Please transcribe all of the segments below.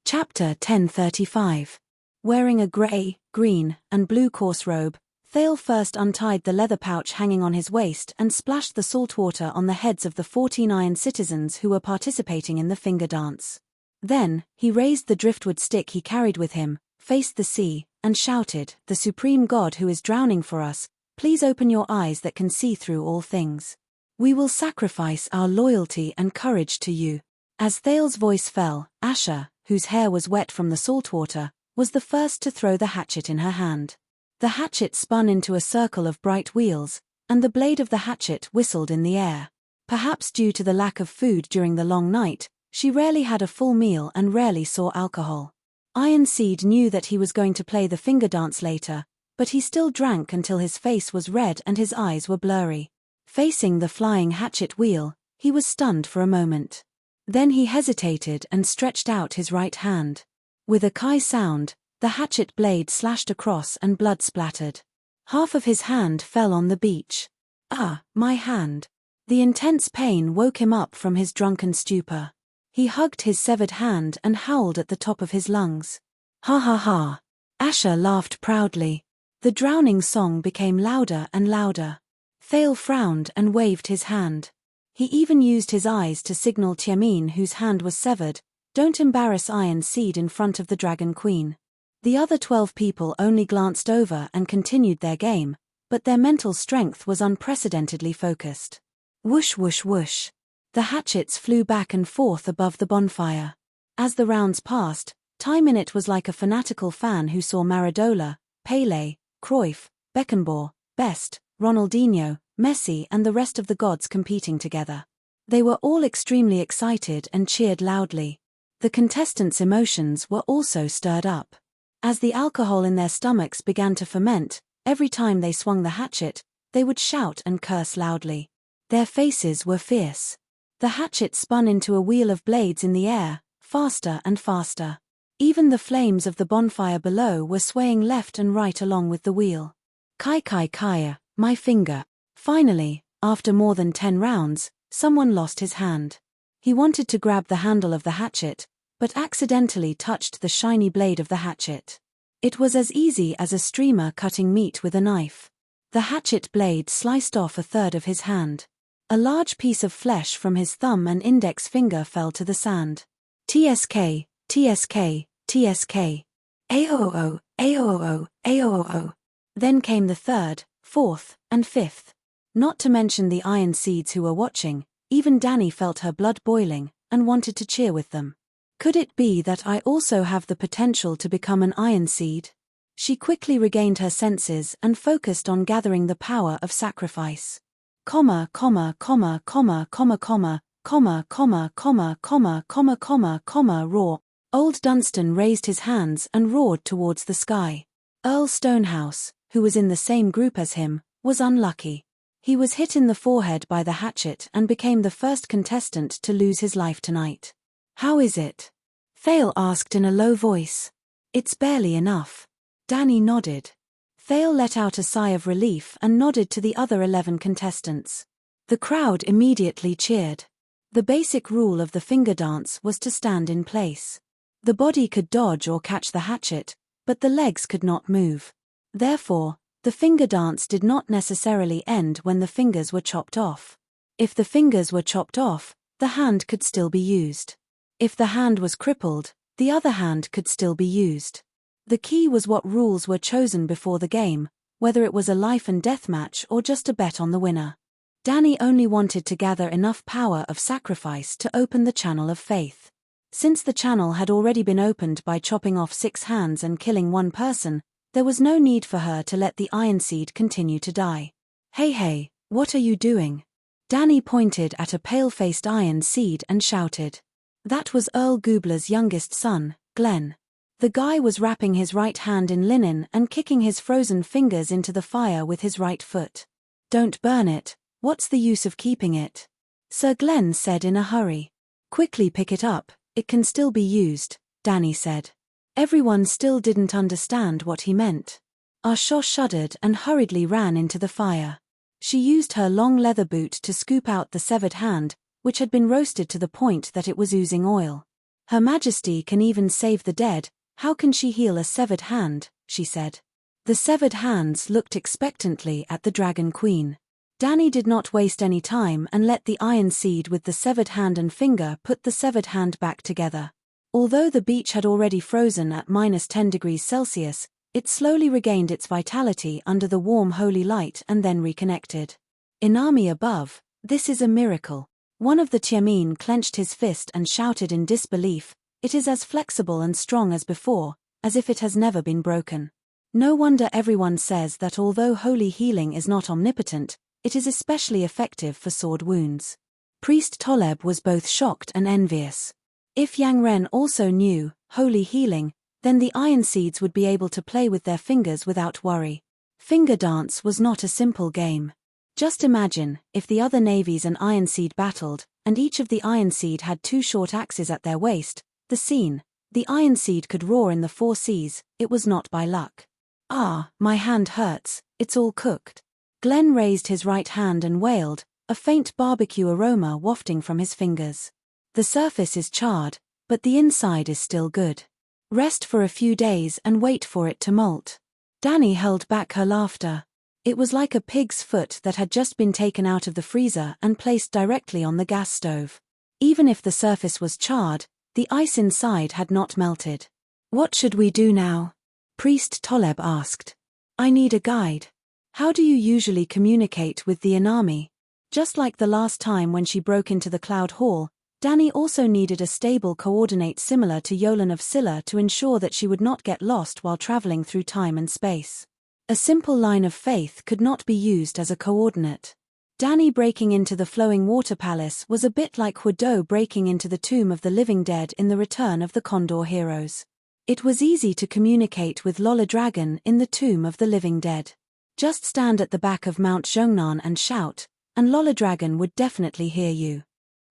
Chapter 1035. Wearing a grey, green, and blue coarse robe, Thale first untied the leather pouch hanging on his waist and splashed the salt water on the heads of the 14 iron citizens who were participating in the finger dance. Then, he raised the driftwood stick he carried with him, faced the sea, and shouted, "The supreme God who is drowning for us, please open your eyes that can see through all things. We will sacrifice our loyalty and courage to you." As Thale's voice fell, Asha, whose hair was wet from the saltwater, was the first to throw the hatchet in her hand. The hatchet spun into a circle of bright wheels, and the blade of the hatchet whistled in the air. Perhaps due to the lack of food during the long night, she rarely had a full meal and rarely saw alcohol. Ironseed knew that he was going to play the finger dance later, but he still drank until his face was red and his eyes were blurry. Facing the flying hatchet wheel, he was stunned for a moment. Then he hesitated and stretched out his right hand. With a kai sound, the hatchet blade slashed across and blood splattered. Half of his hand fell on the beach. "Ah, my hand." The intense pain woke him up from his drunken stupor. He hugged his severed hand and howled at the top of his lungs. "Ha ha ha." Asha laughed proudly. The drowning song became louder and louder. Thale frowned and waved his hand. He even used his eyes to signal Tiamin, whose hand was severed, "Don't embarrass Ironseed in front of the Dragon Queen." The other 12 people only glanced over and continued their game, but their mental strength was unprecedentedly focused. Whoosh whoosh whoosh. The hatchets flew back and forth above the bonfire. As the rounds passed, Time in it was like a fanatical fan who saw Maradona, Pelé, Cruyff, Beckenbauer, Best, Ronaldinho, Messi and the rest of the gods competing together. They were all extremely excited and cheered loudly. The contestants' emotions were also stirred up. As the alcohol in their stomachs began to ferment, every time they swung the hatchet, they would shout and curse loudly. Their faces were fierce. The hatchet spun into a wheel of blades in the air, faster and faster. Even the flames of the bonfire below were swaying left and right along with the wheel. "Kai kai kaya, my finger." Finally, after more than 10 rounds, someone lost his hand. He wanted to grab the handle of the hatchet, but accidentally touched the shiny blade of the hatchet. It was as easy as a streamer cutting meat with a knife. The hatchet blade sliced off a third of his hand. A large piece of flesh from his thumb and index finger fell to the sand. TSK, TSK, TSK. AOO, AOO, AOO. Then came the third, fourth, and fifth. Not to mention the Ironseeds who were watching, even Dani felt her blood boiling, and wanted to cheer with them. Could it be that I also have the potential to become an Ironseed? She quickly regained her senses and focused on gathering the power of sacrifice. Comma, comma, comma, comma, comma, comma, comma, comma, comma, comma, comma, comma, comma, roar. Old Dunstan raised his hands and roared towards the sky. Earl Stonehouse, who was in the same group as him, was unlucky. He was hit in the forehead by the hatchet and became the first contestant to lose his life tonight. "How is it?" Thale asked in a low voice. "It's barely enough." Dani nodded. Thale let out a sigh of relief and nodded to the other 11 contestants. The crowd immediately cheered. The basic rule of the finger dance was to stand in place. The body could dodge or catch the hatchet, but the legs could not move. Therefore, the finger dance did not necessarily end when the fingers were chopped off. If the fingers were chopped off, the hand could still be used. If the hand was crippled, the other hand could still be used. The key was what rules were chosen before the game, whether it was a life and death match or just a bet on the winner. Dani only wanted to gather enough power of sacrifice to open the channel of faith. Since the channel had already been opened by chopping off 6 hands and killing 1 person, there was no need for her to let the Ironseed continue to die. Hey, what are you doing?" Dani pointed at a pale-faced Ironseed and shouted. That was Earl Goobler's youngest son, Glenn. The guy was wrapping his right hand in linen and kicking his frozen fingers into the fire with his right foot. "Don't burn it, what's the use of keeping it?" Sir Glenn said in a hurry. "Quickly pick it up, it can still be used," Dani said. Everyone still didn't understand what he meant. Asha shuddered and hurriedly ran into the fire. She used her long leather boot to scoop out the severed hand, which had been roasted to the point that it was oozing oil. Her Majesty can even save the dead, how can she heal a severed hand, she said. The severed hands looked expectantly at the Dragon Queen. Dany did not waste any time and let the iron seed with the severed hand and finger put the severed hand back together. Although the beach had already frozen at -10 degrees Celsius, it slowly regained its vitality under the warm holy light and then reconnected. Inami above, this is a miracle. One of the Tiamin clenched his fist and shouted in disbelief, it is as flexible and strong as before, as if it has never been broken. No wonder everyone says that although holy healing is not omnipotent, it is especially effective for sword wounds. Priest Toleb was both shocked and envious. If Yang Ren also knew holy healing, then the iron seeds would be able to play with their fingers without worry. Finger dance was not a simple game. Just imagine, if the other navies and Iron Seed battled, and each of the Iron Seed had 2 short axes at their waist, the scene. The Iron Seed could roar in the 4 seas, it was not by luck. Ah, my hand hurts, it's all cooked. Glenn raised his right hand and wailed, a faint barbecue aroma wafting from his fingers. The surface is charred, but the inside is still good. Rest for a few days and wait for it to molt. Dany held back her laughter. It was like a pig's foot that had just been taken out of the freezer and placed directly on the gas stove. Even if the surface was charred, the ice inside had not melted. What should we do now? Priest Toleb asked. I need a guide. How do you usually communicate with the Inami? Just like the last time when she broke into the Cloud Hall, Dany also needed a stable coordinate similar to Yolan of Scylla to ensure that she would not get lost while traveling through time and space. A simple line of faith could not be used as a coordinate. Dany breaking into the Flowing Water Palace was a bit like Huido breaking into the Tomb of the Living Dead in The Return of the Condor Heroes. It was easy to communicate with Lola Dragon in the Tomb of the Living Dead. Just stand at the back of Mount Zhongnan and shout, and Lola Dragon would definitely hear you.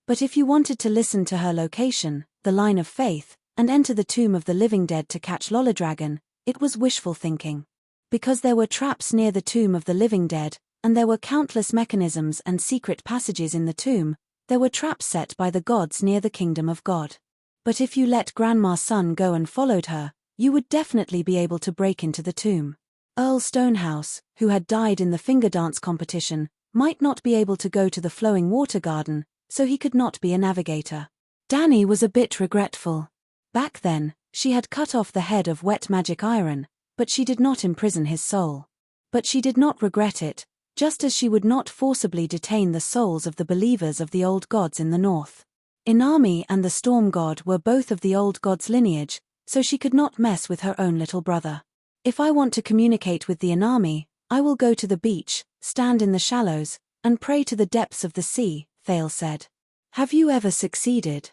But if you wanted to listen to her location, the line of faith, and enter the Tomb of the Living Dead to catch Lola Dragon, it was wishful thinking. Because there were traps near the Tomb of the Living Dead, and there were countless mechanisms and secret passages in the tomb, there were traps set by the gods near the Kingdom of God. But if you let Grandma's son go and followed her, you would definitely be able to break into the tomb. Earl Stonehouse, who had died in the finger dance competition, might not be able to go to the Flowing Water Garden, so he could not be a navigator. Dany was a bit regretful. Back then, she had cut off the head of Wet Magic Iron, but she did not imprison his soul. But she did not regret it, just as she would not forcibly detain the souls of the believers of the old gods in the north. Inami and the Storm God were both of the old gods' lineage, so she could not mess with her own little brother. If I want to communicate with the Inami, I will go to the beach, stand in the shallows, and pray to the depths of the sea, Thale said. Have you ever succeeded?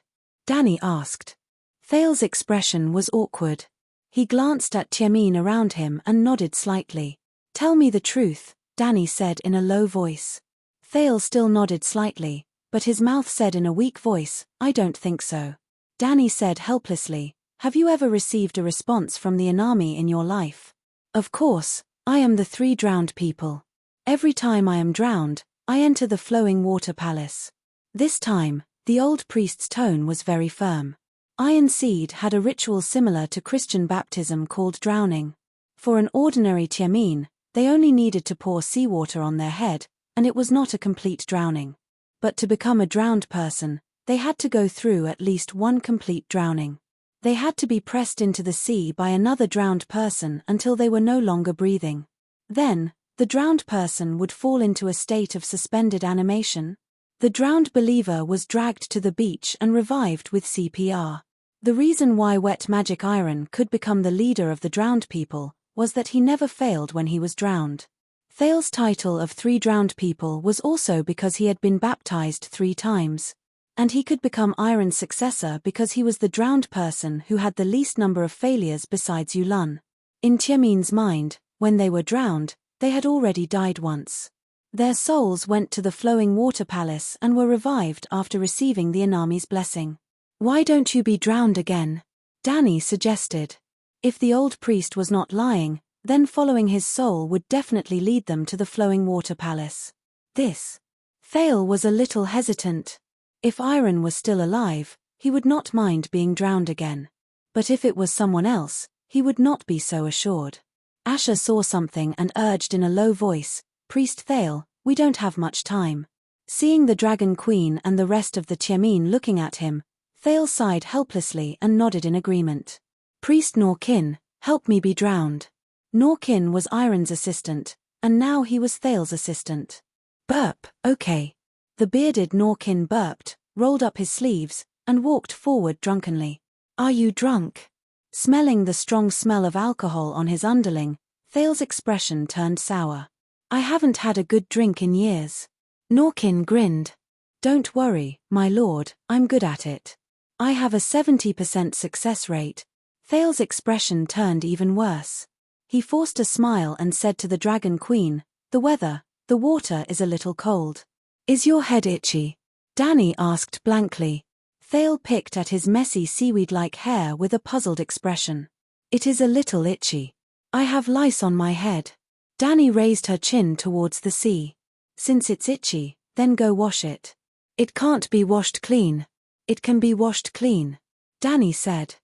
Dany asked. Thale's expression was awkward. He glanced at Tiamin around him and nodded slightly. Tell me the truth, Dany said in a low voice. Thale still nodded slightly, but his mouth said in a weak voice, I don't think so. Dany said helplessly, have you ever received a response from the Inami in your life? Of course, I am the 3 drowned people. Every time I am drowned, I enter the Flowing Water Palace. This time, the old priest's tone was very firm. Iron Seed had a ritual similar to Christian baptism called drowning. For an ordinary Tiamin, they only needed to pour seawater on their head, and it was not a complete drowning. But to become a drowned person, they had to go through at least one complete drowning. They had to be pressed into the sea by another drowned person until they were no longer breathing. Then, the drowned person would fall into a state of suspended animation. The drowned believer was dragged to the beach and revived with CPR. The reason why Wet Magic Iron could become the leader of the drowned people was that he never failed when he was drowned. Thale's title of 3 drowned people was also because he had been baptized 3 times. And he could become Iron's successor because he was the drowned person who had the least number of failures besides Yulan. In Tiamin's mind, when they were drowned, they had already died once. Their souls went to the Flowing Water Palace and were revived after receiving the Inami's blessing. Why don't you be drowned again? Dany suggested. If the old priest was not lying, then following his soul would definitely lead them to the Flowing Water Palace. Thale was a little hesitant. If Iron was still alive, He would not mind being drowned again. But if it was someone else, he would not be so assured. Asher saw something and urged in a low voice, "Priest Thale, we don't have much time." Seeing the Dragon Queen and the rest of the Chemin looking at him, Thale sighed helplessly and nodded in agreement. "Priest Norkin, help me be drowned." Norkin was Iron's assistant, and now he was Thale's assistant. "Burp, okay." The bearded Norkin burped, rolled up his sleeves, and walked forward drunkenly. "Are you drunk?" Smelling the strong smell of alcohol on his underling, Thale's expression turned sour. "I haven't had a good drink in years." Norkin grinned. "Don't worry, my lord, I'm good at it. I have a 70% success rate." Thale's expression turned even worse. He forced a smile and said to the Dragon Queen, the water is a little cold." "Is your head itchy?" Danny asked blankly. Thale picked at his messy seaweed-like hair with a puzzled expression. "It is a little itchy. I have lice on my head." Danny raised her chin towards the sea. "Since it's itchy, then go wash it." "It can't be washed clean." "It can be washed clean," Danny said.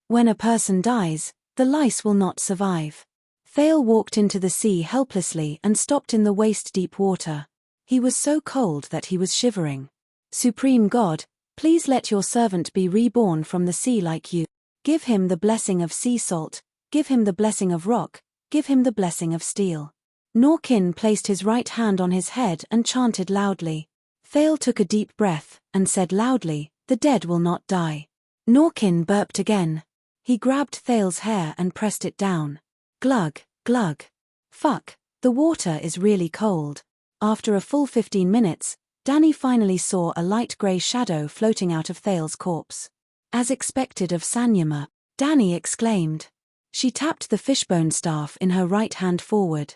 "When a person dies, the lice will not survive." Thale walked into the sea helplessly and stopped in the waist-deep water. He was so cold that he was shivering. "Supreme God, please let your servant be reborn from the sea like you. Give him the blessing of sea salt, give him the blessing of rock, give him the blessing of steel." Norkin placed his right hand on his head and chanted loudly. Thale took a deep breath, and said loudly, "The dead will not die." Norkin burped again. He grabbed Thale's hair and pressed it down. Glug, glug. "Fuck, the water is really cold." After a full 15 minutes, Danny finally saw a light grey shadow floating out of Thale's corpse. As expected of Sanyama, Danny exclaimed. She tapped the fishbone staff in her right hand forward.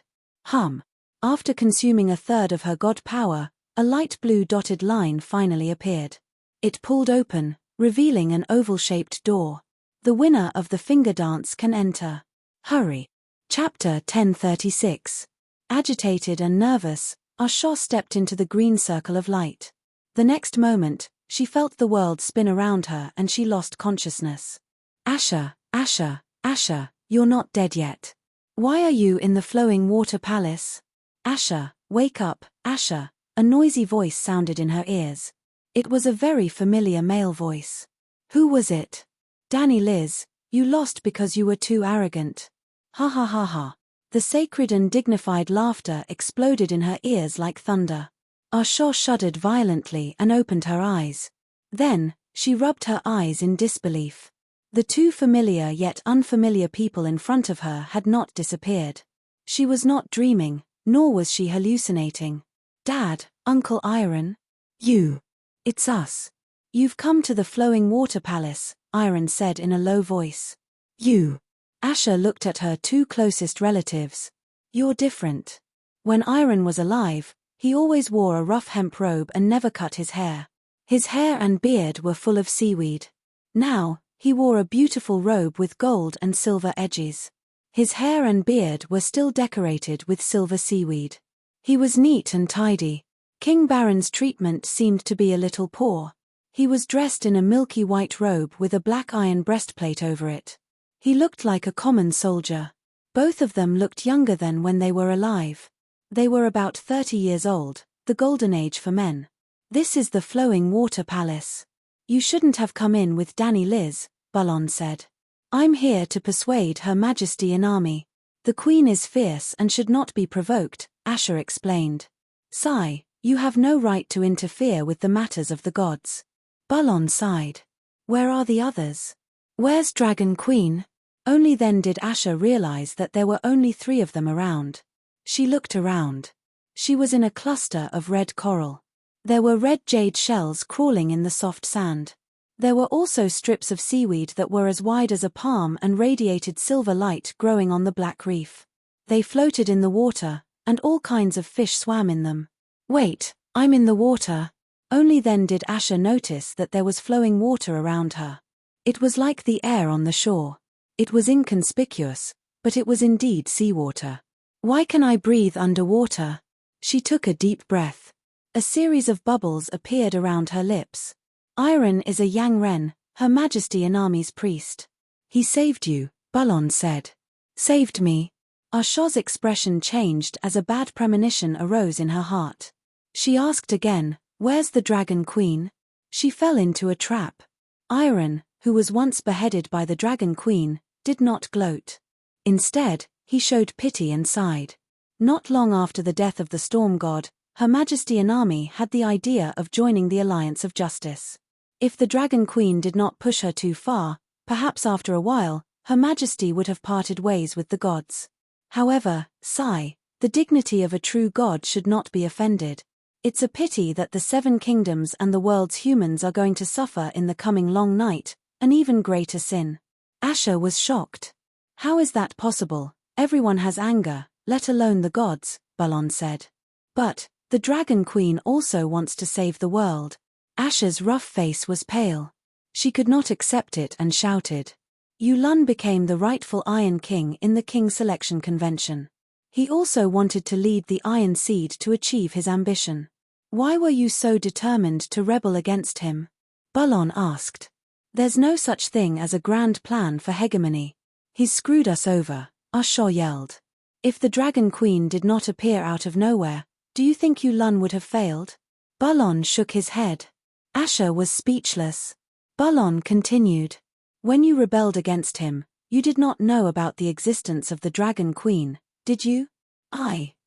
After consuming a third of her god power, a light blue dotted line finally appeared. It pulled open, revealing an oval-shaped door. The winner of the finger dance can enter. Hurry. Chapter 1036. Agitated and nervous, Asha stepped into the green circle of light. The next moment, she felt the world spin around her and she lost consciousness. "Asha, Asha, Asha, you're not dead yet. Why are you in the flowing water palace?" "Asha, wake up, Asha," a noisy voice sounded in her ears. It was a very familiar male voice. Who was it? "Danny Liz, you lost because you were too arrogant." Ha ha ha ha. The sacred and dignified laughter exploded in her ears like thunder. Asha shuddered violently and opened her eyes. Then, she rubbed her eyes in disbelief. The two familiar yet unfamiliar people in front of her had not disappeared. She was not dreaming, nor was she hallucinating. "Dad, Uncle Iron? You. It's us. You've come to the flowing water palace," Iron said in a low voice. "You." Asha looked at her two closest relatives. "You're different." When Iron was alive, he always wore a rough hemp robe and never cut his hair. His hair and beard were full of seaweed. Now, he wore a beautiful robe with gold and silver edges. His hair and beard were still decorated with silver seaweed. He was neat and tidy. King Baron's treatment seemed to be a little poor. He was dressed in a milky white robe with a black iron breastplate over it. He looked like a common soldier. Both of them looked younger than when they were alive. They were about 30 years old, the golden age for men. "This is the flowing water palace. You shouldn't have come in with Danny Liz," Balon said. "I'm here to persuade Her Majesty Inami. The Queen is fierce and should not be provoked," Asher explained. "Sigh, you have no right to interfere with the matters of the gods." Balon sighed. "Where are the others? Where's Dragon Queen?" Only then did Asha realize that there were only 3 of them around. She looked around. She was in a cluster of red coral. There were red jade shells crawling in the soft sand. There were also strips of seaweed that were as wide as a palm and radiated silver light growing on the black reef. They floated in the water, and all kinds of fish swam in them. "Wait, I'm in the water." Only then did Asha notice that there was flowing water around her. It was like the air on the shore. It was inconspicuous, but it was indeed seawater. "Why can I breathe underwater?" She took a deep breath. A series of bubbles appeared around her lips. Iron is a Yang Ren, Her Majesty Inami's priest. He saved you, Balon said. Saved me? Asha's expression changed as a bad premonition arose in her heart. She asked again, where's the Dragon Queen? She fell into a trap. Iron, who was once beheaded by the Dragon Queen, did not gloat. Instead, he showed pity and sighed. Not long after the death of the storm god, Her Majesty Inami had the idea of joining the Alliance of Justice. If the Dragon Queen did not push her too far, perhaps after a while, Her Majesty would have parted ways with the gods. However, the dignity of a true god should not be offended. It's a pity that the 7 kingdoms and the world's humans are going to suffer in the coming long night, an even greater sin. Asha was shocked. How is that possible? Everyone has anger, let alone the gods, Balon said. But the Dragon Queen also wants to save the world. Asha's rough face was pale. She could not accept it and shouted. Yulun became the rightful Iron King in the King Selection Convention. He also wanted to lead the Iron Seed to achieve his ambition. Why were you so determined to rebel against him? Balon asked. There's no such thing as a grand plan for hegemony. He's screwed us over, Asha yelled. If the Dragon Queen did not appear out of nowhere, do you think Yulun would have failed? Balon shook his head. Asha was speechless. Balon continued. When you rebelled against him, you did not know about the existence of the Dragon Queen, did you?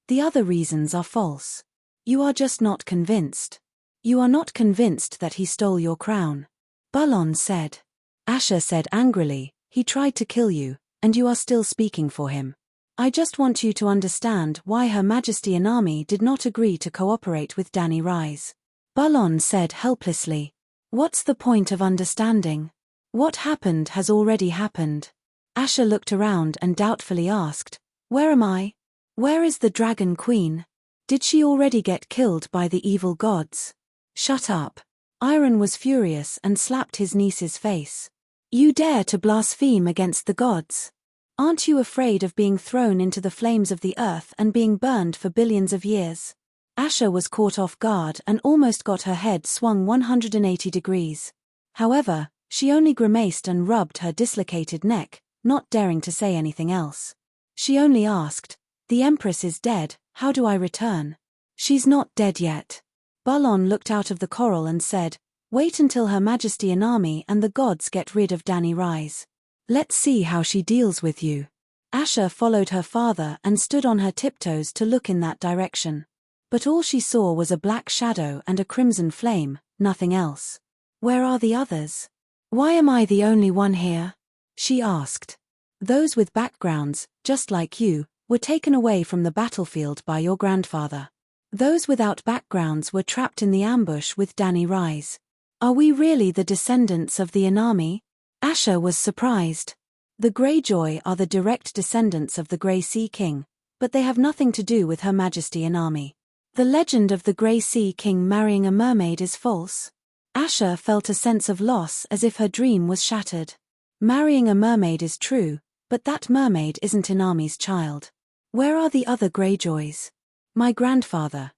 The other reasons are false. You are just not convinced. You are not convinced that he stole your crown. Balon said. Asha said angrily, he tried to kill you, and you are still speaking for him. I just want you to understand why Her Majesty Inami did not agree to cooperate with Danny Rise. Balon said helplessly. What's the point of understanding? What happened has already happened. Asha looked around and doubtfully asked, where am I? Where is the Dragon Queen? Did she already get killed by the evil gods? Shut up. Iron was furious and slapped his niece's face. You dare to blaspheme against the gods? Aren't you afraid of being thrown into the flames of the earth and being burned for billions of years? Asha was caught off guard and almost got her head swung 180 degrees. However, she only grimaced and rubbed her dislocated neck, not daring to say anything else. She only asked, the Empress is dead, how do I return? She's not dead yet. Balon looked out of the coral and said, wait until Her Majesty Inami and the gods get rid of Danny Rise. Let's see how she deals with you. Asha followed her father and stood on her tiptoes to look in that direction. But all she saw was a black shadow and a crimson flame, nothing else. Where are the others? Why am I the only one here? She asked. Those with backgrounds, just like you, were taken away from the battlefield by your grandfather. Those without backgrounds were trapped in the ambush with Danny Rise. Are we really the descendants of the Inami? Asha was surprised. The Greyjoy are the direct descendants of the Grey Sea King, but they have nothing to do with Her Majesty Inami. The legend of the Grey Sea King marrying a mermaid is false. Asha felt a sense of loss as if her dream was shattered. Marrying a mermaid is true, but that mermaid isn't Inami's child. Where are the other Greyjoys? My grandfather,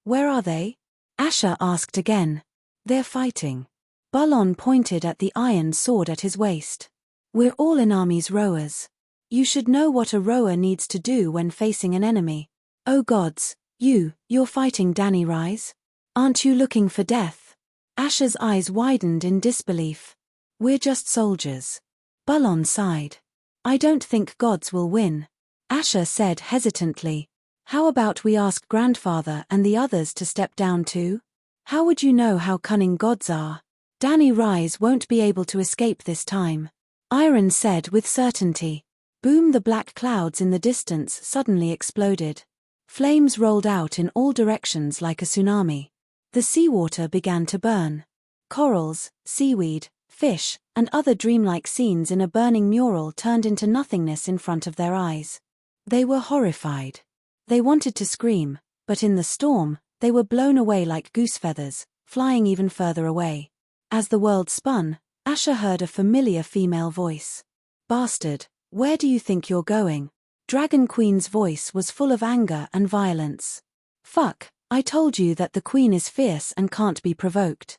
where are they? Asha asked again. They're fighting. Balon pointed at the iron sword at his waist. We're all Inami's rowers. You should know what a rower needs to do when facing an enemy. Oh gods, you're fighting Danny Rise? Aren't you looking for death? Asha's eyes widened in disbelief. We're just soldiers. Balon sighed. I don't think gods will win. Asha said hesitantly. How about we ask grandfather and the others to step down too? How would you know how cunning gods are? Danny Rise won't be able to escape this time. Iron said with certainty. Boom! The black clouds in the distance suddenly exploded. Flames rolled out in all directions like a tsunami. The seawater began to burn. Corals, seaweed, fish, and other dreamlike scenes in a burning mural turned into nothingness in front of their eyes. They were horrified. They wanted to scream, but in the storm, they were blown away like goose feathers, flying even further away. As the world spun, Asha heard a familiar female voice. Bastard, where do you think you're going? Dragon Queen's voice was full of anger and violence. Fuck, I told you that the Queen is fierce and can't be provoked.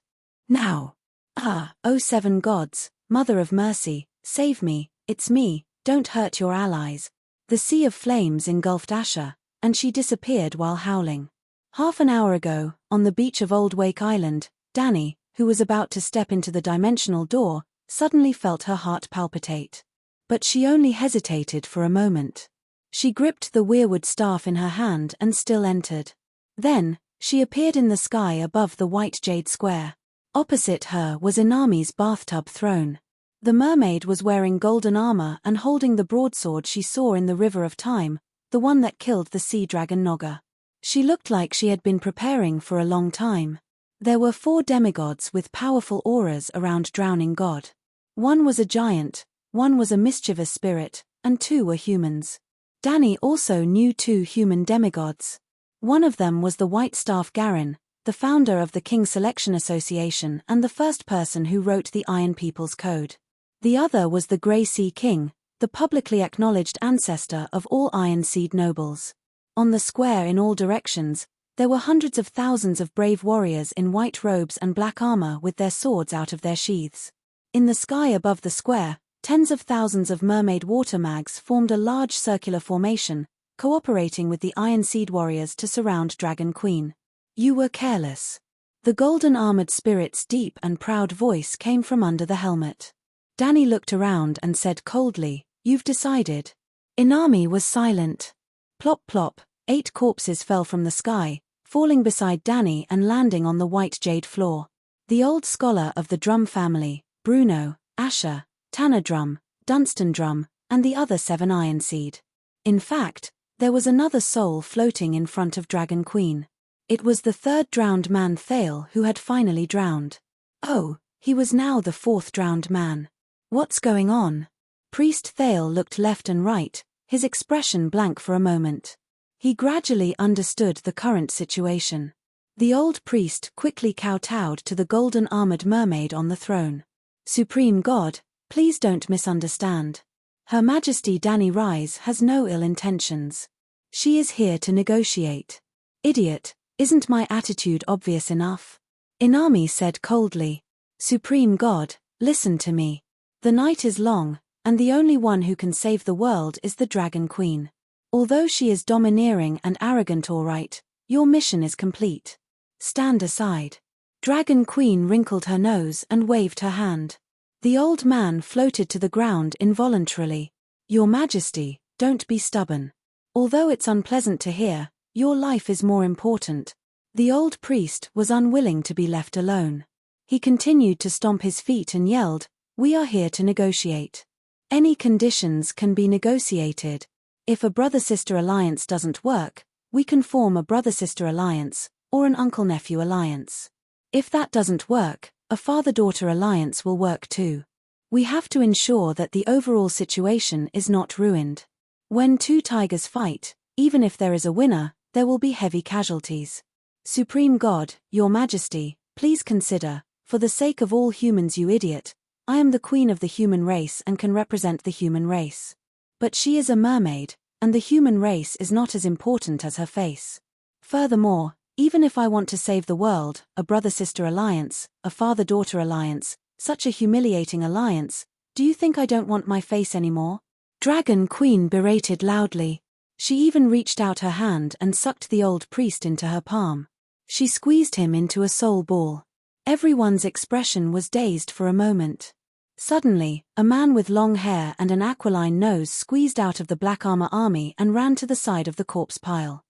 Now. Ah, oh 7 gods, Mother of Mercy, save me, it's me, don't hurt your allies. The sea of flames engulfed Asher, and she disappeared while howling. Half an hour ago, on the beach of Old Wake Island, Dani, who was about to step into the dimensional door, suddenly felt her heart palpitate. But she only hesitated for a moment. She gripped the weirwood staff in her hand and still entered. Then, she appeared in the sky above the white jade square. Opposite her was Inami's bathtub throne. The mermaid was wearing golden armor and holding the broadsword she saw in the River of Time, the one that killed the sea dragon Nogga. She looked like she had been preparing for a long time. There were 4 demigods with powerful auras around Drowning God. One was a giant, one was a mischievous spirit, and 2 were humans. Dani also knew 2 human demigods. One of them was the White Staff Garin, the founder of the King Selection Association and the first person who wrote the Iron People's Code. The other was the Grey Sea King, the publicly acknowledged ancestor of all Iron Seed nobles. On the square in all directions, there were hundreds of thousands of brave warriors in white robes and black armor with their swords out of their sheaths. In the sky above the square, tens of thousands of mermaid water mags formed a large circular formation, cooperating with the Iron Seed warriors to surround Dragon Queen. You were careless. The golden-armored spirit's deep and proud voice came from under the helmet. Dani looked around and said coldly, "You've decided." Inami was silent. Plop plop, 8 corpses fell from the sky, falling beside Dani and landing on the white jade floor. The old scholar of the Drum family, Bruno, Asher, Tanner Drum, Dunstan Drum, and the other 7 Iron Seed. In fact, there was another soul floating in front of Dragon Queen. It was the 3rd drowned man Thale who had finally drowned. Oh, he was now the 4th drowned man. What's going on? Priest Thale looked left and right, his expression blank for a moment. He gradually understood the current situation. The old priest quickly kowtowed to the golden-armored mermaid on the throne. "Supreme God, please don't misunderstand. Her Majesty Dani Rise has no ill intentions. She is here to negotiate." "Idiot, isn't my attitude obvious enough?" Inami said coldly. "Supreme God, listen to me. The night is long, and the only one who can save the world is the Dragon Queen. Although she is domineering and arrogant all right, your mission is complete. Stand aside." Dragon Queen wrinkled her nose and waved her hand. The old man floated to the ground involuntarily. "Your Majesty, don't be stubborn. Although it's unpleasant to hear, your life is more important." The old priest was unwilling to be left alone. He continued to stomp his feet and yelled, "We are here to negotiate. Any conditions can be negotiated. If a brother-sister alliance doesn't work, we can form a brother-sister alliance, or an uncle-nephew alliance. If that doesn't work, a father-daughter alliance will work too. We have to ensure that the overall situation is not ruined. When 2 tigers fight, even if there is a winner, there will be heavy casualties. Supreme God, Your Majesty, please consider, for the sake of all humans, you idiot, I am the queen of the human race and can represent the human race. But she is a mermaid, and the human race is not as important as her face. Furthermore, even if I want to save the world, a brother-sister alliance, a father-daughter alliance, such a humiliating alliance, do you think I don't want my face anymore?" Dragon Queen berated loudly. She even reached out her hand and sucked the old priest into her palm. She squeezed him into a soul ball. Everyone's expression was dazed for a moment. Suddenly, a man with long hair and an aquiline nose squeezed out of the Black Armor army and ran to the side of the corpse pile.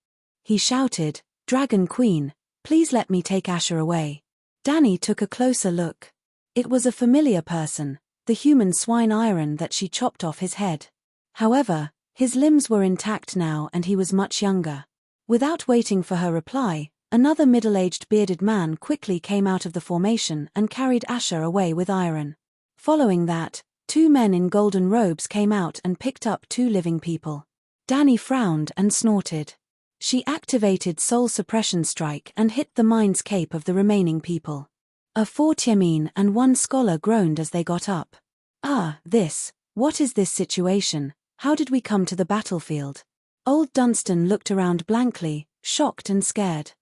He shouted, "Dragon Queen, please let me take Asher away." Dani took a closer look. It was a familiar person, the human swine Iron that she chopped off his head. However, his limbs were intact now and he was much younger. Without waiting for her reply, another middle-aged bearded man quickly came out of the formation and carried Asher away with Iron. Following that, 2 men in golden robes came out and picked up 2 living people. Dani frowned and snorted. She activated Soul Suppression Strike and hit the mind's cape of the remaining people. A 4 Tiemin and 1 scholar groaned as they got up. What is this situation? How did we come to the battlefield?" Old Dunstan looked around blankly, shocked and scared.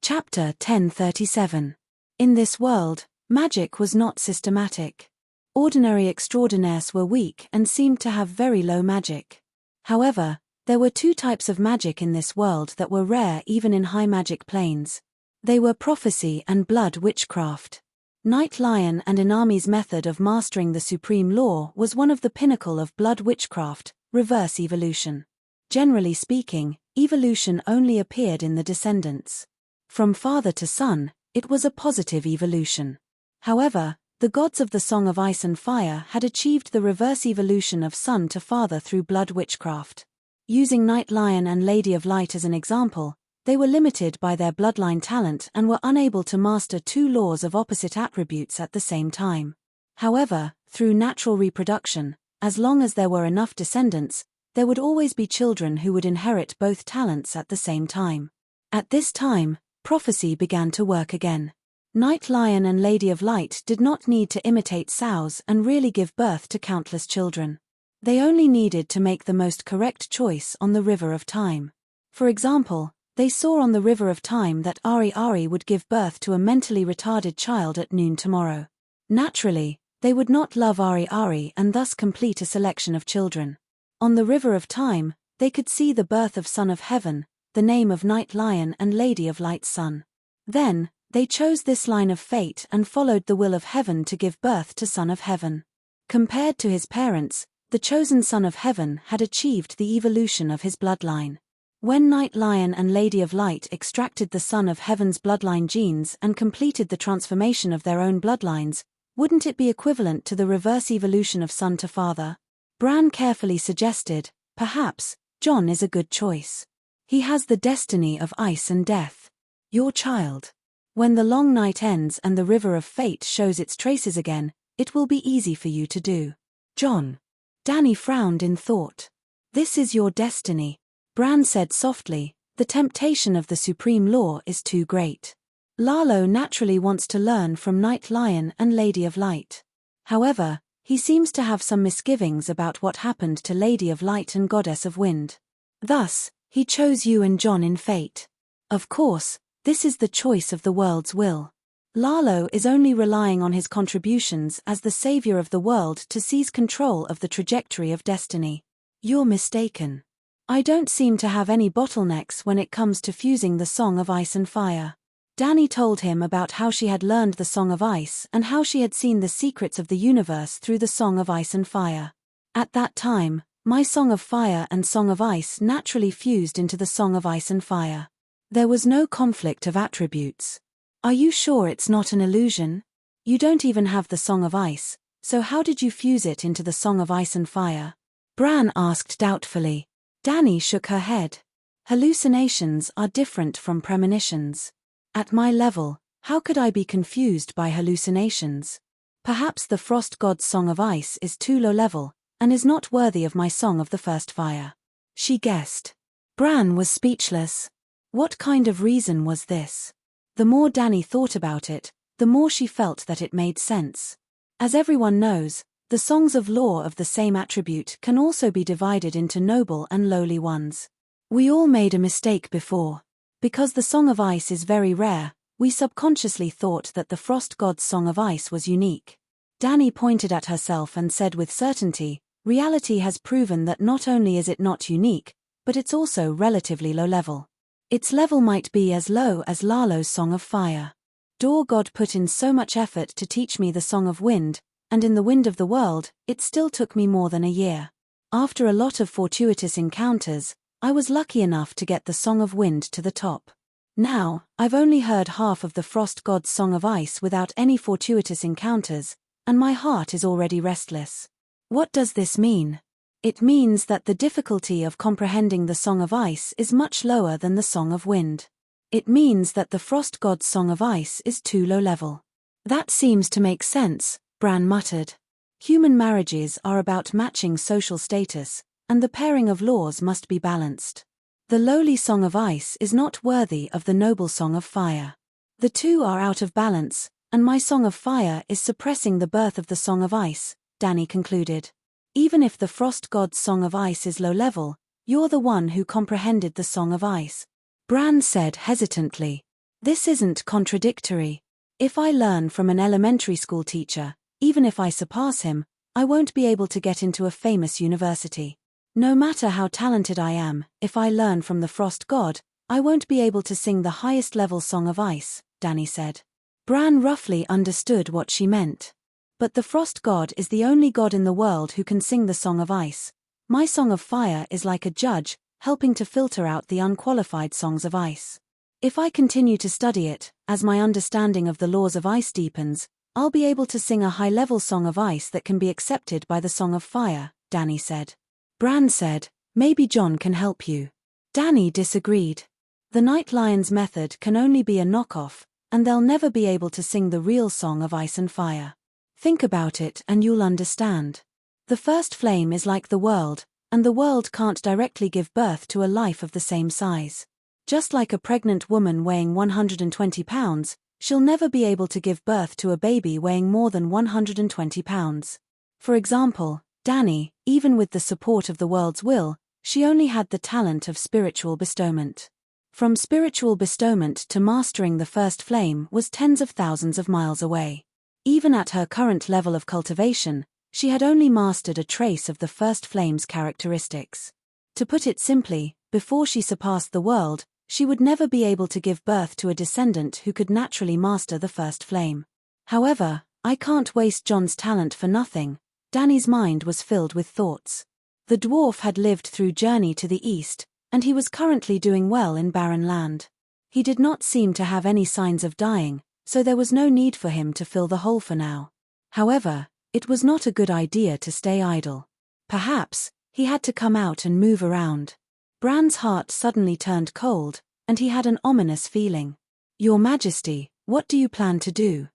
Chapter 1037. In this world, Magic was not systematic. Ordinary extraordinaires were weak and seemed to have very low magic. However, there were two types of magic in this world that were rare even in high magic planes. They were prophecy and blood witchcraft. Night Lion and Inami's method of mastering the supreme law was one of the pinnacle of blood witchcraft, reverse evolution. Generally speaking, evolution only appeared in the descendants. From father to son, it was a positive evolution. However, the gods of the Song of Ice and Fire had achieved the reverse evolution of son to father through blood witchcraft. Using Night Lion and Lady of Light as an example, they were limited by their bloodline talent and were unable to master two laws of opposite attributes at the same time. However, through natural reproduction, as long as there were enough descendants, there would always be children who would inherit both talents at the same time. At this time, prophecy began to work again. Night Lion and Lady of Light did not need to imitate sows and really give birth to countless children. They only needed to make the most correct choice on the River of Time. For example, they saw on the River of Time that Ari would give birth to a mentally retarded child at noon tomorrow. Naturally, they would not love Ari and thus complete a selection of children. On the River of Time, they could see the birth of Son of Heaven, the name of Night Lion and Lady of Light's son. Then, they chose this line of fate and followed the will of Heaven to give birth to Son of Heaven. Compared to his parents, the chosen Son of Heaven had achieved the evolution of his bloodline. When Night Lion and Lady of Light extracted the Son of Heaven's bloodline genes and completed the transformation of their own bloodlines, wouldn't it be equivalent to the reverse evolution of son to father? Bran carefully suggested, perhaps, Jon is a good choice. He has the destiny of ice and death. Your child. When the long night ends and the River of Fate shows its traces again, it will be easy for you to do. Jon. Dany frowned in thought. This is your destiny. Bran said softly, the temptation of the supreme law is too great. Lalo naturally wants to learn from Night Lion and Lady of Light. However, he seems to have some misgivings about what happened to Lady of Light and Goddess of Wind. Thus, he chose you and Jon in fate. Of course, this is the choice of the world's will. Lalo is only relying on his contributions as the savior of the world to seize control of the trajectory of destiny. You're mistaken. I don't seem to have any bottlenecks when it comes to fusing the Song of Ice and Fire. Dany told him about how she had learned the Song of Ice and how she had seen the secrets of the universe through the Song of Ice and Fire. At that time, my Song of Fire and Song of Ice naturally fused into the Song of Ice and Fire. There was no conflict of attributes. Are you sure it's not an illusion? You don't even have the Song of Ice, so how did you fuse it into the Song of Ice and Fire? Bran asked doubtfully. Dany shook her head. Hallucinations are different from premonitions. At my level, how could I be confused by hallucinations? Perhaps the Frost God's Song of Ice is too low level, and is not worthy of my Song of the First Fire. She guessed. Bran was speechless. What kind of reason was this? The more Dany thought about it, the more she felt that it made sense. As everyone knows, the songs of law of the same attribute can also be divided into noble and lowly ones. We all made a mistake before. Because the Song of Ice is very rare, we subconsciously thought that the Frost God's Song of Ice was unique. Dany pointed at herself and said with certainty, reality has proven that not only is it not unique, but it's also relatively low level. Its level might be as low as Lalo's Song of Fire. Door God put in so much effort to teach me the Song of Wind, and in the Wind of the World, it still took me more than a year. After a lot of fortuitous encounters, I was lucky enough to get the Song of Wind to the top. Now, I've only heard half of the Frost God's Song of Ice without any fortuitous encounters, and my heart is already restless. What does this mean? It means that the difficulty of comprehending the Song of Ice is much lower than the Song of Wind. It means that the Frost God's Song of Ice is too low level. That seems to make sense, Bran muttered. Human marriages are about matching social status, and the pairing of laws must be balanced. The lowly Song of Ice is not worthy of the noble Song of Fire. The two are out of balance, and my Song of Fire is suppressing the birth of the Song of Ice, Dany concluded. Even if the Frost God's Song of Ice is low level, you're the one who comprehended the Song of Ice. Bran said hesitantly. This isn't contradictory. If I learn from an elementary school teacher, even if I surpass him, I won't be able to get into a famous university. No matter how talented I am, if I learn from the frost god, I won't be able to sing the highest level song of ice, Danny said. Bran roughly understood what she meant. But the frost god is the only god in the world who can sing the song of ice. My song of fire is like a judge, helping to filter out the unqualified songs of ice. If I continue to study it, as my understanding of the laws of ice deepens, I'll be able to sing a high-level song of ice that can be accepted by the song of fire, Danny said. Bran said, maybe Jon can help you. Danny disagreed. The Night Lion's method can only be a knockoff, and they'll never be able to sing the real song of ice and fire. Think about it and you'll understand. The first flame is like the world, and the world can't directly give birth to a life of the same size. Just like a pregnant woman weighing 120 pounds, she'll never be able to give birth to a baby weighing more than 120 pounds. For example, Danny, even with the support of the world's will, she only had the talent of spiritual bestowment. From spiritual bestowment to mastering the first flame was tens of thousands of miles away. Even at her current level of cultivation, she had only mastered a trace of the first flame's characteristics. To put it simply, before she surpassed the world, she would never be able to give birth to a descendant who could naturally master the first flame. However, I can't waste Jon's talent for nothing. Danny's mind was filled with thoughts. The dwarf had lived through Journey to the East, and he was currently doing well in barren land. He did not seem to have any signs of dying, so there was no need for him to fill the hole for now. However, it was not a good idea to stay idle. Perhaps, he had to come out and move around. Bran's heart suddenly turned cold, and he had an ominous feeling. Your Majesty, what do you plan to do?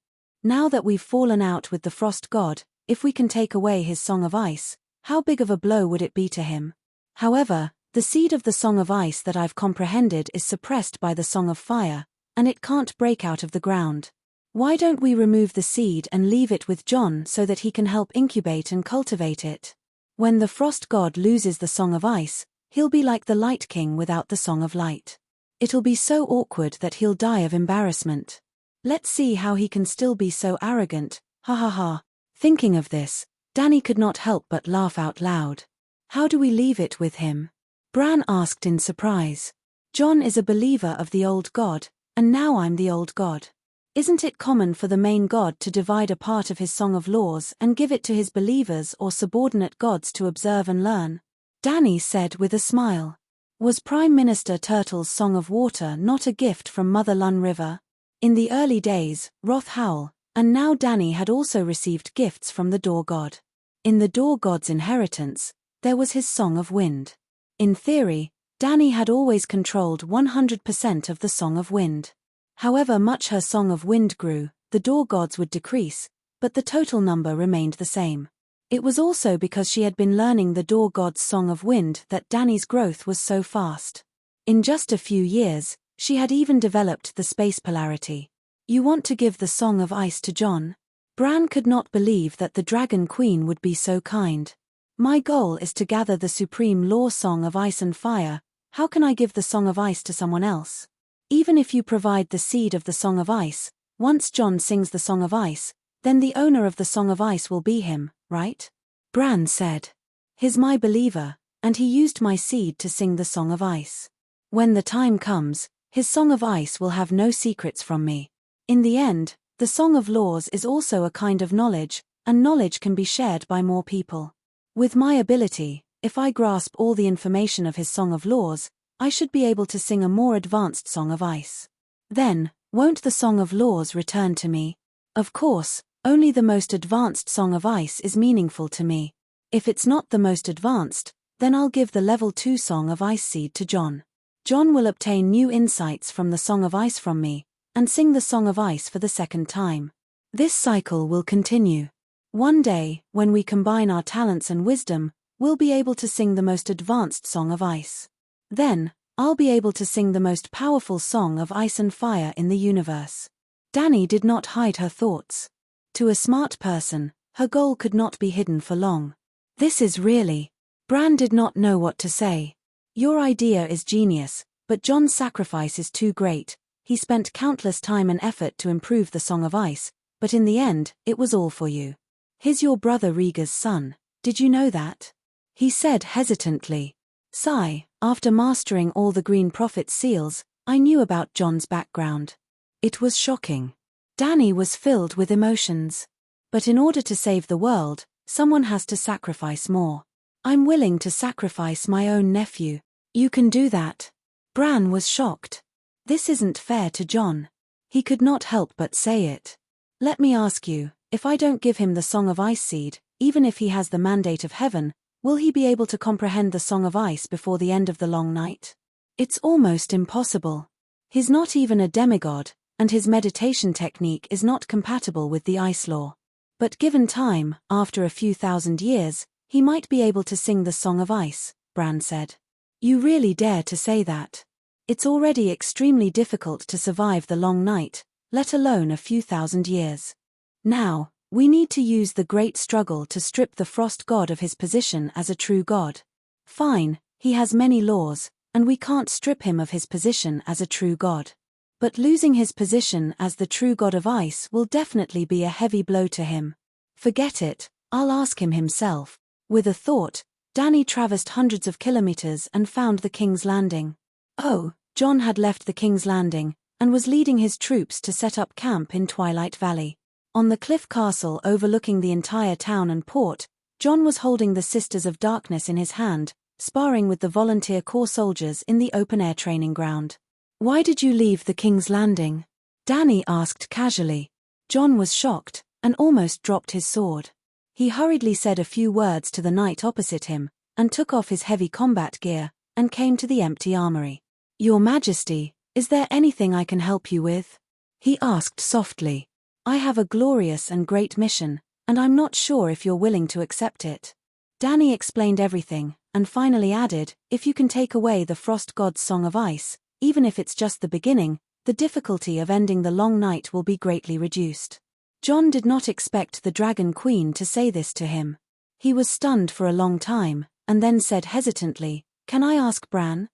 Now that we've fallen out with the frost god, if we can take away his song of ice, how big of a blow would it be to him? However, the seed of the song of ice that I've comprehended is suppressed by the song of fire, and it can't break out of the ground. Why don't we remove the seed and leave it with Jon so that he can help incubate and cultivate it? When the frost god loses the song of ice, he'll be like the Light King without the song of light. It'll be so awkward that he'll die of embarrassment. Let's see how he can still be so arrogant, ha ha ha. Thinking of this, Danny could not help but laugh out loud. How do we leave it with him? Bran asked in surprise. Jon is a believer of the old god, and now I'm the old god. Isn't it common for the main god to divide a part of his song of laws and give it to his believers or subordinate gods to observe and learn? Danny said with a smile. Was Prime Minister Turtle's Song of Water not a gift from Mother Lun River? In the early days, Roth Howl, and now Danny had also received gifts from the Door God. In the Door God's inheritance, there was his Song of Wind. In theory, Danny had always controlled 100% of the Song of Wind. However much her Song of Wind grew, the Door Gods would decrease, but the total number remained the same. It was also because she had been learning the Door God's Song of Wind that Danny's growth was so fast. In just a few years, she had even developed the space polarity. You want to give the Song of Ice to Jon? Bran could not believe that the Dragon Queen would be so kind. My goal is to gather the supreme law Song of Ice and Fire. How can I give the Song of Ice to someone else? Even if you provide the seed of the Song of Ice, once Jon sings the Song of Ice, then the owner of the Song of Ice will be him, right? Bran said. He's my believer, and he used my seed to sing the Song of Ice. When the time comes, his Song of Ice will have no secrets from me. In the end, the Song of Laws is also a kind of knowledge, and knowledge can be shared by more people. With my ability, if I grasp all the information of his Song of Laws, I should be able to sing a more advanced Song of Ice. Then, won't the Song of Laws return to me? Of course, only the most advanced Song of Ice is meaningful to me. If it's not the most advanced, then I'll give the level 2 Song of Ice seed to Jon. Jon will obtain new insights from the Song of Ice from me, and sing the Song of Ice for the second time. This cycle will continue. One day, when we combine our talents and wisdom, we'll be able to sing the most advanced Song of Ice. Then, I'll be able to sing the most powerful Song of Ice and Fire in the universe. Danny did not hide her thoughts. To a smart person, her goal could not be hidden for long. This is really... Bran did not know what to say. Your idea is genius, but Jon's sacrifice is too great. He spent countless time and effort to improve the Song of Ice, but in the end, it was all for you. He's your brother Rhaegar's son, did you know that? He said hesitantly. Sigh, after mastering all the Green Prophet's seals, I knew about Jon's background. It was shocking. Dany was filled with emotions. But in order to save the world, someone has to sacrifice more. I'm willing to sacrifice my own nephew. You can do that. Bran was shocked. This isn't fair to Jon. He could not help but say it. Let me ask you, if I don't give him the Song of Ice seed, even if he has the mandate of heaven, will he be able to comprehend the Song of Ice before the end of the long night? It's almost impossible. He's not even a demigod, and his meditation technique is not compatible with the Ice Law. But given time, after a few thousand years, he might be able to sing the Song of Ice, Bran said. You really dare to say that? It's already extremely difficult to survive the long night, let alone a few thousand years. Now, we need to use the great struggle to strip the Frost God of his position as a true god. Fine, he has many laws, and we can't strip him of his position as a true god. But losing his position as the true god of ice will definitely be a heavy blow to him. Forget it, I'll ask him himself. With a thought, Dany traversed hundreds of kilometers and found the King's Landing. Oh, Jon had left the King's Landing, and was leading his troops to set up camp in Twilight Valley. On the cliff castle overlooking the entire town and port, Jon was holding the Sisters of Darkness in his hand, sparring with the volunteer corps soldiers in the open-air training ground. Why did you leave the King's Landing? Dany asked casually. Jon was shocked, and almost dropped his sword. He hurriedly said a few words to the knight opposite him, and took off his heavy combat gear, and came to the empty armory. Your Majesty, is there anything I can help you with? He asked softly. I have a glorious and great mission, and I'm not sure if you're willing to accept it. Dany explained everything, and finally added, if you can take away the Frost God's Song of Ice, even if it's just the beginning, the difficulty of ending the long night will be greatly reduced. Jon did not expect the Dragon Queen to say this to him. He was stunned for a long time, and then said hesitantly, Can I ask Bran?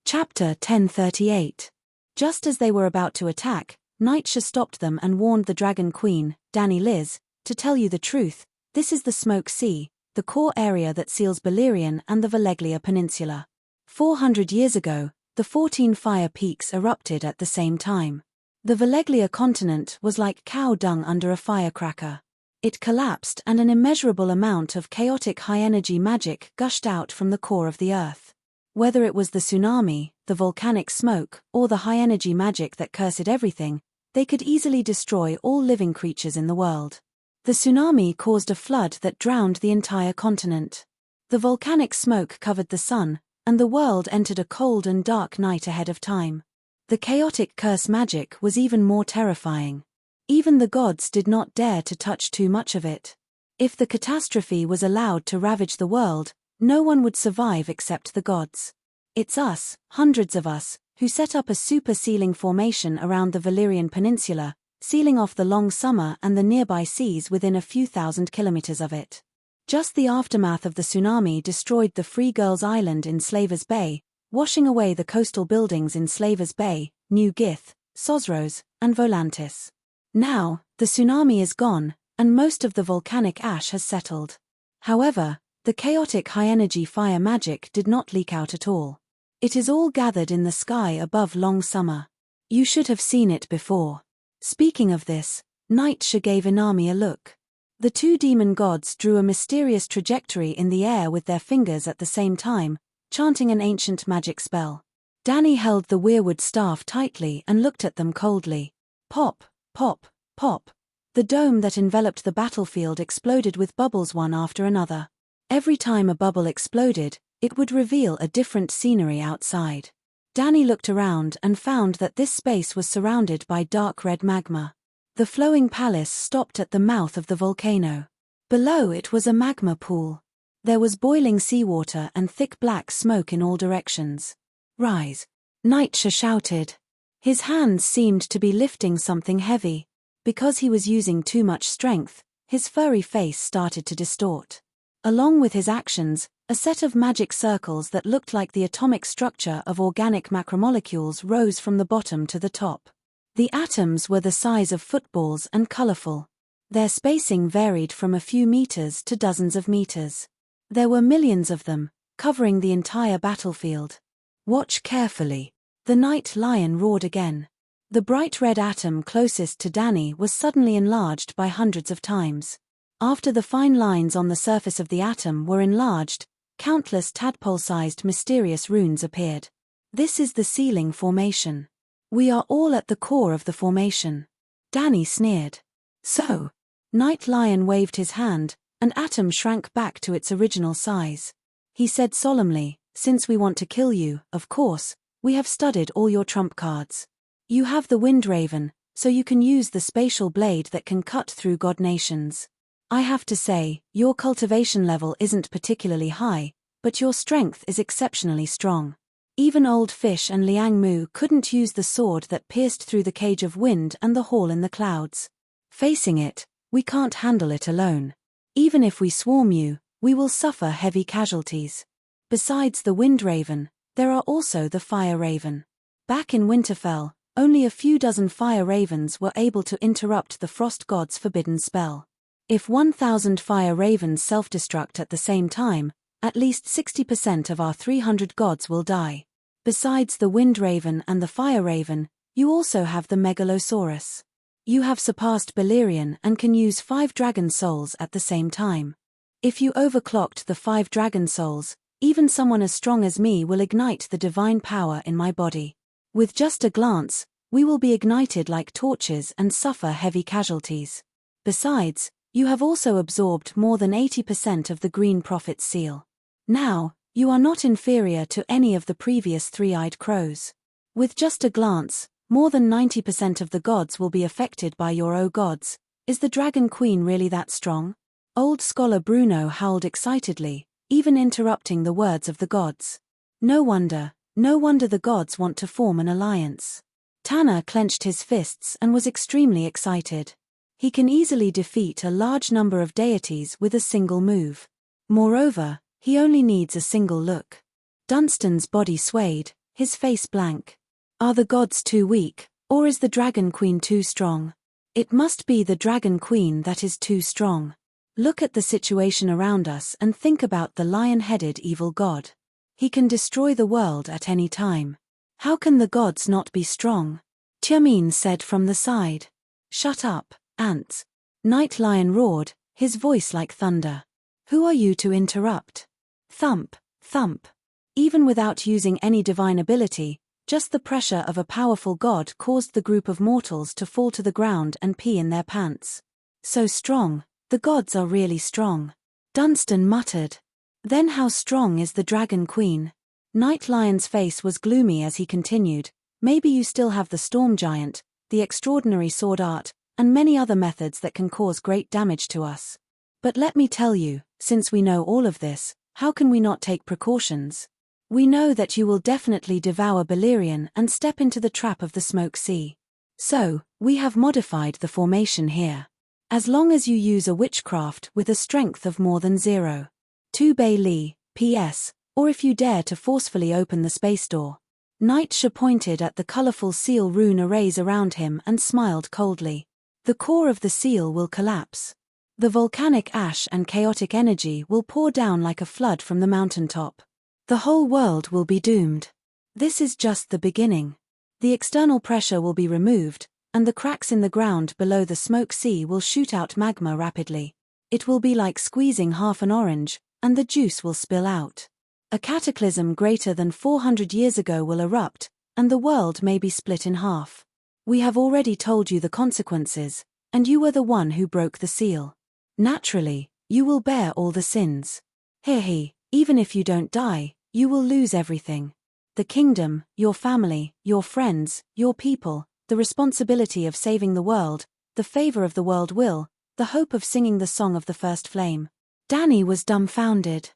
Chapter 1038. Just as they were about to attack, Nightsha stopped them and warned the Dragon Queen, Dany Liz, to tell you the truth, this is the Smoke Sea, the core area that seals Balerion and the Valeglia Peninsula. 400 years ago, the 14 fire peaks erupted at the same time. The Valeglia continent was like cow dung under a firecracker. It collapsed and an immeasurable amount of chaotic high-energy magic gushed out from the core of the earth. Whether it was the tsunami, the volcanic smoke, or the high-energy magic that cursed everything, they could easily destroy all living creatures in the world. The tsunami caused a flood that drowned the entire continent. The volcanic smoke covered the sun, and the world entered a cold and dark night ahead of time. The chaotic curse magic was even more terrifying. Even the gods did not dare to touch too much of it. If the catastrophe was allowed to ravage the world, no one would survive except the gods. It's us, hundreds of us, who set up a super sealing formation around the Valyrian Peninsula, sealing off the long summer and the nearby seas within a few thousand kilometers of it. Just the aftermath of the tsunami destroyed the Free Girls Island in Slavers Bay, washing away the coastal buildings in Slavers Bay, New Gith, Sosros, and Volantis. Now, the tsunami is gone, and most of the volcanic ash has settled. However, the chaotic high-energy fire magic did not leak out at all. It is all gathered in the sky above Long Summer. You should have seen it before. Speaking of this, Nightsha gave Inami a look. The two demon gods drew a mysterious trajectory in the air with their fingers at the same time, chanting an ancient magic spell. Dany held the weirwood staff tightly and looked at them coldly. Pop, pop, pop. The dome that enveloped the battlefield exploded with bubbles one after another. Every time a bubble exploded, it would reveal a different scenery outside. Dany looked around and found that this space was surrounded by dark red magma. The flowing palace stopped at the mouth of the volcano. Below it was a magma pool. There was boiling seawater and thick black smoke in all directions. Rise! Nightsha shouted. His hands seemed to be lifting something heavy. Because he was using too much strength, his furry face started to distort. Along with his actions, a set of magic circles that looked like the atomic structure of organic macromolecules rose from the bottom to the top. The atoms were the size of footballs and colorful. Their spacing varied from a few meters to dozens of meters. There were millions of them, covering the entire battlefield. Watch carefully. The night lion roared again. The bright red atom closest to Danny was suddenly enlarged by hundreds of times. After the fine lines on the surface of the atom were enlarged, countless tadpole-sized mysterious runes appeared. This is the sealing formation. We are all at the core of the formation. Danny sneered. So? Night Lion waved his hand, and atom shrank back to its original size. He said solemnly, since we want to kill you, of course, we have studied all your trump cards. You have the Wind Raven, so you can use the spatial blade that can cut through god nations. I have to say, your cultivation level isn't particularly high, but your strength is exceptionally strong. Even Old Fish and Liang Mu couldn't use the sword that pierced through the cage of wind and the hall in the clouds. Facing it, we can't handle it alone. Even if we swarm you, we will suffer heavy casualties. Besides the Wind Raven, there are also the Fire Raven. Back in Winterfell, only a few dozen Fire Ravens were able to interrupt the Frost God's forbidden spell. If 1,000 Fire Ravens self-destruct at the same time, at least 60% of our 300 gods will die. Besides the Wind Raven and the Fire Raven, you also have the Megalosaurus. You have surpassed Balerion and can use 5 dragon souls at the same time. If you overclocked the 5 dragon souls, even someone as strong as me will ignite the divine power in my body. With just a glance, we will be ignited like torches and suffer heavy casualties. Besides, you have also absorbed more than 80% of the Green Prophet's seal. Now, you are not inferior to any of the previous three-eyed crows. With just a glance, more than 90% of the gods will be affected by your O gods. Is the Dragon Queen really that strong? Old scholar Bruno howled excitedly, even interrupting the words of the gods. No wonder the gods want to form an alliance. Tanner clenched his fists and was extremely excited. He can easily defeat a large number of deities with a single move. Moreover, he only needs a single look. Dunstan's body swayed, his face blank. Are the gods too weak, or is the Dragon Queen too strong? It must be the Dragon Queen that is too strong. Look at the situation around us and think about the lion-headed evil god. He can destroy the world at any time. How can the gods not be strong? Tiamin said from the side. Shut up, ants. Night Lion roared, his voice like thunder. Who are you to interrupt? Thump, thump. Even without using any divine ability, just the pressure of a powerful god caused the group of mortals to fall to the ground and pee in their pants. So strong, the gods are really strong. Dunstan muttered. Then how strong is the Dragon Queen? Night Lion's face was gloomy as he continued, maybe you still have the Storm Giant, the extraordinary sword art, and many other methods that can cause great damage to us. But let me tell you, since we know all of this, how can we not take precautions? We know that you will definitely devour Balerion and step into the trap of the Smoke Sea. So, we have modified the formation here. As long as you use a witchcraft with a strength of more than 0.2 Bailey, PS, or if you dare to forcefully open the space door. Night Sha pointed at the colorful seal rune arrays around him and smiled coldly. The core of the seal will collapse. The volcanic ash and chaotic energy will pour down like a flood from the mountaintop. The whole world will be doomed. This is just the beginning. The external pressure will be removed, and the cracks in the ground below the Smoke Sea will shoot out magma rapidly. It will be like squeezing half an orange, and the juice will spill out. A cataclysm greater than 400 years ago will erupt, and the world may be split in half. We have already told you the consequences, and you were the one who broke the seal. Naturally, you will bear all the sins. Hehe, even if you don't die, you will lose everything. The kingdom, your family, your friends, your people, the responsibility of saving the world, the favor of the world will, the hope of singing the song of the first flame. Danny was dumbfounded.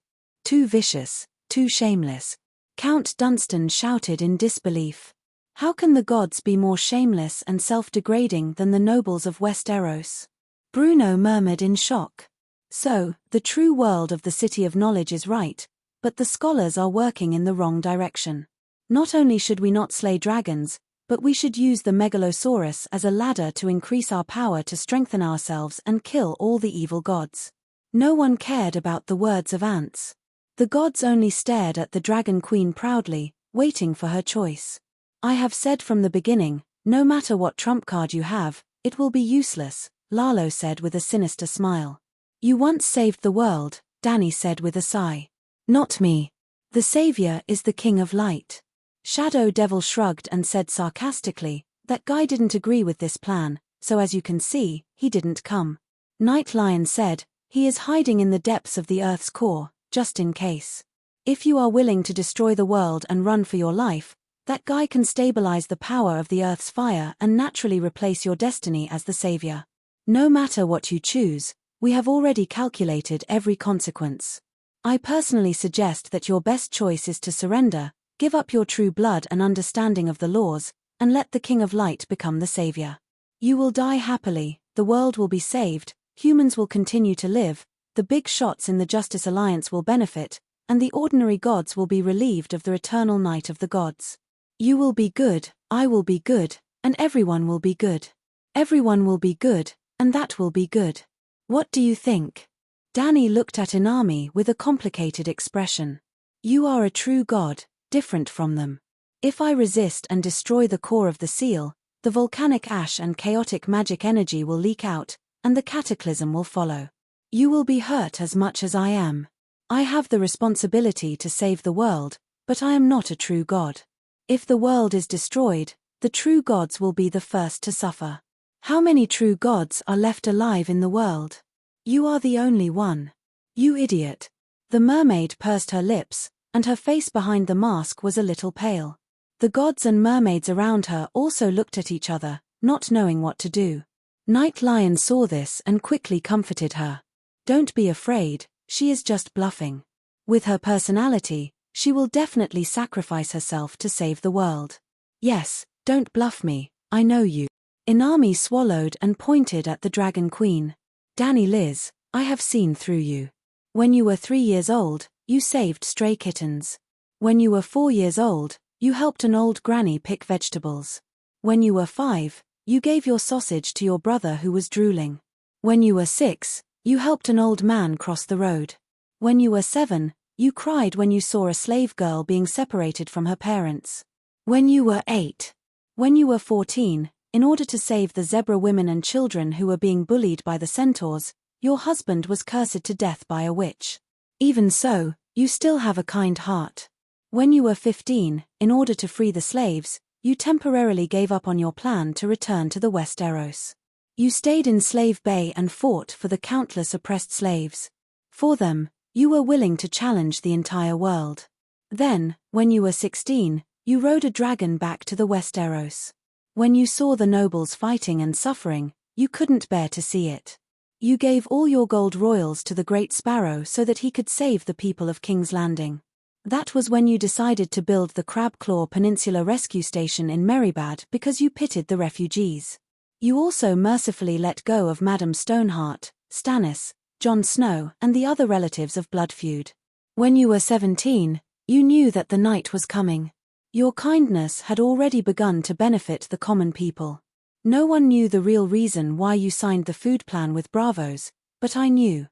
Too vicious, too shameless. Count Dunstan shouted in disbelief. How can the gods be more shameless and self-degrading than the nobles of Westeros? Bruno murmured in shock. So, the true world of the City of Knowledge is right, but the scholars are working in the wrong direction. Not only should we not slay dragons, But we should use the megalosaurus as a ladder to increase our power to strengthen ourselves and kill all the evil gods. No one cared about the words of ants. The gods only stared at the Dragon Queen proudly, waiting for her choice. I have said from the beginning, no matter what trump card you have, it will be useless, Lalo said with a sinister smile. You once saved the world, Danny said with a sigh. Not me. The savior is the king of light. Shadow Devil shrugged and said sarcastically, that guy didn't agree with this plan, so as you can see, he didn't come. Night Lion said, he is hiding in the depths of the Earth's core, just in case. If you are willing to destroy the world and run for your life, that guy can stabilize the power of the Earth's fire and naturally replace your destiny as the savior. No matter what you choose, we have already calculated every consequence. I personally suggest that your best choice is to surrender, give up your true blood and understanding of the laws, and let the King of Light become the savior. You will die happily, the world will be saved, humans will continue to live, the big shots in the Justice Alliance will benefit, and the ordinary gods will be relieved of the eternal night of the gods. You will be good, I will be good, and everyone will be good. Everyone will be good, and that will be good. What do you think? Danny looked at Inami with a complicated expression. You are a true god, different from them. If I resist and destroy the core of the seal, the volcanic ash and chaotic magic energy will leak out, and the cataclysm will follow. You will be hurt as much as I am. I have the responsibility to save the world, but I am not a true god. If the world is destroyed, the true gods will be the first to suffer. How many true gods are left alive in the world? You are the only one. You idiot. The mermaid pursed her lips, and her face behind the mask was a little pale. The gods and mermaids around her also looked at each other, not knowing what to do. Night Lion saw this and quickly comforted her. Don't be afraid, she is just bluffing. With her personality, she will definitely sacrifice herself to save the world. Yes, don't bluff me, I know you. Inami swallowed and pointed at the Dragon Queen. Danny Liz, I have seen through you. When you were 3 years old, you saved stray kittens. When you were 4 years old, you helped an old granny pick vegetables. When you were 5, you gave your sausage to your brother who was drooling. When you were 6, you helped an old man cross the road. When you were 7, you cried when you saw a slave girl being separated from her parents. When you were 8. When you were 14, in order to save the zebra women and children who were being bullied by the centaurs, your husband was cursed to death by a witch. Even so, you still have a kind heart. When you were 15, in order to free the slaves, you temporarily gave up on your plan to return to the Westeros. You stayed in Slave Bay and fought for the countless oppressed slaves. For them, you were willing to challenge the entire world. Then, when you were 16, you rode a dragon back to the Westeros. When you saw the nobles fighting and suffering, you couldn't bear to see it. You gave all your gold royals to the Great Sparrow so that he could save the people of King's Landing. That was when you decided to build the Crabclaw Peninsula Rescue Station in Meribad because you pitied the refugees. You also mercifully let go of Madame Stoneheart, Stannis, Jon Snow and the other relatives of blood feud. When you were 17, you knew that the night was coming. Your kindness had already begun to benefit the common people. No one knew the real reason why you signed the food plan with Bravos, but I knew.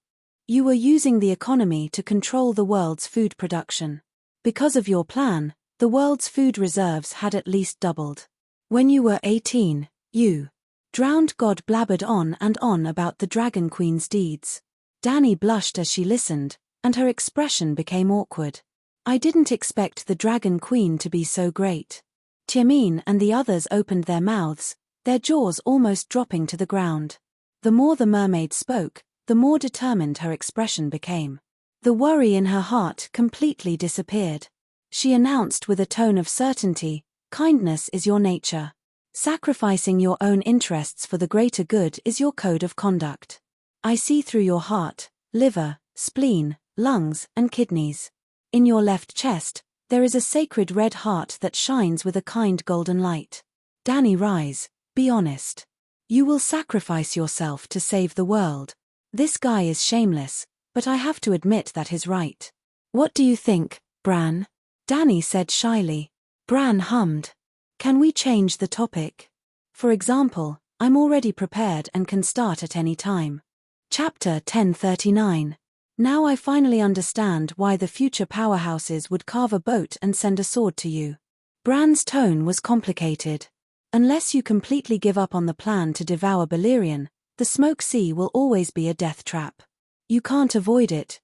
You were using the economy to control the world's food production. Because of your plan, the world's food reserves had at least doubled. When you were 18, you drowned God blabbered on and on about the Dragon Queen's deeds. Dany blushed as she listened, and her expression became awkward. I didn't expect the Dragon Queen to be so great. Tiamin and the others opened their mouths, their jaws almost dropping to the ground. The more the mermaid spoke, the more determined her expression became. The worry in her heart completely disappeared. She announced with a tone of certainty, kindness is your nature. Sacrificing your own interests for the greater good is your code of conduct. I see through your heart, liver, spleen, lungs, and kidneys. In your left chest, there is a sacred red heart that shines with a kind golden light. Dany, rise, be honest. You will sacrifice yourself to save the world. This guy is shameless, but I have to admit that he's right. What do you think, Bran? Dany said shyly. Bran hummed. Can we change the topic? For example, I'm already prepared and can start at any time. Chapter 1039. Now I finally understand why the future powerhouses would carve a boat and send a sword to you. Bran's tone was complicated. Unless you completely give up on the plan to devour Balerion, the Smoke Sea will always be a death trap. You can't avoid it,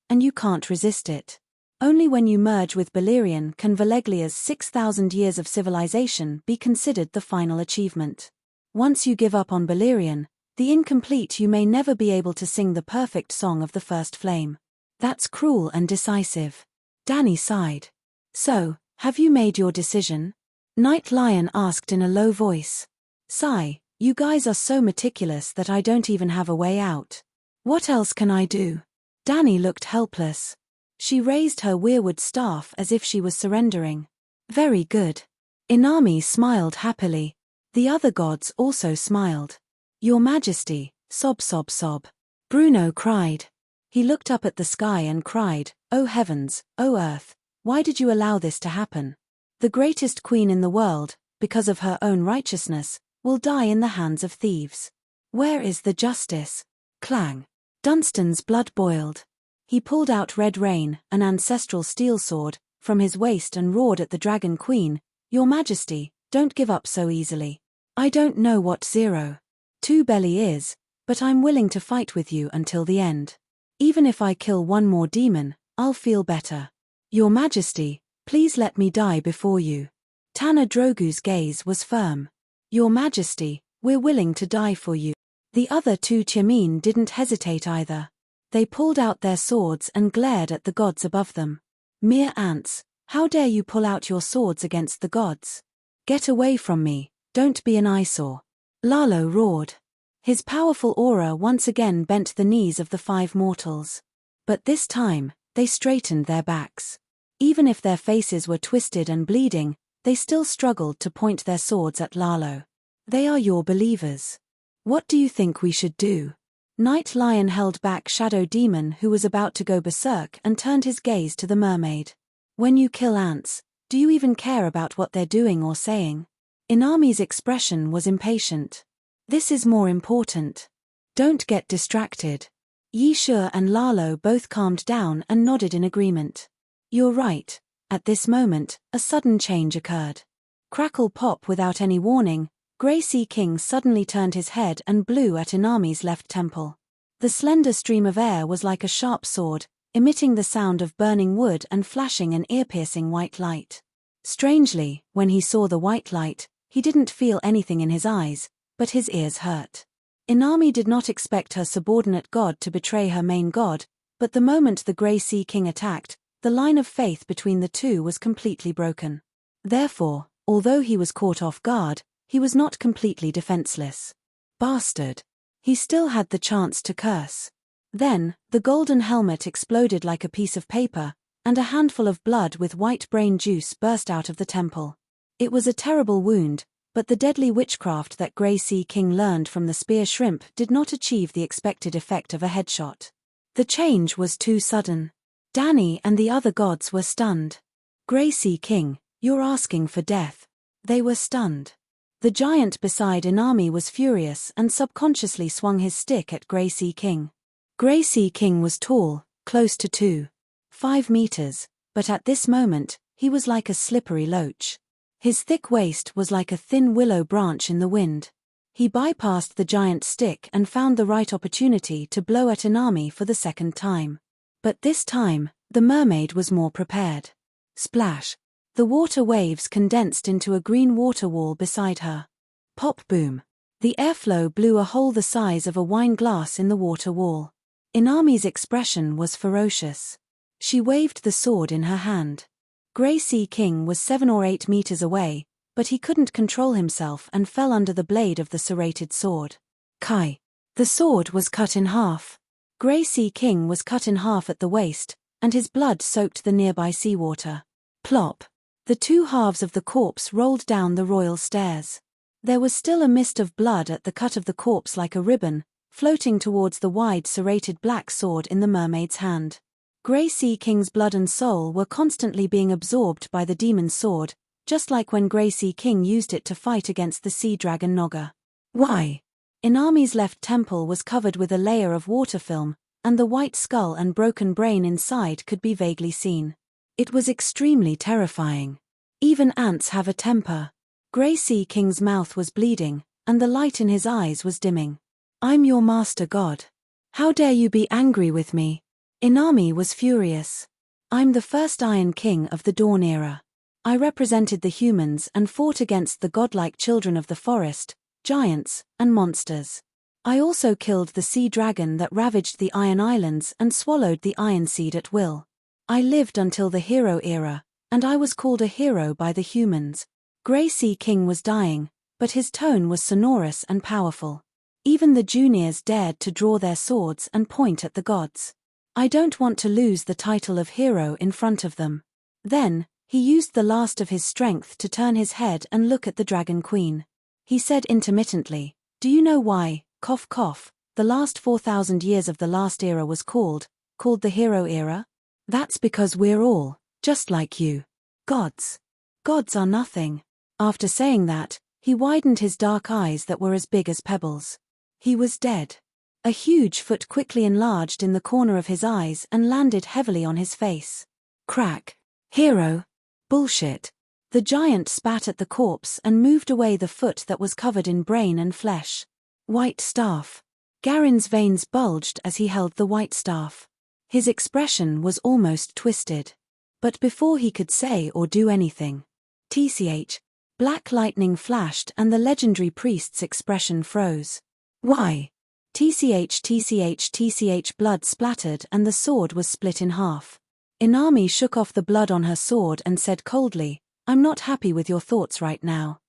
and you can't resist it. Only when you merge with Balerion can Valeglia's 6,000 years of civilization be considered the final achievement. Once you give up on Balerion, the incomplete you may never be able to sing the perfect song of the first flame. That's cruel and decisive. Dany sighed. So, have you made your decision? Night Lion asked in a low voice. Sigh, you guys are so meticulous that I don't even have a way out. What else can I do? Dany looked helpless. She raised her weirwood staff as if she was surrendering. Very good. Inami smiled happily. The other gods also smiled. Your Majesty, sob sob sob. Bruno cried. He looked up at the sky and cried, Oh heavens, oh earth, why did you allow this to happen? The greatest queen in the world, because of her own righteousness, will die in the hands of thieves. Where is the justice? Clang. Dunstan's blood boiled. He pulled out Red Rain, an ancestral steel sword, from his waist and roared at the Dragon Queen, Your Majesty, don't give up so easily. I don't know what 0.2 belly is, but I'm willing to fight with you until the end. Even if I kill one more demon, I'll feel better. Your Majesty, please let me die before you. Tana Drogu's gaze was firm. Your Majesty, we're willing to die for you. The other two Chemin didn't hesitate either. They pulled out their swords and glared at the gods above them. Mere ants, how dare you pull out your swords against the gods? Get away from me, don't be an eyesore. Lalo roared. His powerful aura once again bent the knees of the 5 mortals. But this time, they straightened their backs. Even if their faces were twisted and bleeding, they still struggled to point their swords at Lalo. They are your believers. What do you think we should do? Night Lion held back Shadow Demon who was about to go berserk and turned his gaze to the mermaid. When you kill ants, do you even care about what they're doing or saying? Inami's expression was impatient. This is more important. Don't get distracted. Yi Shu and Lalo both calmed down and nodded in agreement. You're right. At this moment, a sudden change occurred. Crackle pop without any warning, Grey Sea King suddenly turned his head and blew at Inami's left temple. The slender stream of air was like a sharp sword, emitting the sound of burning wood and flashing an ear-piercing white light. Strangely, when he saw the white light, he didn't feel anything in his eyes, but his ears hurt. Inami did not expect her subordinate god to betray her main god, but the moment the Grey Sea King attacked, the line of faith between the two was completely broken. Therefore, although he was caught off guard, he was not completely defenseless. Bastard. He still had the chance to curse. Then, the golden helmet exploded like a piece of paper, and a handful of blood with white brain juice burst out of the temple. It was a terrible wound, but the deadly witchcraft that Grey Sea King learned from the spear shrimp did not achieve the expected effect of a headshot. The change was too sudden. Dany and the other gods were stunned. Grey Sea King, you're asking for death. They were stunned. The giant beside Inami was furious and subconsciously swung his stick at Grey Sea King. Grey Sea King was tall, close to 2.5 meters, but at this moment, he was like a slippery loach. His thick waist was like a thin willow branch in the wind. He bypassed the giant stick and found the right opportunity to blow at Inami for the second time. But this time, the mermaid was more prepared. Splash! The water waves condensed into a green water wall beside her. Pop boom! The airflow blew a hole the size of a wine glass in the water wall. Inami's expression was ferocious. She waved the sword in her hand. Grey Sea King was 7 or 8 meters away, but he couldn't control himself and fell under the blade of the serrated sword. Kai! The sword was cut in half. Grey Sea King was cut in half at the waist, and his blood soaked the nearby seawater. Plop! The two halves of the corpse rolled down the royal stairs. There was still a mist of blood at the cut of the corpse like a ribbon, floating towards the wide serrated black sword in the mermaid's hand. Grey Sea King's blood and soul were constantly being absorbed by the demon's sword, just like when Grey Sea King used it to fight against the sea dragon Nogga. Why? Inami's left temple was covered with a layer of water film, and the white skull and broken brain inside could be vaguely seen. It was extremely terrifying. Even ants have a temper. Grey Sea King's mouth was bleeding, and the light in his eyes was dimming. I'm your master god. How dare you be angry with me? Inami was furious. I'm the first Iron King of the Dawn era. I represented the humans and fought against the godlike children of the forest, giants, and monsters. I also killed the sea dragon that ravaged the Iron Islands and swallowed the Iron Seed at will. I lived until the hero era, and I was called a hero by the humans. Grey Sea King was dying, but his tone was sonorous and powerful. Even the juniors dared to draw their swords and point at the gods. I don't want to lose the title of hero in front of them. Then, he used the last of his strength to turn his head and look at the Dragon Queen. He said intermittently, "Do you know why, cough cough, the last 4,000 years of the last era was called the hero era? That's because we're all, just like you, gods. Gods are nothing." After saying that, he widened his dark eyes that were as big as pebbles. He was dead. A huge foot quickly enlarged in the corner of his eyes and landed heavily on his face. Crack. Hero. Bullshit. The giant spat at the corpse and moved away the foot that was covered in brain and flesh. White staff. Garin's veins bulged as he held the white staff. His expression was almost twisted. But before he could say or do anything, tch, black lightning flashed and the legendary priest's expression froze. Why? Tch, blood splattered and the sword was split in half. Inami shook off the blood on her sword and said coldly, "I'm not happy with your thoughts right now."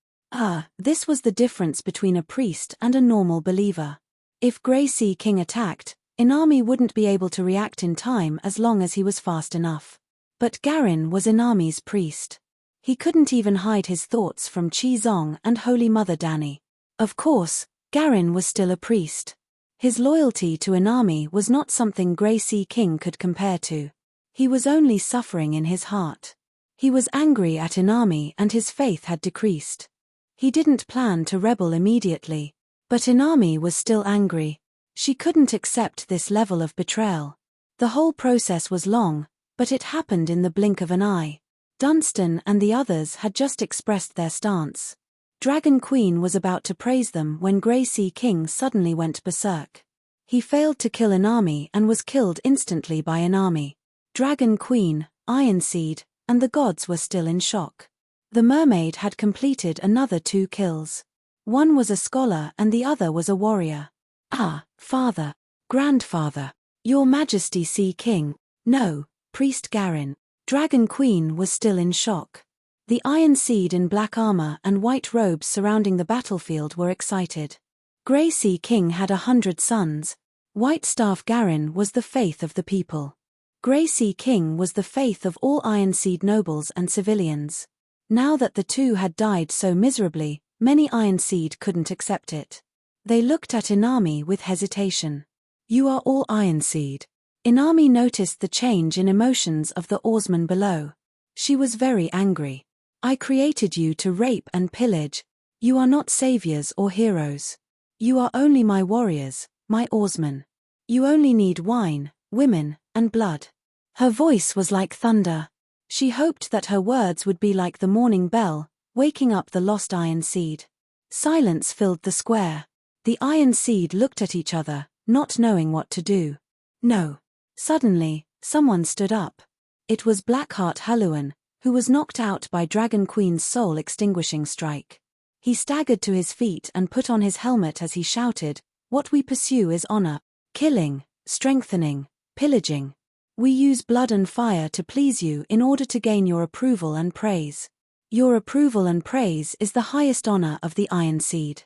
This was the difference between a priest and a normal believer. If Grey Sea King attacked, Inami wouldn't be able to react in time as long as he was fast enough. But Garin was Inami's priest. He couldn't even hide his thoughts from Qizong and Holy Mother Dani. Of course, Garin was still a priest. His loyalty to Inami was not something Grey Sea King could compare to. He was only suffering in his heart. He was angry at Inami and his faith had decreased. He didn't plan to rebel immediately. But Inami was still angry. She couldn't accept this level of betrayal. The whole process was long, but it happened in the blink of an eye. Dunstan and the others had just expressed their stance. Dragon Queen was about to praise them when Grey Sea King suddenly went berserk. He failed to kill Inami and was killed instantly by Inami. Dragon Queen, Iron Seed, and the gods were still in shock. The mermaid had completed another 2 kills. One was a scholar and the other was a warrior. Father, Grandfather, Your Majesty Sea King, no, Priest Garin. Dragon Queen was still in shock. The Iron Seed in black armor and white robes surrounding the battlefield were excited. Grey Sea King had 100 sons. White Staff Garin was the faith of the people. Grey Sea King was the faith of all Iron Seed nobles and civilians. Now that the two had died so miserably, many Iron Seed couldn't accept it. They looked at Inami with hesitation. You are all Iron Seed. Inami noticed the change in emotions of the oarsmen below. She was very angry. I created you to rape and pillage. You are not saviors or heroes. You are only my warriors, my oarsmen. You only need wine, women, and blood. Her voice was like thunder. She hoped that her words would be like the morning bell, waking up the lost Iron Seed. Silence filled the square. The Iron Seed looked at each other, not knowing what to do. No. Suddenly, someone stood up. It was Blackheart Haluan, who was knocked out by Dragon Queen's soul-extinguishing strike. He staggered to his feet and put on his helmet as he shouted, "What we pursue is honor, killing, strengthening, pillaging. We use blood and fire to please you in order to gain your approval and praise. Your approval and praise is the highest honor of the Iron Seed.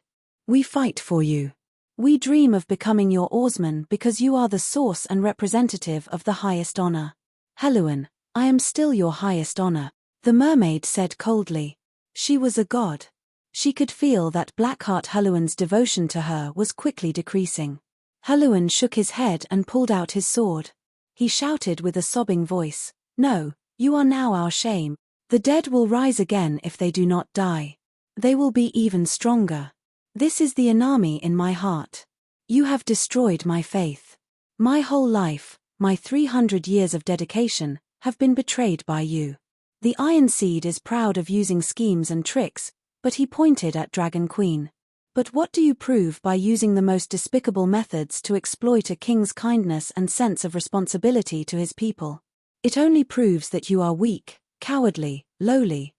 We fight for you. We dream of becoming your oarsman because you are the source and representative of the highest honor. Haluan, I am still your highest honor," the mermaid said coldly. She was a god. She could feel that Blackheart Haluan's devotion to her was quickly decreasing. Haluan shook his head and pulled out his sword. He shouted with a sobbing voice, "No, you are now our shame." The The dead will rise again if they do not die. They will be even stronger. This is the Inami in my heart. You have destroyed my faith. My whole life, my 300 years of dedication, have been betrayed by you. The Iron Seed is proud of using schemes and tricks, but he pointed at Dragon Queen. But what do you prove by using the most despicable methods to exploit a king's kindness and sense of responsibility to his people? It only proves that you are weak, cowardly,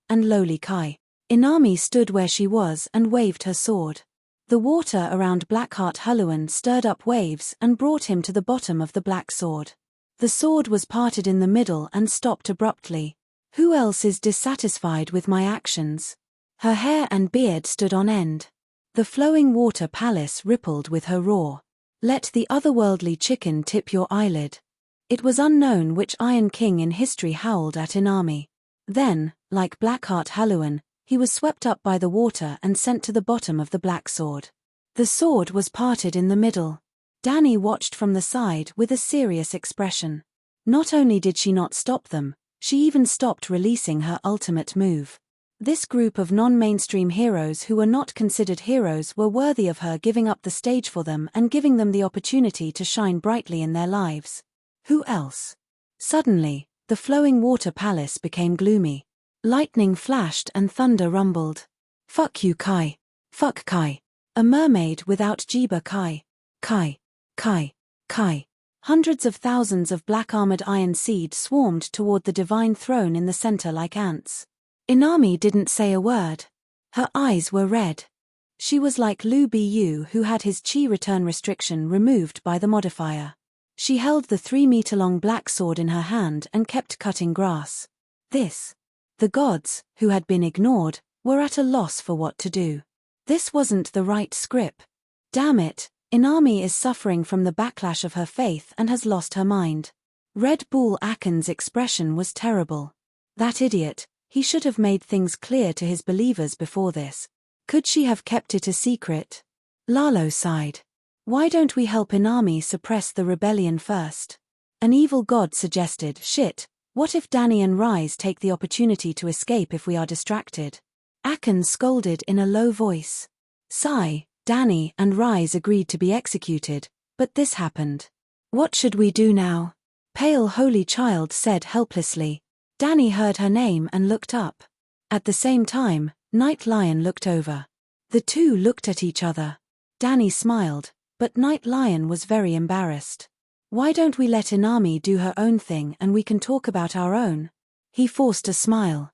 and lowly Kai. Inami stood where she was and waved her sword. The water around Blackheart Hulluan stirred up waves and brought him to the bottom of the black sword. The sword was parted in the middle and stopped abruptly. Who else is dissatisfied with my actions? Her hair and beard stood on end. The flowing water palace rippled with her roar. Let the otherworldly chicken tip your eyelid. It was unknown which Iron King in history howled at Inami. Then, like Blackheart Hulluan, he was swept up by the water and sent to the bottom of the black sword. The sword was parted in the middle. Dani watched from the side with a serious expression. Not only did she not stop them, she even stopped releasing her ultimate move. This group of non-mainstream heroes who were not considered heroes were worthy of her giving up the stage for them and giving them the opportunity to shine brightly in their lives. Who else? Suddenly, the flowing water palace became gloomy. Lightning flashed and thunder rumbled. Fuck you, Kai. Fuck Kai. A mermaid without Jiba Kai. Kai. Kai. Kai. Hundreds of thousands of black-armored Iron Seed swarmed toward the divine throne in the center like ants. Inami didn't say a word. Her eyes were red. She was like Lu Bu who had his chi return restriction removed by the modifier. She held the 3-meter-long black sword in her hand and kept cutting grass. The gods, who had been ignored, were at a loss for what to do. This wasn't the right script. Damn it, Inami is suffering from the backlash of her faith and has lost her mind. Red Bull Aken's expression was terrible. That idiot, he should have made things clear to his believers before this. Could she have kept it a secret? Lalo sighed. Why don't we help Inami suppress the rebellion first? An evil god suggested, shit, what if Dani and Rise take the opportunity to escape if we are distracted? Aken scolded in a low voice. Sigh, Dani and Rise agreed to be executed, but this happened. What should we do now? Pale Holy Child said helplessly. Dani heard her name and looked up. At the same time, Night Lion looked over. The two looked at each other. Dani smiled, but Night Lion was very embarrassed. Why don't we let Inami do her own thing and we can talk about our own? He forced a smile.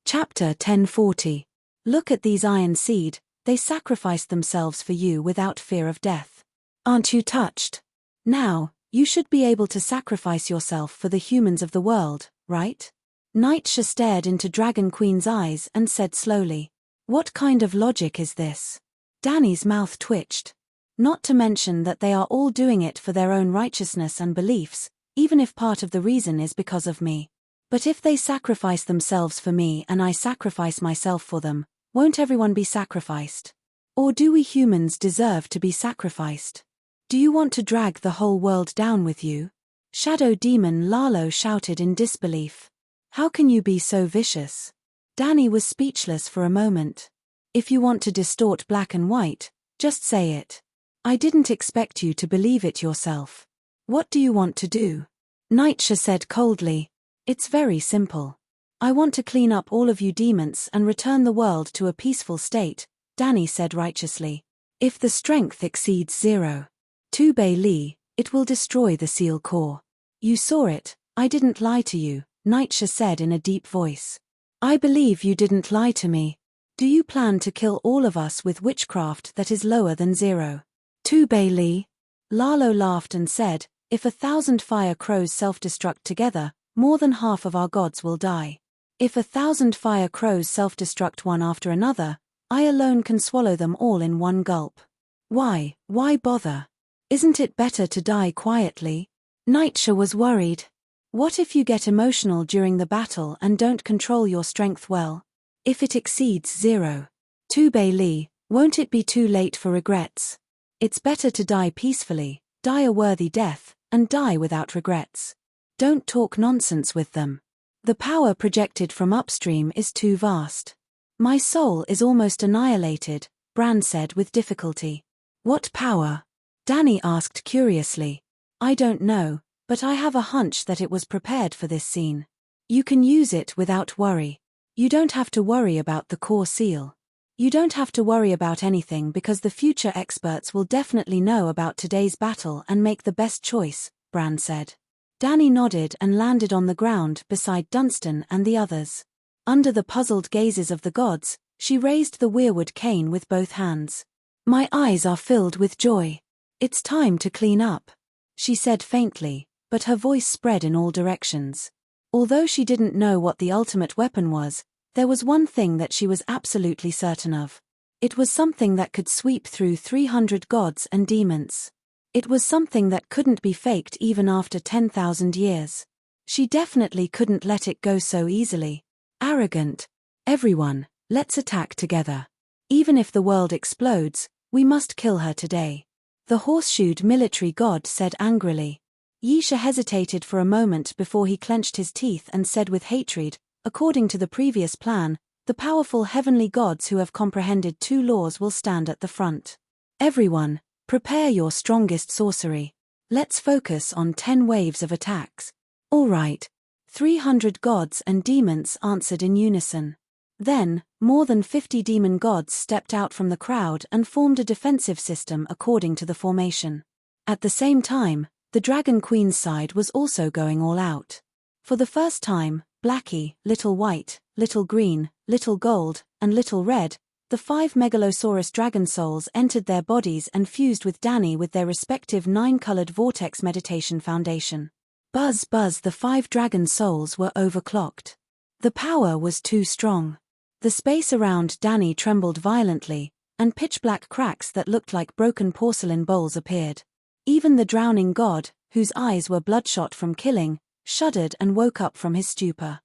Chapter 1040. Look at these Iron Seed, they sacrificed themselves for you without fear of death. Aren't you touched? Now, you should be able to sacrifice yourself for the humans of the world, right? Nightsha stared into Dragon Queen's eyes and said slowly. What kind of logic is this? Dani's mouth twitched. Not to mention that they are all doing it for their own righteousness and beliefs, even if part of the reason is because of me. But if they sacrifice themselves for me and I sacrifice myself for them, won't everyone be sacrificed? Or do we humans deserve to be sacrificed? Do you want to drag the whole world down with you? Shadow Demon Lalo shouted in disbelief. How can you be so vicious? Dani was speechless for a moment. If you want to distort black and white, just say it. I didn't expect you to believe it yourself. What do you want to do? Nightsha said coldly. It's very simple. I want to clean up all of you demons and return the world to a peaceful state, Dani said righteously. If the strength exceeds 0. 2 Bei Li, it will destroy the seal core. You saw it, I didn't lie to you, Nightsha said in a deep voice. I believe you didn't lie to me. Do you plan to kill all of us with witchcraft that is lower than 0? 2 Bei Li? Lalo laughed and said, if 1,000 fire crows self-destruct together, more than half of our gods will die. If 1,000 fire crows self-destruct one after another, I alone can swallow them all in one gulp. Why bother? Isn't it better to die quietly? Nightsha was worried. What if you get emotional during the battle and don't control your strength well? If it exceeds 0. 2 Bei Li, won't it be too late for regrets? It's better to die peacefully, die a worthy death, and die without regrets. Don't talk nonsense with them. The power projected from upstream is too vast. My soul is almost annihilated, Bran said with difficulty. What power? Dany asked curiously. I don't know, but I have a hunch that it was prepared for this scene. You can use it without worry. You don't have to worry about the core seal. You don't have to worry about anything because the future experts will definitely know about today's battle and make the best choice, Bran said. Dany nodded and landed on the ground beside Dunstan and the others. Under the puzzled gazes of the gods, she raised the weirwood cane with both hands. My eyes are filled with joy. It's time to clean up, she said faintly, but her voice spread in all directions. Although she didn't know what the ultimate weapon was, there was one thing that she was absolutely certain of. It was something that could sweep through 300 gods and demons. It was something that couldn't be faked even after 10,000 years. She definitely couldn't let it go so easily. Arrogant. Everyone, let's attack together. Even if the world explodes, we must kill her today. The horseshoed military god said angrily. Yisha hesitated for a moment before he clenched his teeth and said with hatred, according to the previous plan, the powerful heavenly gods who have comprehended two laws will stand at the front. Everyone, prepare your strongest sorcery. Let's focus on 10 waves of attacks. All right. 300 gods and demons answered in unison. Then, more than 50 demon gods stepped out from the crowd and formed a defensive system according to the formation. At the same time, the Dragon Queen's side was also going all out. For the first time, Blackie, Little White, Little Green, Little Gold, and Little Red, the 5 Megalosaurus dragon souls entered their bodies and fused with Dany with their respective 9-colored vortex meditation foundation. Buzz buzz, the 5 dragon souls were overclocked. The power was too strong. The space around Dany trembled violently, and pitch-black cracks that looked like broken porcelain bowls appeared. Even the drowning god, whose eyes were bloodshot from killing, shuddered and woke up from his stupor.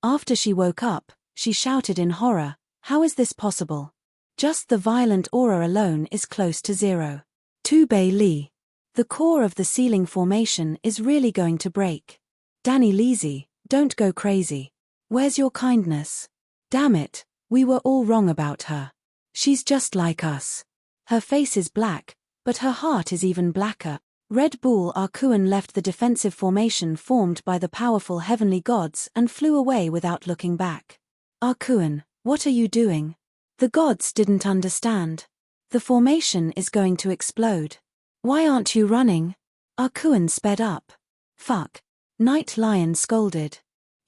After she woke up, she shouted in horror, "How is this possible? Just the violent aura alone is close to 0. 2 Bei Li. The core of the ceiling formation is really going to break. Dany Leezy, don't go crazy. Where's your kindness? Damn it, we were all wrong about her. She's just like us. Her face is black, but her heart is even blacker." Red Bull Arkuan left the defensive formation formed by the powerful heavenly gods and flew away without looking back. Arkuan, what are you doing? The gods didn't understand. The formation is going to explode. Why aren't you running? Arkuan sped up. Fuck. Night Lion scolded.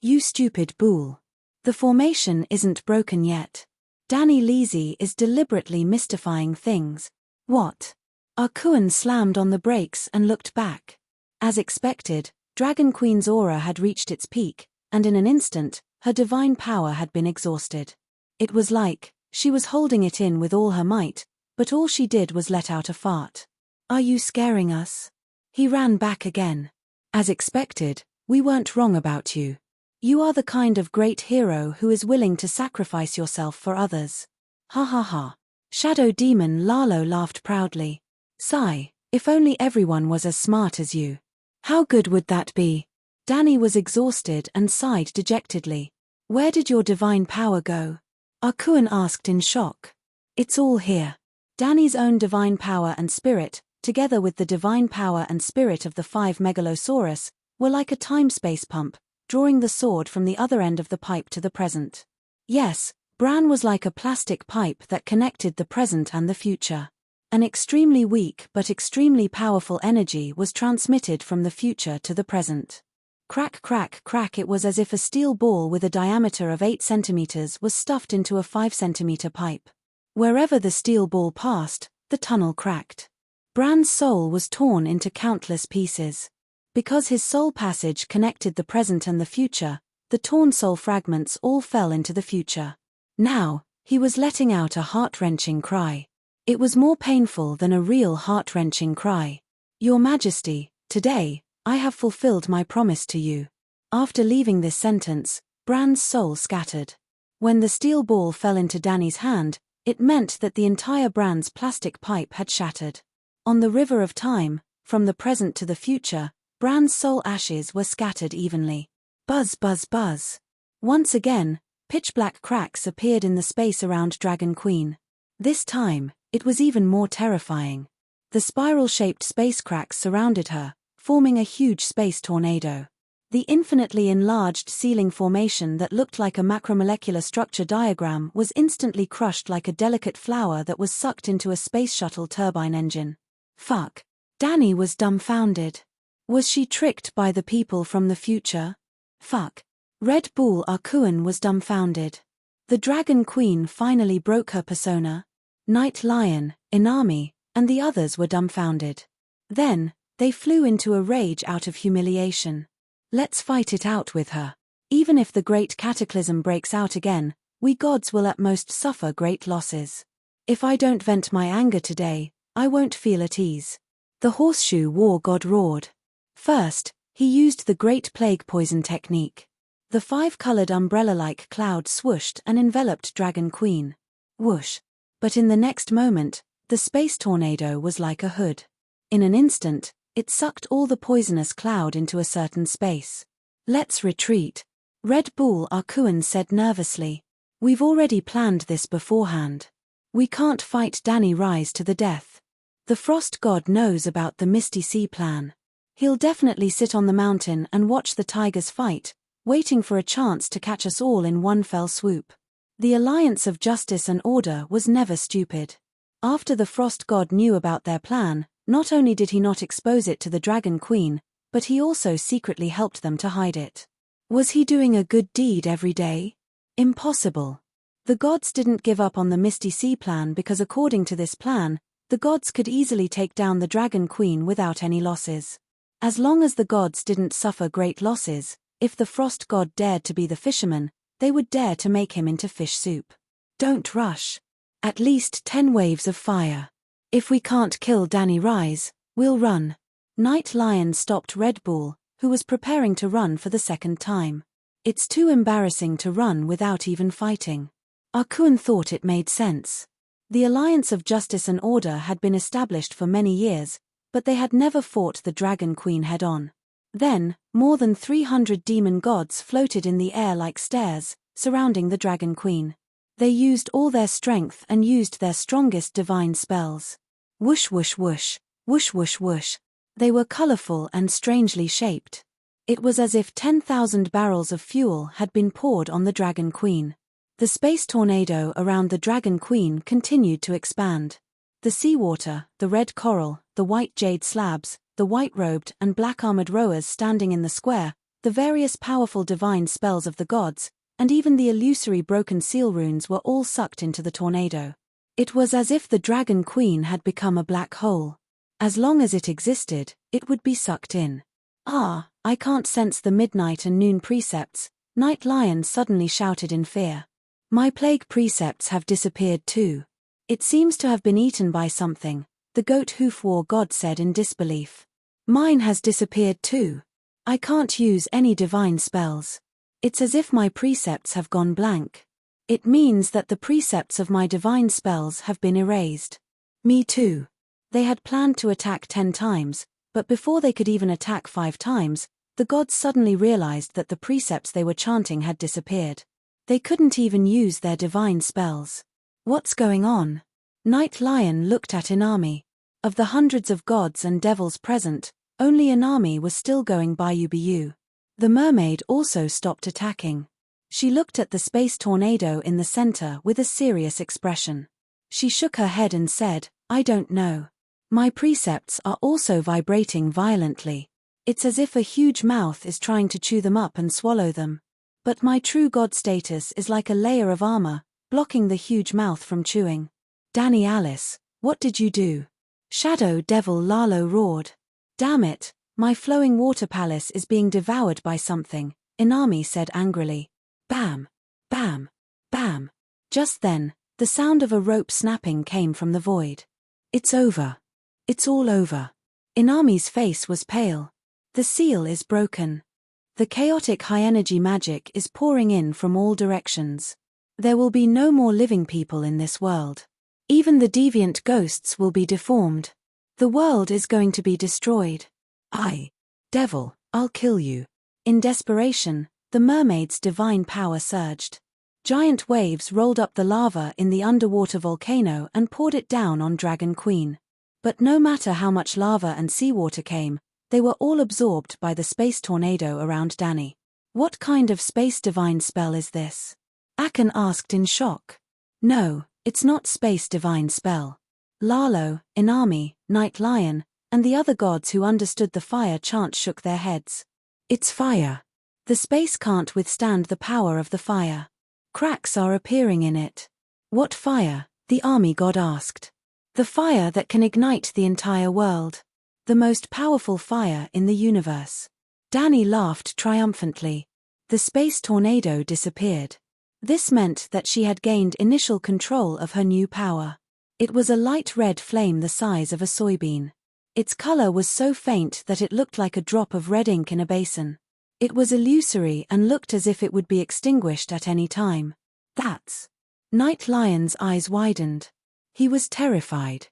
You stupid bull. The formation isn't broken yet. Dany Leezy is deliberately mystifying things. What? Arkuan slammed on the brakes and looked back. As expected, Dragon Queen's aura had reached its peak, and in an instant, her divine power had been exhausted. It was like she was holding it in with all her might, but all she did was let out a fart. Are you scaring us? He ran back again. As expected, we weren't wrong about you. You are the kind of great hero who is willing to sacrifice yourself for others. Ha ha ha. Shadow Demon Lalo laughed proudly. Sigh, if only everyone was as smart as you. How good would that be? Dany was exhausted and sighed dejectedly. Where did your divine power go? Arkuan asked in shock. It's all here. Dany's own divine power and spirit, together with the divine power and spirit of the 5 Megalosaurus, were like a time-space pump, drawing the sword from the other end of the pipe to the present. Yes, Bran was like a plastic pipe that connected the present and the future. An extremely weak but extremely powerful energy was transmitted from the future to the present. Crack crack crack, it was as if a steel ball with a diameter of 8 centimeters was stuffed into a 5-centimeter pipe. Wherever the steel ball passed, the tunnel cracked. Bran's soul was torn into countless pieces. Because his soul passage connected the present and the future, the torn soul fragments all fell into the future. Now, he was letting out a heart-wrenching cry. It was more painful than a real heart-wrenching cry. Your Majesty, today, I have fulfilled my promise to you. After leaving this sentence, Bran's soul scattered. When the steel ball fell into Dany's hand, it meant that the entire Bran's plastic pipe had shattered. On the river of time, from the present to the future, Bran's soul ashes were scattered evenly. Buzz, buzz, buzz. Once again, pitch-black cracks appeared in the space around Dragon Queen. This time, it was even more terrifying. The spiral-shaped space cracks surrounded her, forming a huge space tornado. The infinitely enlarged ceiling formation that looked like a macromolecular structure diagram was instantly crushed like a delicate flower that was sucked into a space shuttle turbine engine. Fuck. Danny was dumbfounded. Was she tricked by the people from the future? Fuck. Red Bull Arkuan was dumbfounded. The Dragon Queen finally broke her persona. Night Lion, Inami, and the others were dumbfounded. Then, they flew into a rage out of humiliation. Let's fight it out with her. Even if the great cataclysm breaks out again, we gods will at most suffer great losses. If I don't vent my anger today, I won't feel at ease. The horseshoe war god roared. First, he used the Great Plague Poison technique. The 5-colored umbrella-like cloud swooshed and enveloped Dragon Queen. Whoosh. But in the next moment, the space tornado was like a hood. In an instant, it sucked all the poisonous cloud into a certain space. Let's retreat. Red Bull Arkuan said nervously. We've already planned this beforehand. We can't fight Danny Rise to the death. The Frost God knows about the Misty Sea plan. He'll definitely sit on the mountain and watch the tigers fight, waiting for a chance to catch us all in one fell swoop. The alliance of justice and order was never stupid. After the Frost God knew about their plan, not only did he not expose it to the Dragon Queen, but he also secretly helped them to hide it. Was he doing a good deed every day? Impossible. The gods didn't give up on the Misty Sea plan because according to this plan, the gods could easily take down the Dragon Queen without any losses. As long as the gods didn't suffer great losses, if the Frost God dared to be the fisherman, they would dare to make him into fish soup. Don't rush. At least 10 waves of fire. If we can't kill Danny Rise, we'll run. Night Lion stopped Red Bull, who was preparing to run for the second time. It's too embarrassing to run without even fighting. Arkuan thought it made sense. The alliance of justice and order had been established for many years, but they had never fought the Dragon Queen head-on. Then, more than 300 demon gods floated in the air like stairs, surrounding the Dragon Queen. They used all their strength and used their strongest divine spells. Whoosh whoosh whoosh, whoosh whoosh whoosh. They were colorful and strangely shaped. It was as if 10,000 barrels of fuel had been poured on the Dragon Queen. The space tornado around the Dragon Queen continued to expand. The seawater, the red coral, the white jade slabs, the white-robed and black-armored rowers standing in the square, the various powerful divine spells of the gods, and even the illusory broken seal runes were all sucked into the tornado. It was as if the Dragon Queen had become a black hole. As long as it existed, it would be sucked in. Ah, I can't sense the midnight and noon precepts, Night Lion suddenly shouted in fear. My plague precepts have disappeared too. It seems to have been eaten by something, the goat hoof war god said in disbelief. Mine has disappeared too. I can't use any divine spells. It's as if my precepts have gone blank. It means that the precepts of my divine spells have been erased. Me too. They had planned to attack 10 times, but before they could even attack 5 times, the gods suddenly realized that the precepts they were chanting had disappeared. They couldn't even use their divine spells. What's going on? Night Lion looked at Inami. Of the hundreds of gods and devils present, only Inami was still going bayou. The mermaid also stopped attacking. She looked at the space tornado in the center with a serious expression. She shook her head and said, I don't know. My precepts are also vibrating violently. It's as if a huge mouth is trying to chew them up and swallow them. But my true god status is like a layer of armor, blocking the huge mouth from chewing. Danny Alice, what did you do? Shadow Devil Lalo roared. Damn it, my flowing water palace is being devoured by something, Inami said angrily. Bam! Bam! Bam! Just then, the sound of a rope snapping came from the void. It's over. It's all over. Inami's face was pale. The seal is broken. The chaotic high-energy magic is pouring in from all directions. There will be no more living people in this world. Even the deviant ghosts will be deformed. The world is going to be destroyed. Devil, I'll kill you. In desperation, The mermaid's divine power surged. Giant waves rolled up the lava in the underwater volcano and poured it down on Dragon Queen. But no matter how much lava and seawater came, they were all absorbed by the space tornado around Dani. What kind of space divine spell is this? Akan asked in shock. No, it's not space divine spell. Lalo, Inami, Night Lion, and the other gods who understood the fire chant shook their heads. It's fire. The space can't withstand the power of the fire. Cracks are appearing in it. What fire? The army god asked. The fire that can ignite the entire world. The most powerful fire in the universe. Dani laughed triumphantly. The space tornado disappeared. This meant that she had gained initial control of her new power. It was a light red flame the size of a soybean. Its color was so faint that it looked like a drop of red ink in a basin. It was illusory and looked as if it would be extinguished at any time. That's... Night Lion's eyes widened. He was terrified.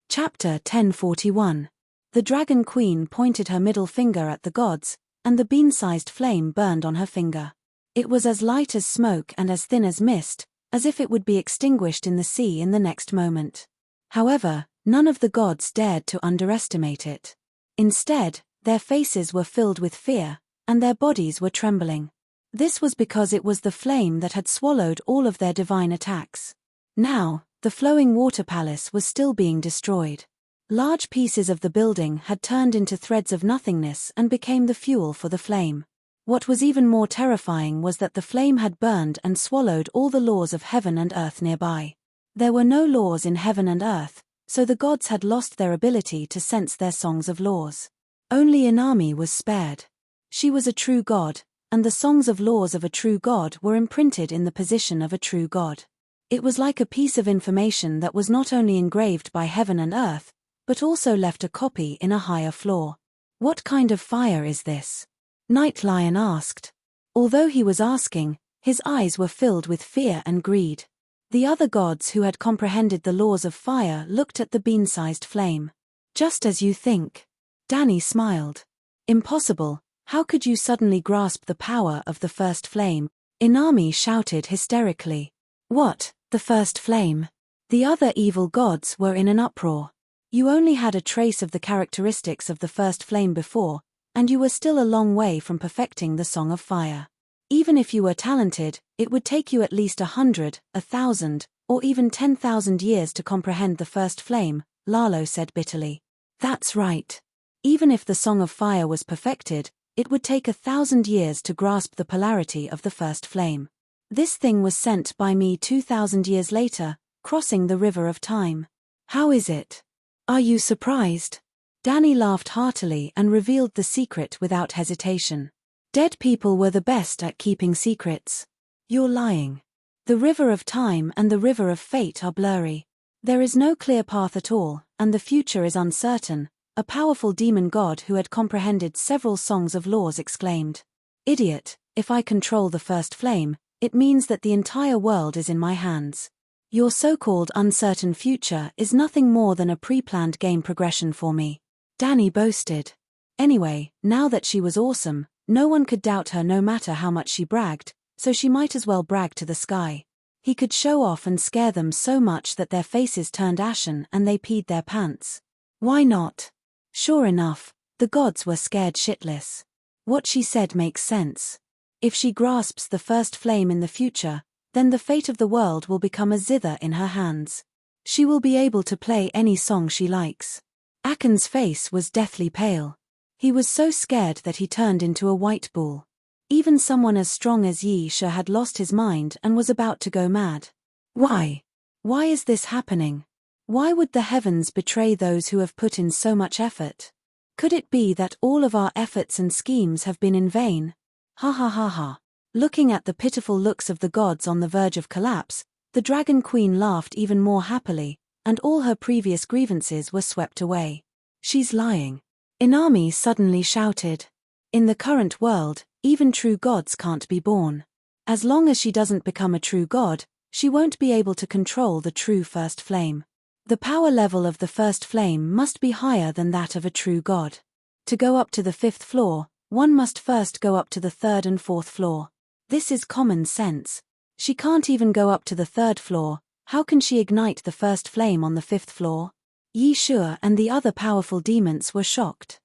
Chapter 1041. The Dragon Queen pointed her middle finger at the gods, and the bean-sized flame burned on her finger. It was as light as smoke and as thin as mist, as if it would be extinguished in the sea in the next moment. However, none of the gods dared to underestimate it. Instead, their faces were filled with fear, and their bodies were trembling. This was because it was the flame that had swallowed all of their divine attacks. Now, the flowing water palace was still being destroyed. Large pieces of the building had turned into threads of nothingness and became the fuel for the flame. What was even more terrifying was that the flame had burned and swallowed all the laws of heaven and earth nearby. There were no laws in heaven and earth, so the gods had lost their ability to sense their songs of laws. Only Inami was spared. She was a true god, and the songs of laws of a true god were imprinted in the position of a true god. It was like a piece of information that was not only engraved by heaven and earth, but also left a copy in a higher floor. What kind of fire is this? Night Lion asked. Although he was asking, his eyes were filled with fear and greed. The other gods who had comprehended the laws of fire looked at the bean-sized flame. Just as you think. Dani smiled. Impossible, how could you suddenly grasp the power of the first flame? Inami shouted hysterically. What, the first flame? The other evil gods were in an uproar. You only had a trace of the characteristics of the first flame before, and you were still a long way from perfecting the Song of Fire. Even if you were talented, it would take you at least 100, 1,000, or even 10,000 years to comprehend the first flame, Lalo said bitterly. That's right. Even if the Song of Fire was perfected, it would take 1,000 years to grasp the polarity of the first flame. This thing was sent by me 2,000 years later, crossing the river of time. How is it? Are you surprised? Dani laughed heartily and revealed the secret without hesitation. Dead people were the best at keeping secrets. You're lying. The river of time and the river of fate are blurry. There is no clear path at all, and the future is uncertain, a powerful demon god who had comprehended several songs of laws exclaimed. Idiot, if I control the first flame, it means that the entire world is in my hands. Your so-called uncertain future is nothing more than a pre-planned game progression for me. Dani boasted. Anyway, now that she was awesome, no one could doubt her no matter how much she bragged, so she might as well brag to the sky. He could show off and scare them so much that their faces turned ashen and they peed their pants. Why not? Sure enough, the gods were scared shitless. What she said makes sense. If she grasps the first flame in the future, then the fate of the world will become a zither in her hands. She will be able to play any song she likes. Akan's face was deathly pale. He was so scared that he turned into a white bull. Even someone as strong as Yi She had lost his mind and was about to go mad. Why? Why is this happening? Why would the heavens betray those who have put in so much effort? Could it be that all of our efforts and schemes have been in vain? Ha ha ha ha. Looking at the pitiful looks of the gods on the verge of collapse, the Dragon Queen laughed even more happily, and all her previous grievances were swept away. She's lying. Inami suddenly shouted. In the current world, even true gods can't be born. As long as she doesn't become a true god, she won't be able to control the true first flame. The power level of the first flame must be higher than that of a true god. To go up to the 5th floor, one must first go up to the 3rd and 4th floor. This is common sense. She can't even go up to the 3rd floor, how can she ignite the first flame on the 5th floor? Yi Shuo and the other powerful demons were shocked.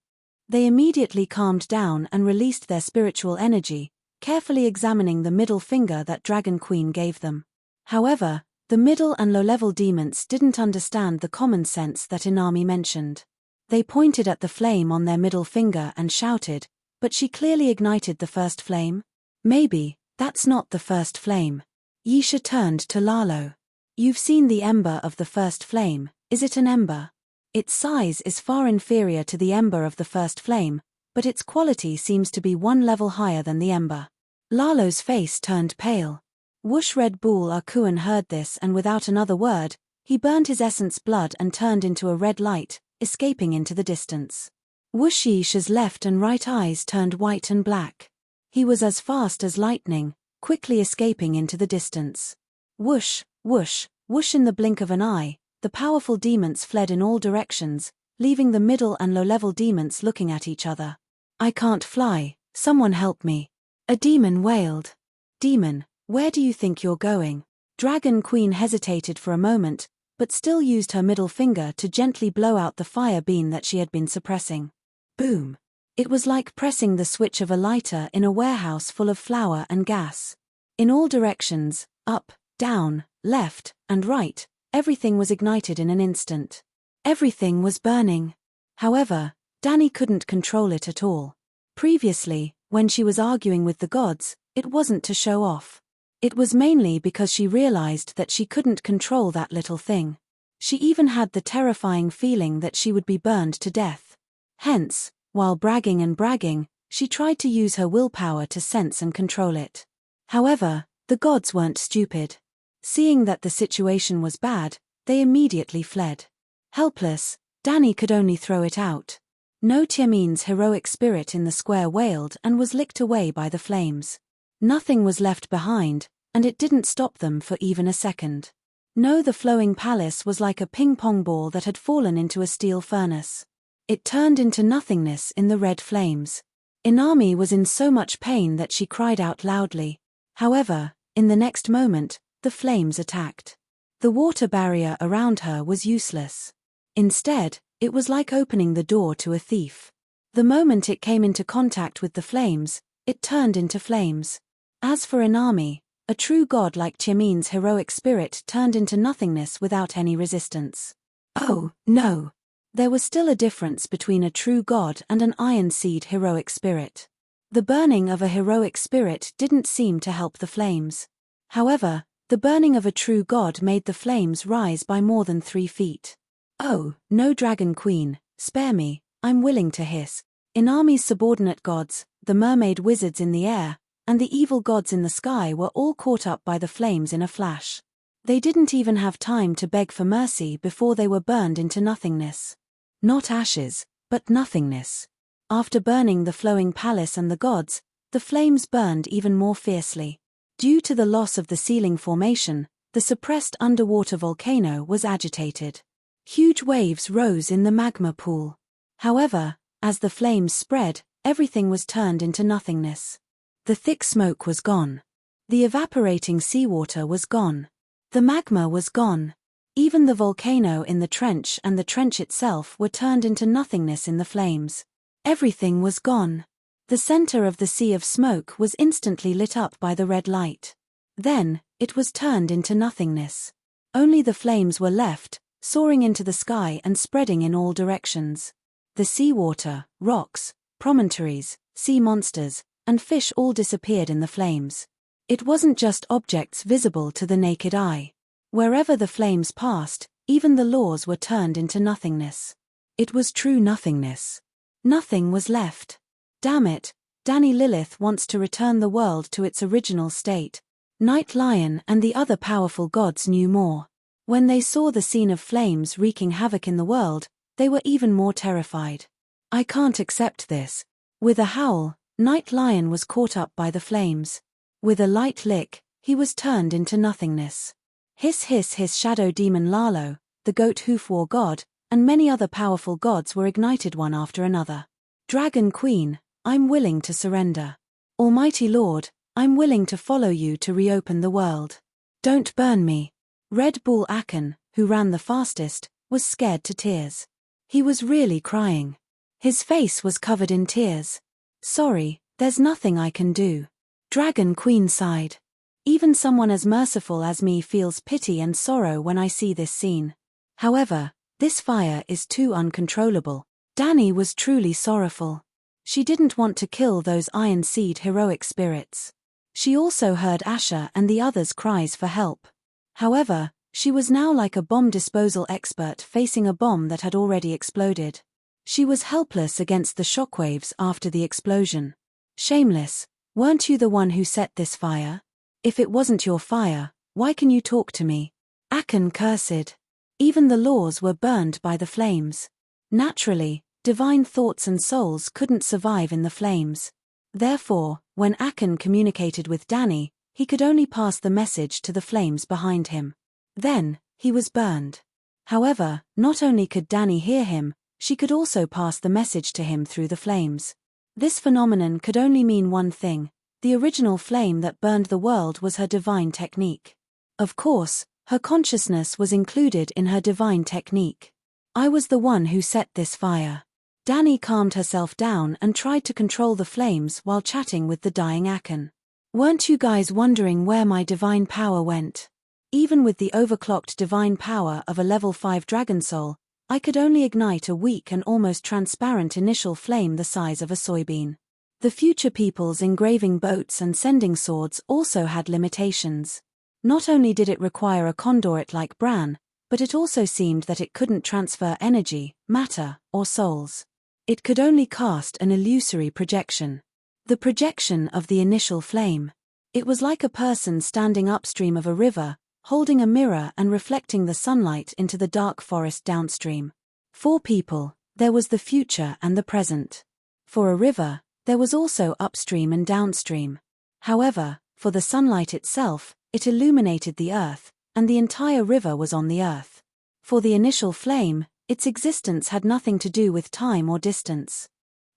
They immediately calmed down and released their spiritual energy, carefully examining the middle finger that Dragon Queen gave them. However, the middle and low-level demons didn't understand the common sense that Inami mentioned. They pointed at the flame on their middle finger and shouted, "But she clearly ignited the first flame." "Maybe, that's not the first flame." Yi Shuo turned to Lalo. "You've seen the ember of the first flame, is it an ember? Its size is far inferior to the ember of the first flame, but its quality seems to be one level higher than the ember." Lalo's face turned pale. Whoosh! Red Bull Akuan heard this and without another word, he burned his essence blood and turned into a red light, escaping into the distance. Whoosh! Yi Shuo's left and right eyes turned white and black. He was as fast as lightning, quickly escaping into the distance. Whoosh, whoosh, whoosh! In the blink of an eye, the powerful demons fled in all directions, leaving the middle and low-level demons looking at each other. "I can't fly, someone help me." A demon wailed. "Demon, where do you think you're going?" Dragon Queen hesitated for a moment, but still used her middle finger to gently blow out the fire beam that she had been suppressing. Boom! It was like pressing the switch of a lighter in a warehouse full of flour and gas. In all directions, up, down, left, and right, everything was ignited in an instant. Everything was burning. However, Danny couldn't control it at all. Previously, when she was arguing with the gods, it wasn't to show off. It was mainly because she realized that she couldn't control that little thing. She even had the terrifying feeling that she would be burned to death. Hence, while bragging, she tried to use her willpower to sense and control it. However, the gods weren't stupid. Seeing that the situation was bad, they immediately fled. Helpless, Danny could only throw it out. No, Tiamin's heroic spirit in the square wailed and was licked away by the flames. Nothing was left behind, and it didn't stop them for even a second. No, the flowing palace was like a ping-pong ball that had fallen into a steel furnace. It turned into nothingness in the red flames. Inami was in so much pain that she cried out loudly. However, in the next moment, the flames attacked. The water barrier around her was useless. Instead, it was like opening the door to a thief. The moment it came into contact with the flames, it turned into flames. As for Inami, a true god like Tiamin's heroic spirit turned into nothingness without any resistance. Oh, no! There was still a difference between a true god and an Iron Seed heroic spirit. The burning of a heroic spirit didn't seem to help the flames. However, the burning of a true god made the flames rise by more than 3 feet. "Oh, no, Dragon Queen, spare me, I'm willing to hiss." Inami's subordinate gods, the mermaid wizards in the air, and the evil gods in the sky were all caught up by the flames in a flash. They didn't even have time to beg for mercy before they were burned into nothingness. Not ashes, but nothingness. After burning the flowing palace and the gods, the flames burned even more fiercely. Due to the loss of the ceiling formation, the suppressed underwater volcano was agitated. Huge waves rose in the magma pool. However, as the flames spread, everything was turned into nothingness. The thick smoke was gone. The evaporating seawater was gone. The magma was gone. Even the volcano in the trench and the trench itself were turned into nothingness in the flames. Everything was gone. The center of the sea of smoke was instantly lit up by the red light. Then, it was turned into nothingness. Only the flames were left, soaring into the sky and spreading in all directions. The seawater, rocks, promontories, sea monsters, and fish all disappeared in the flames. It wasn't just objects visible to the naked eye. Wherever the flames passed, even the laws were turned into nothingness. It was true nothingness. Nothing was left. Damn it, Danny Lilith wants to return the world to its original state. Night Lion and the other powerful gods knew more. When they saw the scene of flames wreaking havoc in the world, they were even more terrified. "I can't accept this." With a howl, Night Lion was caught up by the flames. With a light lick, he was turned into nothingness. Hiss hiss hiss! Shadow Demon Lalo, the Goat Hoof War God, and many other powerful gods were ignited one after another. "Dragon Queen, I'm willing to surrender." "Almighty Lord, I'm willing to follow you to reopen the world. Don't burn me. Red Bull Aken, who ran the fastest, was scared to tears. He was really crying. His face was covered in tears. Sorry, there's nothing I can do. Dragon Queen sighed. Even someone as merciful as me feels pity and sorrow when I see this scene. However, this fire is too uncontrollable. Dani was truly sorrowful. She didn't want to kill those Iron Seed heroic spirits. She also heard Asher and the others' cries for help. However, she was now like a bomb disposal expert facing a bomb that had already exploded. She was helpless against the shockwaves after the explosion. Shameless, weren't you the one who set this fire? If it wasn't your fire, why can you talk to me? Aken cursed. Even the laws were burned by the flames. Naturally, divine thoughts and souls couldn't survive in the flames. Therefore, when Aken communicated with Dani, he could only pass the message to the flames behind him. Then, he was burned. However, not only could Dani hear him, she could also pass the message to him through the flames. This phenomenon could only mean one thing: the original flame that burned the world was her divine technique. Of course, her consciousness was included in her divine technique. I was the one who set this fire. Dani calmed herself down and tried to control the flames while chatting with the dying Aken. Weren't you guys wondering where my divine power went? Even with the overclocked divine power of a level 5 dragon soul, I could only ignite a weak and almost transparent initial flame the size of a soybean. The future peoples engraving boats and sending swords also had limitations. Not only did it require a conduit like Bran, but it also seemed that it couldn't transfer energy, matter, or souls. It could only cast an illusory projection. The projection of the initial flame. It was like a person standing upstream of a river, holding a mirror and reflecting the sunlight into the dark forest downstream. For people, there was the future and the present. For a river, there was also upstream and downstream. However, for the sunlight itself, it illuminated the earth, and the entire river was on the earth. For the initial flame, its existence had nothing to do with time or distance.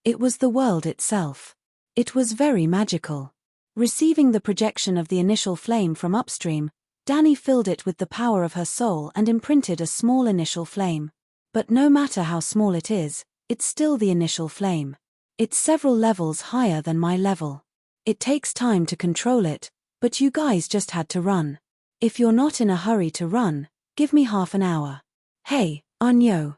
It was the world itself. It was very magical. Receiving the projection of the initial flame from upstream, Dani filled it with the power of her soul and imprinted a small initial flame. But no matter how small it is, it's still the initial flame. It's several levels higher than my level. It takes time to control it, but you guys just had to run. If you're not in a hurry to run, give me half an hour. Hey, Anyo,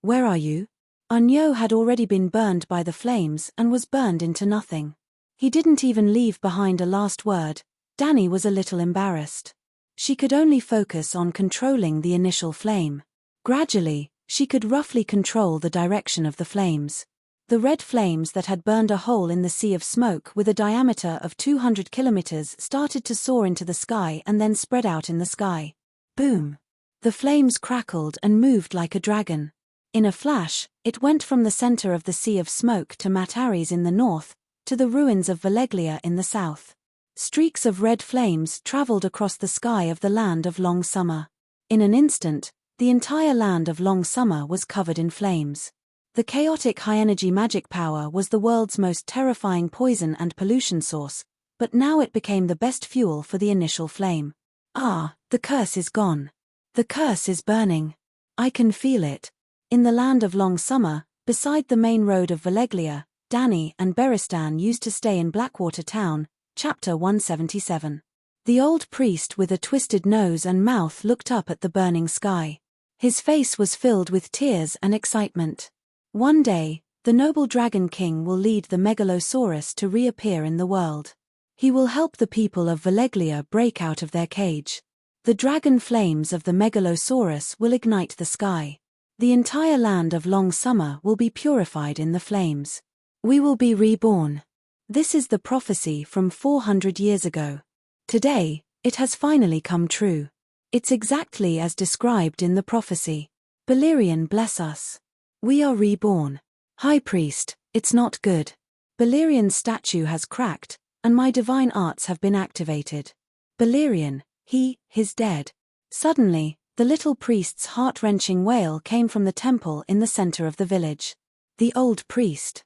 where are you? Anyo had already been burned by the flames and was burned into nothing. He didn't even leave behind a last word. Dani was a little embarrassed. She could only focus on controlling the initial flame. Gradually, she could roughly control the direction of the flames. The red flames that had burned a hole in the sea of smoke with a diameter of 200 kilometers started to soar into the sky and then spread out in the sky. Boom! The flames crackled and moved like a dragon. In a flash, it went from the center of the sea of smoke to Mataris in the north, to the ruins of Veleglia in the south. Streaks of red flames traveled across the sky of the land of Long Summer. In an instant, the entire land of Long Summer was covered in flames. The chaotic high-energy magic power was the world's most terrifying poison and pollution source, but now it became the best fuel for the initial flame. Ah, the curse is gone. The curse is burning. I can feel it. In the land of Long Summer, beside the main road of Veleglia, Dani and Beristan used to stay in Blackwater Town, Chapter 177. The old priest with a twisted nose and mouth looked up at the burning sky. His face was filled with tears and excitement. One day, the noble Dragon King will lead the Megalosaurus to reappear in the world. He will help the people of Veleglia break out of their cage. The dragon flames of the Megalosaurus will ignite the sky. The entire land of Long Summer will be purified in the flames. We will be reborn. This is the prophecy from 400 years ago. Today, it has finally come true. It's exactly as described in the prophecy. Balerion bless us. We are reborn. High Priest, it's not good. Balerion's statue has cracked, and my divine arts have been activated. Balerion, he's dead. Suddenly, the little priest's heart-wrenching wail came from the temple in the center of the village. The old priest.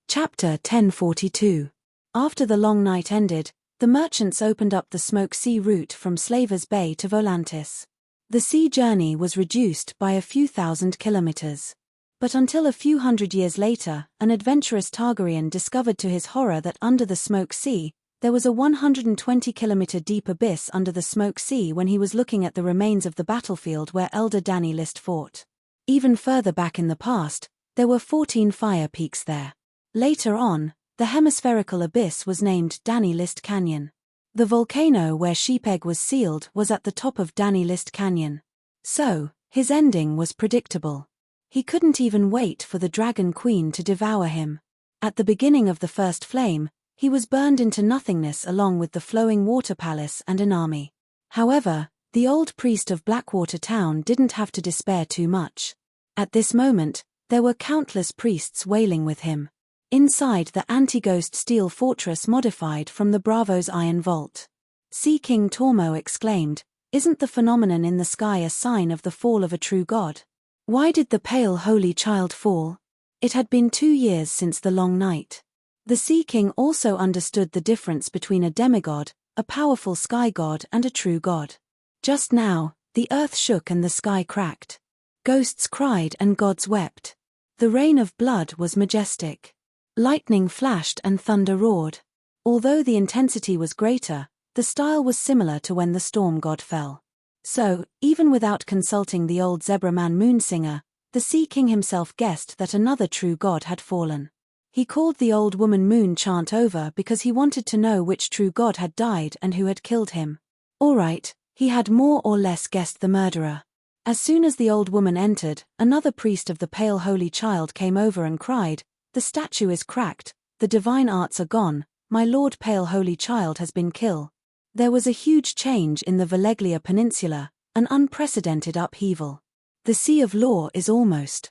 Chapter 1042. After the long night ended, The merchants opened up the Smoke Sea route from Slavers Bay to Volantis. The sea journey was reduced by a few thousand kilometers. But until a few hundred years later, an adventurous Targaryen discovered to his horror that under the Smoke Sea, there was a 120-kilometer deep abyss under the Smoke Sea when he was looking at the remains of the battlefield where Elder Dany List fought. Even further back in the past, there were 14 fire peaks there. Later on, the hemispherical abyss was named Dany List Canyon. The volcano where Sheepegg was sealed was at the top of Dany List Canyon. So, his ending was predictable. He couldn't even wait for the Dragon Queen to devour him. At the beginning of the first flame, he was burned into nothingness along with the flowing water palace and an army. However, the old priest of Blackwater Town didn't have to despair too much. At this moment, there were countless priests wailing with him. Inside the anti-ghost steel fortress modified from the Bravo's iron vault. Sea King Tormo exclaimed, "Isn't the phenomenon in the sky a sign of the fall of a true god? Why did the pale holy child fall? It had been 2 years since the long night." The Sea King also understood the difference between a demigod, a powerful sky god, and a true god. Just now, the earth shook and the sky cracked. Ghosts cried and gods wept. The rain of blood was majestic. Lightning flashed and thunder roared. Although the intensity was greater, the style was similar to when the storm god fell. So, even without consulting the old zebra man Moonsinger, the Sea King himself guessed that another true god had fallen. He called the old woman Moon Chant over because he wanted to know which true god had died and who had killed him. All right, he had more or less guessed the murderer. As soon as the old woman entered, another priest of the pale holy child came over and cried, "The statue is cracked, the divine arts are gone, my lord pale holy child has been killed." There was a huge change in the Valeglia Peninsula, an unprecedented upheaval. The Sea of Law is almost.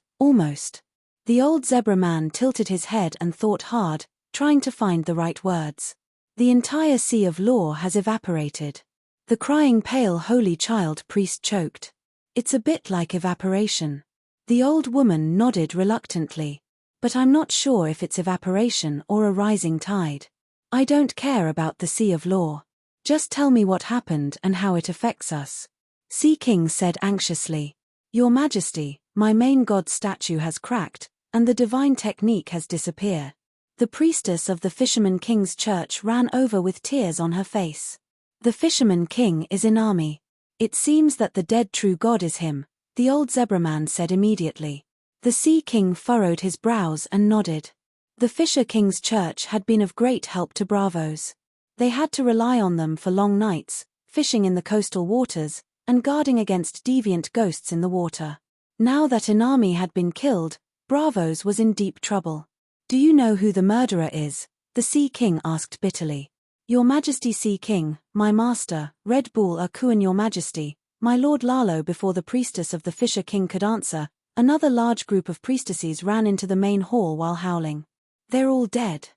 The old zebra man tilted his head and thought hard, trying to find the right words. The entire Sea of Law has evaporated. The crying pale holy child priest choked. It's a bit like evaporation. The old woman nodded reluctantly. But I'm not sure if it's evaporation or a rising tide. I don't care about the Sea of Law. Just tell me what happened and how it affects us. Sea King said anxiously. Your Majesty, my main god statue has cracked, and the divine technique has disappeared. The priestess of the Fisherman King's church ran over with tears on her face. The Fisherman King is Inami. It seems that the dead true god is him, the old zebra man said immediately. The Sea King furrowed his brows and nodded. The Fisher King's church had been of great help to Bravos. They had to rely on them for long nights, fishing in the coastal waters, and guarding against deviant ghosts in the water. Now that Inami had been killed, Bravos was in deep trouble. Do you know who the murderer is? The Sea King asked bitterly. Your Majesty Sea King, my master, Red Bull Akuan Your Majesty, my Lord Lalo. Before the priestess of the Fisher King could answer, another large group of priestesses ran into the main hall while howling. They're all dead.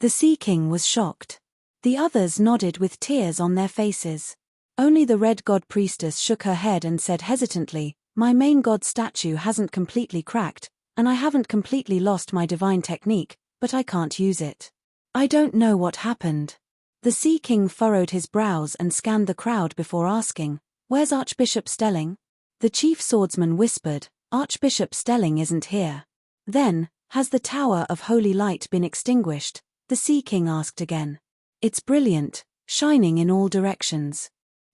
The Sea King was shocked. The others nodded with tears on their faces. Only the Red God priestess shook her head and said hesitantly, my main god statue hasn't completely cracked, and I haven't completely lost my divine technique, but I can't use it. I don't know what happened. The Sea King furrowed his brows and scanned the crowd before asking, where's Archbishop Stelling? The chief swordsman whispered, Archbishop Stelling isn't here. Then, has the Tower of Holy Light been extinguished? The Sea King asked again. It's brilliant, shining in all directions.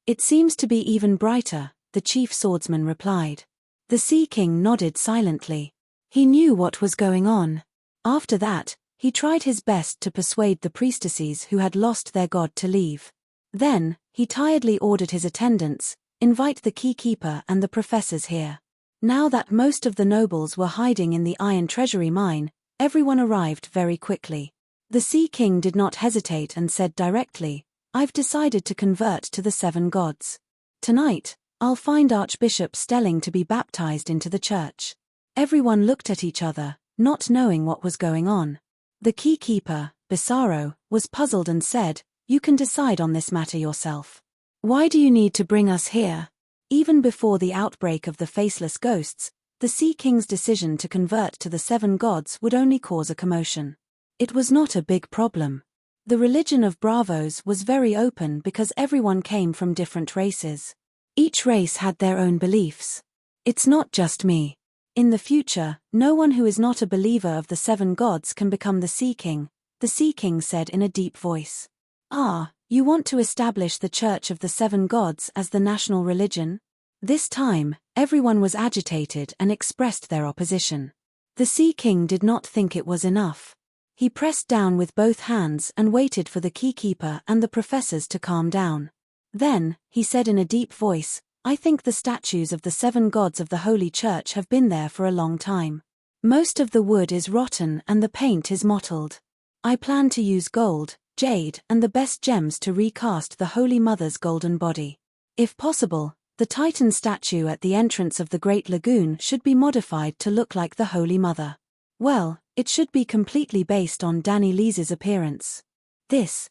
It seems to be even brighter, the chief swordsman replied. The Sea King nodded silently. He knew what was going on. After that, he tried his best to persuade the priestesses who had lost their god to leave. Then, he tiredly ordered his attendants, invite the keykeeper and the professors here. Now that most of the nobles were hiding in the Iron Treasury mine, everyone arrived very quickly. The Sea King did not hesitate and said directly, I've decided to convert to the 7 gods. Tonight, I'll find Archbishop Stelling to be baptized into the church. Everyone looked at each other, not knowing what was going on. The keykeeper, Bisaro, was puzzled and said, you can decide on this matter yourself. Why do you need to bring us here? Even before the outbreak of the faceless ghosts, the Sea King's decision to convert to the 7 gods would only cause a commotion. It was not a big problem. The religion of Bravos was very open because everyone came from different races. Each race had their own beliefs. It's not just me. In the future, no one who is not a believer of the 7 gods can become the Sea King, the Sea King said in a deep voice. Ah, you want to establish the Church of the 7 gods as the national religion? This time, everyone was agitated and expressed their opposition. The Sea King did not think it was enough. He pressed down with both hands and waited for the keykeeper and the professors to calm down. Then, he said in a deep voice, I think the statues of the 7 gods of the Holy Church have been there for a long time. Most of the wood is rotten and the paint is mottled. I plan to use gold, jade, and the best gems to recast the Holy Mother's golden body. If possible, the Titan statue at the entrance of the Great Lagoon should be modified to look like the Holy Mother. Well, it should be completely based on Danny Lee's appearance. This.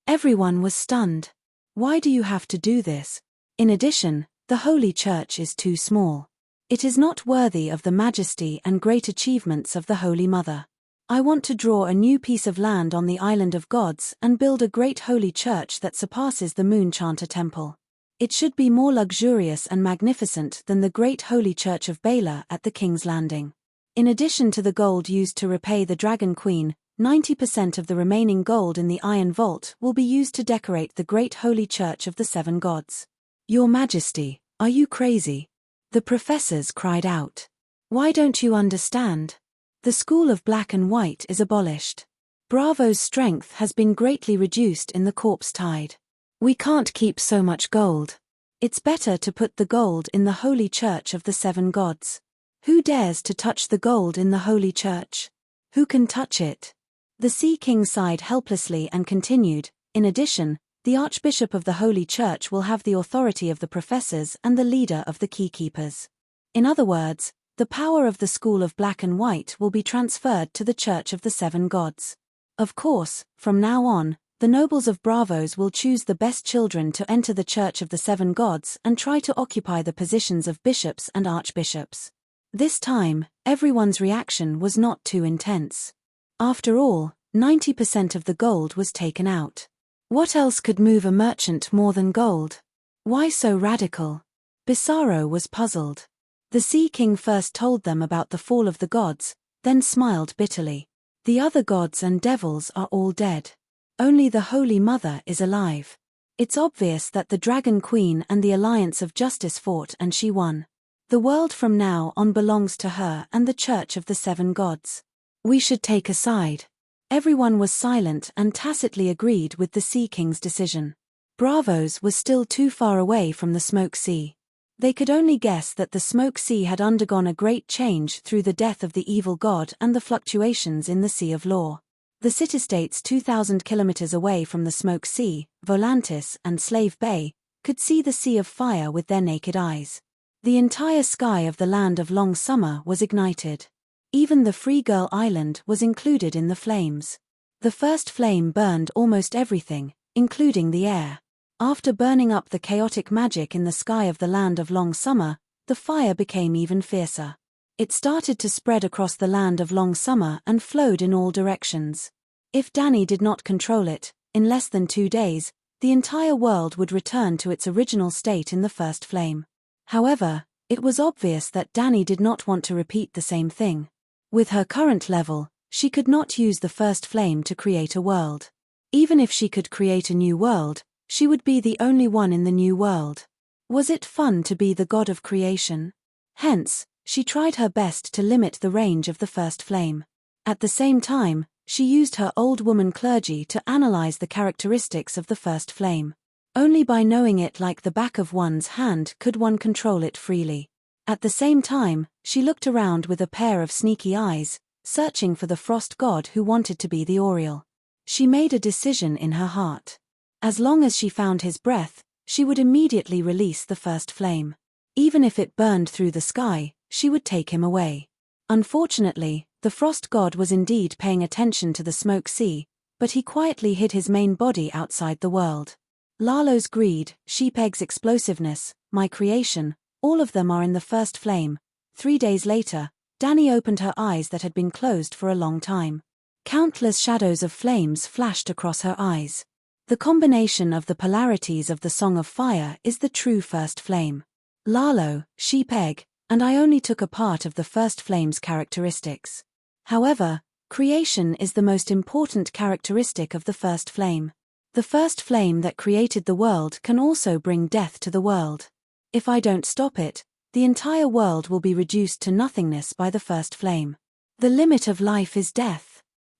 Everyone was stunned. Why do you have to do this? In addition, the Holy Church is too small. It is not worthy of the majesty and great achievements of the Holy Mother. I want to draw a new piece of land on the island of gods and build a great holy church that surpasses the Moonchanter Temple. It should be more luxurious and magnificent than the great holy church of Baylor at the King's Landing. In addition to the gold used to repay the Dragon Queen, 90% of the remaining gold in the Iron Vault will be used to decorate the great holy church of the 7 gods. Your Majesty, are you crazy? The professors cried out. Why don't you understand? The school of black and white is abolished. Bravo's strength has been greatly reduced in the corpse tide. We can't keep so much gold. It's better to put the gold in the holy church of the 7 gods. Who dares to touch the gold in the holy church? Who can touch it? The Sea King sighed helplessly and continued, in addition, the Archbishop of the Holy Church will have the authority of the professors and the leader of the keykeepers. In other words, the power of the school of black and white will be transferred to the Church of the 7 gods. Of course, from now on, the nobles of Bravos will choose the best children to enter the Church of the 7 gods and try to occupy the positions of bishops and archbishops. This time, everyone's reaction was not too intense. After all, 90% of the gold was taken out. What else could move a merchant more than gold? Why so radical? Bizarro was puzzled. The Sea King first told them about the fall of the gods, then smiled bitterly. The other gods and devils are all dead. Only the Holy Mother is alive. It's obvious that the Dragon Queen and the Alliance of Justice fought and she won. The world from now on belongs to her and the Church of the 7 gods. We should take a side. Everyone was silent and tacitly agreed with the Sea King's decision. Bravos was still too far away from the Smoke Sea. They could only guess that the Smoke Sea had undergone a great change through the death of the evil god and the fluctuations in the Sea of Law. The city-states 2,000 kilometers away from the Smoke Sea, Volantis and Slave Bay, could see the Sea of Fire with their naked eyes. The entire sky of the land of Long Summer was ignited. Even the Free Girl Island was included in the flames. The first flame burned almost everything, including the air. After burning up the chaotic magic in the sky of the land of Long Summer, the fire became even fiercer. It started to spread across the land of Long Summer and flowed in all directions. If Danny did not control it, in less than 2 days, the entire world would return to its original state in the first flame. However, it was obvious that Danny did not want to repeat the same thing. With her current level, she could not use the first flame to create a world. Even if she could create a new world, she would be the only one in the new world. Was it fun to be the god of creation? Hence, she tried her best to limit the range of the first flame. At the same time, she used her old woman clergy to analyze the characteristics of the first flame. Only by knowing it like the back of one's hand could one control it freely. At the same time, she looked around with a pair of sneaky eyes, searching for the frost god who wanted to be the Oriole. She made a decision in her heart. As long as she found his breath, she would immediately release the first flame. Even if it burned through the sky, she would take him away. Unfortunately, the frost god was indeed paying attention to the Smoke Sea, but he quietly hid his main body outside the world. Lalo's greed, Sheepeg's explosiveness, my creation, all of them are in the first flame. 3 days later, Danny opened her eyes that had been closed for a long time. Countless shadows of flames flashed across her eyes. The combination of the polarities of the Song of Fire is the true first flame. Lalo, sheep egg, and I only took a part of the first flame's characteristics. However, creation is the most important characteristic of the first flame. The first flame that created the world can also bring death to the world. If I don't stop it, the entire world will be reduced to nothingness by the first flame. The limit of life is death.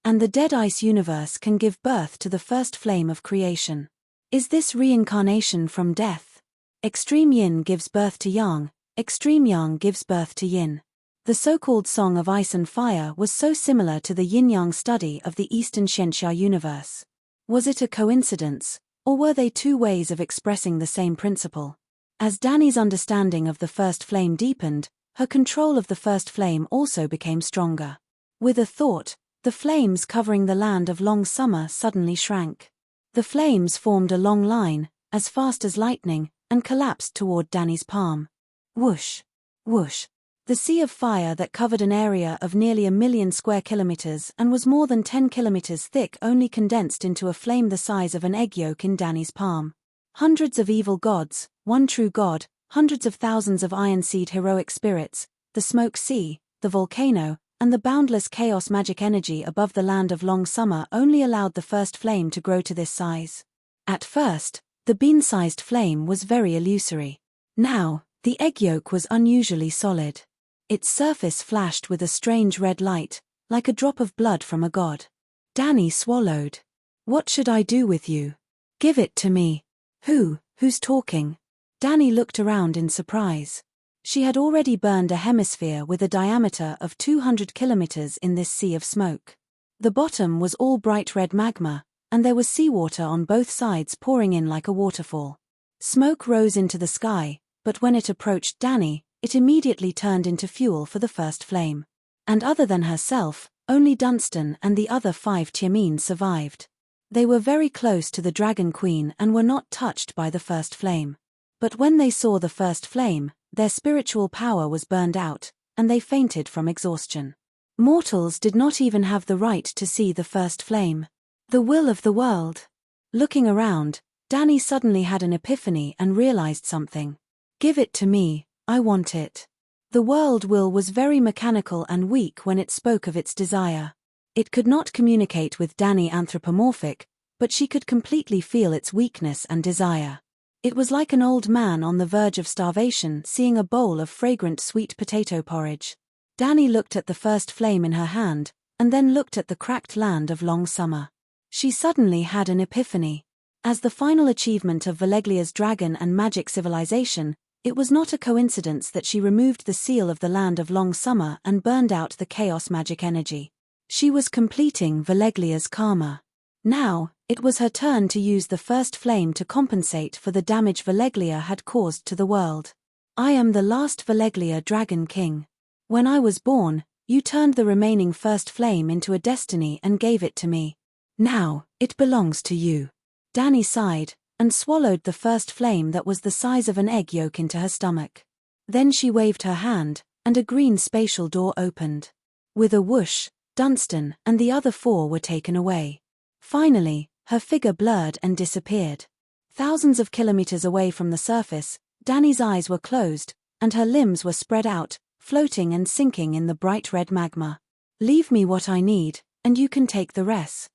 And the dead ice universe can give birth to the first flame of creation. Is this reincarnation from death? Extreme yin gives birth to yang, extreme yang gives birth to yin. The so-called Song of Ice and Fire was so similar to the yin-yang study of the Eastern Xianxia universe. Was it a coincidence, or were they two ways of expressing the same principle? As Dani's understanding of the first flame deepened, her control of the first flame also became stronger. With a thought, the flames covering the land of long summer suddenly shrank. The flames formed a long line, as fast as lightning, and collapsed toward Dani's palm. Whoosh! Whoosh! The sea of fire that covered an area of nearly 1,000,000 square kilometers and was more than 10 kilometers thick only condensed into a flame the size of an egg yolk in Dani's palm. Hundreds of evil gods, one true god, hundreds of thousands of Iron Seed heroic spirits, the smoke sea, the volcano, and the boundless chaos magic energy above the land of long summer only allowed the first flame to grow to this size. At first, the bean-sized flame was very illusory. Now, the egg yolk was unusually solid. Its surface flashed with a strange red light, like a drop of blood from a god. Dani swallowed. What should I do with you? Give it to me. Who's talking? Dani looked around in surprise. She had already burned a hemisphere with a diameter of 200 kilometers in this sea of smoke. The bottom was all bright red magma, and there was seawater on both sides pouring in like a waterfall. Smoke rose into the sky, but when it approached Dani, it immediately turned into fuel for the first flame. And other than herself, only Dunstan and the other 5 Tiamines survived. They were very close to the Dragon Queen and were not touched by the first flame. But when they saw the first flame, their spiritual power was burned out, and they fainted from exhaustion. Mortals did not even have the right to see the first flame. The will of the world. Looking around, Dani suddenly had an epiphany and realized something. Give it to me, I want it. The world will was very mechanical and weak when it spoke of its desire. It could not communicate with Dani anthropomorphic, but she could completely feel its weakness and desire. It was like an old man on the verge of starvation seeing a bowl of fragrant sweet potato porridge. Dani looked at the first flame in her hand, and then looked at the cracked land of long summer. She suddenly had an epiphany. As the final achievement of Valeglia's dragon and magic civilization, it was not a coincidence that she removed the seal of the land of long summer and burned out the chaos magic energy. She was completing Valeglia's karma. Now, it was her turn to use the first flame to compensate for the damage Valeglia had caused to the world. I am the last Valeglia Dragon King. When I was born, you turned the remaining first flame into a destiny and gave it to me. Now, it belongs to you. Dani sighed, and swallowed the first flame that was the size of an egg yolk into her stomach. Then she waved her hand, and a green spatial door opened. With a whoosh, Dunstan and the other 4 were taken away. Finally, her figure blurred and disappeared. Thousands of kilometers away from the surface, Dani's eyes were closed, and her limbs were spread out, floating and sinking in the bright red magma. Leave me what I need, and you can take the rest.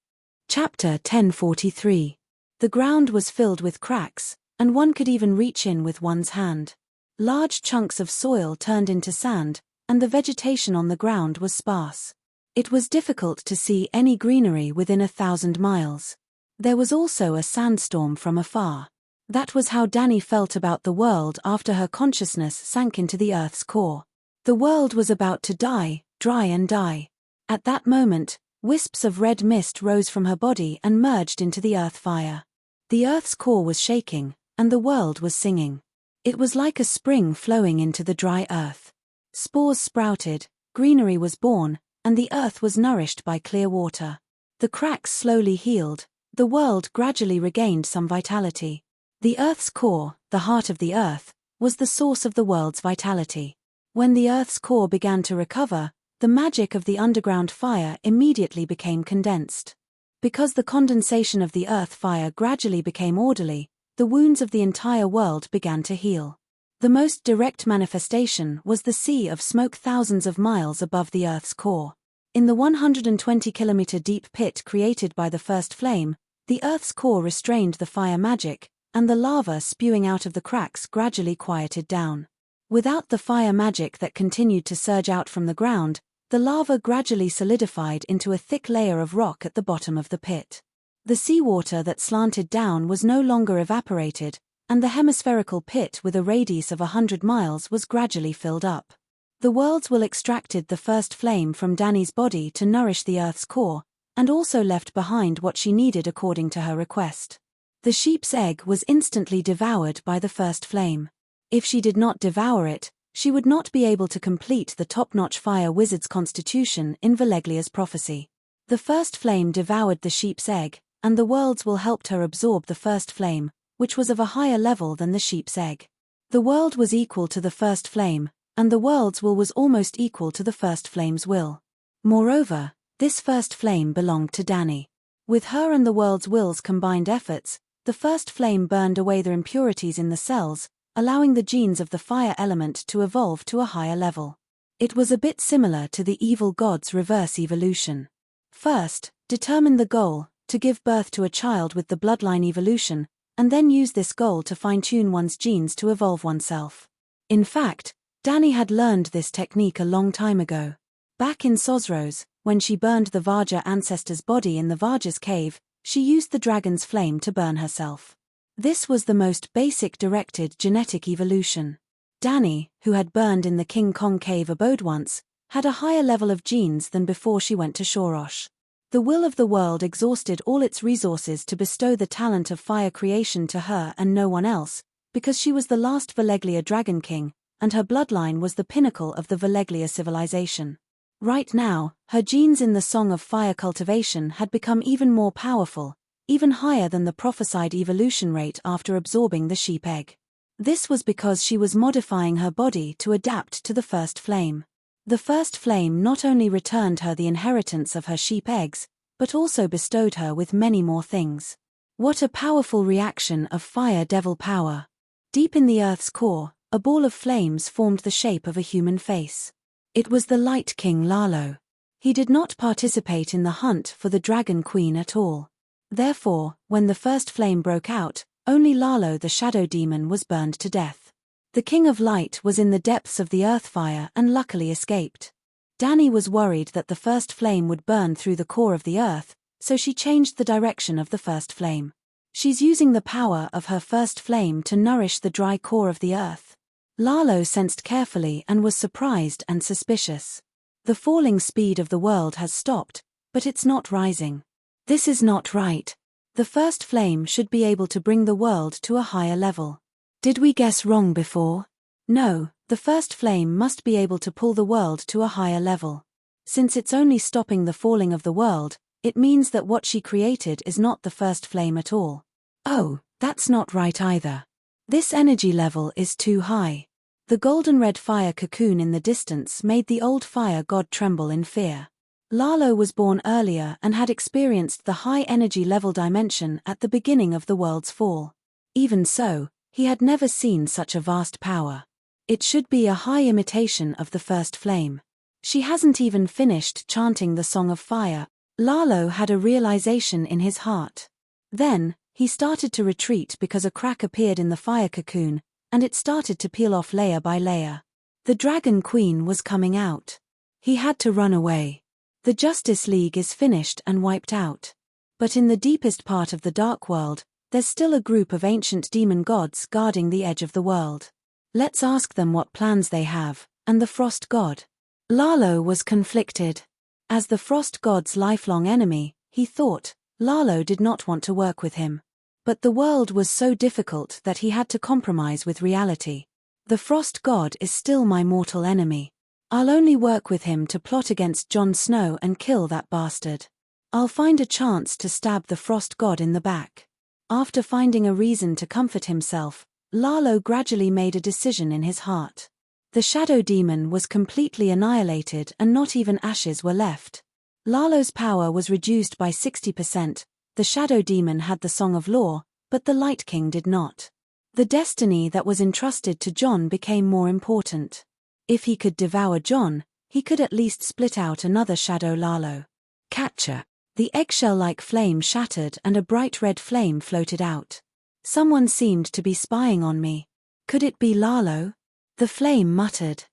Chapter 1043. The ground was filled with cracks, and one could even reach in with one's hand. Large chunks of soil turned into sand, and the vegetation on the ground was sparse. It was difficult to see any greenery within 1,000 miles. There was also a sandstorm from afar. That was how Dani felt about the world after her consciousness sank into the Earth's core. The world was about to die, dry and die. At that moment, wisps of red mist rose from her body and merged into the earth fire. The Earth's core was shaking, and the world was singing. It was like a spring flowing into the dry earth. Spores sprouted, greenery was born, and the earth was nourished by clear water. The cracks slowly healed, the world gradually regained some vitality. The Earth's core, the heart of the Earth, was the source of the world's vitality. When the Earth's core began to recover, the magic of the underground fire immediately became condensed. Because the condensation of the earth fire gradually became orderly, the wounds of the entire world began to heal. The most direct manifestation was the sea of smoke thousands of miles above the Earth's core. In the 120-kilometer deep pit created by the first flame, the Earth's core restrained the fire magic, and the lava spewing out of the cracks gradually quieted down. Without the fire magic that continued to surge out from the ground, the lava gradually solidified into a thick layer of rock at the bottom of the pit. The seawater that slanted down was no longer evaporated, and the hemispherical pit with a radius of 100 miles was gradually filled up. The world's will extracted the first flame from Dani's body to nourish the Earth's core, and also left behind what she needed according to her request. The sheep's egg was instantly devoured by the first flame. If she did not devour it, she would not be able to complete the top-notch fire wizard's constitution in Valeglia's prophecy. The first flame devoured the sheep's egg, and the world's will helped her absorb the first flame, which was of a higher level than the sheep's egg. The world was equal to the first flame, and the world's will was almost equal to the first flame's will. Moreover, this first flame belonged to Dani. With her and the world's will's combined efforts, the first flame burned away the impurities in the cells, allowing the genes of the fire element to evolve to a higher level. It was a bit similar to the evil god's reverse evolution. First, determine the goal, to give birth to a child with the bloodline evolution, and then use this goal to fine-tune one's genes to evolve oneself. In fact, Dani had learned this technique a long time ago. Back in Sosros, when she burned the Vajra ancestor's body in the Vajra's cave, she used the dragon's flame to burn herself. This was the most basic directed genetic evolution. Dani, who had burned in the King Kong cave abode once, had a higher level of genes than before she went to Shorosh. The will of the world exhausted all its resources to bestow the talent of fire creation to her and no one else, because she was the last Valeglia Dragon King, and her bloodline was the pinnacle of the Valeglia civilization. Right now, her genes in the Song of Fire cultivation had become even more powerful, even higher than the prophesied evolution rate after absorbing the sheep egg. This was because she was modifying her body to adapt to the first flame. The first flame not only returned her the inheritance of her sheep eggs, but also bestowed her with many more things. What a powerful reaction of fire devil power. Deep in the Earth's core, a ball of flames formed the shape of a human face. It was the Light King Lalo. He did not participate in the hunt for the Dragon Queen at all. Therefore, when the first flame broke out, only Lalo the Shadow Demon was burned to death. The King of Light was in the depths of the earth fire and luckily escaped. Dani was worried that the first flame would burn through the core of the earth, so she changed the direction of the first flame. She's using the power of her first flame to nourish the dry core of the earth. Lalo sensed carefully and was surprised and suspicious. The falling speed of the world has stopped, but it's not rising. This is not right. The first flame should be able to bring the world to a higher level. Did we guess wrong before? No, the first flame must be able to pull the world to a higher level. Since it's only stopping the falling of the world, it means that what she created is not the first flame at all. Oh, that's not right either. This energy level is too high. The golden red fire cocoon in the distance made the old fire god tremble in fear. Lalo was born earlier and had experienced the high energy level dimension at the beginning of the world's fall. Even so, he had never seen such a vast power. It should be a high imitation of the first flame. She hasn't even finished chanting the Song of Fire. Lalo had a realization in his heart. Then, he started to retreat because a crack appeared in the fire cocoon, and it started to peel off layer by layer. The Dragon Queen was coming out. He had to run away. The Justice League is finished and wiped out. But in the deepest part of the Dark World, there's still a group of ancient demon gods guarding the edge of the world. Let's ask them what plans they have, and the Frost God. Lalo was conflicted. As the Frost God's lifelong enemy, he thought, Lalo did not want to work with him. But the world was so difficult that he had to compromise with reality. The Frost God is still my mortal enemy. I'll only work with him to plot against Jon Snow and kill that bastard. I'll find a chance to stab the Frost God in the back. After finding a reason to comfort himself, Lalo gradually made a decision in his heart. The shadow demon was completely annihilated and not even ashes were left. Lalo's power was reduced by 60%, the shadow demon had the Song of Law, but the Light King did not. The destiny that was entrusted to John became more important. If he could devour John, he could at least split out another shadow Lalo. Catcher. The eggshell-like flame shattered and a bright red flame floated out. Someone seemed to be spying on me. Could it be Lalo? The flame muttered.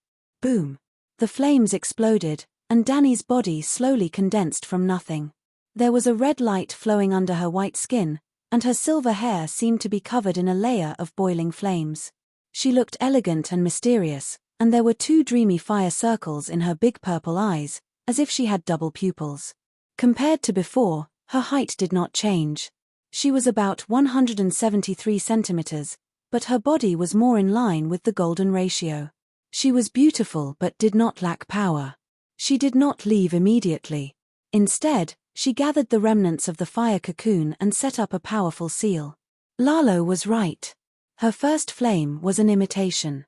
Boom. The flames exploded, and Danny's body slowly condensed from nothing. There was a red light flowing under her white skin, and her silver hair seemed to be covered in a layer of boiling flames. She looked elegant and mysterious, and there were 2 dreamy fire circles in her big purple eyes, as if she had double pupils. Compared to before, her height did not change. She was about 173 centimeters, but her body was more in line with the golden ratio. She was beautiful but did not lack power. She did not leave immediately. Instead, she gathered the remnants of the fire cocoon and set up a powerful seal. Lalo was right. Her first flame was an imitation.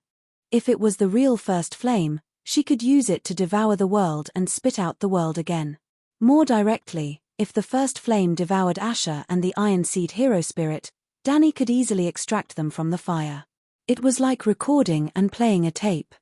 If it was the real first flame, she could use it to devour the world and spit out the world again. More directly, if the first flame devoured Asher and the Iron Seed hero spirit, Danny could easily extract them from the fire. It was like recording and playing a tape.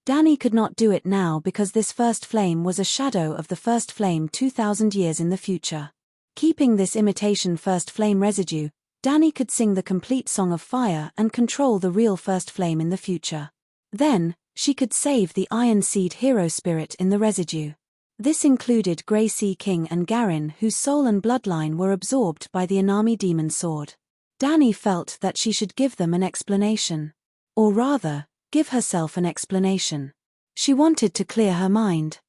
Danny could not do it now because this first flame was a shadow of the first flame 2,000 years in the future. Keeping this imitation first flame residue, Danny could sing the complete Song of Fire and control the real first flame in the future. Then, she could save the Iron Seed hero spirit in the residue. This included Grey Sea King and Garin, whose soul and bloodline were absorbed by the Anami demon sword. Danny felt that she should give them an explanation. Or rather, give herself an explanation. She wanted to clear her mind.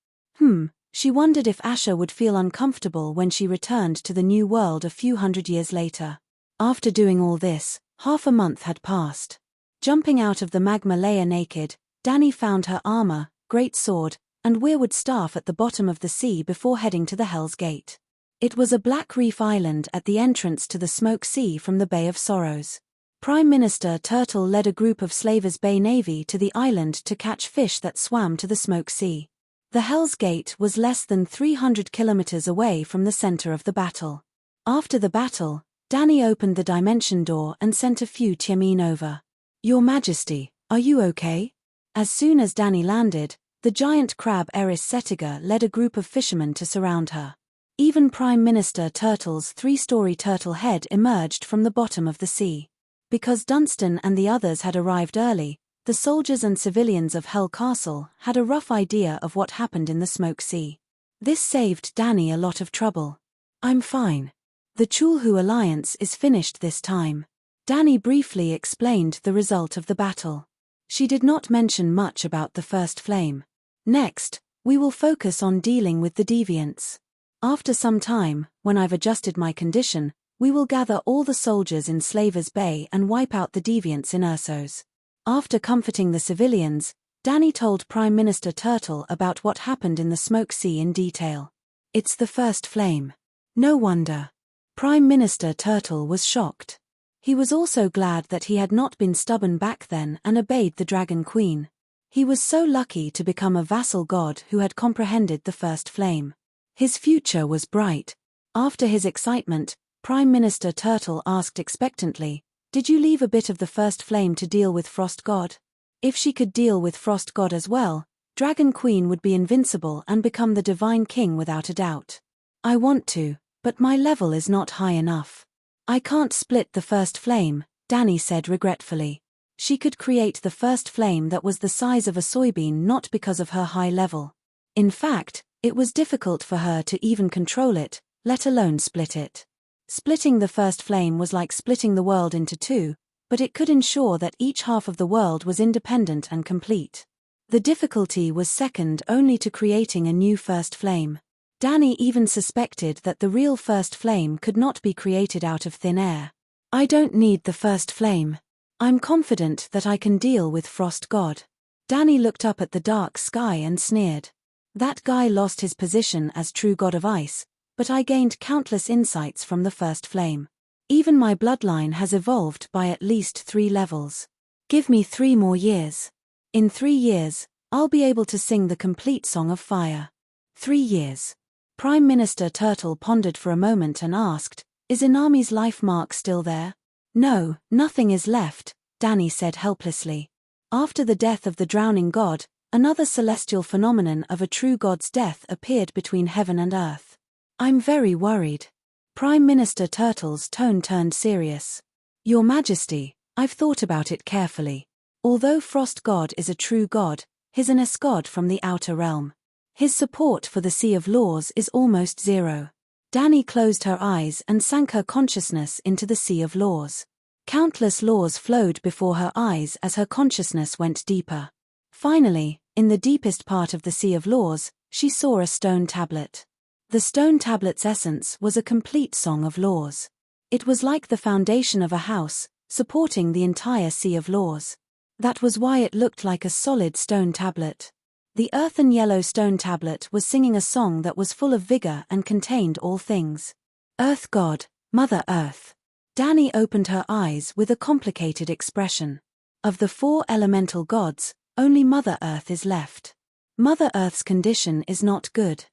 She wondered if Asher would feel uncomfortable when she returned to the new world a few hundred years later. After doing all this, half a month had passed. Jumping out of the magma layer naked, Danny found her armor, great sword, and weirwood staff at the bottom of the sea before heading to the Hell's Gate. It was a black reef island at the entrance to the Smoke Sea from the Bay of Sorrows. Prime Minister Turtle led a group of Slavers Bay Navy to the island to catch fish that swam to the Smoke Sea. The Hell's Gate was less than 300 kilometers away from the center of the battle. After the battle, Danny opened the dimension door and sent a few Tiamin over. Your Majesty, are you okay? As soon as Danny landed, the giant crab Eris Setiga led a group of fishermen to surround her. Even Prime Minister Turtle's 3-story turtle head emerged from the bottom of the sea. Because Dunstan and the others had arrived early, the soldiers and civilians of Hell Castle had a rough idea of what happened in the Smoke Sea. This saved Danny a lot of trouble. I'm fine. The Chulhu alliance is finished this time. Danny briefly explained the result of the battle. She did not mention much about the first flame. Next, we will focus on dealing with the deviants. After some time, when I've adjusted my condition, we will gather all the soldiers in Slavers Bay and wipe out the deviants in Ursos. After comforting the civilians, Danny told Prime Minister Turtle about what happened in the Smoke Sea in detail. It's the first flame. No wonder. Prime Minister Turtle was shocked. He was also glad that he had not been stubborn back then and obeyed the Dragon Queen. He was so lucky to become a vassal god who had comprehended the first flame. His future was bright. After his excitement, Prime Minister Turtle asked expectantly, "Did you leave a bit of the first flame to deal with Frost God?" If she could deal with Frost God as well, Dragon Queen would be invincible and become the Divine King without a doubt. I want to, but my level is not high enough. I can't split the first flame, Danny said regretfully. She could create the first flame that was the size of a soybean not because of her high level. In fact, it was difficult for her to even control it, let alone split it. Splitting the first flame was like splitting the world into two, but it could ensure that each half of the world was independent and complete. The difficulty was second only to creating a new first flame. Danny even suspected that the real first flame could not be created out of thin air. I don't need the first flame. I'm confident that I can deal with Frost God. Danny looked up at the dark sky and sneered. That guy lost his position as true god of ice, but I gained countless insights from the first flame. Even my bloodline has evolved by at least 3 levels. Give me 3 more years. In 3 years, I'll be able to sing the complete Song of Fire. 3 years. Prime Minister Turtle pondered for a moment and asked, "Is Inami's life mark still there?" "No, nothing is left," Danny said helplessly. After the death of the drowning god, another celestial phenomenon of a true god's death appeared between heaven and earth. "I'm very worried." Prime Minister Turtle's tone turned serious. "Your Majesty, I've thought about it carefully. Although Frost God is a true god, he's an god from the outer realm. His support for the Sea of Laws is almost zero." Danny closed her eyes and sank her consciousness into the Sea of Laws. Countless laws flowed before her eyes as her consciousness went deeper. Finally, in the deepest part of the Sea of Laws, she saw a stone tablet. The stone tablet's essence was a complete Song of Laws. It was like the foundation of a house, supporting the entire Sea of Laws. That was why it looked like a solid stone tablet. The earthen yellow stone tablet was singing a song that was full of vigor and contained all things. Earth God, Mother Earth. Danny opened her eyes with a complicated expression. Of the 4 elemental gods, only Mother Earth is left. Mother Earth's condition is not good.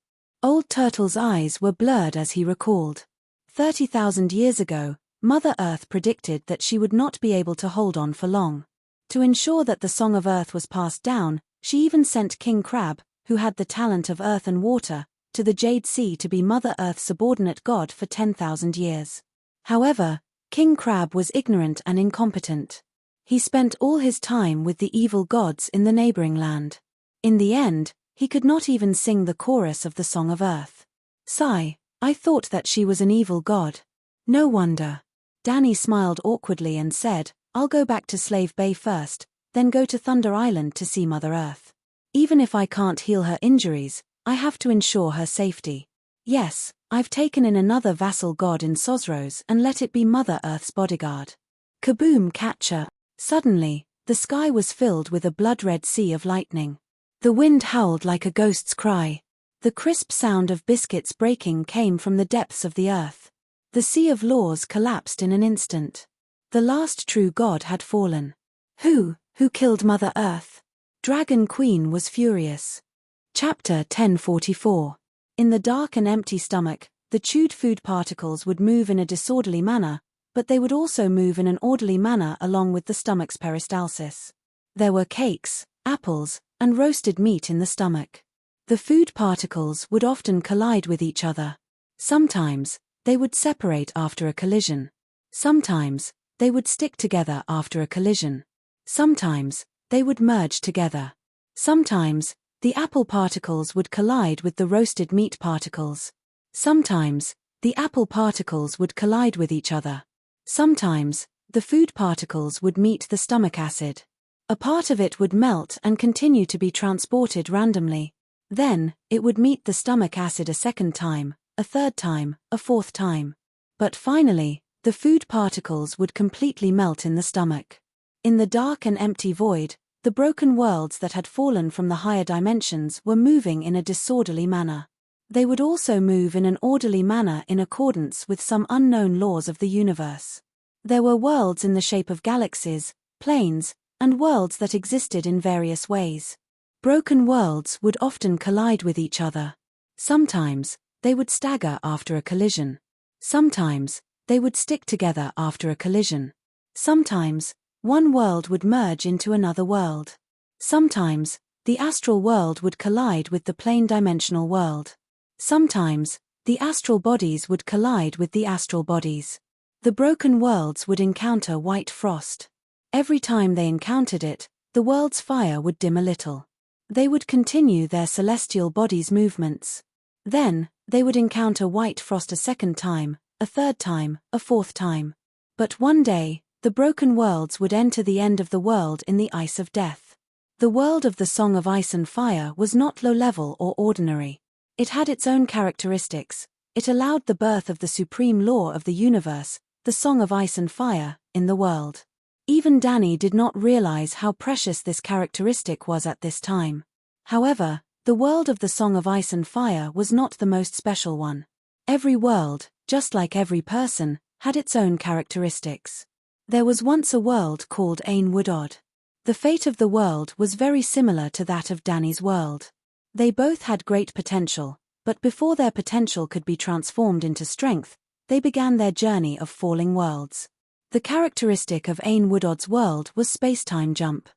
Old Turtle's eyes were blurred as he recalled. 30,000 years ago, Mother Earth predicted that she would not be able to hold on for long. To ensure that the Song of Earth was passed down, she even sent King Crab, who had the talent of earth and water, to the Jade Sea to be Mother Earth's subordinate god for 10,000 years. However, King Crab was ignorant and incompetent. He spent all his time with the evil gods in the neighboring land. In the end, he could not even sing the chorus of the Song of Earth. Sigh, I thought that she was an evil god. No wonder. Danny smiled awkwardly and said, I'll go back to Slave Bay first, then go to Thunder Island to see Mother Earth. Even if I can't heal her injuries, I have to ensure her safety. Yes, I've taken in another vassal god in Sosrose and let it be Mother Earth's bodyguard. Kaboom catcher. Suddenly, the sky was filled with a blood-red sea of lightning. The wind howled like a ghost's cry. The crisp sound of biscuits breaking came from the depths of the earth. The Sea of Laws collapsed in an instant. The last true god had fallen. Who killed Mother Earth? Dragon Queen was furious. Chapter 1044. In the dark and empty stomach, the chewed food particles would move in a disorderly manner, but they would also move in an orderly manner along with the stomach's peristalsis. There were cakes, apples, and roasted meat in the stomach. The food particles would often collide with each other. Sometimes, they would separate after a collision. Sometimes, they would stick together after a collision. Sometimes, they would merge together. Sometimes, the apple particles would collide with the roasted meat particles. Sometimes, the apple particles would collide with each other. Sometimes, the food particles would meet the stomach acid. A part of it would melt and continue to be transported randomly. Then, it would meet the stomach acid a second time, a third time, a fourth time. But finally, the food particles would completely melt in the stomach. In the dark and empty void, the broken worlds that had fallen from the higher dimensions were moving in a disorderly manner. They would also move in an orderly manner in accordance with some unknown laws of the universe. There were worlds in the shape of galaxies, planes, and worlds that existed in various ways. Broken worlds would often collide with each other. Sometimes, they would stagger after a collision. Sometimes, they would stick together after a collision. Sometimes, one world would merge into another world. Sometimes, the astral world would collide with the plane-dimensional world. Sometimes, the astral bodies would collide with the astral bodies. The broken worlds would encounter white frost. Every time they encountered it, the world's fire would dim a little. They would continue their celestial bodies' movements. Then, they would encounter white frost a second time, a third time, a fourth time. But one day, the broken worlds would enter the end of the world in the ice of death. The world of the Song of Ice and Fire was not low-level or ordinary. It had its own characteristics. It allowed the birth of the supreme law of the universe, the Song of Ice and Fire, in the world. Even Danny did not realize how precious this characteristic was at this time. However, the world of the Song of Ice and Fire was not the most special one. Every world, just like every person, had its own characteristics. There was once a world called Ain Woodod. The fate of the world was very similar to that of Danny's world. They both had great potential, but before their potential could be transformed into strength, they began their journey of falling worlds. The characteristic of Ain Woodod's world was space-time jump.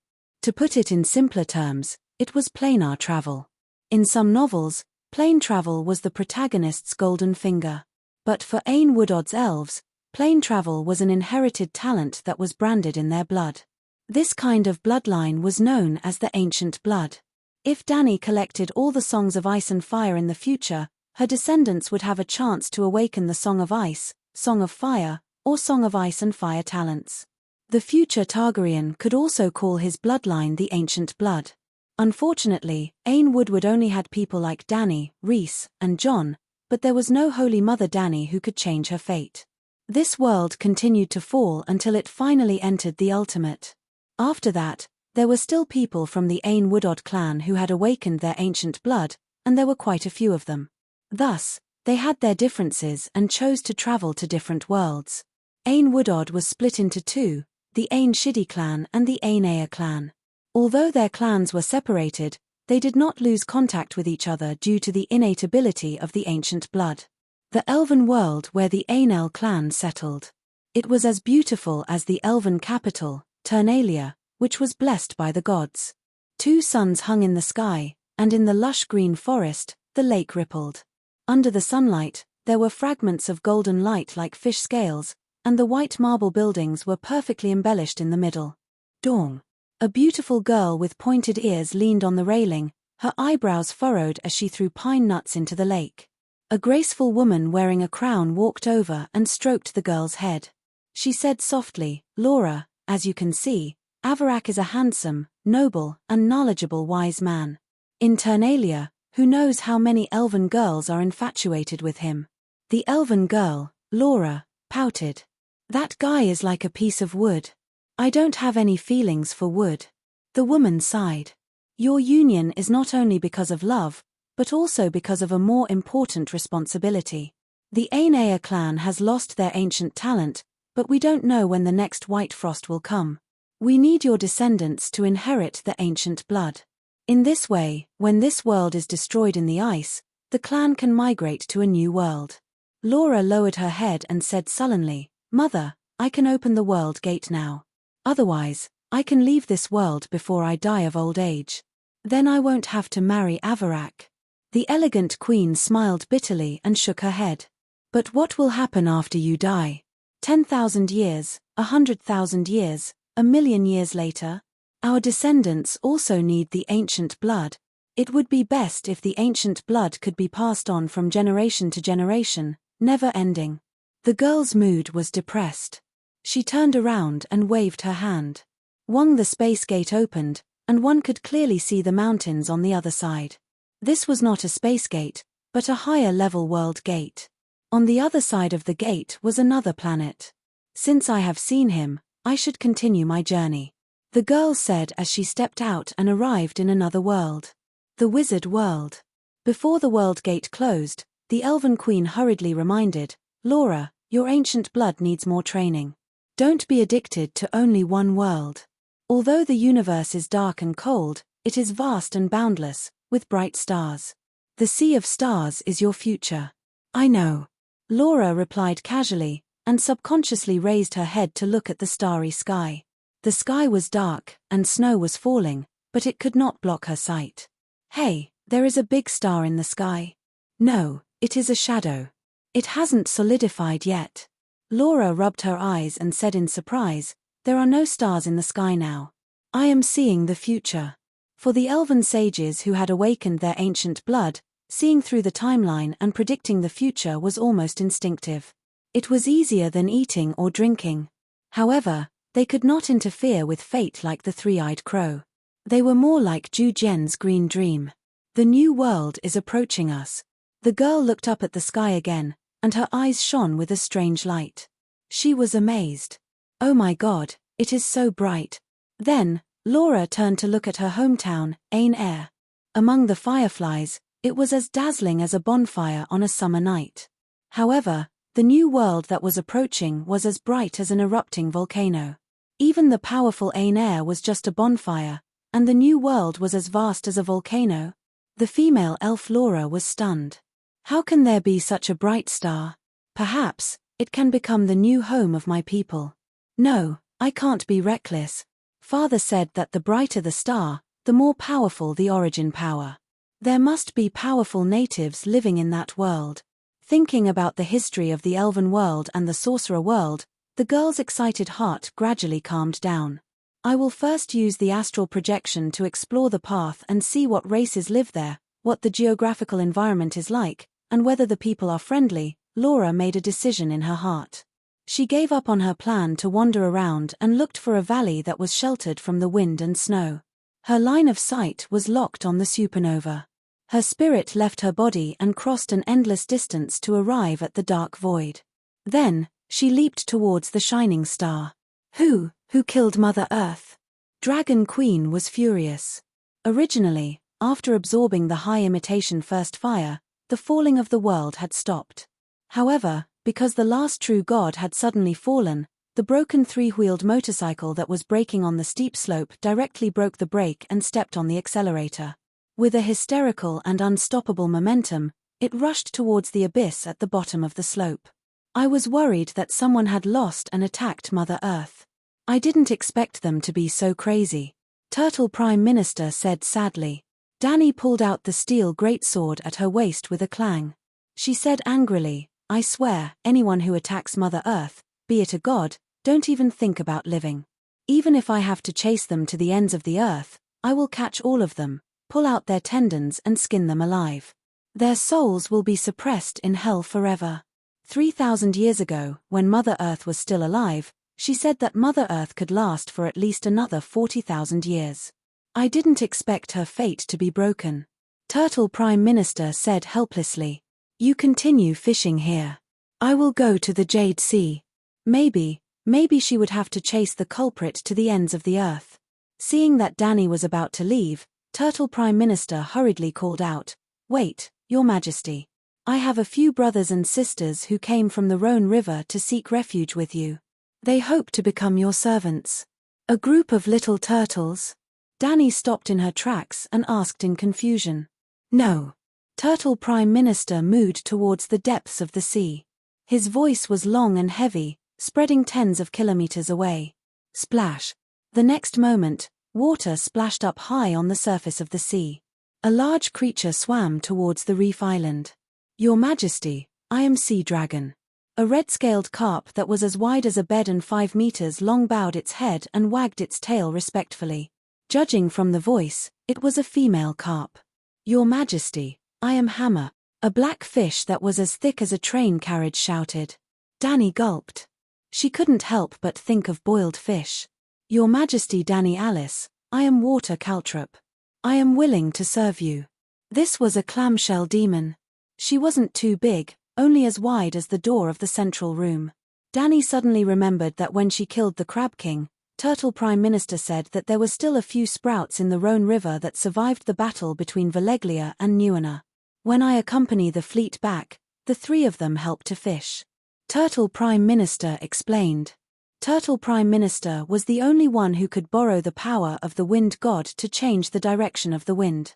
To put it in simpler terms, it was planar travel. In some novels, plane travel was the protagonist's golden finger. But for Ain Woodod's elves, plane travel was an inherited talent that was branded in their blood. This kind of bloodline was known as the Ancient Blood. If Danny collected all the songs of ice and fire in the future, her descendants would have a chance to awaken the Song of Ice, Song of Fire, or Song of Ice and Fire talents. The future Targaryen could also call his bloodline the Ancient Blood. Unfortunately, Ain Woodward only had people like Danny, Rhys, and Jon, but there was no Holy Mother Danny who could change her fate. This world continued to fall until it finally entered the Ultimate. After that, there were still people from the Ain Woodod clan who had awakened their ancient blood, and there were quite a few of them. Thus, they had their differences and chose to travel to different worlds. Ain Woodod was split into two, the Ain Shidi clan and the Ain Ea clan. Although their clans were separated, they did not lose contact with each other due to the innate ability of the ancient blood. The elven world where the Ainel clan settled. It was as beautiful as the elven capital, Ternalia, which was blessed by the gods. Two suns hung in the sky, and in the lush green forest, the lake rippled. Under the sunlight, there were fragments of golden light like fish scales, and the white marble buildings were perfectly embellished in the middle. Dawn. A beautiful girl with pointed ears leaned on the railing, her eyebrows furrowed as she threw pine nuts into the lake. A graceful woman wearing a crown walked over and stroked the girl's head. She said softly, "Laura, as you can see, Avarak is a handsome, noble, and knowledgeable wise man. In Ternalia, who knows how many elven girls are infatuated with him?" The elven girl, Laura, pouted. "That guy is like a piece of wood. I don't have any feelings for wood." The woman sighed. "Your union is not only because of love, but also because of a more important responsibility. The Ain Ea clan has lost their ancient talent, but we don't know when the next white frost will come. We need your descendants to inherit the ancient blood. In this way, when this world is destroyed in the ice, the clan can migrate to a new world." Laura lowered her head and said sullenly, "Mother, I can open the world gate now. Otherwise, I can leave this world before I die of old age. Then I won't have to marry Avarak." The elegant queen smiled bitterly and shook her head. "But what will happen after you die? 10,000 years, 100,000 years, 1,000,000 years later? Our descendants also need the ancient blood. It would be best if the ancient blood could be passed on from generation to generation, never ending." The girl's mood was depressed. She turned around and waved her hand. The space gate opened, and one could clearly see the mountains on the other side. This was not a space gate, but a higher-level world gate. On the other side of the gate was another planet. "Since I have seen him, I should continue my journey," the girl said as she stepped out and arrived in another world. The wizard world. Before the world gate closed, the elven queen hurriedly reminded, "Laura, your ancient blood needs more training. Don't be addicted to only one world. Although the universe is dark and cold, it is vast and boundless, with bright stars. The sea of stars is your future." "I know," Laura replied casually, and subconsciously raised her head to look at the starry sky. The sky was dark, and snow was falling, but it could not block her sight. "Hey, there is a big star in the sky." "No, it is a shadow. It hasn't solidified yet." Laura rubbed her eyes and said in surprise, "There are no stars in the sky now. I am seeing the future." For the elven sages who had awakened their ancient blood, seeing through the timeline and predicting the future was almost instinctive. It was easier than eating or drinking. However, they could not interfere with fate like the three-eyed crow. They were more like Zhu Jian's green dream. "The new world is approaching us." The girl looked up at the sky again, and her eyes shone with a strange light. She was amazed. "Oh my God, it is so bright." Then, Laura turned to look at her hometown, Ain Ea. Among the fireflies, it was as dazzling as a bonfire on a summer night. However, the new world that was approaching was as bright as an erupting volcano. Even the powerful Ain was just a bonfire, and the new world was as vast as a volcano. The female elf Laura was stunned. How can there be such a bright star? Perhaps it can become the new home of my people. No, I can't be reckless. Father said that the brighter the star, the more powerful the origin power. There must be powerful natives living in that world. Thinking about the history of the elven world and the sorcerer world, the girl's excited heart gradually calmed down. I will first use the astral projection to explore the path and see what races live there, what the geographical environment is like, and whether the people are friendly. Laura made a decision in her heart. She gave up on her plan to wander around and looked for a valley that was sheltered from the wind and snow. Her line of sight was locked on the supernova. Her spirit left her body and crossed an endless distance to arrive at the dark void. Then, she leaped towards the shining star. Who killed Mother Earth? Dragon Queen was furious. Originally, after absorbing the high imitation first fire, the falling of the world had stopped. However, because the last true god had suddenly fallen, the broken three-wheeled motorcycle that was braking on the steep slope directly broke the brake and stepped on the accelerator. With a hysterical and unstoppable momentum, it rushed towards the abyss at the bottom of the slope. I was worried that someone had lost and attacked Mother Earth. I didn't expect them to be so crazy. Turtle Prime Minister said sadly. Dani pulled out the steel greatsword at her waist with a clang. She said angrily, I swear, anyone who attacks Mother Earth, be it a god, don't even think about living. Even if I have to chase them to the ends of the earth, I will catch all of them, pull out their tendons and skin them alive. Their souls will be suppressed in hell forever. 3,000 years ago, when Mother Earth was still alive, she said that Mother Earth could last for at least another 40,000 years. I didn't expect her fate to be broken. Turtle Prime Minister said helplessly. You continue fishing here. I will go to the Jade Sea. Maybe she would have to chase the culprit to the ends of the earth. Seeing that Dani was about to leave, Turtle Prime Minister hurriedly called out, Wait, Your Majesty. I have a few brothers and sisters who came from the Rhone River to seek refuge with you. They hope to become your servants. A group of little turtles? Dani stopped in her tracks and asked in confusion. No. Turtle Prime Minister moved towards the depths of the sea. His voice was long and heavy, spreading tens of kilometers away. Splash. The next moment, water splashed up high on the surface of the sea. A large creature swam towards the reef island. Your Majesty, I am Sea Dragon. A red-scaled carp that was as wide as a bed and 5 meters long bowed its head and wagged its tail respectfully. Judging from the voice, it was a female carp. Your Majesty, I am Hammer. A black fish that was as thick as a train carriage shouted. Dani gulped. She couldn't help but think of boiled fish. Your Majesty Dani Alice, I am Water Caltrop. I am willing to serve you. This was a clamshell demon. She wasn't too big, only as wide as the door of the central room. Dani suddenly remembered that when she killed the Crab King, Turtle Prime Minister said that there were still a few sprouts in the Rhone River that survived the battle between Valeglia and Nuena. When I accompany the fleet back, the 3 of them help to fish. Turtle Prime Minister explained. Turtle Prime Minister was the only one who could borrow the power of the wind god to change the direction of the wind.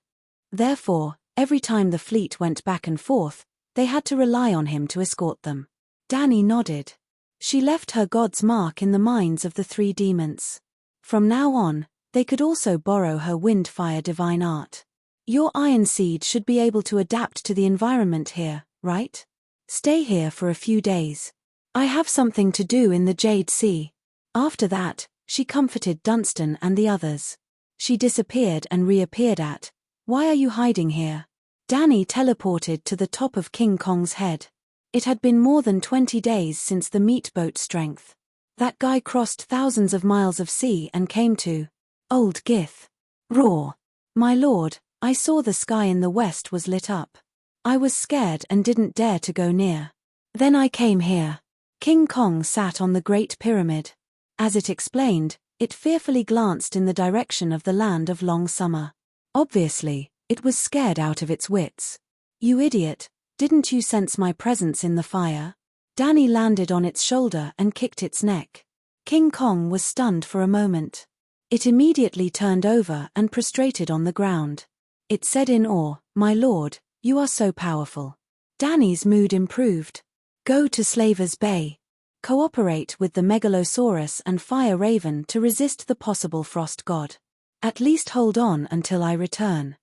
Therefore, every time the fleet went back and forth, they had to rely on him to escort them. Dani nodded. She left her god's mark in the minds of the 3 demons. From now on, they could also borrow her wind-fire divine art. Your Iron Seed should be able to adapt to the environment here, right? Stay here for a few days. I have something to do in the Jade Sea. After that, she comforted Dunstan and the others. She disappeared and reappeared at, Why are you hiding here? Dani teleported to the top of King Kong's head. It had been more than 20 days since the meat boat strength. That guy crossed thousands of miles of sea and came to Old Gith. Roar. My lord, I saw the sky in the west was lit up. I was scared and didn't dare to go near. Then I came here. King Kong sat on the Great Pyramid. As it explained, it fearfully glanced in the direction of the land of long summer. Obviously, it was scared out of its wits. You idiot, didn't you sense my presence in the fire? Dani landed on its shoulder and kicked its neck. King Kong was stunned for a moment. It immediately turned over and prostrated on the ground. It said in awe, "My lord, you are so powerful." Danny's mood improved. Go to Slaver's Bay. Cooperate with the Megalosaurus and Fire Raven to resist the possible frost god. At least hold on until I return.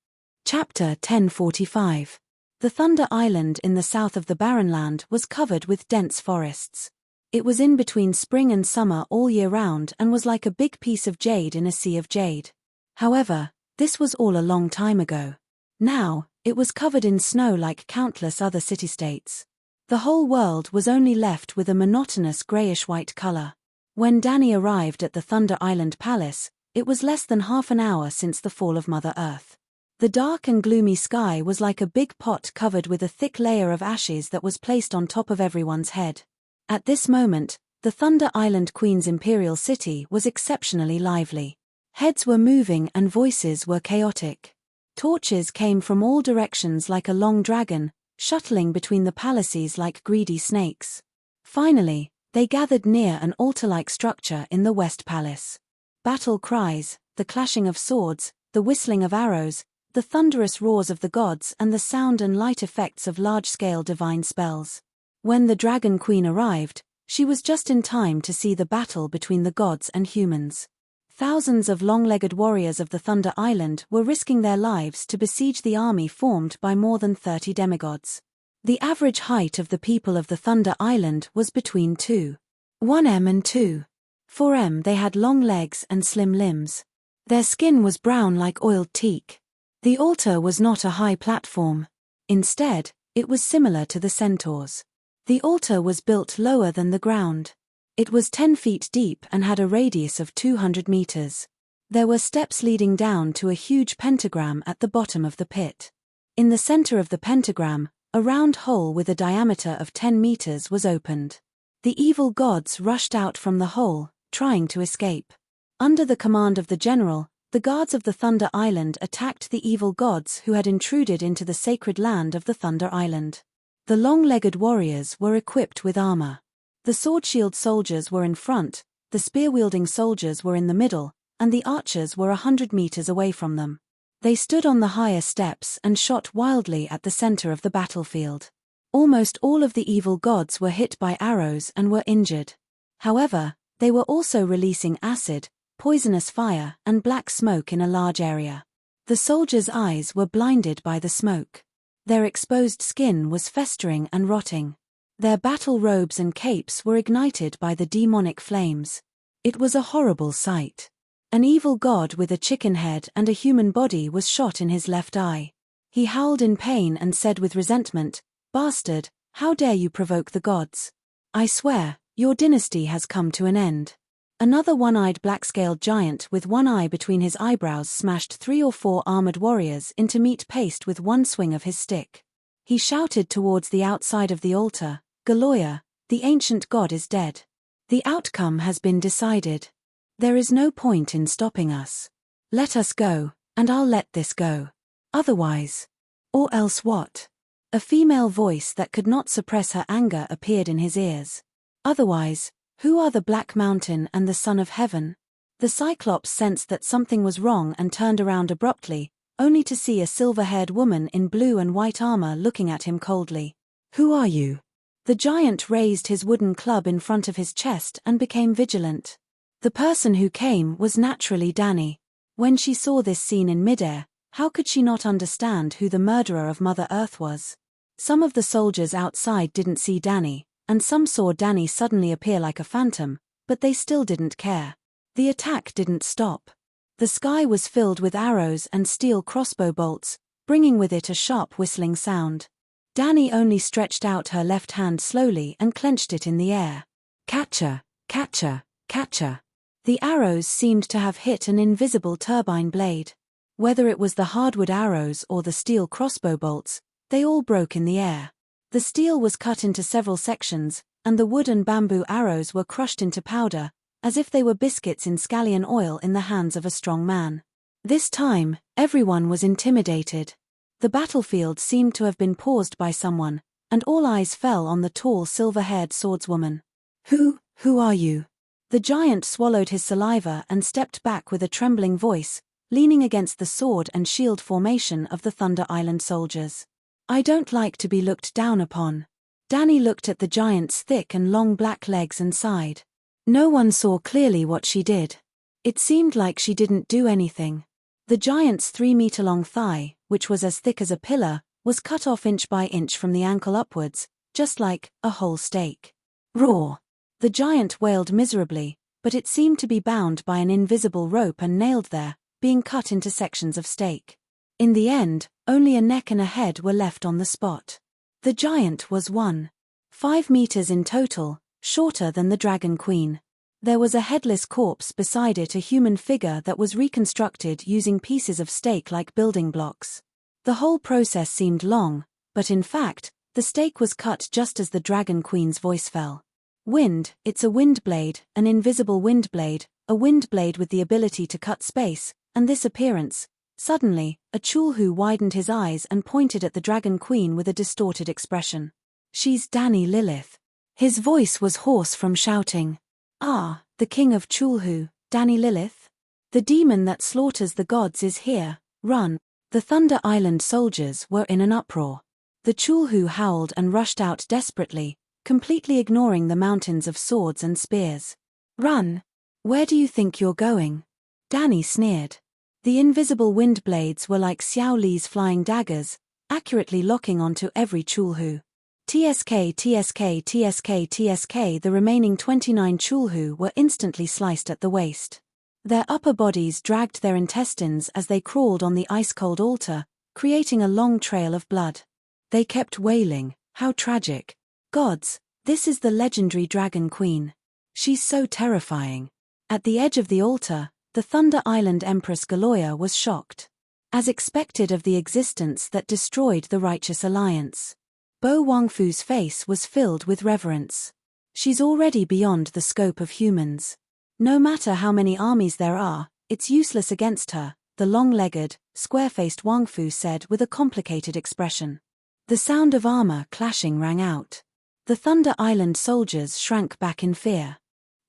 Chapter 1045. The Thunder Island in the south of the Barren Land was covered with dense forests. It was in between spring and summer all year round and was like a big piece of jade in a sea of jade. However, this was all a long time ago. Now, it was covered in snow like countless other city-states. The whole world was only left with a monotonous grayish-white color. When Danny arrived at the Thunder Island Palace, it was less than half an hour since the fall of Mother Earth. The dark and gloomy sky was like a big pot covered with a thick layer of ashes that was placed on top of everyone's head. At this moment, the Thunder Island Queen's imperial city was exceptionally lively. Heads were moving and voices were chaotic. Torches came from all directions like a long dragon, shuttling between the palaces like greedy snakes. Finally, they gathered near an altar-like structure in the West Palace. Battle cries, the clashing of swords, the whistling of arrows, the thunderous roars of the gods and the sound and light effects of large-scale divine spells. When the Dragon Queen arrived, she was just in time to see the battle between the gods and humans. Thousands of long-legged warriors of the Thunder Island were risking their lives to besiege the army formed by more than 30 demigods. The average height of the people of the Thunder Island was between 2.1 m and 2.4 m. They had long legs and slim limbs. Their skin was brown like oiled teak. The altar was not a high platform. Instead, it was similar to the centaurs. The altar was built lower than the ground. It was 10 feet deep and had a radius of 200 meters. There were steps leading down to a huge pentagram at the bottom of the pit. In the center of the pentagram, a round hole with a diameter of 10 meters was opened. The evil gods rushed out from the hole, trying to escape. Under the command of the general, the guards of the Thunder Island attacked the evil gods who had intruded into the sacred land of the Thunder Island. The long-legged warriors were equipped with armor. The sword-shield soldiers were in front, the spear-wielding soldiers were in the middle, and the archers were 100 meters away from them. They stood on the higher steps and shot wildly at the center of the battlefield. Almost all of the evil gods were hit by arrows and were injured. However, they were also releasing acid, poisonous fire, and black smoke in a large area. The soldiers' eyes were blinded by the smoke. Their exposed skin was festering and rotting. Their battle robes and capes were ignited by the demonic flames. It was a horrible sight. An evil god with a chicken head and a human body was shot in his left eye. He howled in pain and said with resentment, "Bastard, how dare you provoke the gods? I swear, your dynasty has come to an end." Another one-eyed black-scaled giant with one eye between his eyebrows smashed 3 or 4 armored warriors into meat paste with one swing of his stick. He shouted towards the outside of the altar, "Galoya, the ancient god is dead. The outcome has been decided. There is no point in stopping us. Let us go, and I'll let this go. Otherwise. Or else what?" A female voice that could not suppress her anger appeared in his ears. "Otherwise, who are the Black Mountain and the Son of Heaven?" The Cyclops sensed that something was wrong and turned around abruptly, only to see a silver-haired woman in blue and white armor looking at him coldly. "Who are you?" The giant raised his wooden club in front of his chest and became vigilant. The person who came was naturally Danny. When she saw this scene in midair, how could she not understand who the murderer of Mother Earth was? Some of the soldiers outside didn't see Danny, and some saw Danny suddenly appear like a phantom, but they still didn't care. The attack didn't stop. The sky was filled with arrows and steel crossbow bolts, bringing with it a sharp whistling sound. Danny only stretched out her left hand slowly and clenched it in the air. "Catcher, catcher, catcher." The arrows seemed to have hit an invisible turbine blade. Whether it was the hardwood arrows or the steel crossbow bolts, they all broke in the air. The steel was cut into several sections, and the wood and bamboo arrows were crushed into powder, as if they were biscuits in scallion oil in the hands of a strong man. This time, everyone was intimidated. The battlefield seemed to have been paused by someone, and all eyes fell on the tall silver-haired swordswoman. Who are you?" The giant swallowed his saliva and stepped back with a trembling voice, leaning against the sword and shield formation of the Thunder Island soldiers. I don't like to be looked down upon. Danny looked at the giant's thick and long black legs and sighed. No one saw clearly what she did. It seemed like she didn't do anything. The giant's 3-meter-long thigh, which was as thick as a pillar, was cut off inch by inch from the ankle upwards, just like a whole steak. Roar! The giant wailed miserably, but it seemed to be bound by an invisible rope and nailed there, being cut into sections of steak. In the end, only a neck and a head were left on the spot. The giant was 1.5 meters in total, shorter than the Dragon Queen. There was a headless corpse beside it, a human figure that was reconstructed using pieces of steak like building blocks. The whole process seemed long, but in fact, the steak was cut just as the Dragon Queen's voice fell. Wind, it's a wind blade, an invisible wind blade, a wind blade with the ability to cut space, and this appearance. Suddenly, a Chulhu widened his eyes and pointed at the Dragon Queen with a distorted expression. She's Danny Lilith. His voice was hoarse from shouting. Ah, the king of Chulhu, Danny Lilith? The demon that slaughters the gods is here, run. The Thunder Island soldiers were in an uproar. The Chulhu howled and rushed out desperately, completely ignoring the mountains of swords and spears. Run! Where do you think you're going? Danny sneered. The invisible wind blades were like Xiao Li's flying daggers, accurately locking onto every Chulhu. TSK, TSK, TSK, TSK. The remaining 29 Chulhu were instantly sliced at the waist. Their upper bodies dragged their intestines as they crawled on the ice-cold altar, creating a long trail of blood. They kept wailing, "How tragic. Gods, this is the legendary Dragon Queen. She's so terrifying." At the edge of the altar, the Thunder Island Empress Galoya was shocked. As expected of the existence that destroyed the Righteous Alliance. Bo Wangfu's face was filled with reverence. She's already beyond the scope of humans. No matter how many armies there are, it's useless against her, the long-legged, square-faced Wangfu said with a complicated expression. The sound of armor clashing rang out. The Thunder Island soldiers shrank back in fear.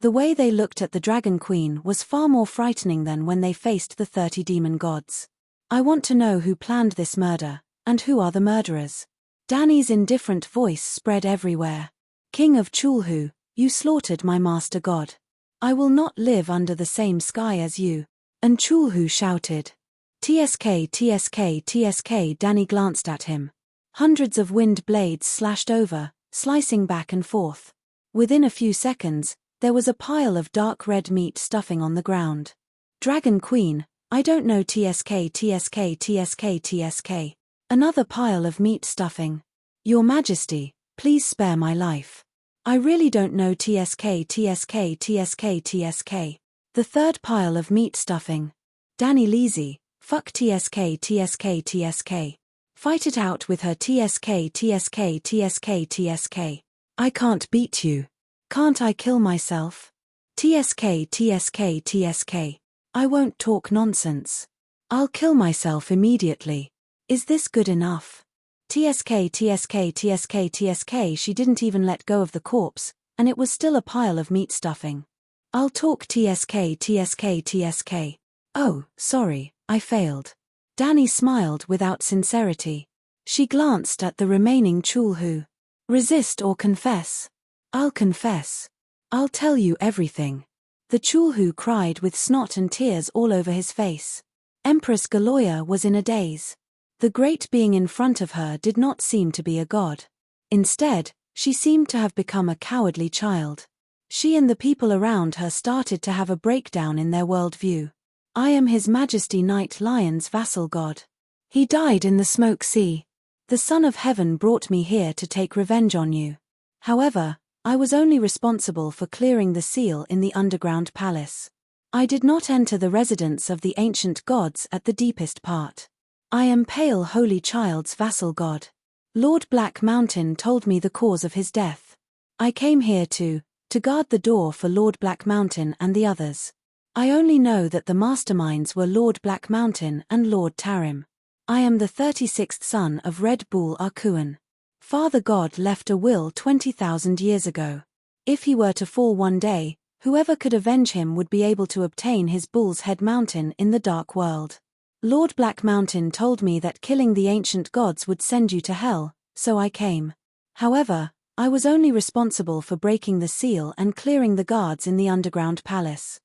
The way they looked at the Dragon Queen was far more frightening than when they faced the 30 demon gods. I want to know who planned this murder, and who are the murderers. Danny's indifferent voice spread everywhere. King of Chulhu, you slaughtered my master god. I will not live under the same sky as you. And Chulhu shouted. TSK, TSK, TSK. Danny glanced at him. Hundreds of wind blades slashed over, slicing back and forth. Within a few seconds, there was a pile of dark red meat stuffing on the ground. Dragon Queen, I don't know. TSK, TSK, TSK, TSK. Another pile of meat stuffing. Your Majesty, please spare my life. I really don't know. TSK, TSK, TSK, TSK. The third pile of meat stuffing. Danny Leezy, fuck TSK, TSK, TSK. Fight it out with her. TSK, TSK, TSK, TSK. I can't beat you. Can't I kill myself? TSK, TSK, TSK. I won't talk nonsense. I'll kill myself immediately. Is this good enough? TSK, TSK, TSK, TSK. She didn't even let go of the corpse, and it was still a pile of meat stuffing. I'll talk. TSK, TSK, TSK. Oh, sorry, I failed. Danny smiled without sincerity. She glanced at the remaining Chulhu. Resist or confess? I'll confess. I'll tell you everything. The Chulhu cried with snot and tears all over his face. Empress Galoya was in a daze. The great being in front of her did not seem to be a god. Instead, she seemed to have become a cowardly child. She and the people around her started to have a breakdown in their worldview. I am His Majesty Night Lion's vassal god. He died in the smoke sea. The Son of Heaven brought me here to take revenge on you. However, I was only responsible for clearing the seal in the underground palace. I did not enter the residence of the ancient gods at the deepest part. I am Pale Holy Child's vassal god. Lord Black Mountain told me the cause of his death. I came here to guard the door for Lord Black Mountain and the others. I only know that the masterminds were Lord Black Mountain and Lord Tarim. I am the 36th son of Red Bull Arkuan. Father God left a will 20,000 years ago. If he were to fall one day, Whoever could avenge him would be able to obtain his Bull's Head Mountain in the Dark World. Lord Black Mountain told me that killing the ancient gods would send you to hell, so I came. However, I was only responsible for breaking the seal and clearing the guards in the underground palace.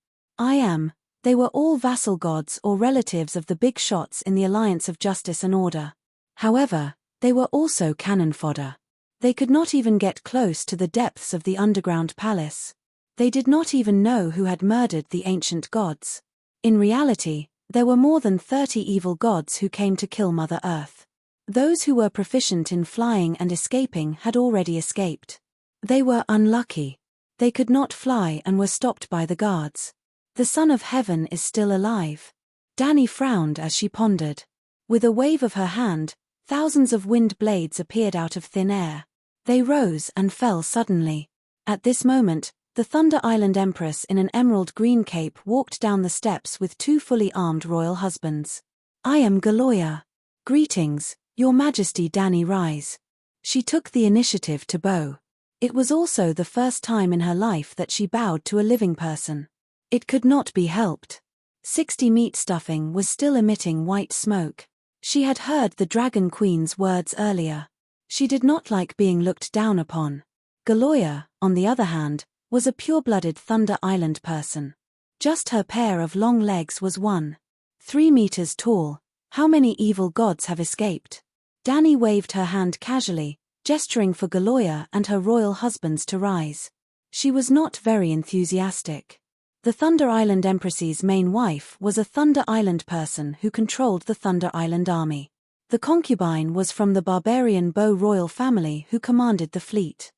They were all vassal gods or relatives of the big shots in the Alliance of Justice and Order. However, they were also cannon fodder. They could not even get close to the depths of the underground palace. They did not even know who had murdered the ancient gods. In reality, there were more than 30 evil gods who came to kill Mother Earth. Those who were proficient in flying and escaping had already escaped. They were unlucky. They could not fly and were stopped by the guards. The Son of Heaven is still alive. Dani frowned as she pondered. With a wave of her hand, thousands of wind blades appeared out of thin air. They rose and fell suddenly. At this moment, the Thunder Island Empress in an emerald green cape walked down the steps with 2 fully armed royal husbands. I am Galoya. Greetings, Your Majesty. Dani rise. She took the initiative to bow. It was also the first time in her life that she bowed to a living person. It could not be helped. 60 meat stuffing was still emitting white smoke. She had heard the Dragon Queen's words earlier. She did not like being looked down upon. Galoya, on the other hand, was a pure-blooded Thunder Island person. Just her pair of long legs was 1.3 meters tall. How many evil gods have escaped? Dani waved her hand casually, gesturing for Galoya and her royal husbands to rise. She was not very enthusiastic. The Thunder Island Empress's main wife was a Thunder Island person who controlled the Thunder Island army. The concubine was from the barbarian Bow royal family who commanded the fleet.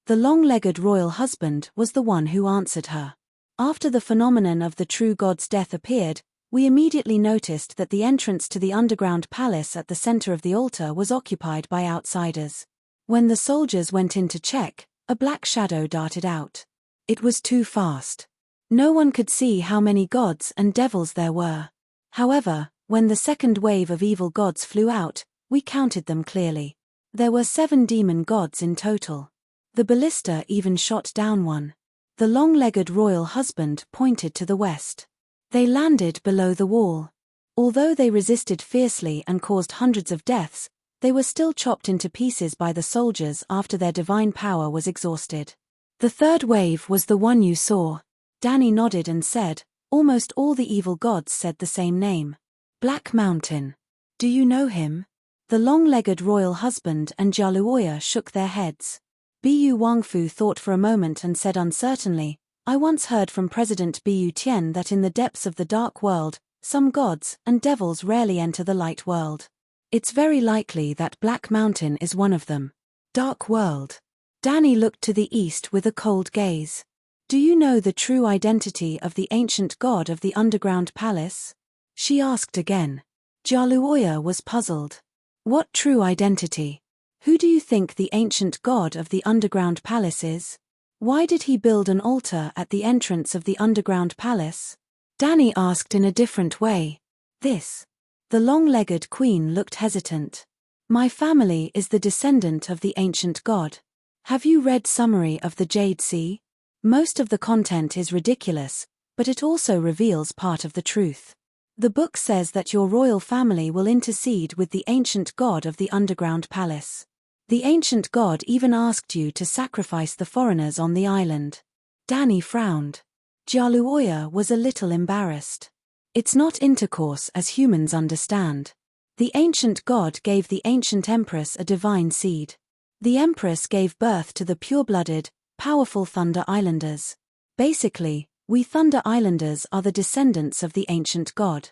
The long-legged royal husband was the one who answered her. After the phenomenon of the true god's death appeared, we immediately noticed that the entrance to the underground palace at the center of the altar was occupied by outsiders. When the soldiers went in to check, a black shadow darted out. It was too fast. No one could see how many gods and devils there were. However, when the second wave of evil gods flew out, we counted them clearly. There were 7 demon gods in total. The ballista even shot down one. The long-legged royal husband pointed to the west. They landed below the wall. Although they resisted fiercely and caused hundreds of deaths, they were still chopped into pieces by the soldiers after their divine power was exhausted. The third wave was the one you saw. Dani nodded and said, almost all the evil gods said the same name. Black Mountain. Do you know him? The long-legged royal husband and Jaluoya shook their heads. Bu Wangfu thought for a moment and said uncertainly, I once heard from President Bu Tian that in the depths of the dark world, some gods and devils rarely enter the light world. It's very likely that Black Mountain is one of them. Dark world. Dani looked to the east with a cold gaze. Do you know the true identity of the ancient god of the underground palace? She asked again. Jaluoya was puzzled. What true identity? Who do you think the ancient god of the underground palace is? Why did he build an altar at the entrance of the underground palace? Dani asked in a different way. This. The long-legged queen looked hesitant. My family is the descendant of the ancient god. Have you read summary of the Jade Sea? Most of the content is ridiculous, but it also reveals part of the truth. The book says that your royal family will intercede with the ancient god of the underground palace. The ancient god even asked you to sacrifice the foreigners on the island. Dani frowned. Jaluoya was a little embarrassed. It's not intercourse as humans understand. The ancient god gave the ancient empress a divine seed. The empress gave birth to the pure-blooded, powerful Thunder Islanders. Basically, we Thunder Islanders are the descendants of the ancient god.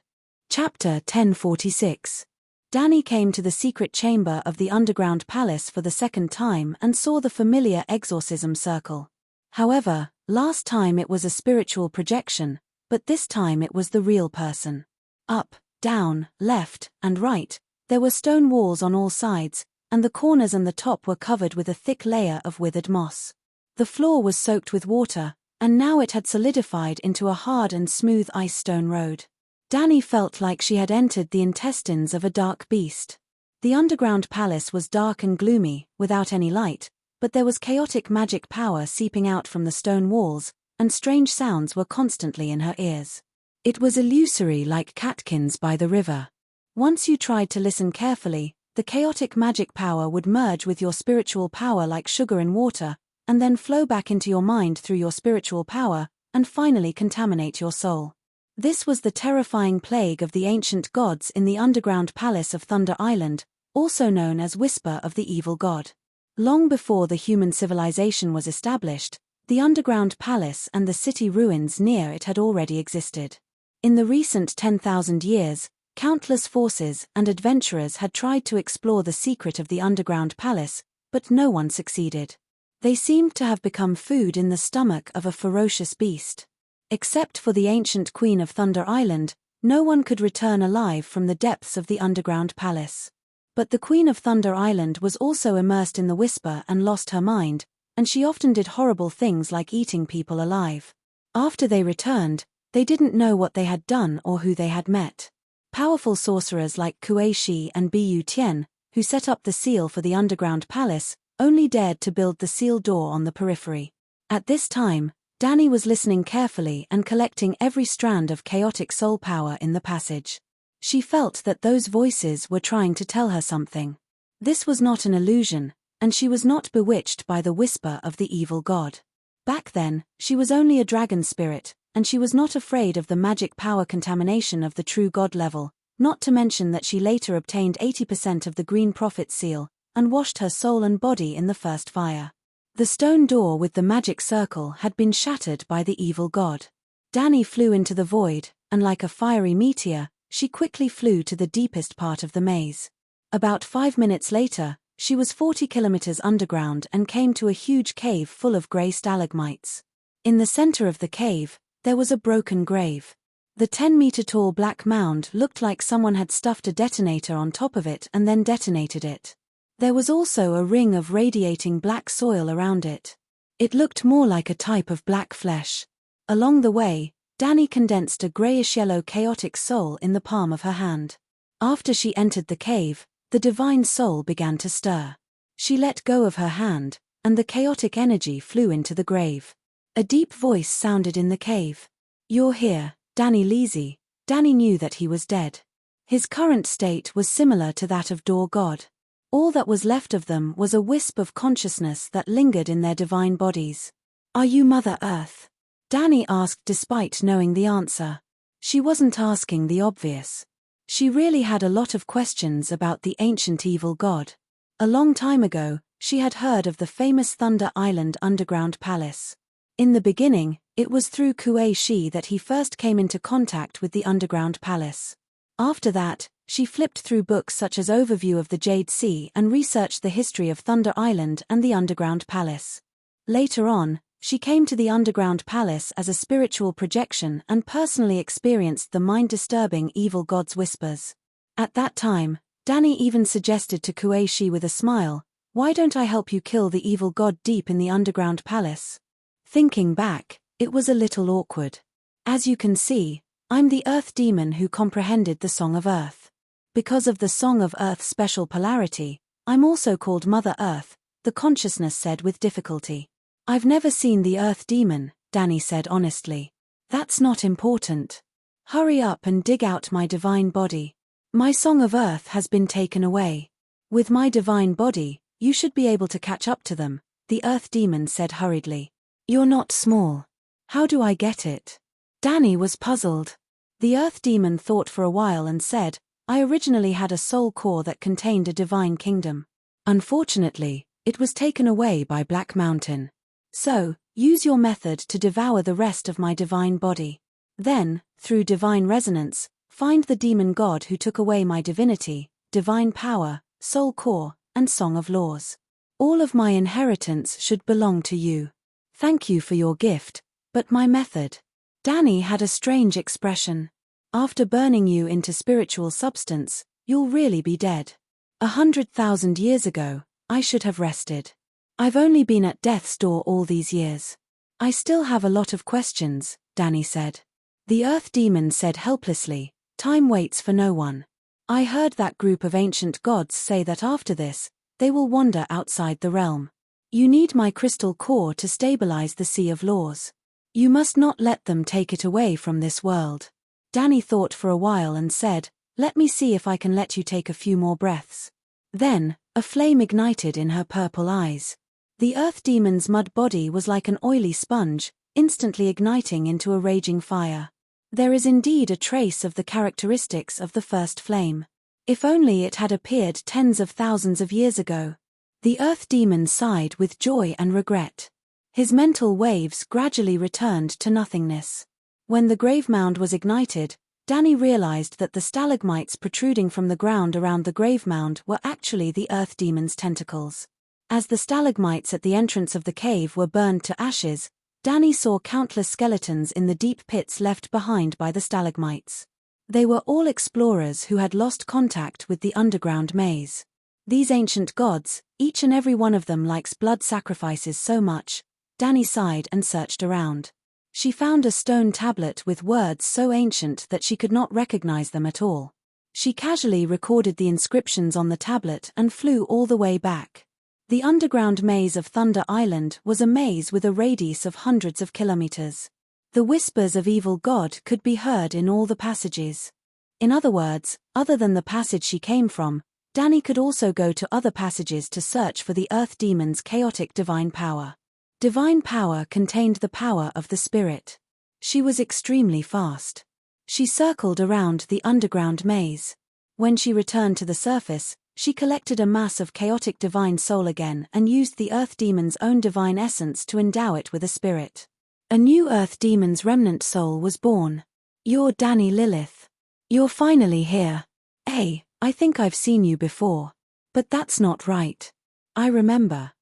Chapter 1046. Dani came to the secret chamber of the underground palace for the second time and saw the familiar exorcism circle. However, last time it was a spiritual projection, but this time it was the real person. Up, down, left, and right, there were stone walls on all sides, and the corners and the top were covered with a thick layer of withered moss. The floor was soaked with water, and now it had solidified into a hard and smooth ice stone road. Dani felt like she had entered the intestines of a dark beast. The underground palace was dark and gloomy, without any light, but there was chaotic magic power seeping out from the stone walls, and strange sounds were constantly in her ears. It was illusory like catkins by the river. Once you tried to listen carefully, the chaotic magic power would merge with your spiritual power like sugar in water, and then flow back into your mind through your spiritual power, and finally contaminate your soul. This was the terrifying plague of the ancient gods in the underground palace of Thunder Island, also known as Whisper of the Evil God. Long before the human civilization was established, the underground palace and the city ruins near it had already existed. In the recent 10,000 years, countless forces and adventurers had tried to explore the secret of the underground palace, but no one succeeded. They seemed to have become food in the stomach of a ferocious beast. Except for the ancient Queen of Thunder Island, no one could return alive from the depths of the underground palace. But the Queen of Thunder Island was also immersed in the Whisper and lost her mind, and she often did horrible things like eating people alive. After they returned, they didn't know what they had done or who they had met. Powerful sorcerers like Kuei Shi and Bu Tian, who set up the seal for the underground palace, only dared to build the seal door on the periphery. At this time, Danny was listening carefully and collecting every strand of chaotic soul power in the passage. She felt that those voices were trying to tell her something. This was not an illusion, and she was not bewitched by the whisper of the evil god. Back then, she was only a dragon spirit, and she was not afraid of the magic power contamination of the true god level, not to mention that she later obtained 80% of the Green Prophet seal, and washed her soul and body in the first fire. The stone door with the magic circle had been shattered by the evil god. Danny flew into the void, and like a fiery meteor, she quickly flew to the deepest part of the maze. About 5 minutes later, she was 40 kilometers underground and came to a huge cave full of grey stalagmites. In the center of the cave, there was a broken grave. The 10-meter-tall black mound looked like someone had stuffed a detonator on top of it and then detonated it. There was also a ring of radiating black soil around it. It looked more like a type of black flesh. Along the way, Danny condensed a grayish-yellow chaotic soul in the palm of her hand. After she entered the cave, the divine soul began to stir. She let go of her hand, and the chaotic energy flew into the grave. A deep voice sounded in the cave. "You're here, Danny Leasy." Danny knew that he was dead. His current state was similar to that of Door God. All that was left of them was a wisp of consciousness that lingered in their divine bodies. "Are you Mother Earth?" Danny asked despite knowing the answer. She wasn't asking the obvious. She really had a lot of questions about the ancient evil god. A long time ago, she had heard of the famous Thunder Island underground palace. In the beginning, it was through Kuei Shi that he first came into contact with the underground palace. After that, she flipped through books such as Overview of the Jade Sea and researched the history of Thunder Island and the underground palace. Later on, she came to the underground palace as a spiritual projection and personally experienced the mind-disturbing evil god's whispers. At that time, Danny even suggested to Kuei Shi with a smile, "Why don't I help you kill the evil god deep in the underground palace?" Thinking back, it was a little awkward. As you can see, I'm the Earth demon who comprehended the Song of Earth. Because of the Song of Earth's special polarity, I'm also called Mother Earth, the consciousness said with difficulty. "I've never seen the Earth demon," Danny said honestly. "That's not important. Hurry up and dig out my divine body. My Song of Earth has been taken away. With my divine body, you should be able to catch up to them," the Earth demon said hurriedly. "You're not small. How do I get it?" Danny was puzzled. The Earth demon thought for a while and said, "I originally had a soul core that contained a divine kingdom. Unfortunately, it was taken away by Black Mountain. So, use your method to devour the rest of my divine body. Then, through divine resonance, find the demon god who took away my divinity, divine power, soul core, and song of laws. All of my inheritance should belong to you. Thank you for your gift, but my method." Danny had a strange expression. "After burning you into spiritual substance, you'll really be dead. 100,000 years ago, I should have rested. I've only been at death's door all these years. I still have a lot of questions," Danny said. The Earth demon said helplessly, "Time waits for no one. I heard that group of ancient gods say that after this, they will wander outside the realm. You need my crystal core to stabilize the Sea of Laws. You must not let them take it away from this world. Danny thought for a while and said, "Let me see if I can let you take a few more breaths." Then, a flame ignited in her purple eyes. The earth demon's mud body was like an oily sponge, instantly igniting into a raging fire. There is indeed a trace of the characteristics of the first flame. If only it had appeared tens of thousands of years ago. The earth demon sighed with joy and regret. His mental waves gradually returned to nothingness. When the grave mound was ignited, Danny realized that the stalagmites protruding from the ground around the grave mound were actually the earth demon's tentacles. As the stalagmites at the entrance of the cave were burned to ashes, Danny saw countless skeletons in the deep pits left behind by the stalagmites. They were all explorers who had lost contact with the underground maze. These ancient gods, each and every one of them likes blood sacrifices so much. Danny sighed and searched around. She found a stone tablet with words so ancient that she could not recognize them at all. She casually recorded the inscriptions on the tablet and flew all the way back. The underground maze of Thunder Island was a maze with a radius of hundreds of kilometers. The whispers of evil God could be heard in all the passages. In other words, other than the passage she came from, Danny could also go to other passages to search for the earth demon's chaotic divine power. Divine power contained the power of the spirit. She was extremely fast. She circled around the underground maze. When she returned to the surface, she collected a mass of chaotic divine soul again and used the earth demon's own divine essence to endow it with a spirit. A new earth demon's remnant soul was born. "You're Danny Lilith. You're finally here. Hey, I think I've seen you before. But that's not right. I remember.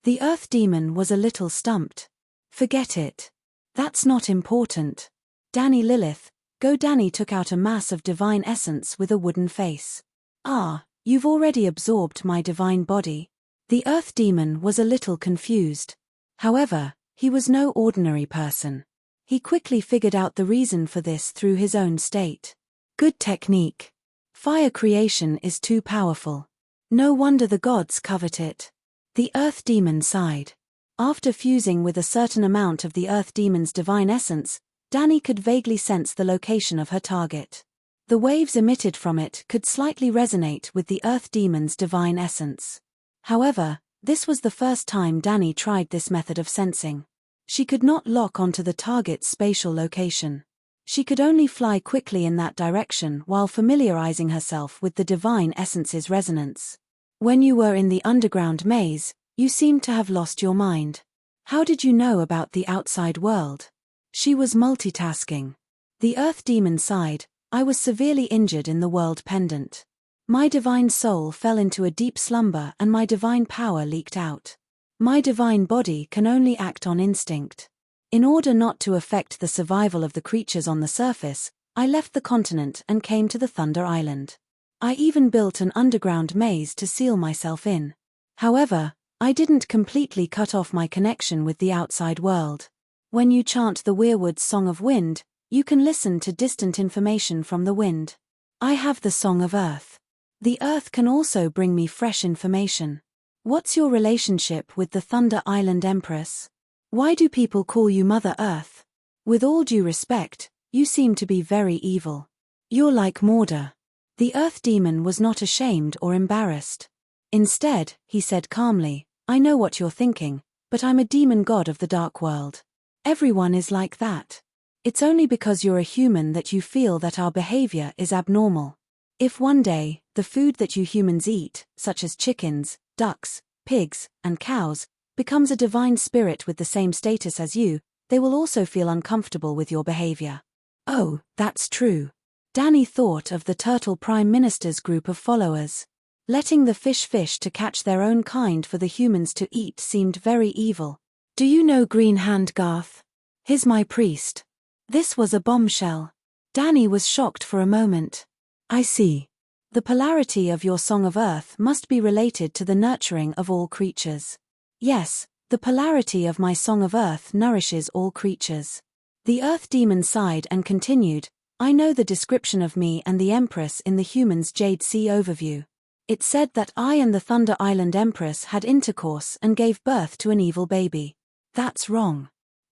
The earth demon was a little stumped. "Forget it. That's not important. Danny Lilith, go." Danny took out a mass of divine essence with a wooden face. "Ah, you've already absorbed my divine body." The earth demon was a little confused. However, he was no ordinary person. He quickly figured out the reason for this through his own state. Good technique. Fire creation is too powerful. No wonder the gods covet it. The earth demon sighed. After fusing with a certain amount of the earth demon's divine essence, Danny could vaguely sense the location of her target. The waves emitted from it could slightly resonate with the earth demon's divine essence. However, this was the first time Danny tried this method of sensing. She could not lock onto the target's spatial location. She could only fly quickly in that direction while familiarizing herself with the divine essence's resonance. When you were in the underground maze, you seemed to have lost your mind. How did you know about the outside world? She was multitasking. The earth demon sighed. I was severely injured in the world pendant. My divine soul fell into a deep slumber and my divine power leaked out. My divine body can only act on instinct. In order not to affect the survival of the creatures on the surface, I left the continent and came to the Thunder Island. I even built an underground maze to seal myself in. However, I didn't completely cut off my connection with the outside world. When you chant the Weirwood's Song of Wind, you can listen to distant information from the wind. I have the Song of Earth. The earth can also bring me fresh information. What's your relationship with the Thunder Island Empress? Why do people call you Mother Earth? With all due respect, you seem to be very evil. You're like Morda. The earth demon was not ashamed or embarrassed. Instead, he said calmly, I know what you're thinking, but I'm a demon god of the dark world. Everyone is like that. It's only because you're a human that you feel that our behavior is abnormal. If one day, the food that you humans eat, such as chickens, ducks, pigs, and cows, becomes a divine spirit with the same status as you, they will also feel uncomfortable with your behavior. Oh, that's true. Danny thought of the Turtle Prime Minister's group of followers. Letting the fish to catch their own kind for the humans to eat seemed very evil. Do you know Green Hand Garth? He's my priest. This was a bombshell. Danny was shocked for a moment. I see. The polarity of your Song of Earth must be related to the nurturing of all creatures. Yes, the polarity of my Song of Earth nourishes all creatures. The earth demon sighed and continued, I know the description of me and the Empress in the Human's Jade Sea overview. It said that I and the Thunder Island Empress had intercourse and gave birth to an evil baby. That's wrong.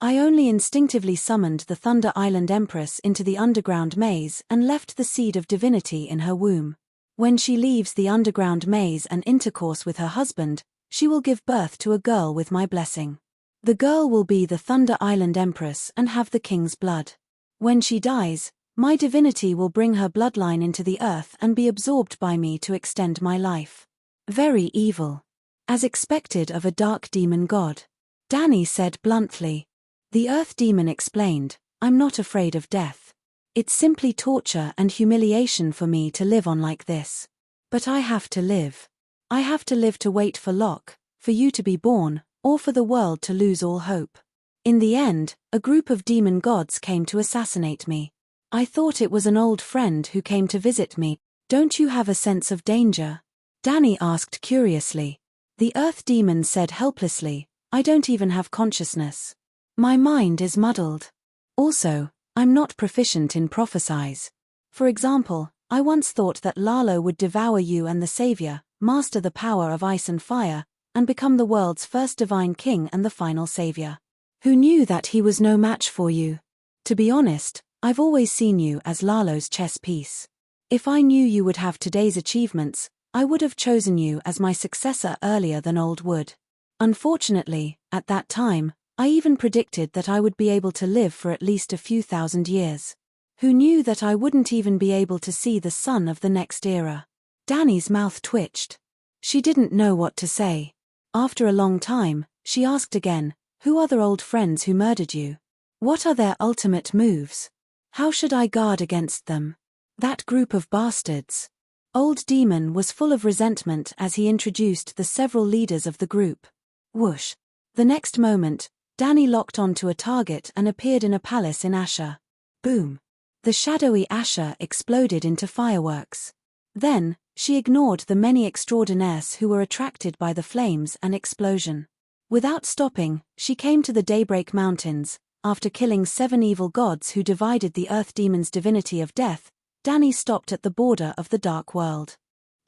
I only instinctively summoned the Thunder Island Empress into the underground maze and left the seed of divinity in her womb. When she leaves the underground maze and intercourse with her husband, she will give birth to a girl with my blessing. The girl will be the Thunder Island Empress and have the king's blood. When she dies, my divinity will bring her bloodline into the earth and be absorbed by me to extend my life. Very evil. As expected of a dark demon god. Danny said bluntly. The earth demon explained, I'm not afraid of death. It's simply torture and humiliation for me to live on like this. But I have to live. I have to live to wait for Locke, for you to be born, or for the world to lose all hope. In the end, a group of demon gods came to assassinate me. I thought it was an old friend who came to visit me. Don't you have a sense of danger? Danny asked curiously. The earth demon said helplessly, I don't even have consciousness. My mind is muddled. Also, I'm not proficient in prophecies. For example, I once thought that Lalo would devour you and the Savior, master the power of ice and fire, and become the world's first divine king and the final savior. Who knew that he was no match for you? To be honest, I've always seen you as Lalo's chess piece. If I knew you would have today's achievements, I would have chosen you as my successor earlier than Old would. Unfortunately, at that time, I even predicted that I would be able to live for at least a few thousand years. Who knew that I wouldn't even be able to see the sun of the next era? Danny's mouth twitched. She didn't know what to say. After a long time, she asked again, who are the old friends who murdered you? What are their ultimate moves? How should I guard against them? That group of bastards. Old Demon was full of resentment as he introduced the several leaders of the group. Whoosh. The next moment, Danny locked onto a target and appeared in a palace in Asher. Boom. The shadowy Asher exploded into fireworks. Then, she ignored the many extraordinaires who were attracted by the flames and explosion. Without stopping, she came to the Daybreak Mountains. After killing 7 evil gods who divided the Earth Demon's divinity of death, Danny stopped at the border of the Dark World.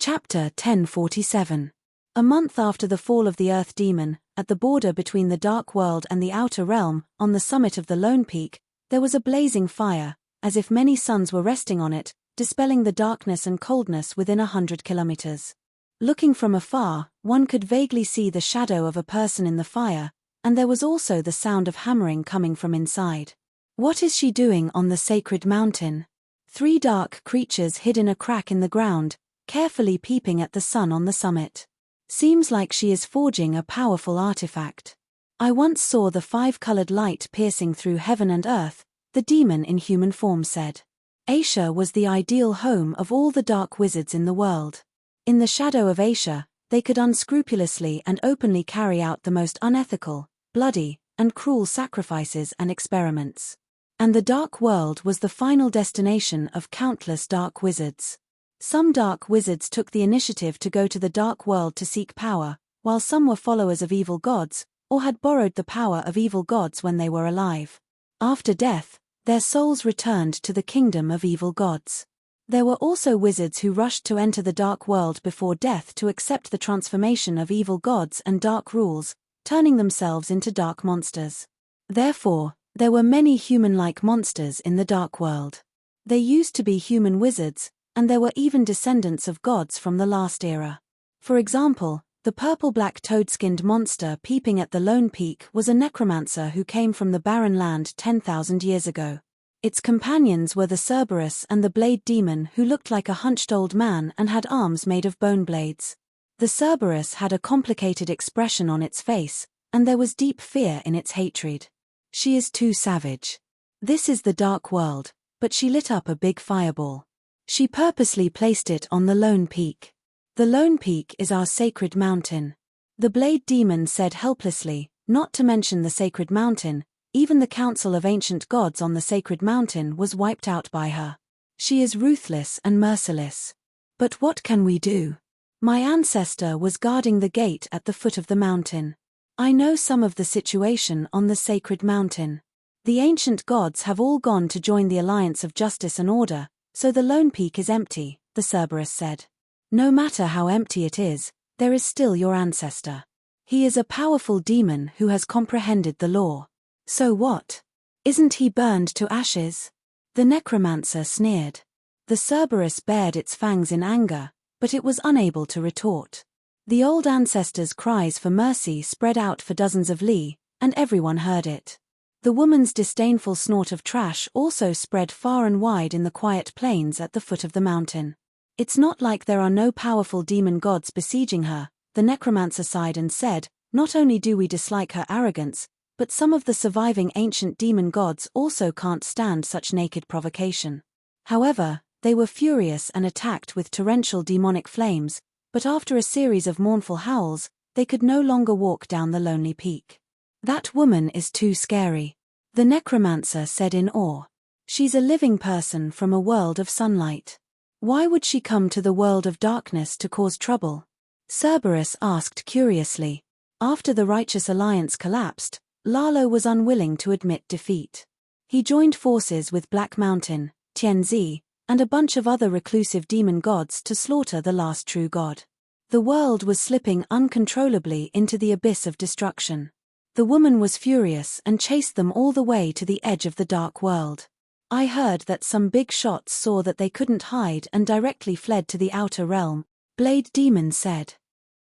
Chapter 1047. A month after the fall of the Earth Demon, at the border between the Dark World and the Outer Realm, on the summit of the Lone Peak, there was a blazing fire, as if many suns were resting on it, dispelling the darkness and coldness within 100 kilometers. Looking from afar, one could vaguely see the shadow of a person in the fire, and there was also the sound of hammering coming from inside. What is she doing on the sacred mountain? 3 dark creatures hid in a crack in the ground, carefully peeping at the sun on the summit. Seems like she is forging a powerful artifact. I once saw the 5-colored light piercing through heaven and earth, the demon in human form said. Asia was the ideal home of all the dark wizards in the world. In the shadow of Asia, they could unscrupulously and openly carry out the most unethical, bloody, and cruel sacrifices and experiments. And the Dark World was the final destination of countless dark wizards. Some dark wizards took the initiative to go to the Dark World to seek power, while some were followers of evil gods, or had borrowed the power of evil gods when they were alive. After death, their souls returned to the kingdom of evil gods. There were also wizards who rushed to enter the Dark World before death to accept the transformation of evil gods and dark rules, turning themselves into dark monsters. Therefore, there were many human-like monsters in the Dark World. They used to be human wizards, and there were even descendants of gods from the last era. For example, the purple-black toad-skinned monster peeping at the Lone Peak was a necromancer who came from the barren land 10,000 years ago. Its companions were the Cerberus and the Blade Demon, who looked like a hunched old man and had arms made of bone blades. The Cerberus had a complicated expression on its face, and there was deep fear in its hatred. She is too savage. This is the Dark World, but she lit up a big fireball. She purposely placed it on the Lone Peak. The Lone Peak is our sacred mountain. The Blade Demon said helplessly, not to mention the sacred mountain, even the council of ancient gods on the sacred mountain was wiped out by her. She is ruthless and merciless. But what can we do? My ancestor was guarding the gate at the foot of the mountain. I know some of the situation on the sacred mountain. The ancient gods have all gone to join the alliance of justice and order, so the Lone Peak is empty, the Cerberus said. No matter how empty it is, there is still your ancestor. He is a powerful demon who has comprehended the law. So what? Isn't he burned to ashes? The necromancer sneered. The Cerberus bared its fangs in anger, but it was unable to retort. The old ancestors' cries for mercy spread out for dozens of li, and everyone heard it. The woman's disdainful snort of trash also spread far and wide in the quiet plains at the foot of the mountain. It's not like there are no powerful demon gods besieging her, the necromancer sighed and said, not only do we dislike her arrogance, but some of the surviving ancient demon gods also can't stand such naked provocation. However, they were furious and attacked with torrential demonic flames, but after a series of mournful howls, they could no longer walk down the lonely peak. That woman is too scary, the necromancer said in awe. She's a living person from a world of sunlight. Why would she come to the world of darkness to cause trouble? Cerberus asked curiously. After the Righteous Alliance collapsed, Lalo was unwilling to admit defeat. He joined forces with Black Mountain, Tianzi, and a bunch of other reclusive demon gods to slaughter the last true god. The world was slipping uncontrollably into the abyss of destruction. The woman was furious and chased them all the way to the edge of the dark world. I heard that some big shots saw that they couldn't hide and directly fled to the outer realm, Blade Demon said.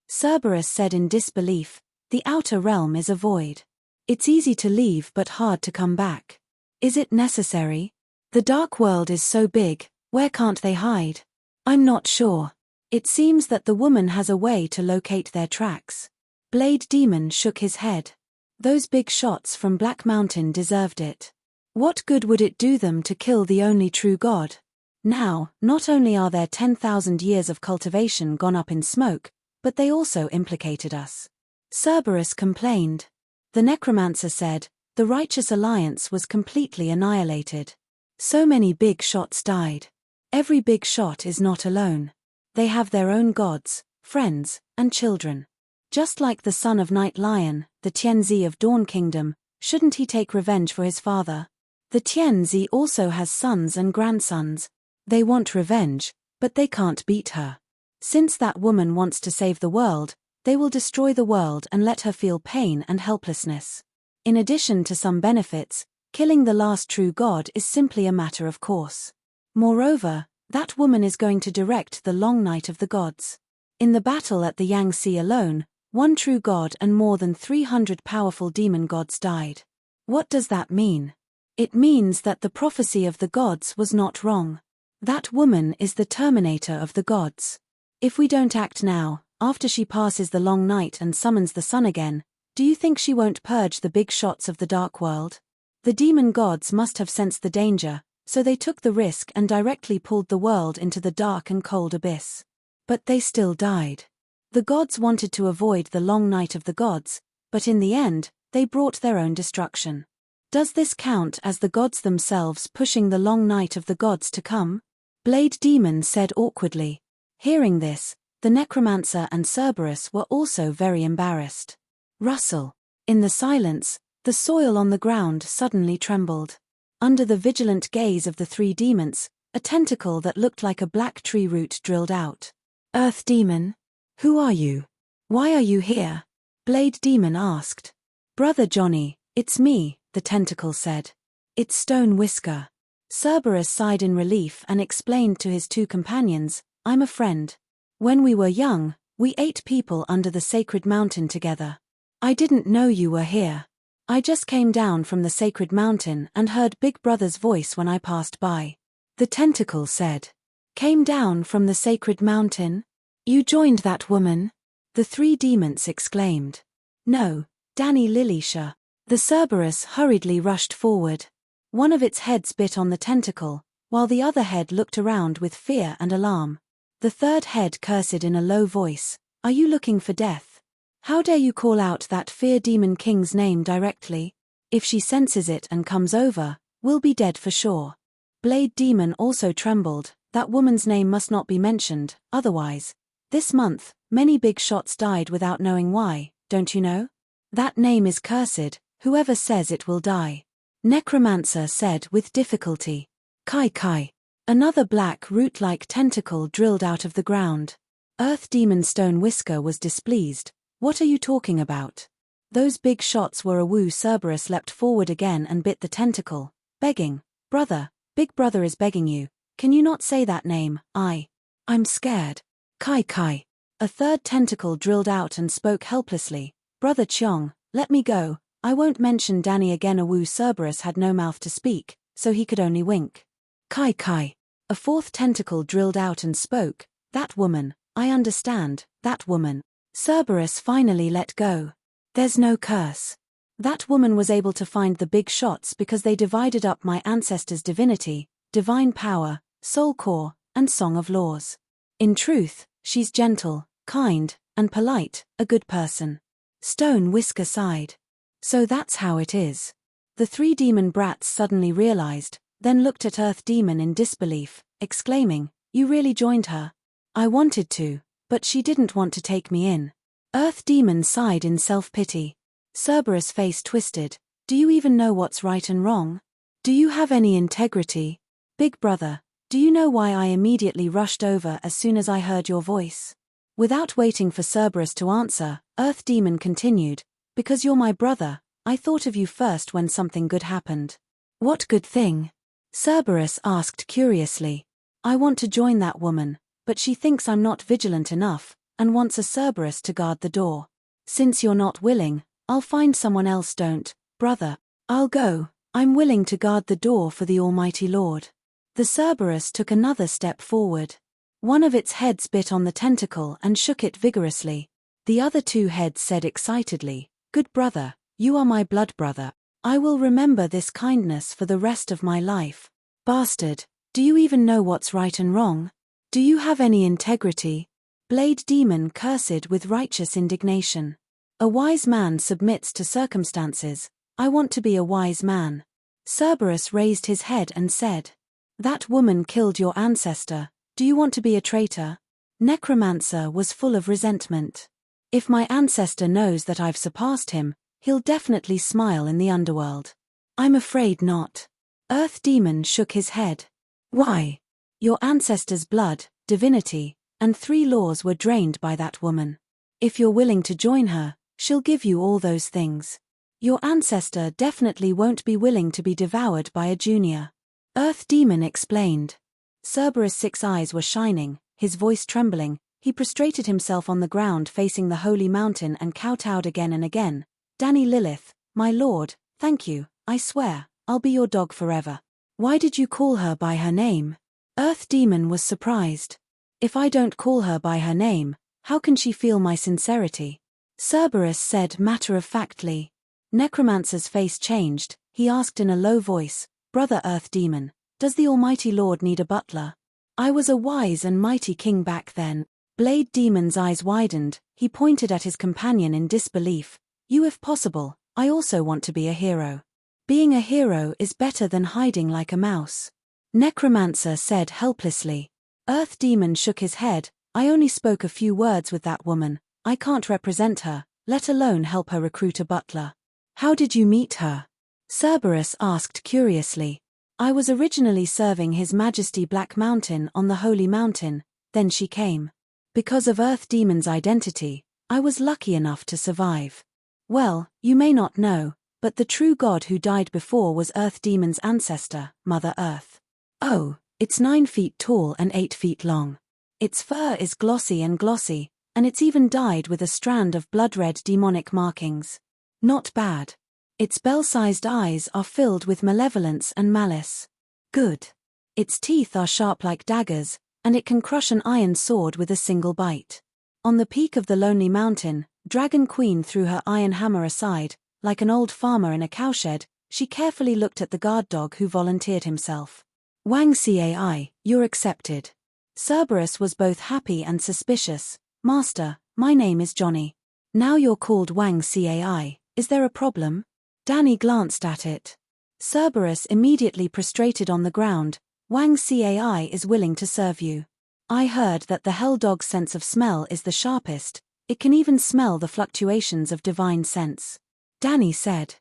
Cerberus said in disbelief, the outer realm is a void. It's easy to leave but hard to come back. Is it necessary? The dark world is so big, where can't they hide? I'm not sure. It seems that the woman has a way to locate their tracks. Blade Demon shook his head. Those big shots from Black Mountain deserved it. What good would it do them to kill the only true god? Now, not only are their 10,000 years of cultivation gone up in smoke, but they also implicated us. Cerberus complained. The necromancer said, the Righteous Alliance was completely annihilated. So many big shots died. Every big shot is not alone. They have their own gods, friends, and children. Just like the son of Night Lion, the Tianzi of Dawn Kingdom, shouldn't he take revenge for his father? The Tianzi also has sons and grandsons. They want revenge, but they can't beat her. Since that woman wants to save the world, they will destroy the world and let her feel pain and helplessness. In addition to some benefits, killing the last true god is simply a matter of course. Moreover, that woman is going to direct the long night of the gods. In the battle at the Yangtze alone, one true god and more than 300 powerful demon gods died. What does that mean? It means that the prophecy of the gods was not wrong. That woman is the terminator of the gods. If we don't act now, after she passes the long night and summons the sun again, do you think she won't purge the big shots of the dark world? The demon gods must have sensed the danger, so they took the risk and directly pulled the world into the dark and cold abyss. But they still died. The gods wanted to avoid the long night of the gods, but in the end, they brought their own destruction. Does this count as the gods themselves pushing the long night of the gods to come? Blade Demon said awkwardly. Hearing this, the necromancer and Cerberus were also very embarrassed. Rustle. In the silence, the soil on the ground suddenly trembled. Under the vigilant gaze of the three demons, a tentacle that looked like a black tree root drilled out. Earth Demon? Who are you? Why are you here? Blade Demon asked. Brother Johnny, it's me, the tentacle said. It's Stone Whisker. Cerberus sighed in relief and explained to his two companions, I'm a friend. When we were young, we ate people under the sacred mountain together. I didn't know you were here. I just came down from the sacred mountain and heard Big Brother's voice when I passed by. The tentacle said. Came down from the sacred mountain? You joined that woman? The three demons exclaimed. No, Danny Lilisha. The Cerberus hurriedly rushed forward. One of its heads bit on the tentacle, while the other head looked around with fear and alarm. The third head cursed in a low voice, Are you looking for death? How dare you call out that fear demon king's name directly? If she senses it and comes over, we'll be dead for sure. Blade Demon also trembled, that woman's name must not be mentioned, otherwise. This month, many big shots died without knowing why, don't you know? That name is cursed, whoever says it will die. Necromancer said with difficulty. Kai Kai. Another black root-like tentacle drilled out of the ground. Earth Demon Stone Whisker was displeased. What are you talking about? Those big shots were a woo. Cerberus leapt forward again and bit the tentacle, begging, "Brother, Big Brother is begging you, can you not say that name? I'm scared." Kai Kai. A third tentacle drilled out and spoke helplessly, "Brother Cheong, let me go, I won't mention Danny again." A woo. Cerberus had no mouth to speak, so he could only wink. Kai Kai. A fourth tentacle drilled out and spoke, "That woman, I understand, that woman." Cerberus finally let go. "There's no curse. That woman was able to find the big shots because they divided up my ancestors' divinity, divine power, soul core, and song of laws. In truth, she's gentle, kind, and polite, a good person." Stone Whisker sighed. "So that's how it is." The three demon brats suddenly realized, then looked at Earth Demon in disbelief, exclaiming, "You really joined her?" "I wanted to, but she didn't want to take me in." Earth Demon sighed in self-pity. Cerberus' face twisted. "Do you even know what's right and wrong? Do you have any integrity? Big Brother, do you know why I immediately rushed over as soon as I heard your voice?" Without waiting for Cerberus to answer, Earth Demon continued, "Because you're my brother, I thought of you first when something good happened." "What good thing?" Cerberus asked curiously. "I want to join that woman, but she thinks I'm not vigilant enough, and wants a Cerberus to guard the door. Since you're not willing, I'll find someone else." "Don't, brother. I'll go, I'm willing to guard the door for the Almighty Lord." The Cerberus took another step forward. One of its heads bit on the tentacle and shook it vigorously. The other two heads said excitedly, "Good brother, you are my blood brother. I will remember this kindness for the rest of my life." "Bastard, do you even know what's right and wrong? Do you have any integrity?" Blade Demon cursed with righteous indignation. "A wise man submits to circumstances. I want to be a wise man." Cerberus raised his head and said, "That woman killed your ancestor. Do you want to be a traitor?" Necromancer was full of resentment. "If my ancestor knows that I've surpassed him, he'll definitely smile in the underworld." "I'm afraid not." Earth Demon shook his head. "Why?" "Your ancestor's blood, divinity, and 3 laws were drained by that woman. If you're willing to join her, she'll give you all those things. Your ancestor definitely won't be willing to be devoured by a junior." Earth Demon explained. Cerberus' 6 eyes were shining, his voice trembling. He prostrated himself on the ground facing the holy mountain and kowtowed again and again. "Danny Lilith, my lord, thank you, I swear, I'll be your dog forever." "Why did you call her by her name?" Earth Demon was surprised. "If I don't call her by her name, how can she feel my sincerity?" Cerberus said matter-of-factly. Necromancer's face changed. He asked in a low voice, "Brother Earth Demon, does the Almighty Lord need a butler? I was a wise and mighty king back then." Blade Demon's eyes widened. He pointed at his companion in disbelief. "You, if possible, I also want to be a hero. Being a hero is better than hiding like a mouse." Necromancer said helplessly. Earth Demon shook his head. "I only spoke a few words with that woman. I can't represent her, let alone help her recruit a butler." "How did you meet her?" Cerberus asked curiously. "I was originally serving His Majesty Black Mountain on the Holy Mountain, then she came. Because of Earth Demon's identity, I was lucky enough to survive. Well, you may not know, but the true god who died before was Earth Demon's ancestor, Mother Earth. Oh, it's 9 feet tall and 8 feet long. Its fur is glossy, and it's even dyed with a strand of blood-red demonic markings. Not bad. Its bell-sized eyes are filled with malevolence and malice. Good. Its teeth are sharp like daggers, and it can crush an iron sword with a single bite." On the peak of the lonely mountain, Dragon Queen threw her iron hammer aside. Like an old farmer in a cowshed, she carefully looked at the guard dog who volunteered himself. "Wang Cai, you're accepted." Cerberus was both happy and suspicious. "Master, my name is Johnny. Now you're called Wang Cai, is there a problem?" Danny glanced at it. Cerberus immediately prostrated on the ground. "Wang Cai is willing to serve you. I heard that the hell dog's sense of smell is the sharpest. It can even smell the fluctuations of divine sense." Danny said.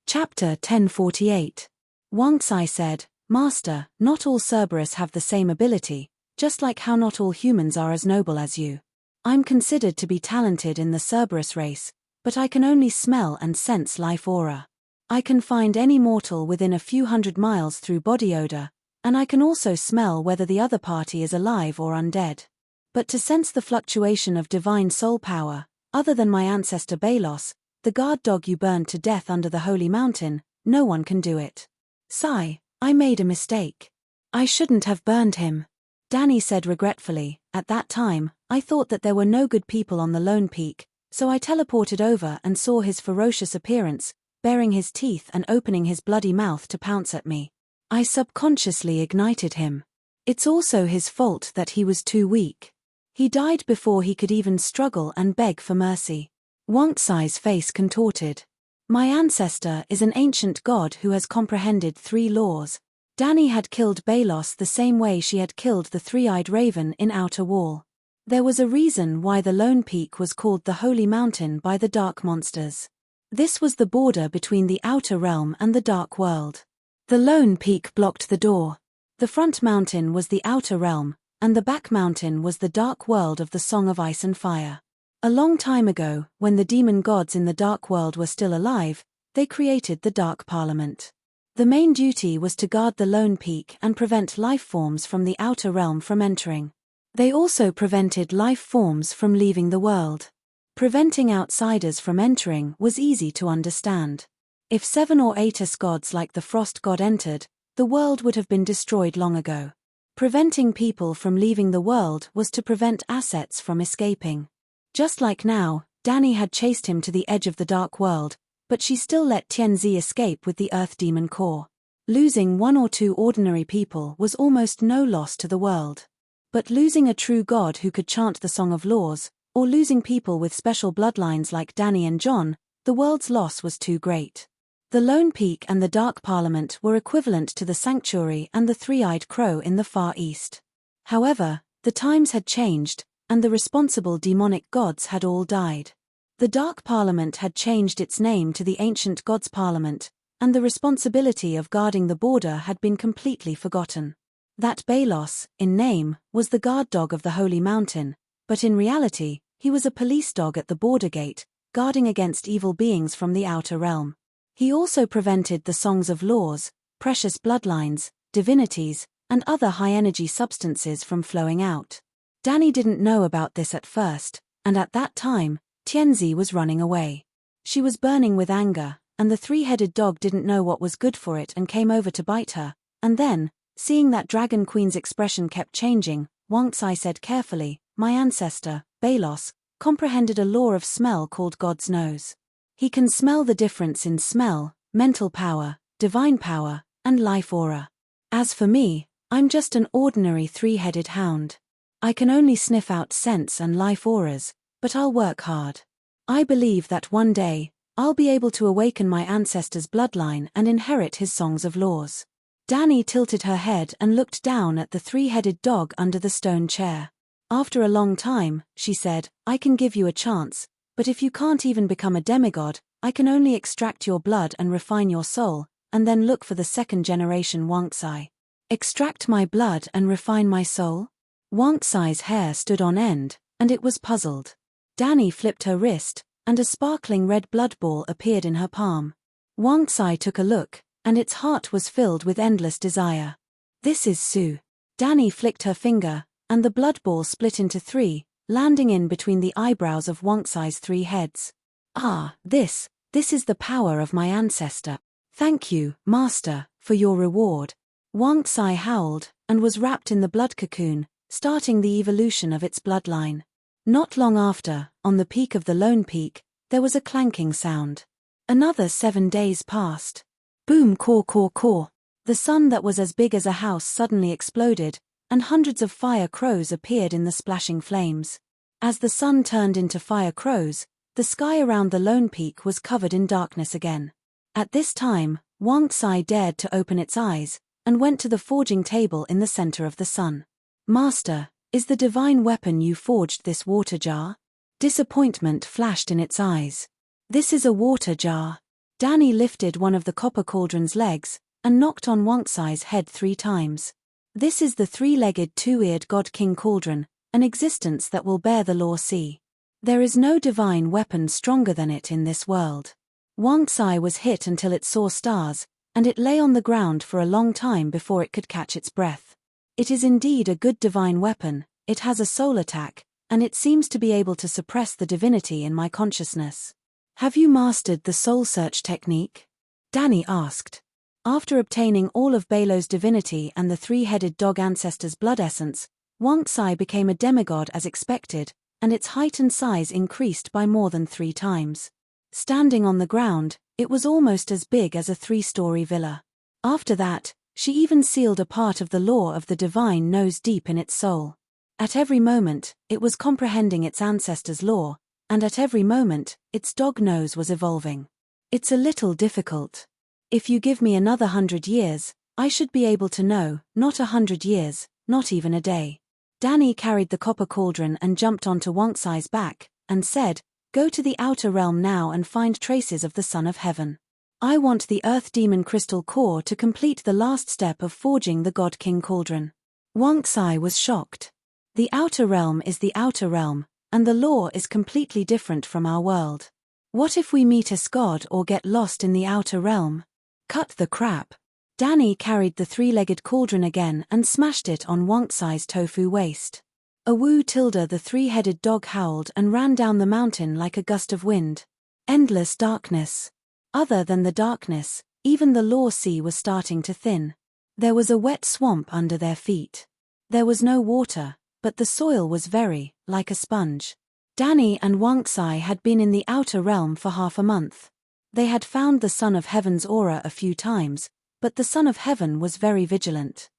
Chapter 1048. Wang Tsai said, "Master, not all Cerberus have the same ability, just like how not all humans are as noble as you. I'm considered to be talented in the Cerberus race, but I can only smell and sense life aura. I can find any mortal within a few hundred miles through body odor, and I can also smell whether the other party is alive or undead. But to sense the fluctuation of divine soul power, other than my ancestor Balos, the guard dog you burned to death under the holy mountain, no one can do it. Sigh, I made a mistake. I shouldn't have burned him. Danny said regretfully. At that time, I thought that there were no good people on the Lone Peak, so I teleported over and saw his ferocious appearance, baring his teeth and opening his bloody mouth to pounce at me. I subconsciously ignited him. It's also his fault that he was too weak. He died before he could even struggle and beg for mercy. Wonksai's face contorted. My ancestor is an ancient god who has comprehended 3 laws. Danny had killed Balos the same way she had killed the 3-eyed raven in Outer Wall. There was a reason why the Lone Peak was called the Holy Mountain by the Dark Monsters. This was the border between the Outer Realm and the Dark World. The Lone Peak blocked the door. The front mountain was the Outer Realm, and the back mountain was the Dark World of the Song of Ice and Fire. A long time ago, when the demon gods in the Dark World were still alive, they created the Dark Parliament. The main duty was to guard the Lone Peak and prevent life forms from the Outer Realm from entering. They also prevented life forms from leaving the world. Preventing outsiders from entering was easy to understand. If 7 or 8 gods like the Frost God entered, the world would have been destroyed long ago. Preventing people from leaving the world was to prevent assets from escaping. Just like now, Danny had chased him to the edge of the Dark World, but she still let Tianzi escape with the Earth Demon core. Losing 1 or 2 ordinary people was almost no loss to the world. But losing a true god who could chant the Song of Laws, or losing people with special bloodlines like Danny and John, the world's loss was too great. The Lone Peak and the Dark Parliament were equivalent to the Sanctuary and the 3-eyed crow in the Far East. However, the times had changed, and the responsible demonic gods had all died. The Dark Parliament had changed its name to the Ancient Gods Parliament, and the responsibility of guarding the border had been completely forgotten. That Balos, in name, was the guard dog of the Holy Mountain, but in reality, he was a police dog at the border gate, guarding against evil beings from the Outer Realm. He also prevented the Songs of Laws, precious bloodlines, divinities, and other high-energy substances from flowing out. Danny didn't know about this at first, and at that time, Tianzi was running away. She was burning with anger, and the 3-headed dog didn't know what was good for it and came over to bite her, and then, seeing that Dragon Queen's expression kept changing, Wonksai said carefully, "My ancestor, Balos, comprehended a law of smell called God's nose. He can smell the difference in smell, mental power, divine power, and life aura. As for me, I'm just an ordinary 3-headed hound. I can only sniff out sense and life auras, but I'll work hard. I believe that one day, I'll be able to awaken my ancestor's bloodline and inherit his Songs of Laws." Danny tilted her head and looked down at the 3-headed dog under the stone chair. After a long time, she said, "I can give you a chance, but if you can't even become a demigod, I can only extract your blood and refine your soul, and then look for the 2nd-generation Wonksai." "Extract my blood and refine my soul?" Wonksai's hair stood on end, and it was puzzled. Danny flipped her wrist, and a sparkling red blood ball appeared in her palm. Wonksai took a look, and its heart was filled with endless desire. "This is Su." Danny flicked her finger, and the blood ball split into 3, landing in between the eyebrows of Wonksai's 3 heads. "Ah, this is the power of my ancestor. Thank you, Master, for your reward." Wonksai howled, and was wrapped in the blood cocoon, starting the evolution of its bloodline. Not long after, on the peak of the Lone Peak, there was a clanking sound. Another 7 days passed. Boom, caw caw caw. The sun that was as big as a house suddenly exploded, and hundreds of fire crows appeared in the splashing flames. As the sun turned into fire crows, the sky around the Lone Peak was covered in darkness again. At this time, Wonksai dared to open its eyes, and went to the forging table in the center of the sun. "Master, is the divine weapon you forged this water jar?" Disappointment flashed in its eyes. "This is a water jar." Danny lifted one of the copper cauldron's legs, and knocked on Wonksai's head 3 times. "This is the 3-legged 2-eared God King Cauldron, an existence that will bear the law sea. There is no divine weapon stronger than it in this world. Wang's eye was hit until it saw stars, and it lay on the ground for a long time before it could catch its breath. It is indeed a good divine weapon, it has a soul attack, and it seems to be able to suppress the divinity in my consciousness. Have you mastered the soul search technique? Danny asked. After obtaining all of Belo's divinity and the three-headed dog ancestor's blood essence, Wang's eye became a demigod as expected, and its height and size increased by more than 3 times. Standing on the ground, it was almost as big as a 3-story villa. After that, she even sealed a part of the law of the divine nose deep in its soul. At every moment, it was comprehending its ancestors' law, and at every moment, its dog nose was evolving. It's a little difficult. If you give me another 100 years, I should be able to know, not 100 years, not even a day. Danny carried the copper cauldron and jumped onto Wang's eye's back, and said, "Go to the outer realm now and find traces of the Son of Heaven. I want the Earth Demon Crystal Core to complete the last step of forging the God King Cauldron." Wang's eye was shocked. The outer realm is the outer realm, and the law is completely different from our world. What if we meet a god or get lost in the outer realm? Cut the crap. Danny carried the 3-legged cauldron again and smashed it on Wang's eye's tofu waist. A woo tilde, the 3-headed dog, howled and ran down the mountain like a gust of wind. Endless darkness. Other than the darkness, even the law sea was starting to thin. There was a wet swamp under their feet. There was no water, but the soil was very, like a sponge. Danny and Wang's eye had been in the outer realm for half a month. They had found the Son of Heaven's aura a few times, but the Son of Heaven was very vigilant.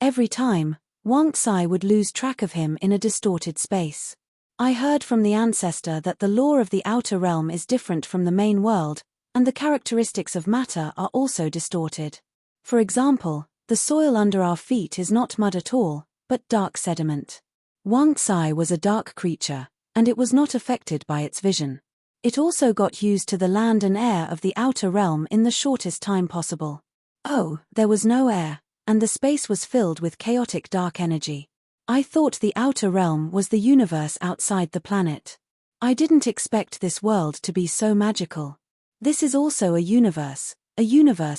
Every time, Wang's eye would lose track of him in a distorted space. I heard from the ancestor that the law of the outer realm is different from the main world, and the characteristics of matter are also distorted. For example, the soil under our feet is not mud at all, but dark sediment. Wang's eye was a dark creature, and it was not affected by its vision. It also got used to the land and air of the outer realm in the shortest time possible. Oh, there was no air, and the space was filled with chaotic dark energy. I thought the outer realm was the universe outside the planet. I didn't expect this world to be so magical. This is also a universe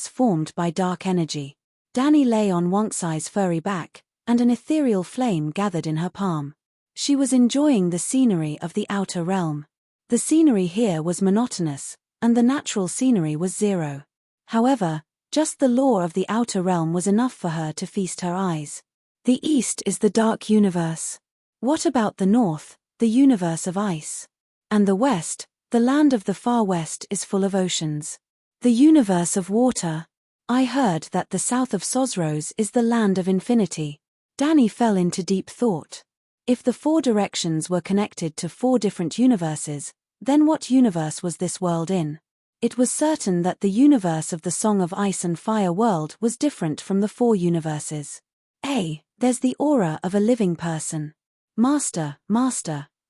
formed by dark energy. Danny lay on Wang's eye's furry back, and an ethereal flame gathered in her palm. She was enjoying the scenery of the outer realm. The scenery here was monotonous, and the natural scenery was zero. However, just the law of the outer realm was enough for her to feast her eyes. The east is the dark universe. What about the north, the universe of ice? And the west, the land of the far west, is full of oceans. The universe of water. I heard that the south of Sosrose is the land of infinity. Danny fell into deep thought. If the 4 directions were connected to 4 different universes, then what universe was this world in? It was certain that the universe of the Song of Ice and Fire world was different from the 4 universes. There's the aura of a living person. Master,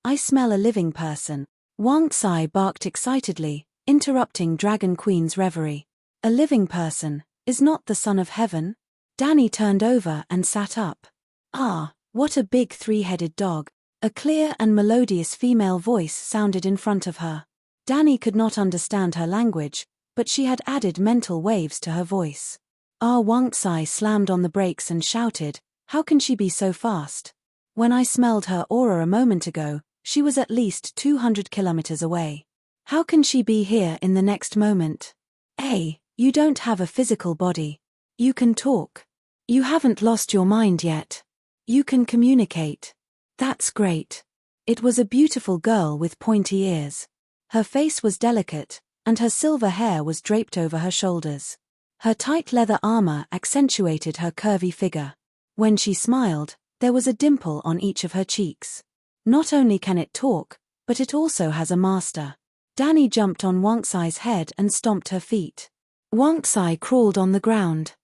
I smell a living person. Wang's eye barked excitedly, interrupting Dragon Queen's reverie. A living person, is not the Son of Heaven? Danny turned over and sat up. Ah, what a big 3-headed dog. A clear and melodious female voice sounded in front of her. Danny could not understand her language, but she had added mental waves to her voice. Wang's eye slammed on the brakes and shouted, "How can she be so fast? When I smelled her aura a moment ago, she was at least 200 kilometers away. How can she be here in the next moment? You don't have a physical body. You can talk. You haven't lost your mind yet. You can communicate. That's great." It was a beautiful girl with pointy ears. Her face was delicate, and her silver hair was draped over her shoulders. Her tight leather armor accentuated her curvy figure. When she smiled, there was a dimple on each of her cheeks. Not only can it talk, but it also has a master. Danny jumped on Wang's eye's head and stomped her feet. Wang's eye crawled on the ground.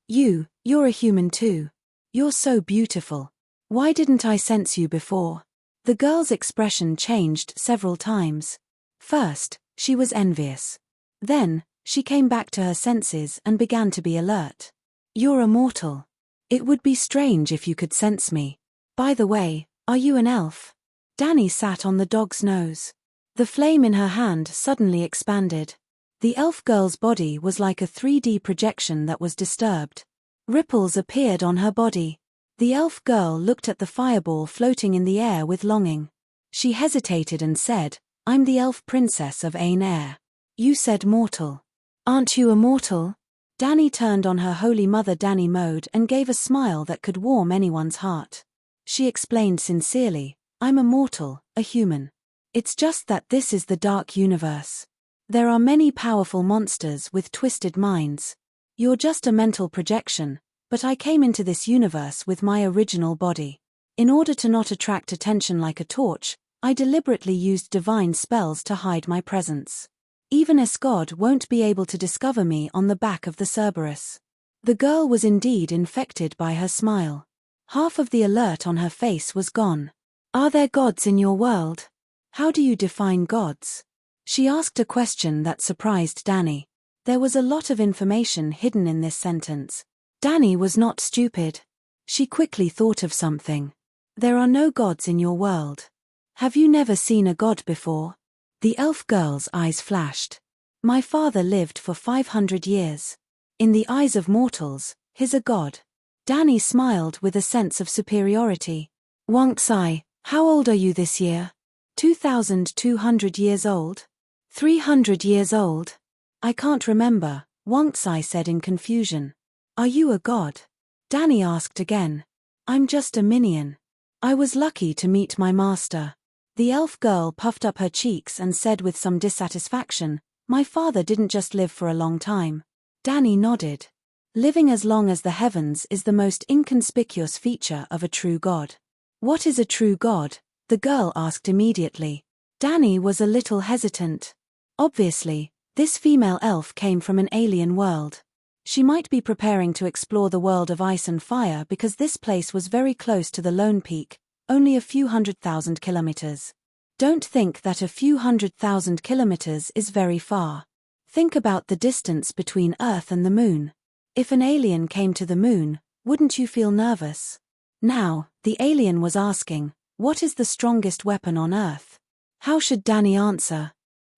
You're a human too. You're so beautiful. Why didn't I sense you before? The girl's expression changed several times. First, she was envious. Then, she came back to her senses and began to be alert. You're immortal. It would be strange if you could sense me. By the way, are you an elf? Danny sat on the dog's nose. The flame in her hand suddenly expanded. The elf girl's body was like a 3D projection that was disturbed. Ripples appeared on her body. The elf girl looked at the fireball floating in the air with longing. She hesitated and said, "I'm the elf princess of Ain Air." "You said mortal. Aren't you immortal?" Danny turned on her holy mother Danny mode and gave a smile that could warm anyone's heart. She explained sincerely, "I'm a mortal, a human. It's just that this is the dark universe. There are many powerful monsters with twisted minds. You're just a mental projection, but I came into this universe with my original body. In order to not attract attention like a torch, I deliberately used divine spells to hide my presence. Even a god won't be able to discover me on the back of the Cerberus." The girl was indeed infected by her smile. Half of the alert on her face was gone. "Are there gods in your world? How do you define gods?" She asked a question that surprised Danny. There was a lot of information hidden in this sentence. Danny was not stupid. She quickly thought of something. "There are no gods in your world. Have you never seen a god before?" The elf girl's eyes flashed. "My father lived for 500 years. In the eyes of mortals, he's a god." Danny smiled with a sense of superiority. "Wonksai, how old are you this year?" 2,200 years old? 300 years old? "I can't remember," Wonksai said in confusion. "Are you a god?" Danny asked again. "I'm just a minion. I was lucky to meet my master." The elf girl puffed up her cheeks and said with some dissatisfaction, "My father didn't just live for a long time." Danny nodded. Living as long as the heavens is the most inconspicuous feature of a true god. "What is a true god?" the girl asked immediately. Danny was a little hesitant. Obviously, this female elf came from an alien world. She might be preparing to explore the world of ice and fire because this place was very close to the Lone Peak, only a few 100,000 kilometers. Don't think that a few 100,000 kilometers is very far. Think about the distance between Earth and the Moon. If an alien came to the Moon, wouldn't you feel nervous? Now, the alien was asking, what is the strongest weapon on Earth? How should Danny answer?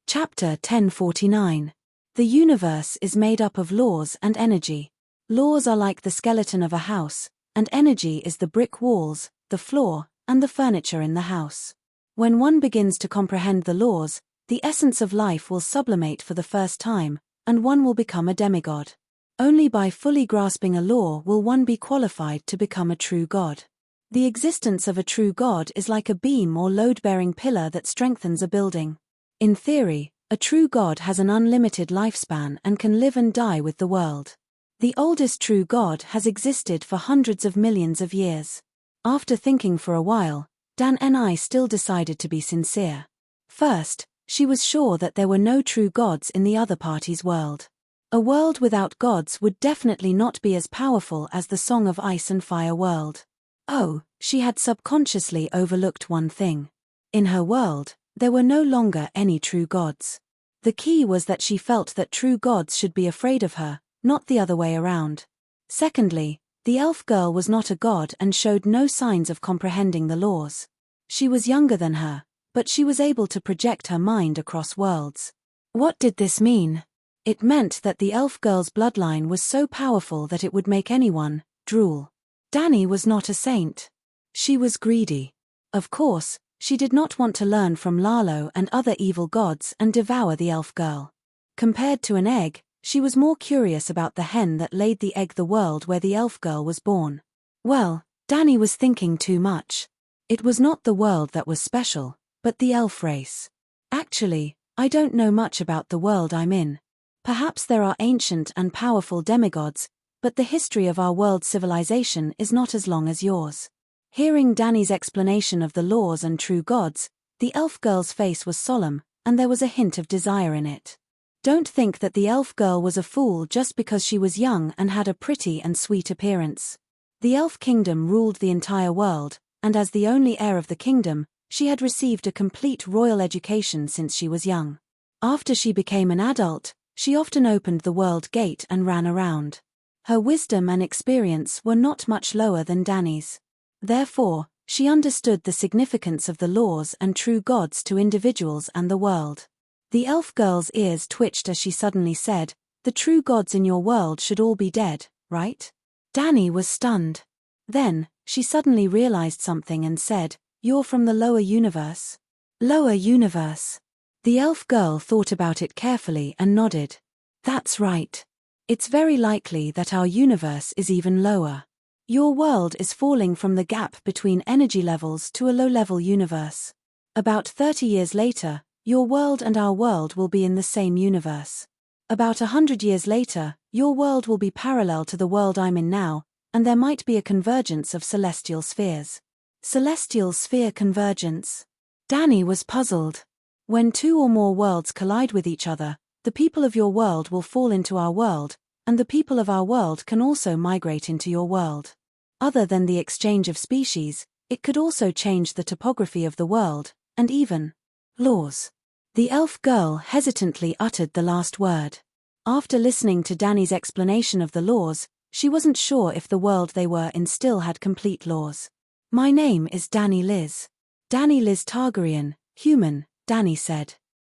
Chapter 1049. The universe is made up of laws and energy. Laws are like the skeleton of a house, and energy is the brick walls, the floor, and the furniture in the house. When one begins to comprehend the laws, the essence of life will sublimate for the first time, and one will become a demigod. Only by fully grasping a law will one be qualified to become a true god. The existence of a true god is like a beam or load-bearing pillar that strengthens a building. In theory, a true god has an unlimited lifespan and can live and die with the world. The oldest true god has existed for hundreds of millions of years. After thinking for a while, Dan and I still decided to be sincere. First, she was sure that there were no true gods in the other party's world. A world without gods would definitely not be as powerful as the Song of Ice and Fire world. Oh, she had subconsciously overlooked one thing. In her world, there were no longer any true gods. The key was that she felt that true gods should be afraid of her, not the other way around. Secondly, the elf girl was not a god and showed no signs of comprehending the laws. She was younger than her, but she was able to project her mind across worlds. What did this mean? It meant that the elf girl's bloodline was so powerful that it would make anyone drool. Danny was not a saint. She was greedy. Of course, she did not want to learn from Lalo and other evil gods and devour the elf girl. Compared to an egg, she was more curious about the hen that laid the egg, the world where the elf girl was born. Well, Danny was thinking too much. It was not the world that was special, but the elf race. Actually, I don't know much about the world I'm in. Perhaps there are ancient and powerful demigods, but the history of our world's civilization is not as long as yours. Hearing Danny's explanation of the laws and true gods, the elf girl's face was solemn, and there was a hint of desire in it. Don't think that the elf girl was a fool just because she was young and had a pretty and sweet appearance. The elf kingdom ruled the entire world, and as the only heir of the kingdom, she had received a complete royal education since she was young. After she became an adult, she often opened the world gate and ran around. Her wisdom and experience were not much lower than Danny's. Therefore, She understood the significance of the laws and true gods to individuals and the world. The elf girl's ears twitched as she suddenly said, "The true gods in your world should all be dead, right?" Danny was stunned. Then, she suddenly realized something and said, "You're from the lower universe?" "Lower universe." The elf girl thought about it carefully and nodded. "That's right. It's very likely that our universe is even lower. Your world is falling from the gap between energy levels to a low-level universe. About 30 years later, your world and our world will be in the same universe. About 100 years later, your world will be parallel to the world I'm in now, and there might be a convergence of celestial spheres." Celestial sphere convergence. Danny was puzzled. When two or more worlds collide with each other, the people of your world will fall into our world, and the people of our world can also migrate into your world. Other than the exchange of species, it could also change the topography of the world, and even laws. The elf girl hesitantly uttered the last word. After listening to Danny's explanation of the laws, she wasn't sure if the world they were in still had complete laws. "My name is Danny Liz. Danny Liz Targaryen, human," Danny said.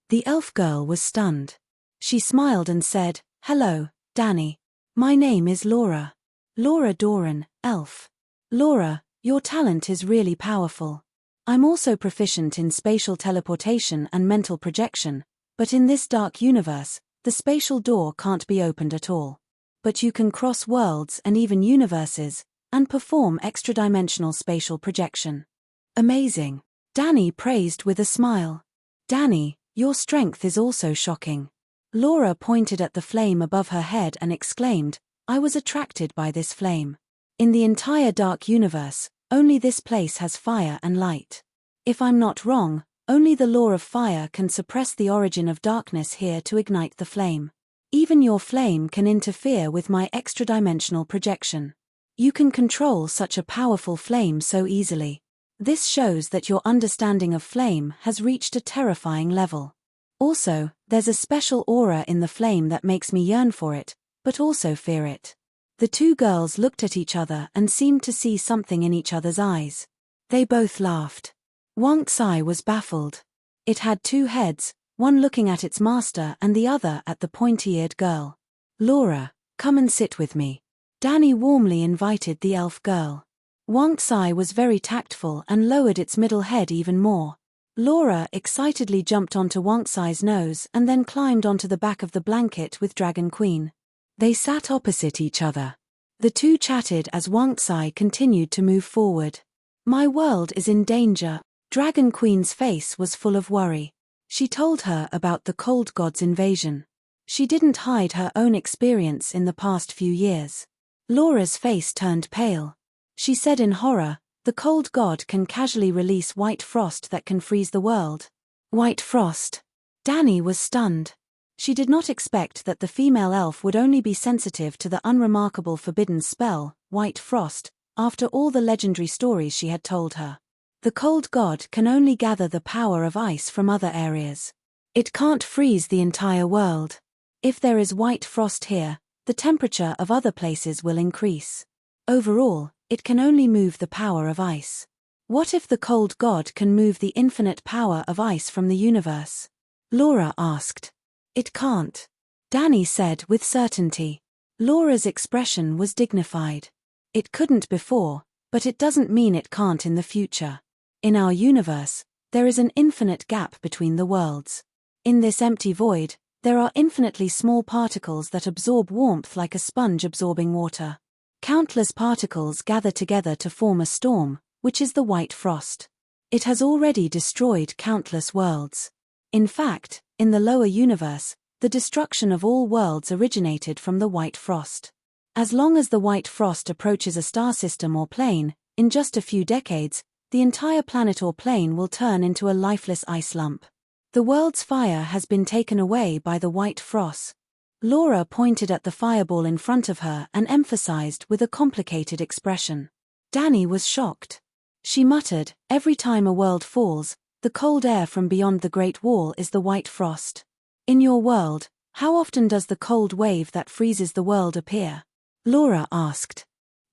The elf girl was stunned. She smiled and said, "Hello, Danny. My name is Laura. Laura Doran, elf. Laura, your talent is really powerful. I'm also proficient in spatial teleportation and mental projection, but in this dark universe, the spatial door can't be opened at all. But you can cross worlds and even universes, and perform extra-dimensional spatial projection." "Amazing," Danny praised with a smile. "Danny, your strength is also shocking." Laura pointed at the flame above her head and exclaimed, "I was attracted by this flame. In the entire dark universe, only this place has fire and light. If I'm not wrong, only the law of fire can suppress the origin of darkness here to ignite the flame. Even your flame can interfere with my extra-dimensional projection. You can control such a powerful flame so easily. This shows that your understanding of flame has reached a terrifying level. Also, there's a special aura in the flame that makes me yearn for it, but also fear it." The two girls looked at each other and seemed to see something in each other's eyes. They both laughed. Wang Tsai was baffled. It had two heads, one looking at its master and the other at the pointy-eared girl. "Laura, come and sit with me." Danny warmly invited the elf girl. Wang Tsai was very tactful and lowered its middle head even more. Laura excitedly jumped onto Wang Tsai's nose and then climbed onto the back of the blanket with Dragon Queen. They sat opposite each other. The two chatted as Wang Tsai continued to move forward. "My world is in danger." Dragon Queen's face was full of worry. She told her about the cold god's invasion. She didn't hide her own experience in the past few years. Laura's face turned pale. She said in horror, "The cold god can casually release white frost that can freeze the world." White frost. Danny was stunned. She did not expect that the female elf would only be sensitive to the unremarkable forbidden spell, white frost, after all the legendary stories she had told her. The cold god can only gather the power of ice from other areas. It can't freeze the entire world. If there is white frost here, the temperature of other places will increase. Overall, it can only move the power of ice. What if the cold god can move the infinite power of ice from the universe? Laura asked. "It can't," Danny said with certainty. Laura's expression was dignified. "It couldn't before, but it doesn't mean it can't in the future. In our universe, there is an infinite gap between the worlds. In this empty void, there are infinitely small particles that absorb warmth like a sponge absorbing water. Countless particles gather together to form a storm, which is the white frost. It has already destroyed countless worlds. In fact, in the lower universe, the destruction of all worlds originated from the white frost. As long as the white frost approaches a star system or plane, in just a few decades, the entire planet or plane will turn into a lifeless ice lump. The world's fire has been taken away by the white frost." Laura pointed at the fireball in front of her and emphasized with a complicated expression. Danny was shocked. She muttered, "Every time a world falls, the cold air from beyond the Great Wall is the white frost. In your world, how often does the cold wave that freezes the world appear?" Laura asked.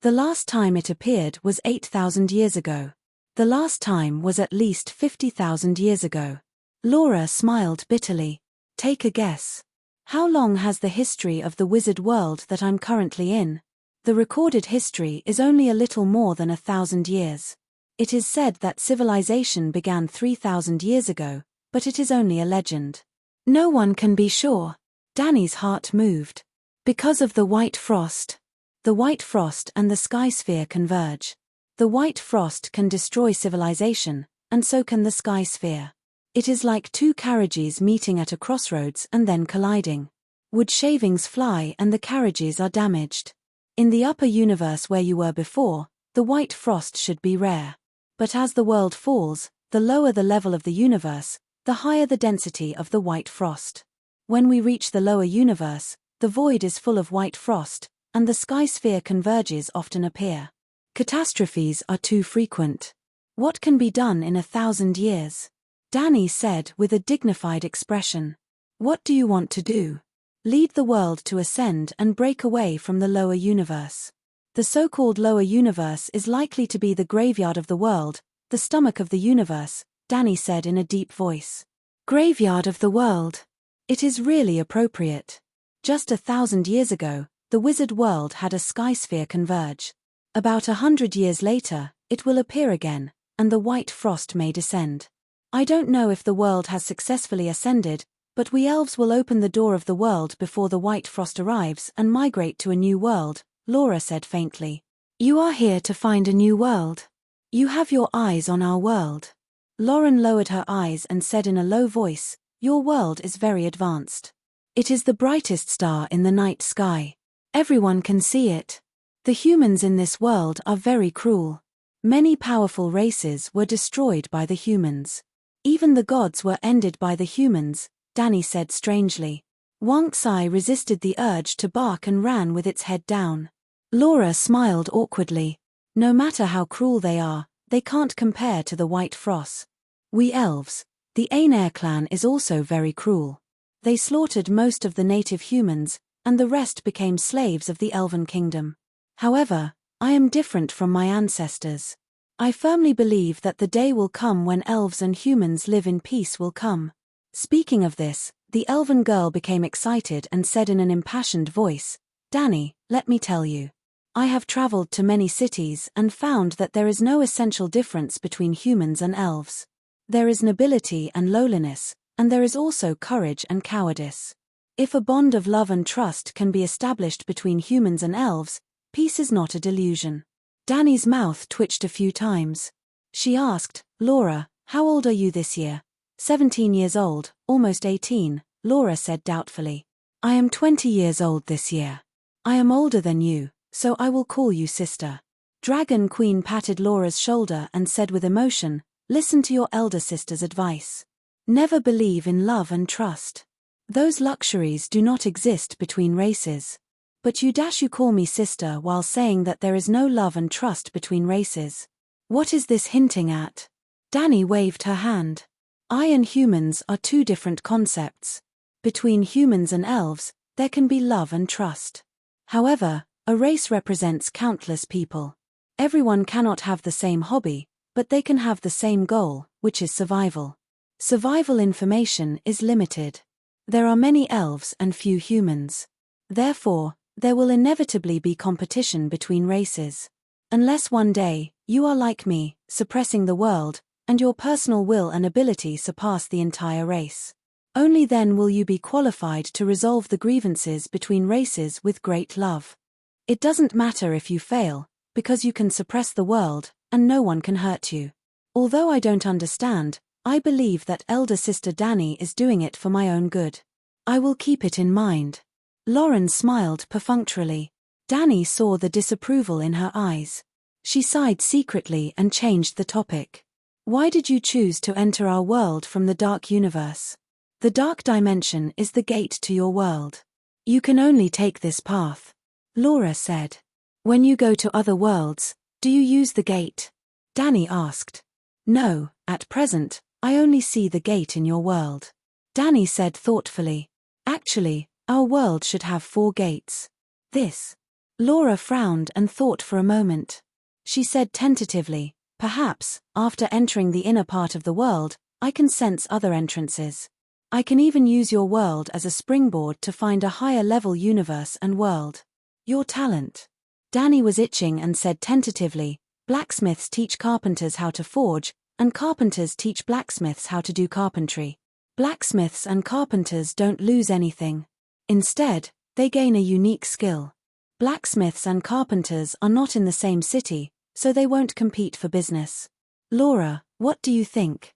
"The last time it appeared was 8,000 years ago. The last time was at least 50,000 years ago. Laura smiled bitterly. Take a guess. How long has the history of the wizard world that I'm currently in? The recorded history is only a little more than 1,000 years. It is said that civilization began 3,000 years ago, but it is only a legend. No one can be sure. Danny's heart moved. Because of the white frost. The white frost and the sky sphere converge. The white frost can destroy civilization, and so can the sky sphere. It is like two carriages meeting at a crossroads and then colliding. Wood shavings fly and the carriages are damaged. In the upper universe where you were before, the white frost should be rare. But as the world falls, the lower the level of the universe, the higher the density of the white frost. When we reach the lower universe, the void is full of white frost, and the sky sphere converges often appear. Catastrophes are too frequent. What can be done in 1,000 years? Danny said with a dignified expression. What do you want to do? Lead the world to ascend and break away from the lower universe. The so-called lower universe is likely to be the graveyard of the world, the stomach of the universe, Danny said in a deep voice. Graveyard of the world. It is really appropriate. Just 1,000 years ago, the wizard world had a sky sphere converge. About 100 years later, it will appear again, and the white frost may descend. I don't know if the world has successfully ascended, but we elves will open the door of the world before the white frost arrives and migrate to a new world, Laura said faintly. You are here to find a new world. You have your eyes on our world. Lauren lowered her eyes and said in a low voice, your world is very advanced. It is the brightest star in the night sky. Everyone can see it. The humans in this world are very cruel. Many powerful races were destroyed by the humans. Even the gods were ended by the humans, Danny said strangely. Wang Sai resisted the urge to bark and ran with its head down. Laura smiled awkwardly. No matter how cruel they are, they can't compare to the white frost. We elves, the Ainair clan is also very cruel. They slaughtered most of the native humans, and the rest became slaves of the elven kingdom. However, I am different from my ancestors. I firmly believe that the day will come when elves and humans live in peace will come. Speaking of this, the elven girl became excited and said in an impassioned voice, Danny, let me tell you. I have traveled to many cities and found that there is no essential difference between humans and elves. There is nobility and lowliness, and there is also courage and cowardice. If a bond of love and trust can be established between humans and elves, peace is not a delusion. Danny's mouth twitched a few times. She asked, Laura, how old are you this year? 17 years old, almost 18, Laura said doubtfully. I am 20 years old this year. I am older than you, so I will call you sister. Dragon Queen patted Laura's shoulder and said with emotion, listen to your elder sister's advice. Never believe in love and trust. Those luxuries do not exist between races. But you call me sister while saying that there is no love and trust between races. What is this hinting at? Danny waved her hand. I and humans are two different concepts. Between humans and elves, there can be love and trust. However, a race represents countless people. Everyone cannot have the same hobby, but they can have the same goal, which is survival. Survival information is limited. There are many elves and few humans. Therefore, there will inevitably be competition between races. Unless one day, you are like me, suppressing the world, and your personal will and ability surpass the entire race. Only then will you be qualified to resolve the grievances between races with great love. It doesn't matter if you fail, because you can suppress the world, and no one can hurt you. Although I don't understand, I believe that elder sister Danny is doing it for my own good. I will keep it in mind. Lauren smiled perfunctorily. Danny saw the disapproval in her eyes. She sighed secretly and changed the topic. Why did you choose to enter our world from the dark universe? The dark dimension is the gate to your world. You can only take this path. Laura said. When you go to other worlds, do you use the gate? Danny asked. No, at present, I only see the gate in your world. Danny said thoughtfully. Actually, our world should have 4 gates. This. Laura frowned and thought for a moment. She said tentatively, Perhaps, after entering the inner part of the world, I can sense other entrances. I can even use your world as a springboard to find a higher level universe and world. Your talent. Danny was itching and said tentatively, blacksmiths teach carpenters how to forge, and carpenters teach blacksmiths how to do carpentry. Blacksmiths and carpenters don't lose anything. Instead, they gain a unique skill. Blacksmiths and carpenters are not in the same city, so they won't compete for business. Laura, what do you think?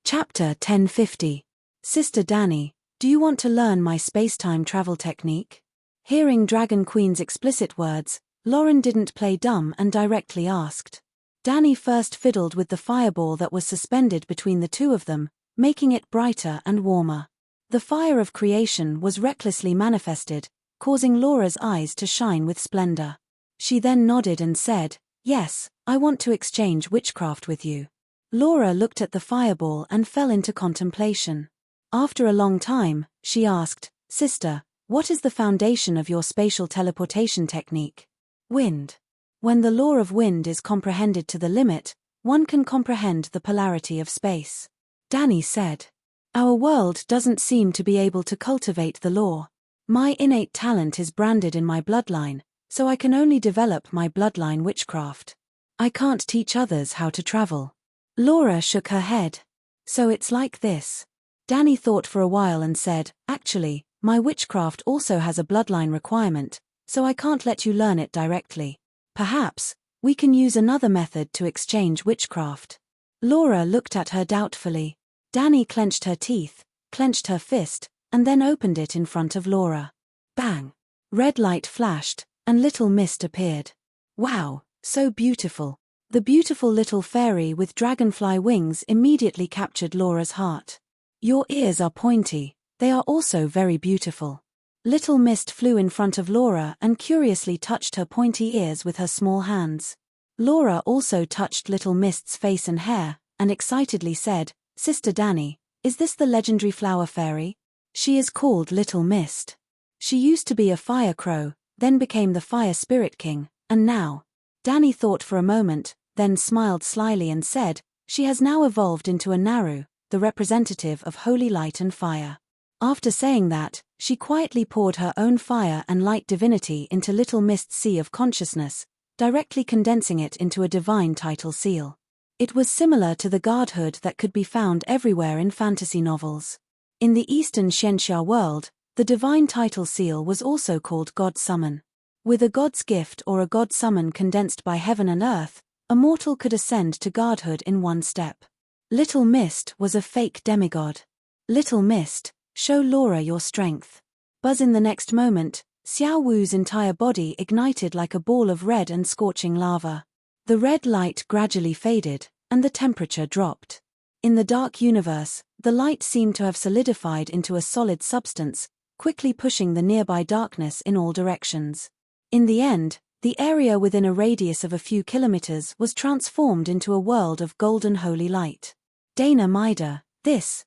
Chapter 1050. Sister Danny, do you want to learn my space-time travel technique? Hearing Dragon Queen's explicit words, Lauren didn't play dumb and directly asked. Danny first fiddled with the fireball that was suspended between the two of them, making it brighter and warmer. The fire of creation was recklessly manifested, causing Laura's eyes to shine with splendor. She then nodded and said, "Yes, I want to exchange witchcraft with you." Laura looked at the fireball and fell into contemplation. After a long time, she asked, "Sister, what is the foundation of your spatial teleportation technique?" Wind. When the law of wind is comprehended to the limit, one can comprehend the polarity of space. Danny said, "Our world doesn't seem to be able to cultivate the law. My innate talent is branded in my bloodline, so I can only develop my bloodline witchcraft. I can't teach others how to travel." Laura shook her head. "So it's like this." Danny thought for a while and said, "Actually, my witchcraft also has a bloodline requirement, so I can't let you learn it directly. Perhaps, we can use another method to exchange witchcraft." Laura looked at her doubtfully. Danny clenched her teeth, clenched her fist, and then opened it in front of Laura. Bang! Red light flashed, and little mist appeared. Wow, so beautiful. The beautiful little fairy with dragonfly wings immediately captured Laura's heart. "Your ears are pointy, they are also very beautiful." Little Mist flew in front of Laura and curiously touched her pointy ears with her small hands. Laura also touched Little Mist's face and hair, and excitedly said, "Sister Danny, is this the legendary flower fairy?" "She is called Little Mist. She used to be a fire crow, then became the fire spirit king, and now..." Danny thought for a moment, then smiled slyly and said, "She has now evolved into a Naru, the representative of holy light and fire." After saying that, she quietly poured her own fire and light divinity into Little Mist's sea of consciousness, directly condensing it into a divine title seal. It was similar to the godhood that could be found everywhere in fantasy novels. In the Eastern Xianxia world, the divine title seal was also called God Summon. With a god's gift or a god summon condensed by heaven and earth, a mortal could ascend to godhood in one step. Little Mist was a fake demigod. Little Mist, show Laura your strength. Buzz. In the next moment, Xiao Wu's entire body ignited like a ball of red and scorching lava. The red light gradually faded, and the temperature dropped. In the dark universe, the light seemed to have solidified into a solid substance, quickly pushing the nearby darkness in all directions. In the end, the area within a radius of a few kilometers was transformed into a world of golden holy light. Dana Mida, this.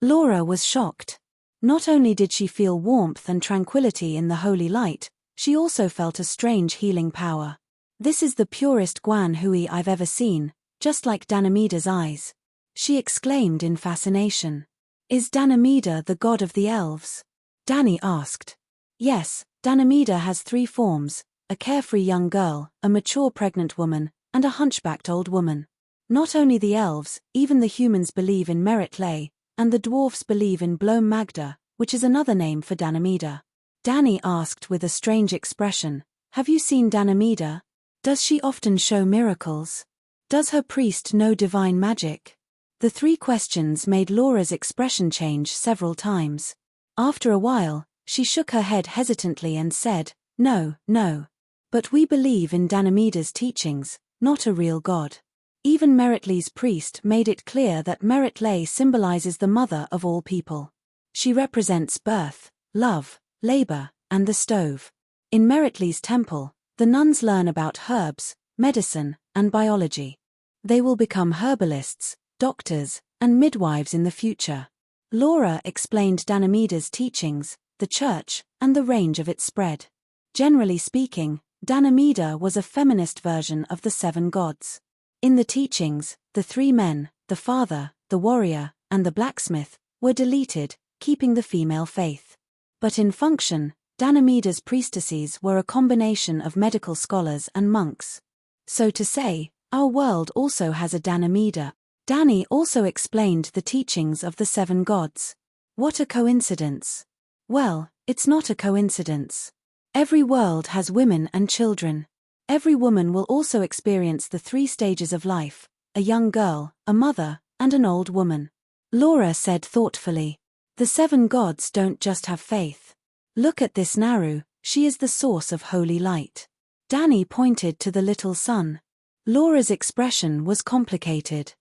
Laura was shocked. Not only did she feel warmth and tranquility in the holy light, she also felt a strange healing power. "This is the purest Guan Hui I've ever seen, just like Danamida's eyes," she exclaimed in fascination. "Is Danamida the god of the elves?" Danny asked. "Yes, Danamida has 3 forms, a carefree young girl, a mature pregnant woman, and a hunchbacked old woman. Not only the elves, even the humans believe in Merit Lay, and the dwarfs believe in Blom Magda, which is another name for Danamida." Danny asked with a strange expression, "Have you seen Danamida? Does she often show miracles? Does her priest know divine magic?" The 3 questions made Laura's expression change several times. After a while, she shook her head hesitantly and said, No. But we believe in Danamida's teachings, not a real god." Even Meritlay's priest made it clear that Meritlay symbolizes the mother of all people. She represents birth, love, labor, and the stove. In Meritlay's temple, the nuns learn about herbs, medicine, and biology. They will become herbalists, doctors, and midwives in the future. Laura explained Danamida's teachings, the church, and the range of its spread. Generally speaking, Danamida was a feminist version of the 7 gods. In the teachings, the three men, the father, the warrior, and the blacksmith, were deleted, keeping the female faith. But in function, Danameda's priestesses were a combination of medical scholars and monks. So to say, our world also has a Danameda. Dani also explained the teachings of the seven gods. What a coincidence. Well, it's not a coincidence. Every world has women and children. Every woman will also experience the three stages of life: a young girl, a mother, and an old woman. Laura said thoughtfully. The seven gods don't just have faith. Look at this Naru, she is the source of holy light. Dani pointed to the little sun. Laura's expression was complicated.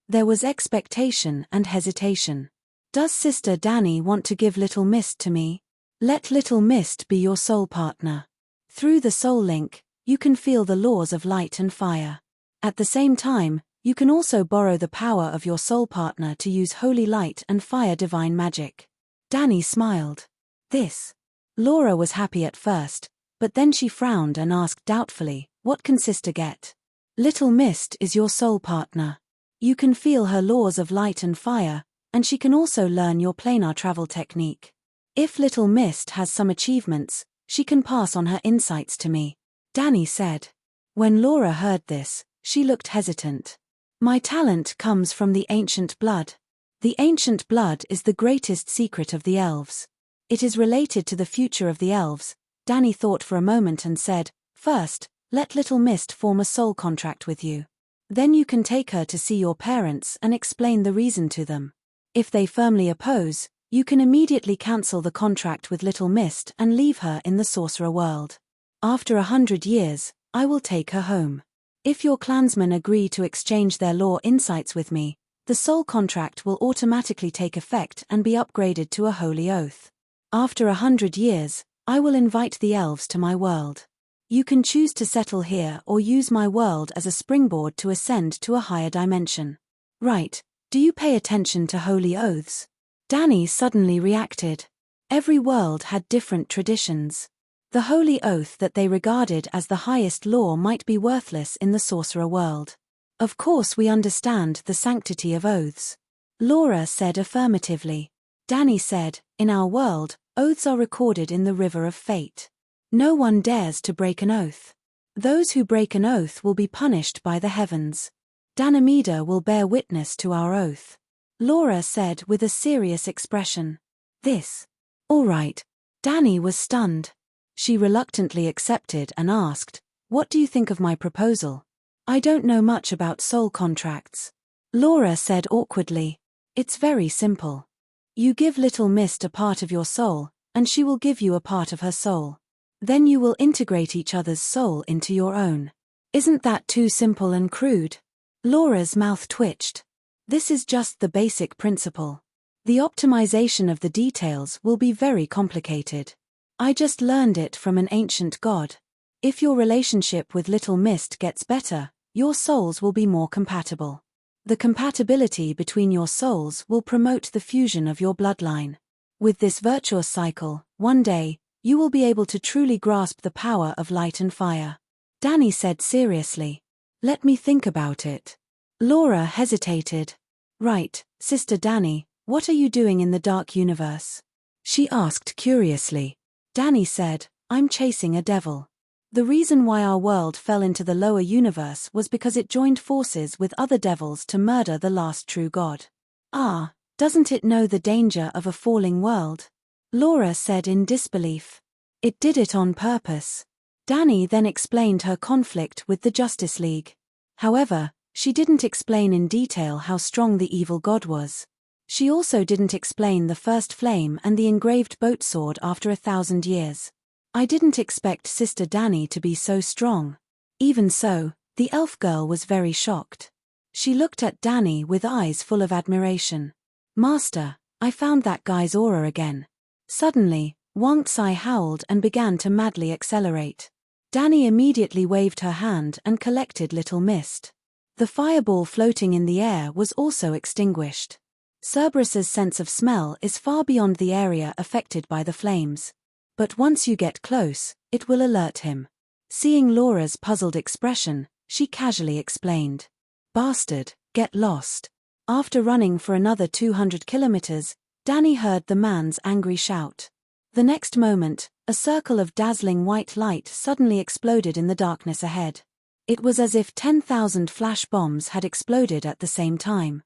There was expectation and hesitation. Does Sister Dani want to give Little Mist to me? Let Little Mist be your soul partner. Through the soul link, you can feel the laws of light and fire. At the same time, you can also borrow the power of your soul partner to use holy light and fire divine magic. Dani smiled. This. Laura was happy at first, but then she frowned and asked doubtfully, what can Sister get? Little Mist is your soul partner. You can feel her laws of light and fire, and she can also learn your planar travel technique. If Little Mist has some achievements, she can pass on her insights to me. Dani said. When Laura heard this, she looked hesitant. My talent comes from the ancient blood. The ancient blood is the greatest secret of the elves. It is related to the future of the elves. Dani thought for a moment and said, first, let Little Mist form a soul contract with you. Then you can take her to see your parents and explain the reason to them. If they firmly oppose, you can immediately cancel the contract with Little Mist and leave her in the sorcerer world. After 100 years, I will take her home. If your clansmen agree to exchange their lore insights with me, the soul contract will automatically take effect and be upgraded to a holy oath. After 100 years, I will invite the elves to my world. You can choose to settle here or use my world as a springboard to ascend to a higher dimension. Right, do you pay attention to holy oaths? Dani suddenly reacted. Every world had different traditions. The holy oath that they regarded as the highest law might be worthless in the sorcerer world. Of course we understand the sanctity of oaths. Laura said affirmatively. Dani said, in our world, oaths are recorded in the river of fate. No one dares to break an oath. Those who break an oath will be punished by the heavens. Danameda will bear witness to our oath. Laura said with a serious expression. This. All right. Dani was stunned. She reluctantly accepted and asked, what do you think of my proposal? I don't know much about soul contracts. Laura said awkwardly. It's very simple. You give Little Mist a part of your soul, and she will give you a part of her soul. Then you will integrate each other's soul into your own. Isn't that too simple and crude? Laura's mouth twitched. This is just the basic principle. The optimization of the details will be very complicated. I just learned it from an ancient god. If your relationship with Little Mist gets better, your souls will be more compatible. The compatibility between your souls will promote the fusion of your bloodline. With this virtuous cycle, one day, you will be able to truly grasp the power of light and fire. Dani said seriously. Let me think about it. Laura hesitated. Right, Sister Dani, what are you doing in the dark universe? She asked curiously. Dani said, I'm chasing a devil. The reason why our world fell into the lower universe was because it joined forces with other devils to murder the last true god. Ah, doesn't it know the danger of a falling world? Laura said in disbelief. It did it on purpose. Dani then explained her conflict with the Justice League. However, she didn't explain in detail how strong the evil god was. She also didn't explain the first flame and the engraved boat sword after 1,000 years. I didn't expect Sister Dani to be so strong. Even so, the elf girl was very shocked. She looked at Dani with eyes full of admiration. Master, I found that guy's aura again. Suddenly, Wang Tsai howled and began to madly accelerate. Dani immediately waved her hand and collected Little Mist. The fireball floating in the air was also extinguished. Cerberus's sense of smell is far beyond the area affected by the flames. But once you get close, it will alert him. Seeing Laura's puzzled expression, she casually explained. Bastard, get lost. After running for another 200 kilometers, Danny heard the man's angry shout. The next moment, a circle of dazzling white light suddenly exploded in the darkness ahead. It was as if 10,000 flash bombs had exploded at the same time.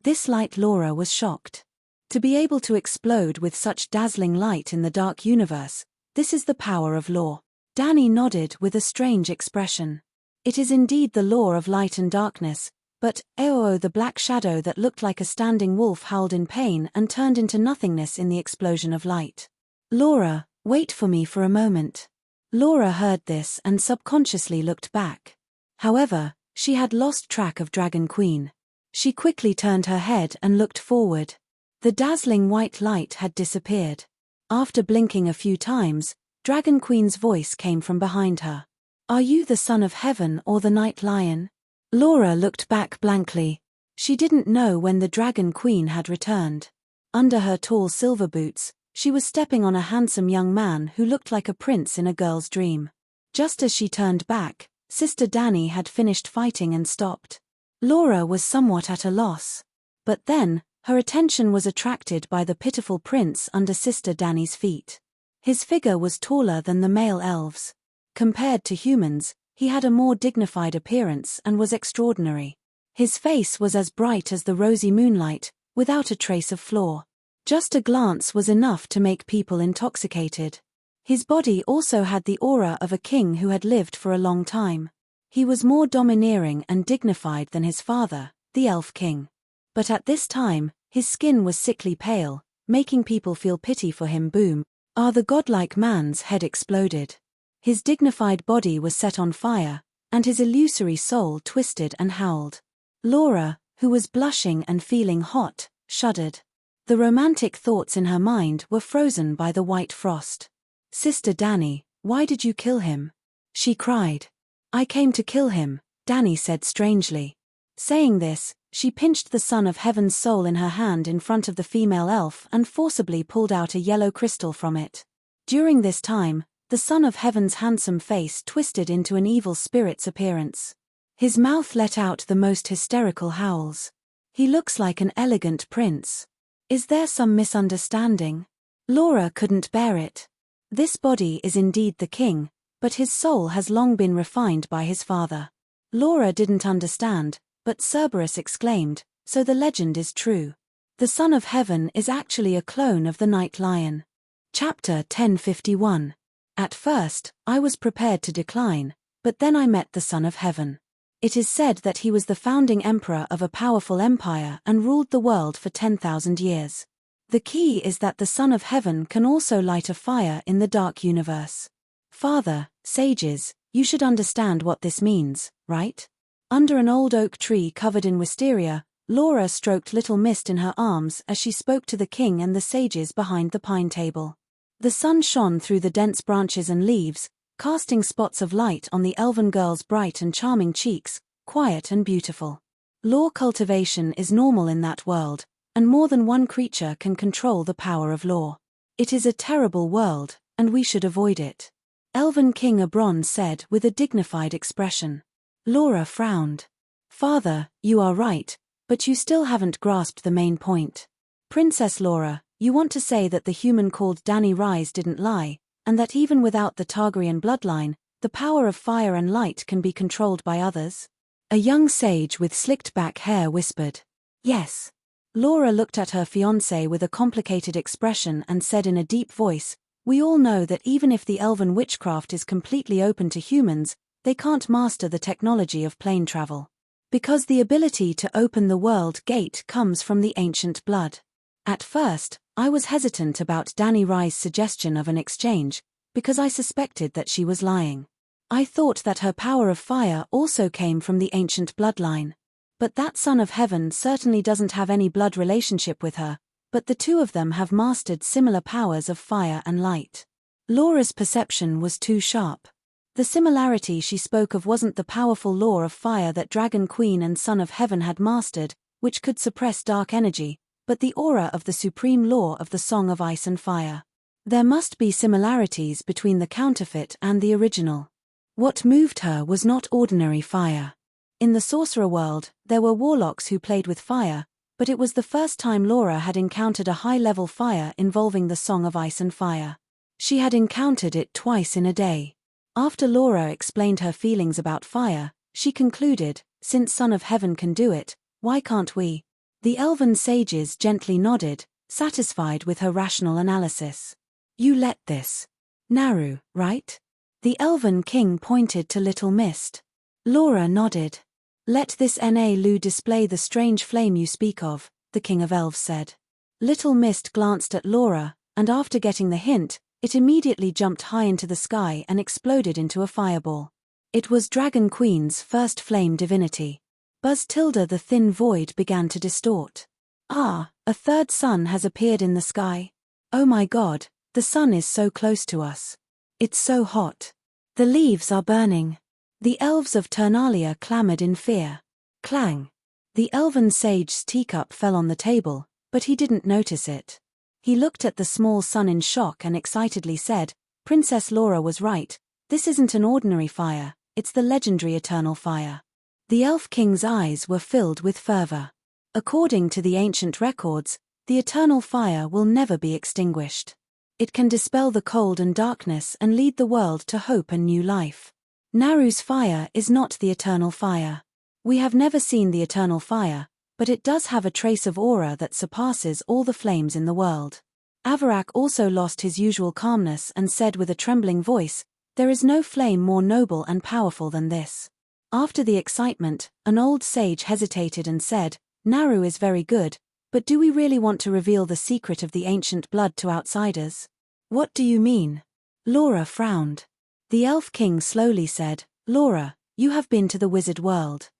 This light! Laura was shocked. To be able to explode with such dazzling light in the dark universe, this is the power of law. Danny nodded with a strange expression. It is indeed the law of light and darkness, but, the black shadow that looked like a standing wolf howled in pain and turned into nothingness in the explosion of light. Laura, wait for me for a moment. Laura heard this and subconsciously looked back. However, she had lost track of Dragon Queen. She quickly turned her head and looked forward. The dazzling white light had disappeared. After blinking a few times, Dragon Queen's voice came from behind her. Are you the son of heaven or the night lion? Laura looked back blankly. She didn't know when the Dragon Queen had returned. Under her tall silver boots, she was stepping on a handsome young man who looked like a prince in a girl's dream. Just as she turned back, Sister Danny had finished fighting and stopped. Laura was somewhat at a loss. But then, her attention was attracted by the pitiful prince under Sister Danny's feet. His figure was taller than the male elves. Compared to humans, he had a more dignified appearance and was extraordinary. His face was as bright as the rosy moonlight, without a trace of flaw. Just a glance was enough to make people intoxicated. His body also had the aura of a king who had lived for a long time. He was more domineering and dignified than his father, the Elf King. But at this time, his skin was sickly pale, making people feel pity for him. Boom! The godlike man's head exploded. His dignified body was set on fire, and his illusory soul twisted and howled. Laura, who was blushing and feeling hot, shuddered. The romantic thoughts in her mind were frozen by the white frost. Sister Danny, why did you kill him? She cried. I came to kill him, Danny said strangely. Saying this, she pinched the Son of Heaven's soul in her hand in front of the female elf and forcibly pulled out a yellow crystal from it. During this time, the Son of Heaven's handsome face twisted into an evil spirit's appearance. His mouth let out the most hysterical howls. He looks like an elegant prince. Is there some misunderstanding? Laura couldn't bear it. This body is indeed the king, but his soul has long been refined by his father. Laura didn't understand, but Cerberus exclaimed, so the legend is true. The Son of Heaven is actually a clone of the Night Lion. Chapter 1051. At first, I was prepared to decline, but then I met the Son of Heaven. It is said that he was the founding emperor of a powerful empire and ruled the world for 10,000 years. The key is that the Son of Heaven can also light a fire in the dark universe. Father, sages, you should understand what this means, right? Under an old oak tree covered in wisteria, Laura stroked little Mist in her arms as she spoke to the king and the sages behind the pine table. The sun shone through the dense branches and leaves, casting spots of light on the elven girl's bright and charming cheeks, quiet and beautiful. Law cultivation is normal in that world, and more than one creature can control the power of law. It is a terrible world, and we should avoid it. Elven King Abron said with a dignified expression. Laura frowned. Father, you are right, but you still haven't grasped the main point. Princess Laura, you want to say that the human called Danny Rise didn't lie, and that even without the Targaryen bloodline, the power of fire and light can be controlled by others? A young sage with slicked-back hair whispered. Yes. Laura looked at her fiancé with a complicated expression and said in a deep voice, we all know that even if the elven witchcraft is completely open to humans, they can't master the technology of plane travel. Because the ability to open the world gate comes from the ancient blood. At first, I was hesitant about Danny Rye's suggestion of an exchange, because I suspected that she was lying. I thought that her power of fire also came from the ancient bloodline. But that Son of Heaven certainly doesn't have any blood relationship with her, but the two of them have mastered similar powers of fire and light. Laura's perception was too sharp. The similarity she spoke of wasn't the powerful law of fire that Dragon Queen and Son of Heaven had mastered, which could suppress dark energy, but the aura of the supreme law of the Song of Ice and Fire. There must be similarities between the counterfeit and the original. What moved her was not ordinary fire. In the sorcerer world, there were warlocks who played with fire, but it was the first time Laura had encountered a high-level fire involving the Song of Ice and Fire. She had encountered it twice in a day. After Laura explained her feelings about fire, she concluded, since Son of Heaven can do it, why can't we? The elven sages gently nodded, satisfied with her rational analysis. You let this. Naru, right? The elven king pointed to Little Mist. Laura nodded. Let this Nalu display the strange flame you speak of, the king of elves said. Little Mist glanced at Laura, and after getting the hint, it immediately jumped high into the sky and exploded into a fireball. It was Dragon Queen's first flame divinity. Buzz-tilde the thin void began to distort. Ah, a third sun has appeared in the sky. Oh my god, the sun is so close to us. It's so hot. The leaves are burning. The elves of Ternalia clamored in fear. Clang. The elven sage's teacup fell on the table, but he didn't notice it. He looked at the small sun in shock and excitedly said, Princess Laura was right, this isn't an ordinary fire, it's the legendary eternal fire. The elf king's eyes were filled with fervor. According to the ancient records, the eternal fire will never be extinguished. It can dispel the cold and darkness and lead the world to hope and new life. Naru's fire is not the eternal fire. We have never seen the eternal fire, but it does have a trace of aura that surpasses all the flames in the world. Avarak also lost his usual calmness and said with a trembling voice, there is no flame more noble and powerful than this. After the excitement, an old sage hesitated and said, Naru is very good, but do we really want to reveal the secret of the ancient blood to outsiders? What do you mean? Laura frowned. The elf king slowly said, Laura, you have been to the wizard world.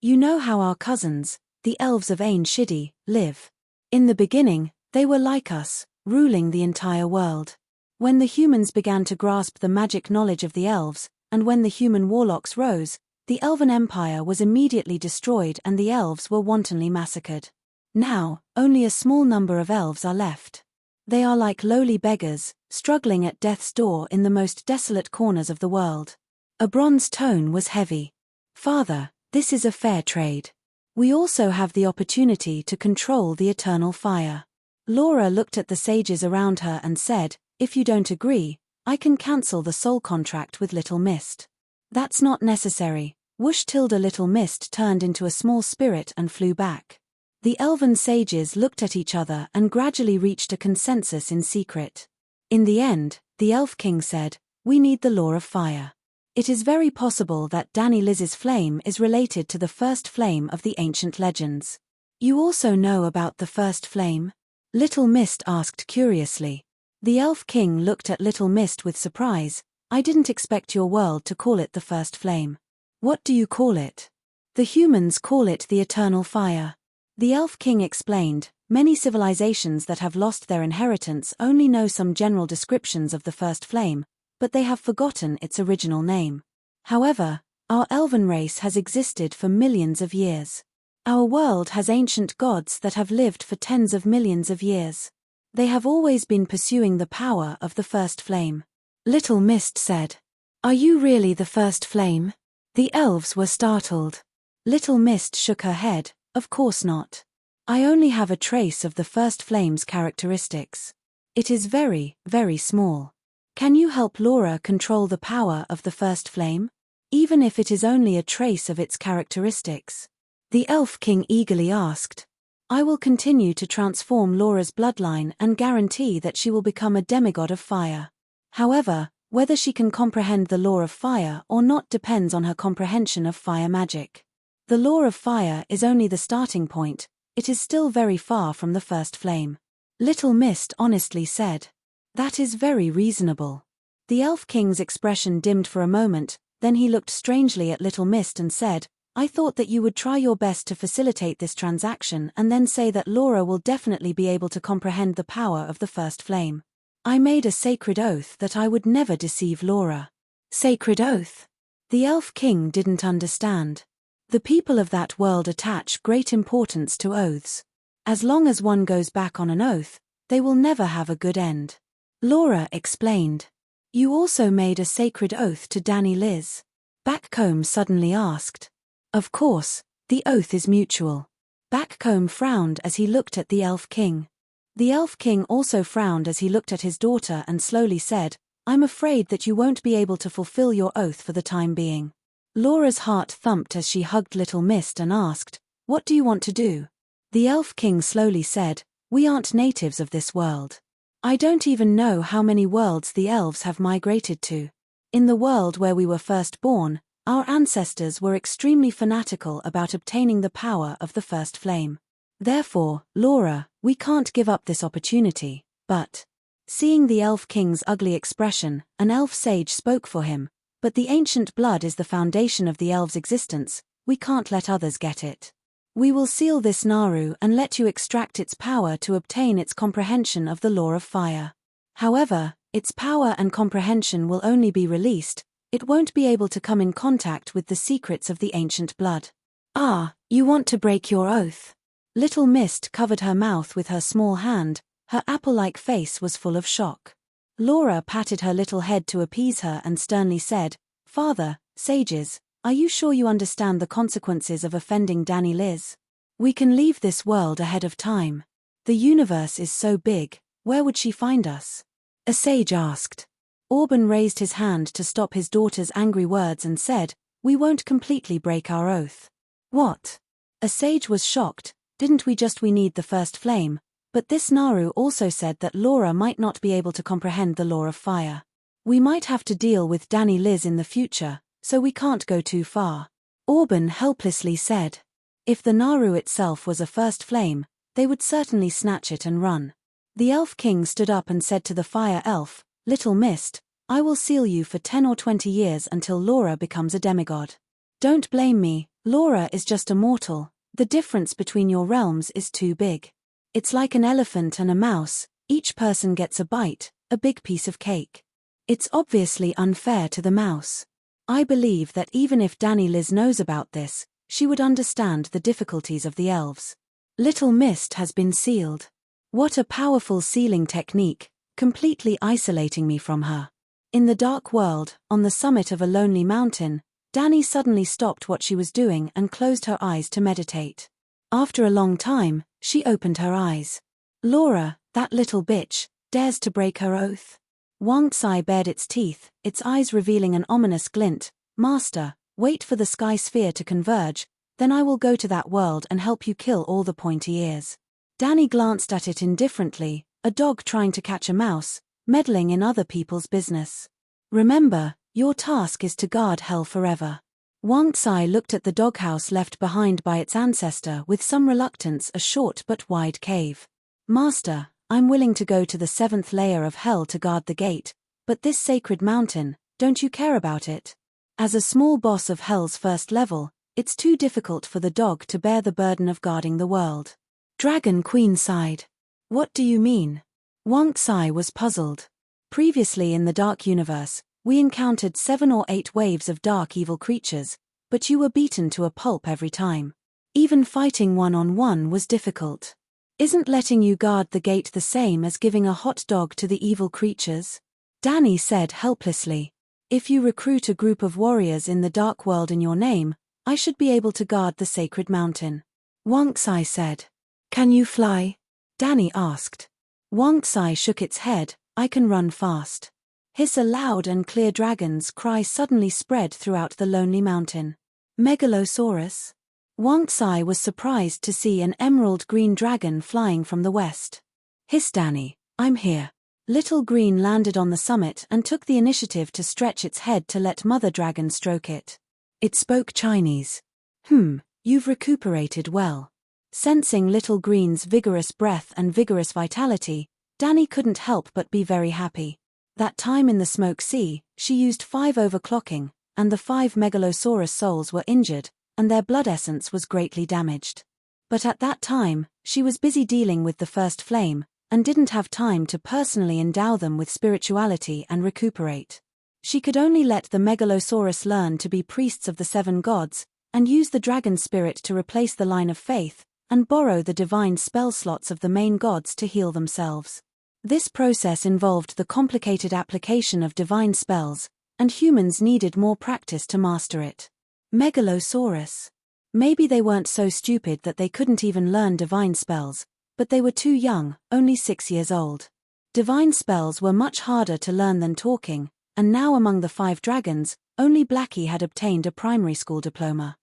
You know how our cousins, the elves of Ain Shidi, live. In the beginning, they were like us, ruling the entire world. When the humans began to grasp the magic knowledge of the elves, and when the human warlocks rose, the elven empire was immediately destroyed and the elves were wantonly massacred. Now, only a small number of elves are left. They are like lowly beggars, struggling at death's door in the most desolate corners of the world. A bronze tone was heavy. Father, this is a fair trade. We also have the opportunity to control the eternal fire. Laura looked at the sages around her and said, if you don't agree, I can cancel the soul contract with Little Mist. That's not necessary. Whoosh! Little Mist turned into a small spirit and flew back. The elven sages looked at each other and gradually reached a consensus in secret. In the end, the elf king said, we need the law of fire. It is very possible that Danny Liz's flame is related to the first flame of the ancient legends. You also know about the first flame? Little Mist asked curiously. The elf king looked at Little Mist with surprise. I didn't expect your world to call it the first flame. What do you call it? The humans call it the eternal fire. The elf king explained, many civilizations that have lost their inheritance only know some general descriptions of the first flame, but they have forgotten its original name. However, our elven race has existed for millions of years. Our world has ancient gods that have lived for tens of millions of years. They have always been pursuing the power of the first flame. Little Mist said, are you really the first flame? The elves were startled. Little Mist shook her head, of course not. I only have a trace of the first flame's characteristics. It is very, very small. Can you help Laura control the power of the first flame? Even if it is only a trace of its characteristics. The elf king eagerly asked. I will continue to transform Laura's bloodline and guarantee that she will become a demigod of fire. However, whether she can comprehend the law of fire or not depends on her comprehension of fire magic. The law of fire is only the starting point, it is still very far from the first flame. Little Mist honestly said. That is very reasonable. The elf king's expression dimmed for a moment, then he looked strangely at Little Mist and said, I thought that you would try your best to facilitate this transaction and then say that Laura will definitely be able to comprehend the power of the first flame. I made a sacred oath that I would never deceive Laura. Sacred oath? The elf king didn't understand. The people of that world attach great importance to oaths. As long as one goes back on an oath, they will never have a good end. Laura explained. You also made a sacred oath to Danny Liz. Backcomb suddenly asked. Of course, the oath is mutual. Backcomb frowned as he looked at the Elf King. The Elf King also frowned as he looked at his daughter and slowly said, "I'm afraid that you won't be able to fulfill your oath for the time being." Laura's heart thumped as she hugged Little Mist and asked, "What do you want to do?" The Elf King slowly said, "We aren't natives of this world. I don't even know how many worlds the elves have migrated to. In the world where we were first born, our ancestors were extremely fanatical about obtaining the power of the first flame. Therefore, Laura, we can't give up this opportunity, but..." Seeing the Elf King's ugly expression, an elf sage spoke for him, "But the ancient blood is the foundation of the elves' existence, we can't let others get it. We will seal this Naru and let you extract its power to obtain its comprehension of the law of fire. However, its power and comprehension will only be released, it won't be able to come in contact with the secrets of the ancient blood." "Ah, you want to break your oath?" Little Mist covered her mouth with her small hand, her apple-like face was full of shock. Laura patted her little head to appease her and sternly said, "Father, sages, are you sure you understand the consequences of offending Danny Liz? We can leave this world ahead of time. The universe is so big, where would she find us?" a sage asked. Auburn raised his hand to stop his daughter's angry words and said, "We won't completely break our oath." "What?" A sage was shocked. "Didn't we need the first flame?" But this Naru also said that Laura might not be able to comprehend the law of fire. "We might have to deal with Danny Liz in the future, so we can't go too far." Auburn helplessly said. If the Naru itself was a first flame, they would certainly snatch it and run. The Elf King stood up and said to the fire elf, "Little Mist, I will seal you for 10 or 20 years until Laura becomes a demigod. Don't blame me, Laura is just a mortal, the difference between your realms is too big. It's like an elephant and a mouse, each person gets a bite, a big piece of cake. It's obviously unfair to the mouse. I believe that even if Danny Liz knows about this, she would understand the difficulties of the elves. Little Mist has been sealed. What a powerful sealing technique, completely isolating me from her." In the dark world, on the summit of a lonely mountain, Danny suddenly stopped what she was doing and closed her eyes to meditate. After a long time, she opened her eyes. "Laura, that little bitch, dares to break her oath." Wang Tsai bared its teeth, its eyes revealing an ominous glint. "Master, wait for the sky sphere to converge, then I will go to that world and help you kill all the pointy ears." Danny glanced at it indifferently, a dog trying to catch a mouse, meddling in other people's business. "Remember, your task is to guard hell forever." Wang Tsai looked at the doghouse left behind by its ancestor with some reluctance, a short but wide cave. "Master, I'm willing to go to the 7th layer of hell to guard the gate, but this sacred mountain, don't you care about it? As a small boss of hell's first level, it's too difficult for the dog to bear the burden of guarding the world." Dragon Queen sighed. "What do you mean?" Wang Tsai was puzzled. "Previously in the Dark Universe, we encountered 7 or 8 waves of dark evil creatures, but you were beaten to a pulp every time. Even fighting one-on-one was difficult. Isn't letting you guard the gate the same as giving a hot dog to the evil creatures?" Danny said helplessly. "If you recruit a group of warriors in the dark world in your name, I should be able to guard the sacred mountain." Wang Tsai said. "Can you fly?" Danny asked. Wang Tsai shook its head. "I can run fast." Hiss a loud and clear dragon's cry suddenly spread throughout the lonely mountain. "Megalosaurus?" Wang Tsai was surprised to see an emerald-green dragon flying from the west. "Hiss Danny, I'm here." Little Green landed on the summit and took the initiative to stretch its head to let Mother Dragon stroke it. It spoke Chinese. You've recuperated well." Sensing Little Green's vigorous breath and vigorous vitality, Danny couldn't help but be very happy. That time in the Smoke Sea, she used 5 overclocking, and the 5 Megalosaurus souls were injured, and their blood essence was greatly damaged. But at that time, she was busy dealing with the first flame, and didn't have time to personally endow them with spirituality and recuperate. She could only let the Megalosaurus learn to be priests of the 7 gods, and use the dragon spirit to replace the line of faith, and borrow the divine spell slots of the main gods to heal themselves. This process involved the complicated application of divine spells, and humans needed more practice to master it. Megalosaurus. Maybe they weren't so stupid that they couldn't even learn divine spells, but they were too young, only 6 years old. Divine spells were much harder to learn than talking, and now among the 5 dragons, only Blackie had obtained a primary school diploma.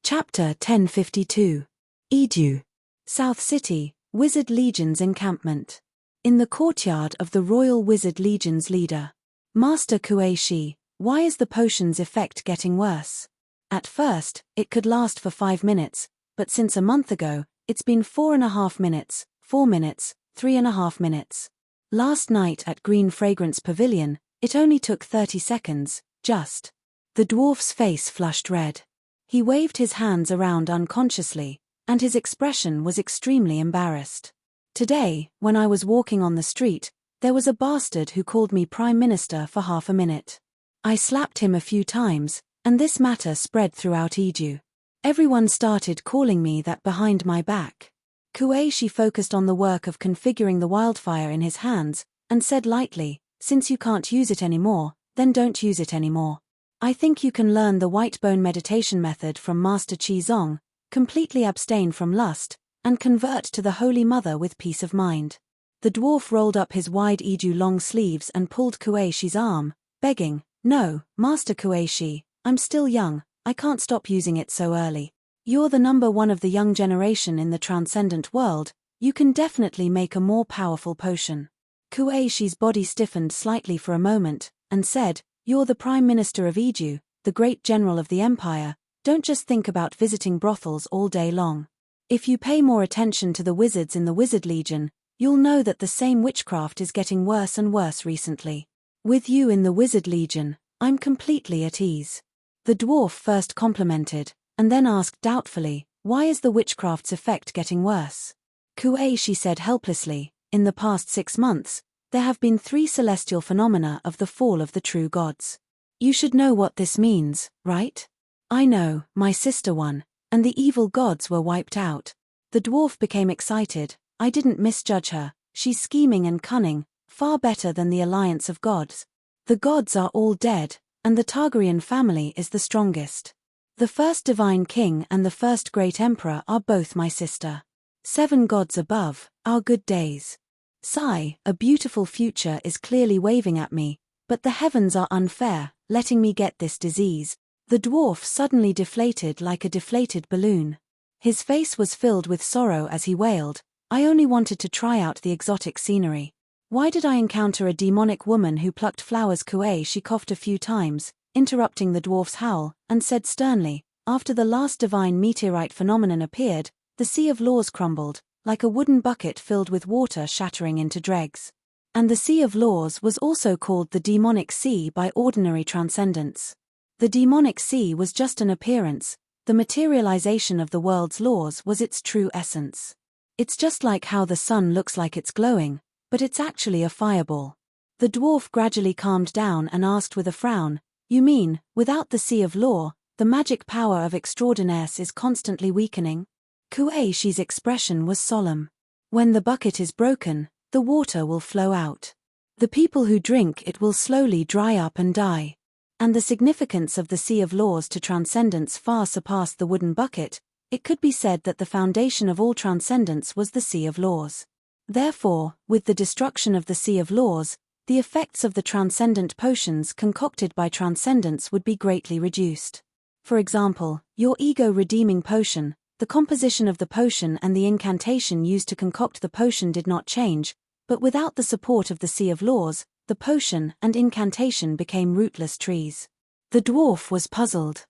Chapter 1052. Edu. South City, Wizard Legion's encampment. In the courtyard of the Royal Wizard Legion's leader. Master Kuei-shi, why is the potion's effect getting worse? At first, it could last for 5 minutes, but since a month ago, it's been 4.5 minutes, 4 minutes, 3.5 minutes. Last night at Green Fragrance Pavilion, it only took 30 seconds, just. The dwarf's face flushed red. He waved his hands around unconsciously, and his expression was extremely embarrassed. Today, when I was walking on the street, there was a bastard who called me Prime Minister for half a minute. I slapped him a few times, and this matter spread throughout Edu. Everyone started calling me that behind my back. Kuei-shi focused on the work of configuring the wildfire in his hands, and said lightly, since you can't use it anymore, then don't use it anymore. I think you can learn the white bone meditation method from Master Qizong, completely abstain from lust, and convert to the Holy Mother with peace of mind. The dwarf rolled up his wide Edu long sleeves and pulled Kuei-shi's arm, begging, no, Master Kuei-shi, I'm still young, I can't stop using it so early. You're the number 1 of the young generation in the transcendent world, you can definitely make a more powerful potion. Kuei-shi's body stiffened slightly for a moment, and said, you're the Prime Minister of Edu, the great general of the empire, don't just think about visiting brothels all day long. If you pay more attention to the wizards in the Wizard Legion, you'll know that the same witchcraft is getting worse and worse recently. With you in the Wizard Legion, I'm completely at ease. The dwarf first complimented, and then asked doubtfully, why is the witchcraft's effect getting worse? Kuei-shi said helplessly, in the past 6 months, there have been 3 celestial phenomena of the fall of the true gods. You should know what this means, right? I know, my sister won, and the evil gods were wiped out. The dwarf became excited, I didn't misjudge her, she's scheming and cunning, far better than the alliance of gods. The gods are all dead, and the Targaryen family is the strongest. The first divine king and the first great emperor are both my sister. 7 gods above, our good days. Sigh, a beautiful future is clearly waving at me, but the heavens are unfair, letting me get this disease. The dwarf suddenly deflated like a deflated balloon. His face was filled with sorrow as he wailed, I only wanted to try out the exotic scenery. Why did I encounter a demonic woman who plucked flowers? Kuei-shi coughed a few times, interrupting the dwarf's howl, and said sternly, after the last divine meteorite phenomenon appeared, the sea of laws crumbled, like a wooden bucket filled with water shattering into dregs. And the sea of laws was also called the demonic sea by ordinary transcendents. The demonic sea was just an appearance, the materialization of the world's laws was its true essence. It's just like how the sun looks like it's glowing, but it's actually a fireball. The dwarf gradually calmed down and asked with a frown, you mean, without the sea of law, the magic power of extraordinaires is constantly weakening? Kuei-shi's expression was solemn. When the bucket is broken, the water will flow out. The people who drink it will slowly dry up and die. And the significance of the sea of laws to transcendence far surpassed the wooden bucket. It could be said that the foundation of all transcendence was the sea of laws. Therefore, with the destruction of the sea of laws, the effects of the transcendent potions concocted by transcendence would be greatly reduced. For example, your ego-redeeming potion, the composition of the potion and the incantation used to concoct the potion did not change, but without the support of the sea of laws, the potion and incantation became rootless trees. The dwarf was puzzled.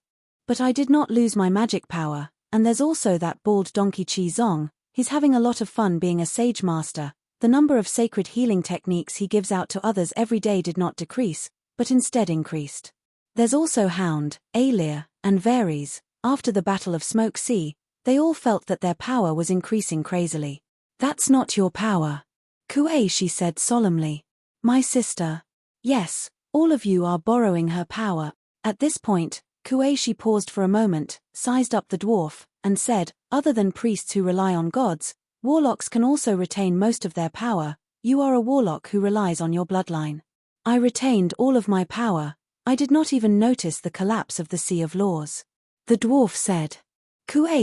But I did not lose my magic power, and there's also that bald donkey Qizong. He's having a lot of fun being a sage master. The number of sacred healing techniques he gives out to others every day did not decrease, but instead increased. There's also Hound, Aelir, and Varys. After the Battle of Smoke Sea, they all felt that their power was increasing crazily. That's not your power. Kuei-shi said solemnly. My sister. Yes, all of you are borrowing her power. At this point, Kuei-shi paused for a moment, sized up the dwarf, and said, other than priests who rely on gods, warlocks can also retain most of their power. You are a warlock who relies on your bloodline. I retained all of my power. I did not even notice the collapse of the sea of laws. The dwarf said.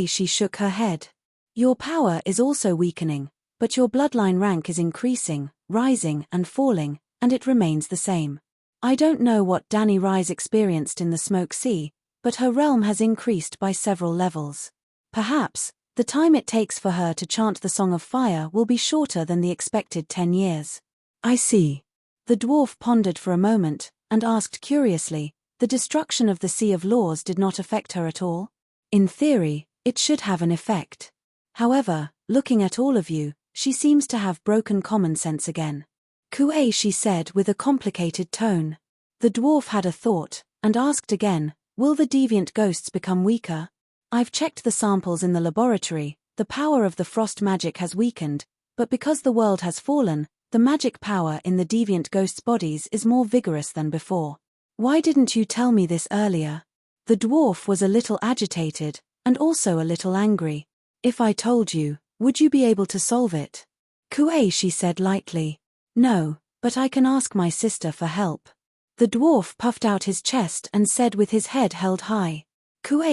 She shook her head. Your power is also weakening, but your bloodline rank is increasing, rising and falling, and it remains the same. I don't know what Dani Rise experienced in the Smoke Sea, but her realm has increased by several levels. Perhaps, the time it takes for her to chant the Song of Fire will be shorter than the expected 10 years. I see. The dwarf pondered for a moment, and asked curiously, the destruction of the Sea of Laws did not affect her at all? In theory, it should have an effect. However, looking at all of you, she seems to have broken common sense again. She said with a complicated tone. The dwarf had a thought, and asked again, will the deviant ghosts become weaker? I've checked the samples in the laboratory, the power of the frost magic has weakened, but because the world has fallen, the magic power in the deviant ghosts' bodies is more vigorous than before. Why didn't you tell me this earlier? The dwarf was a little agitated, and also a little angry. If I told you, would you be able to solve it? She said lightly. No, but I can ask my sister for help. The dwarf puffed out his chest and said with his head held high.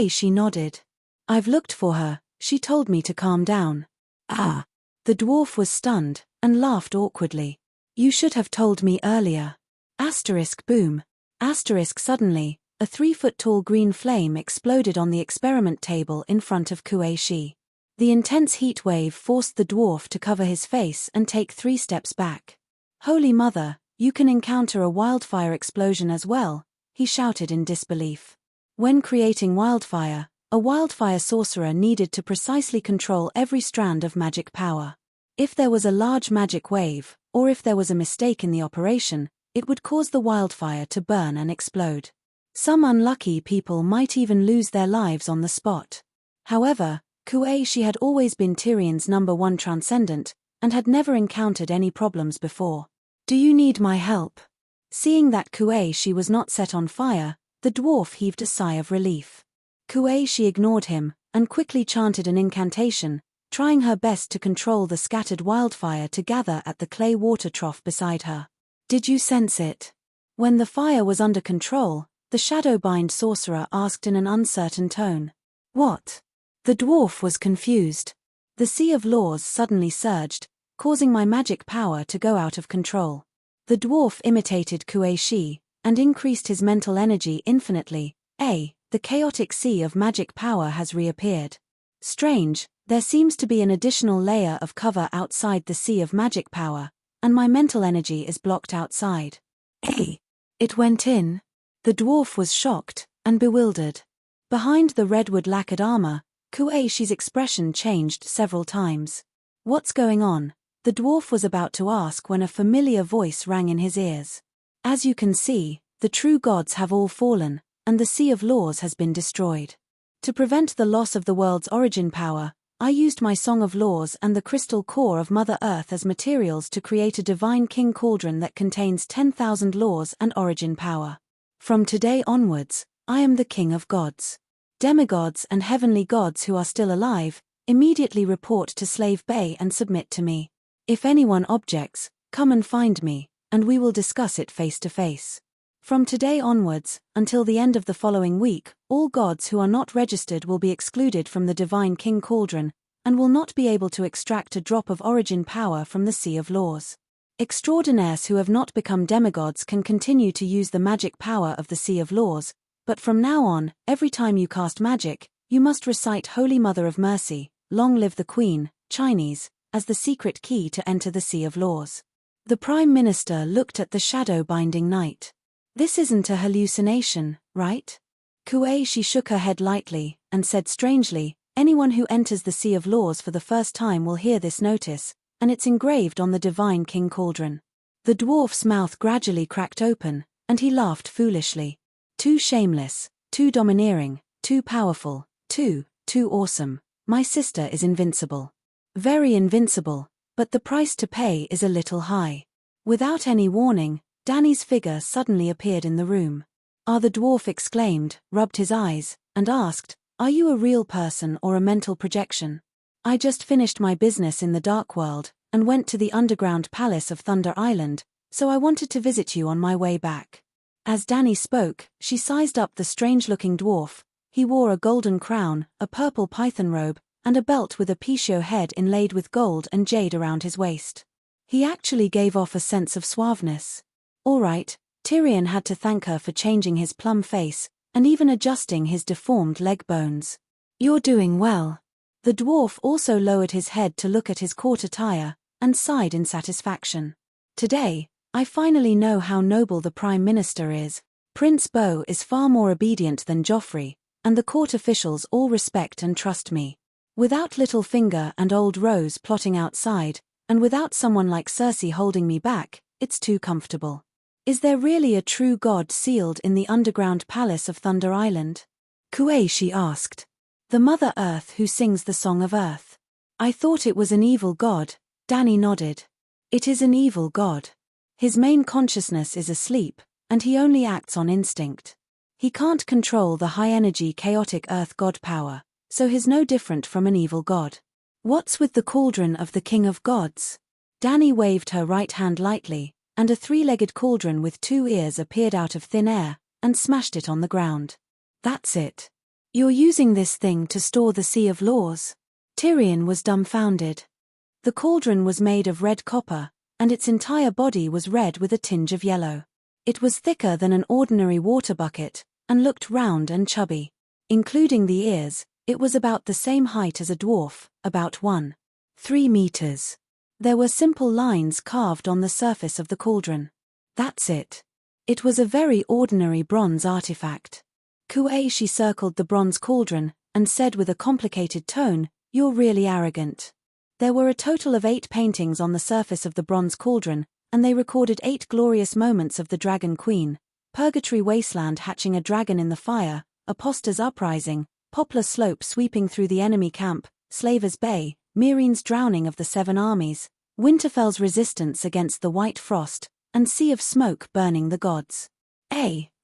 She nodded. I've looked for her, she told me to calm down. Ah. The dwarf was stunned, and laughed awkwardly. You should have told me earlier. Boom. Suddenly, a 3-foot-tall green flame exploded on the experiment table in front of Shi. The intense heat wave forced the dwarf to cover his face and take 3 steps back. Holy Mother, you can encounter a wildfire explosion as well, he shouted in disbelief. When creating wildfire, a wildfire sorcerer needed to precisely control every strand of magic power. If there was a large magic wave, or if there was a mistake in the operation, it would cause the wildfire to burn and explode. Some unlucky people might even lose their lives on the spot. However, Shi had always been Tyrion's #1 transcendent, and had never encountered any problems before. Do you need my help? Seeing that Shi was not set on fire, the dwarf heaved a sigh of relief. Shi ignored him, and quickly chanted an incantation, trying her best to control the scattered wildfire to gather at the clay water trough beside her. Did you sense it? When the fire was under control, the Shadowbind sorcerer asked in an uncertain tone. What? The dwarf was confused. The Sea of Laws suddenly surged, causing my magic power to go out of control. The dwarf imitated Shi, and increased his mental energy infinitely. The chaotic sea of magic power has reappeared. Strange, there seems to be an additional layer of cover outside the sea of magic power, and my mental energy is blocked outside. It went in. The dwarf was shocked, and bewildered. Behind the redwood lacquered armor, Shi's expression changed several times. What's going on? The dwarf was about to ask when a familiar voice rang in his ears. As you can see, the true gods have all fallen, and the Sea of Laws has been destroyed. To prevent the loss of the world's origin power, I used my Song of Laws and the crystal core of Mother Earth as materials to create a divine king cauldron that contains 10,000 laws and origin power. From today onwards, I am the king of gods. Demigods and heavenly gods who are still alive, immediately report to Slave Bay and submit to me. If anyone objects, come and find me, and we will discuss it face to face. From today onwards, until the end of the following week, all gods who are not registered will be excluded from the Divine King Cauldron, and will not be able to extract a drop of origin power from the Sea of Laws. Extraordinaires who have not become demigods can continue to use the magic power of the Sea of Laws, but from now on, every time you cast magic, you must recite Holy Mother of Mercy, Long Live the Queen, Chinese, as the secret key to enter the Sea of Laws. The Prime Minister looked at the shadow-binding knight. This isn't a hallucination, right? She shook her head lightly, and said strangely, anyone who enters the Sea of Laws for the first time will hear this notice, and it's engraved on the Divine King Cauldron. The dwarf's mouth gradually cracked open, and he laughed foolishly. Too shameless, too domineering, too powerful, too awesome. My sister is invincible. Very invincible, but the price to pay is a little high. Without any warning, Dani's figure suddenly appeared in the room. The dwarf exclaimed, rubbed his eyes, and asked, are you a real person or a mental projection? I just finished my business in the Dark World, and went to the underground palace of Thunder Island, so I wanted to visit you on my way back. As Dani spoke, she sized up the strange-looking dwarf. He wore a golden crown, a purple python robe, and a belt with a picot head inlaid with gold and jade around his waist. He actually gave off a sense of suaveness. All right, Tyrion had to thank her for changing his plum face, and even adjusting his deformed leg bones. You're doing well. The dwarf also lowered his head to look at his court attire, and sighed in satisfaction. Today, I finally know how noble the Prime Minister is. Prince Beau is far more obedient than Joffrey, and the court officials all respect and trust me. Without Littlefinger and Old Rose plotting outside, and without someone like Cersei holding me back, it's too comfortable. Is there really a true god sealed in the underground palace of Thunder Island? Kuei asked. The Mother Earth who sings the Song of Earth. I thought it was an evil god, Dany nodded. It is an evil god. His main consciousness is asleep, and he only acts on instinct. He can't control the high-energy chaotic earth god power, so he's no different from an evil god. What's with the cauldron of the King of Gods? Dany waved her right hand lightly, and a three-legged cauldron with two ears appeared out of thin air, and smashed it on the ground. That's it. You're using this thing to store the Sea of Laws? Tyrion was dumbfounded. The cauldron was made of red copper, and its entire body was red with a tinge of yellow. It was thicker than an ordinary water bucket, and looked round and chubby. Including the ears, it was about the same height as a dwarf, about 1.3 meters. There were simple lines carved on the surface of the cauldron. That's it. It was a very ordinary bronze artifact. Kuei circled the bronze cauldron, and said with a complicated tone, "You're really arrogant." There were a total of 8 paintings on the surface of the bronze cauldron, and they recorded 8 glorious moments of the Dragon Queen: Purgatory Wasteland hatching a dragon in the fire, Aposta's uprising, Poplar Slope sweeping through the enemy camp, Slaver's Bay, Meereen's drowning of the 7 armies, Winterfell's resistance against the White Frost, and Sea of Smoke burning the gods.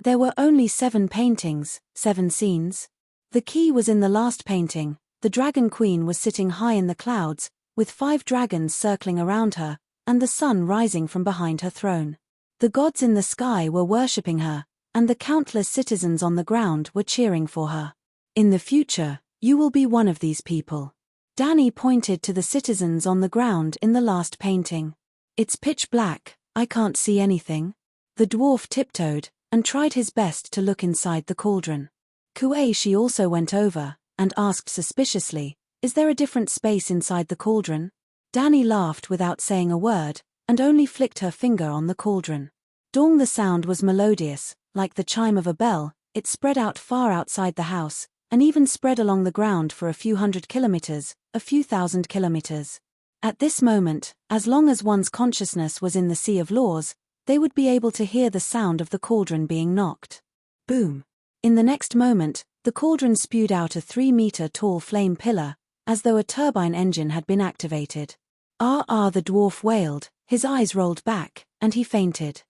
There were only 7 paintings, 7 scenes. The key was in the last painting. The Dragon Queen was sitting high in the clouds, with 5 dragons circling around her, and the sun rising from behind her throne. The gods in the sky were worshipping her, and the countless citizens on the ground were cheering for her. In the future, you will be one of these people. Dany pointed to the citizens on the ground in the last painting. It's pitch black, I can't see anything. The dwarf tiptoed, and tried his best to look inside the cauldron. Kuei also went over, and asked suspiciously, "Is there a different space inside the cauldron?" Dany laughed without saying a word, and only flicked her finger on the cauldron. Dong, the sound was melodious, like the chime of a bell. It spread out far outside the house, and even spread along the ground for a few hundred kilometers, a few thousand kilometers. At this moment, as long as one's consciousness was in the Sea of Laws, they would be able to hear the sound of the cauldron being knocked. Boom. In the next moment, the cauldron spewed out a 3-meter-tall flame pillar, as though a turbine engine had been activated. The dwarf wailed, his eyes rolled back, and he fainted.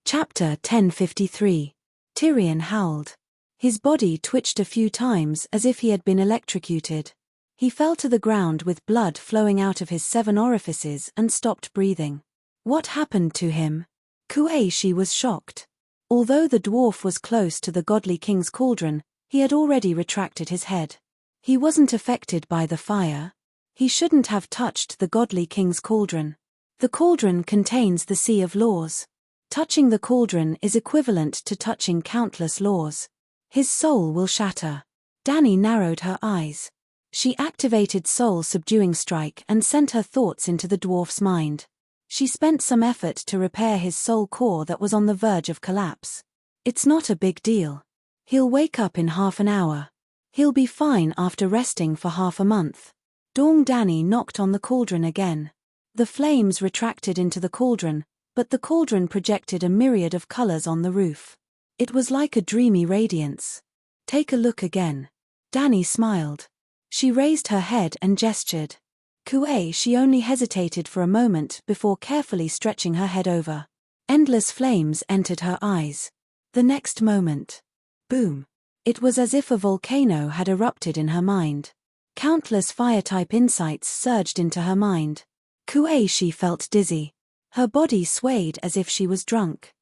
Chapter 1053. Tyrion howled. His body twitched a few times as if he had been electrocuted. He fell to the ground with blood flowing out of his 7 orifices and stopped breathing. What happened to him? Kuei was shocked. Although the dwarf was close to the godly king's cauldron, he had already retracted his head. He wasn't affected by the fire. He shouldn't have touched the godly king's cauldron. The cauldron contains the Sea of Laws. Touching the cauldron is equivalent to touching countless laws. His soul will shatter. Dany narrowed her eyes. She activated Soul Subduing Strike and sent her thoughts into the dwarf's mind. She spent some effort to repair his soul core that was on the verge of collapse. It's not a big deal. He'll wake up in half an hour. He'll be fine after resting for half a month. Dany knocked on the cauldron again. The flames retracted into the cauldron, but the cauldron projected a myriad of colors on the roof. It was like a dreamy radiance. Take a look again. Dany smiled. She raised her head and gestured. Kuei only hesitated for a moment before carefully stretching her head over. Endless flames entered her eyes. The next moment. Boom. It was as if a volcano had erupted in her mind. Countless fire-type insights surged into her mind. Kuei felt dizzy. Her body swayed as if she was drunk.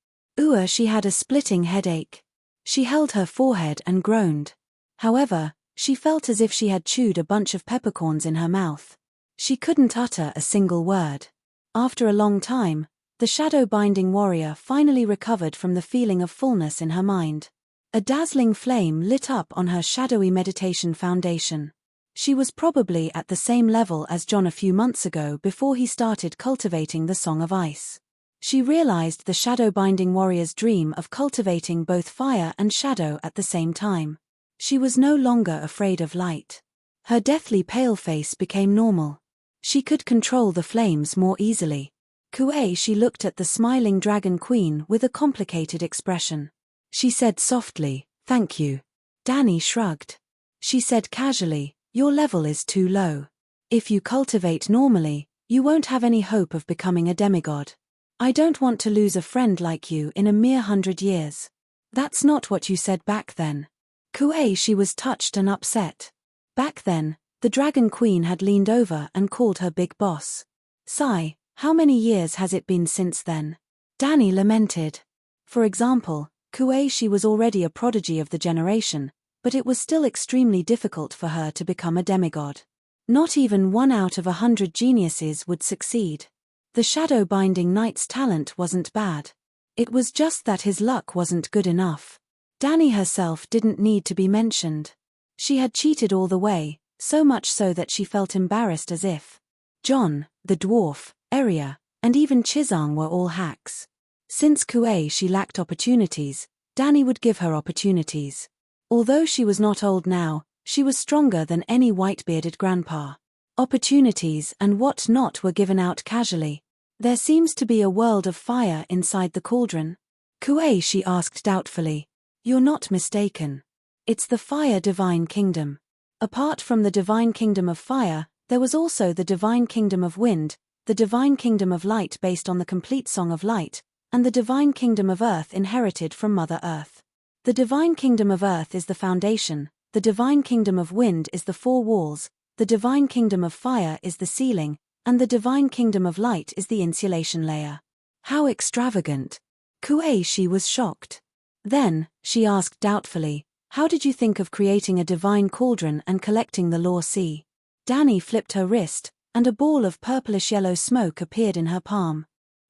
She had a splitting headache. She held her forehead and groaned. However, she felt as if she had chewed a bunch of peppercorns in her mouth. She couldn't utter a single word. After a long time, the shadow-binding warrior finally recovered from the feeling of fullness in her mind. A dazzling flame lit up on her shadowy meditation foundation. She was probably at the same level as John a few months ago before he started cultivating the Song of Ice. She realized the shadow-binding warrior's dream of cultivating both fire and shadow at the same time. She was no longer afraid of light. Her deathly pale face became normal. She could control the flames more easily. Kuei, she looked at the smiling dragon queen with a complicated expression. She said softly, "Thank you." Danny shrugged. She said casually, "Your level is too low. If you cultivate normally, you won't have any hope of becoming a demigod. I don't want to lose a friend like you in a mere 100 years. That's not what you said back then." Kuei, she was touched and upset. Back then, the dragon queen had leaned over and called her big boss. Sigh, how many years has it been since then? Danny lamented. For example, Kuei, she was already a prodigy of the generation, but it was still extremely difficult for her to become a demigod. Not even 1 out of 100 geniuses would succeed. The shadow-binding knight's talent wasn't bad. It was just that his luck wasn't good enough. Danny herself didn't need to be mentioned. She had cheated all the way, so much so that she felt embarrassed, as if John, the dwarf, Eria, and even Chizang were all hacks. Since Kuei, she lacked opportunities, Danny would give her opportunities. Although she was not old now, she was stronger than any white-bearded grandpa. Opportunities and what not were given out casually. There seems to be a world of fire inside the cauldron. Kuei, she asked doubtfully. You're not mistaken. It's the fire divine kingdom. Apart from the divine kingdom of fire, there was also the divine kingdom of wind, the divine kingdom of light based on the complete Song of Light, and the divine kingdom of earth inherited from Mother Earth. The divine kingdom of earth is the foundation, the divine kingdom of wind is the 4 walls, the divine kingdom of fire is the ceiling, and the divine kingdom of light is the insulation layer. How extravagant! Kuei, she was shocked. Then, she asked doubtfully, how did you think of creating a divine cauldron and collecting the law sea? Danny flipped her wrist, and a ball of purplish-yellow smoke appeared in her palm.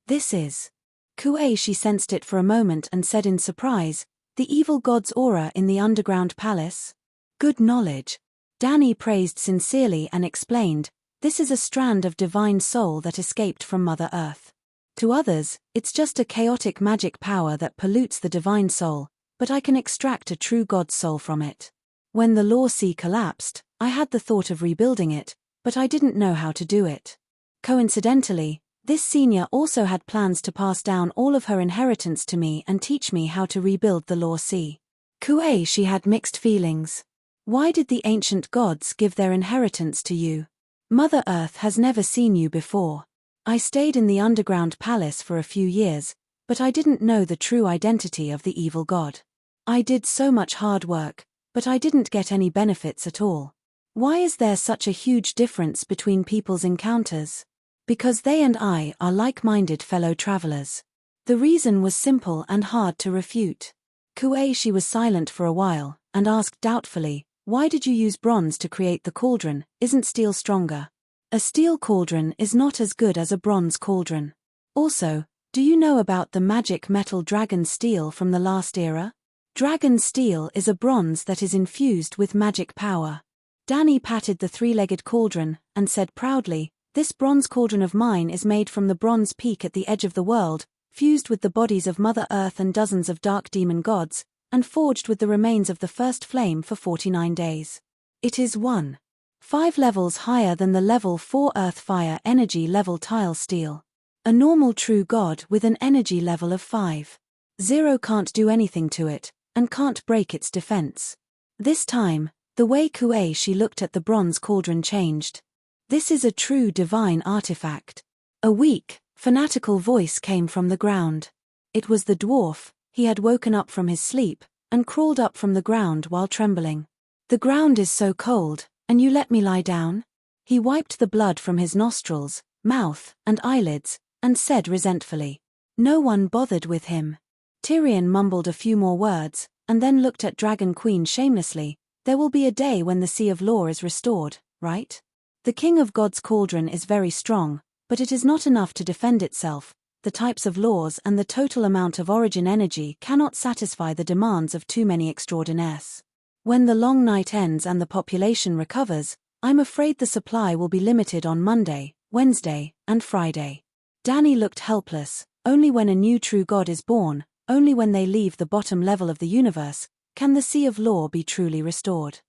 This is Kuei, she sensed it for a moment and said in surprise, the evil god's aura in the underground palace? Good knowledge. Danny praised sincerely and explained, this is a strand of divine soul that escaped from Mother Earth. To others, it's just a chaotic magic power that pollutes the divine soul, but I can extract a true god's soul from it. When the law sea collapsed, I had the thought of rebuilding it, but I didn't know how to do it. Coincidentally, this senior also had plans to pass down all of her inheritance to me and teach me how to rebuild the law sea. Kuei, she had mixed feelings. Why did the ancient gods give their inheritance to you? Mother Earth has never seen you before. I stayed in the underground palace for a few years, but I didn't know the true identity of the evil god. I did so much hard work, but I didn't get any benefits at all. Why is there such a huge difference between people's encounters? Because they and I are like-minded fellow travelers. The reason was simple and hard to refute. Kuei, she was silent for a while, and asked doubtfully, why did you use bronze to create the cauldron? Isn't steel stronger? A steel cauldron is not as good as a bronze cauldron. Also, do you know about the magic metal dragon steel from the last era? Dragon steel is a bronze that is infused with magic power. Danny patted the 3-legged cauldron, and said proudly, this bronze cauldron of mine is made from the bronze peak at the edge of the world, fused with the bodies of Mother Earth and dozens of dark demon gods, and forged with the remains of the first flame for 49 days. It is 1.5 levels higher than the level 4 earth fire energy level tile steel. A normal true god with an energy level of 5.0 can't do anything to it, and can't break its defense. This time, the way Kuei, she looked at the bronze cauldron changed. This is a true divine artifact. A weak, fanatical voice came from the ground. It was the dwarf. He had woken up from his sleep, and crawled up from the ground while trembling. The ground is so cold, and you let me lie down? He wiped the blood from his nostrils, mouth, and eyelids, and said resentfully. No one bothered with him. Tyrion mumbled a few more words, and then looked at Dragon Queen shamelessly, There will be a day when the sea of law is restored, right? The king of God's cauldron is very strong, but it is not enough to defend itself. The types of laws and the total amount of origin energy cannot satisfy the demands of too many extraordinaires. When the long night ends and the population recovers, I'm afraid the supply will be limited on Monday, Wednesday, and Friday. Danny looked helpless. Only when a new true God is born, only when they leave the bottom level of the universe, can the sea of law be truly restored.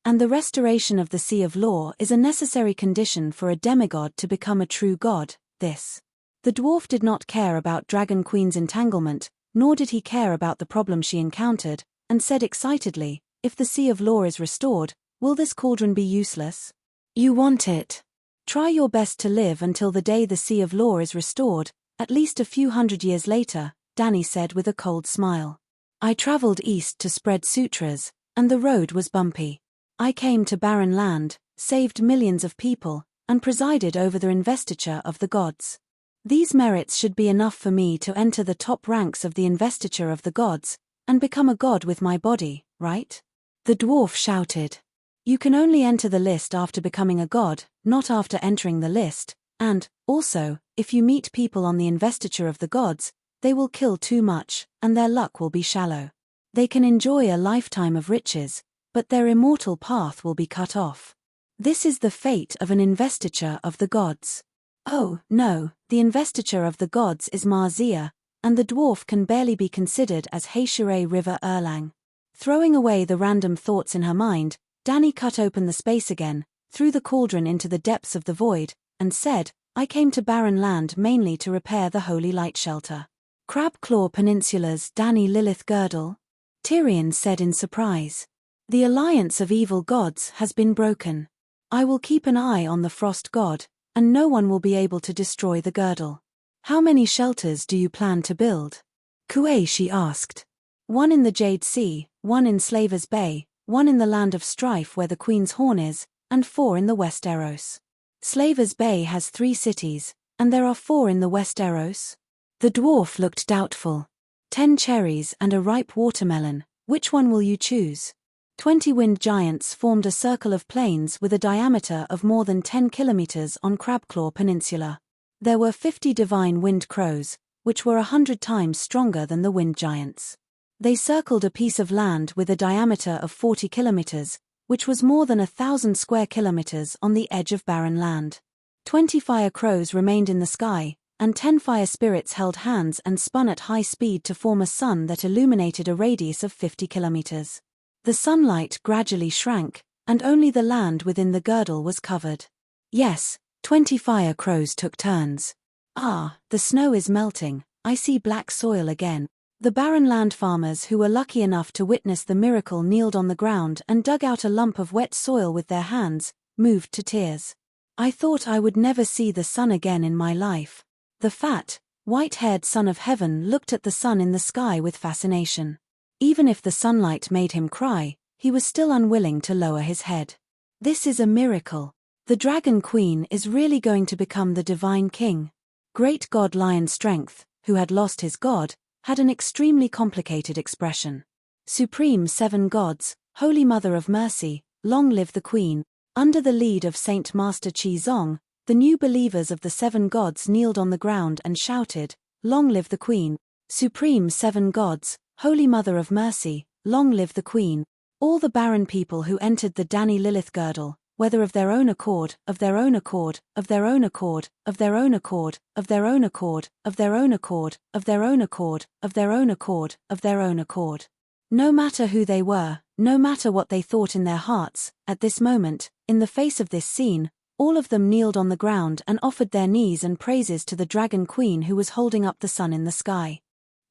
And the restoration of the sea of law is a necessary condition for a demigod to become a true god. The dwarf did not care about Dragon Queen's entanglement, nor did he care about the problem she encountered, and said excitedly, "If the sea of law is restored, will this cauldron be useless? You want it. Try your best to live until the day the sea of law is restored, at least a few hundred years later," Danny said with a cold smile. "I traveled east to spread sutras, and the road was bumpy. I came to barren land, saved millions of people, and presided over the investiture of the gods. These merits should be enough for me to enter the top ranks of the investiture of the gods, and become a god with my body, right?" The dwarf shouted. "You can only enter the list after becoming a god, not after entering the list, and, also, if you meet people on the investiture of the gods, they will kill too much, and their luck will be shallow. They can enjoy a lifetime of riches, but their immortal path will be cut off. This is the fate of an investiture of the gods." "Oh, no, the investiture of the gods is Marziah, and the dwarf can barely be considered as Hayshere River Erlang." Throwing away the random thoughts in her mind, Danny cut open the space again, threw the cauldron into the depths of the void, and said, "I came to barren land mainly to repair the holy light shelter." "Crab Claw Peninsula's Danny Lilith Girdle?" Tyrion said in surprise. "The alliance of evil gods has been broken. I will keep an eye on the frost god, and no one will be able to destroy the girdle. How many shelters do you plan to build?" Kueishi asked. "One in the Jade Sea, one in Slaver's Bay, one in the Land of Strife where the Queen's Horn is, and 4 in the West Eros. Slaver's Bay has 3 cities, and there are 4 in the West Eros?" The dwarf looked doubtful. 10 cherries and a ripe watermelon, which one will you choose?" 20 wind giants formed a circle of plains with a diameter of more than 10 kilometers on Crabclaw Peninsula. There were 50 divine wind crows, which were 100 times stronger than the wind giants. They circled a piece of land with a diameter of 40 kilometers, which was more than 1,000 square kilometers on the edge of barren land. 20 fire crows remained in the sky, and 10 fire spirits held hands and spun at high speed to form a sun that illuminated a radius of 50 kilometers. The sunlight gradually shrank, and only the land within the girdle was covered. Yes, 20 fire crows took turns. "Ah, the snow is melting, I see black soil again." The barren land farmers who were lucky enough to witness the miracle kneeled on the ground and dug out a lump of wet soil with their hands, moved to tears. "I thought I would never see the sun again in my life." The fat, white-haired son of heaven looked at the sun in the sky with fascination. Even if the sunlight made him cry, he was still unwilling to lower his head. "This is a miracle. The Dragon Queen is really going to become the divine king." Great God Lion Strength, who had lost his god, had an extremely complicated expression. "Supreme 7 gods, Holy Mother of Mercy, long live the Queen." Under the lead of Saint Master Qi Zong, the new believers of the 7 gods kneeled on the ground and shouted, "Long live the Queen. Supreme 7 gods, Holy Mother of Mercy, long live the Queen." All the barren people who entered the Danny Lilith girdle, whether of their own accord, of their own accord, of their own accord, of their own accord, of their own accord, of their own accord, of their own accord, of their own accord, of their own accord. No matter who they were, no matter what they thought in their hearts, at this moment, in the face of this scene, all of them kneeled on the ground and offered their knees and praises to the Dragon Queen who was holding up the sun in the sky.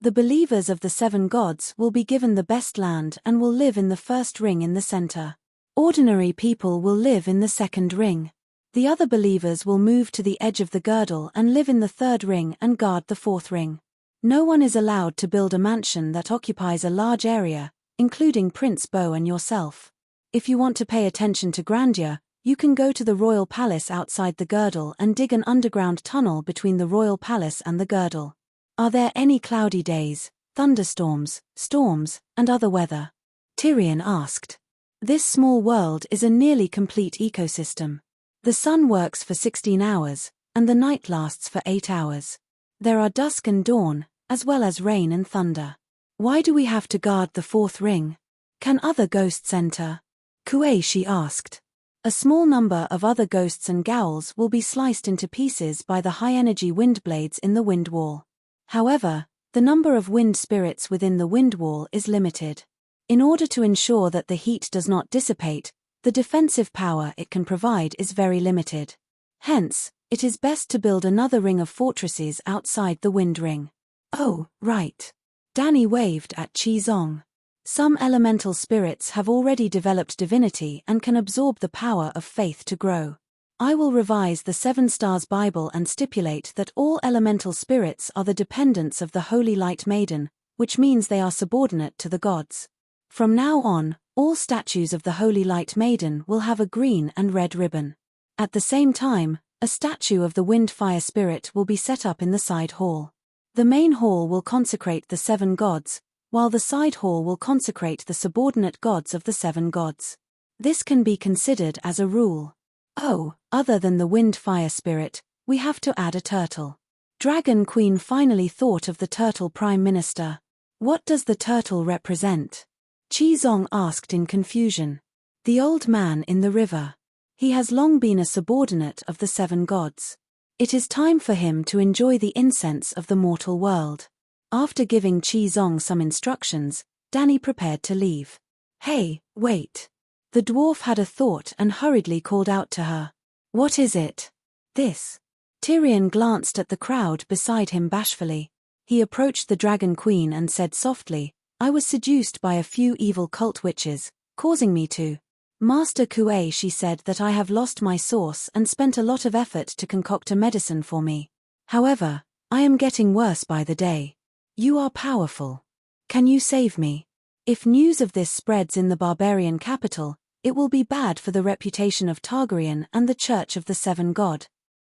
The believers of the 7 gods will be given the best land and will live in the first ring in the center. Ordinary people will live in the second ring. The other believers will move to the edge of the girdle and live in the third ring and guard the fourth ring. No one is allowed to build a mansion that occupies a large area, including Prince Bo and yourself. If you want to pay attention to grandeur, you can go to the royal palace outside the girdle and dig an underground tunnel between the royal palace and the girdle. Are there any cloudy days, thunderstorms, storms, and other weather? Tyrion asked. This small world is a nearly complete ecosystem. The sun works for 16 hours, and the night lasts for 8 hours. There are dusk and dawn, as well as rain and thunder. Why do we have to guard the fourth ring? Can other ghosts enter? Kuei asked. A small number of other ghosts and ghouls will be sliced into pieces by the high-energy wind blades in the wind wall. However, the number of wind spirits within the wind wall is limited. In order to ensure that the heat does not dissipate, the defensive power it can provide is very limited. Hence, it is best to build another ring of fortresses outside the wind ring. Oh, right. Danny waved at Qizong. Some elemental spirits have already developed divinity and can absorb the power of faith to grow. I will revise the Seven Stars Bible and stipulate that all elemental spirits are the dependents of the Holy Light Maiden, which means they are subordinate to the gods. From now on, all statues of the Holy Light Maiden will have a green and red ribbon. At the same time, a statue of the Wind Fire Spirit will be set up in the side hall. The main hall will consecrate the seven gods, while the side hall will consecrate the subordinate gods of the seven gods. This can be considered as a rule. Oh, other than the Wind Fire Spirit, we have to add a turtle. Dragon Queen finally thought of the turtle Prime Minister. What does the turtle represent? Qizong asked in confusion. The old man in the river. He has long been a subordinate of the seven gods. It is time for him to enjoy the incense of the mortal world. After giving Qizong some instructions, Danny prepared to leave. Hey, wait. The dwarf had a thought and hurriedly called out to her. What is it? This. Tyrion glanced at the crowd beside him bashfully. He approached the Dragon Queen and said softly, I was seduced by a few evil cult witches, causing me to. Master Kuei, she said that I have lost my source and spent a lot of effort to concoct a medicine for me. However, I am getting worse by the day. You are powerful. Can you save me? If news of this spreads in the barbarian capital, it will be bad for the reputation of Targaryen and the Church of the Seven God.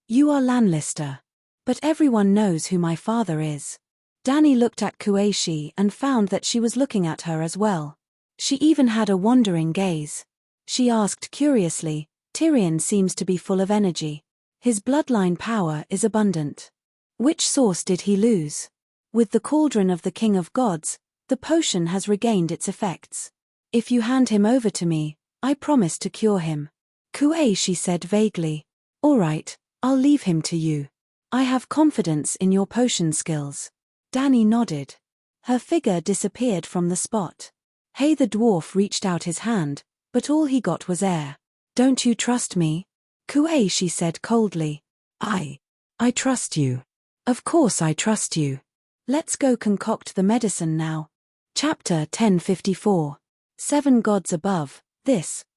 You are Lannister. But everyone knows who my father is. Danny looked at Kuei and found that she was looking at her as well. She even had a wandering gaze. She asked curiously, Tyrion seems to be full of energy. His bloodline power is abundant. Which source did he lose? With the cauldron of the King of Gods, the potion has regained its effects. If you hand him over to me, I promise to cure him. Kuei, she said vaguely. All right, I'll leave him to you. I have confidence in your potion skills. Danny nodded. Her figure disappeared from the spot. Hey, the dwarf reached out his hand, but all he got was air. Don't you trust me? Kuei, she said coldly. I trust you. Of course I trust you. Let's go concoct the medicine now. Chapter 1054. Seven Gods Above.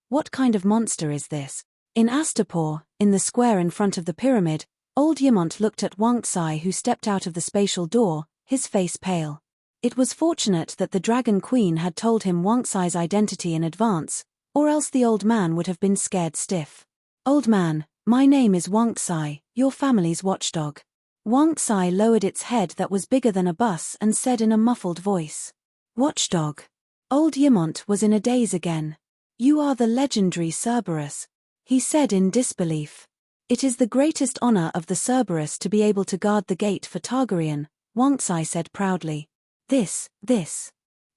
What kind of monster is this? In Astapor, in the square in front of the pyramid, old Ymont looked at Wang Tsai, who stepped out of the spatial door, his face pale. It was fortunate that the Dragon Queen had told him Wang Tsai's identity in advance, or else the old man would have been scared stiff. Old man, my name is Wang Tsai, your family's watchdog. Wang Tsai lowered its head that was bigger than a bus and said in a muffled voice. Watchdog. Old Ymont was in a daze again. You are the legendary Cerberus, he said in disbelief. It is the greatest honor of the Cerberus to be able to guard the gate for Targaryen, Wang Tsai said proudly. This.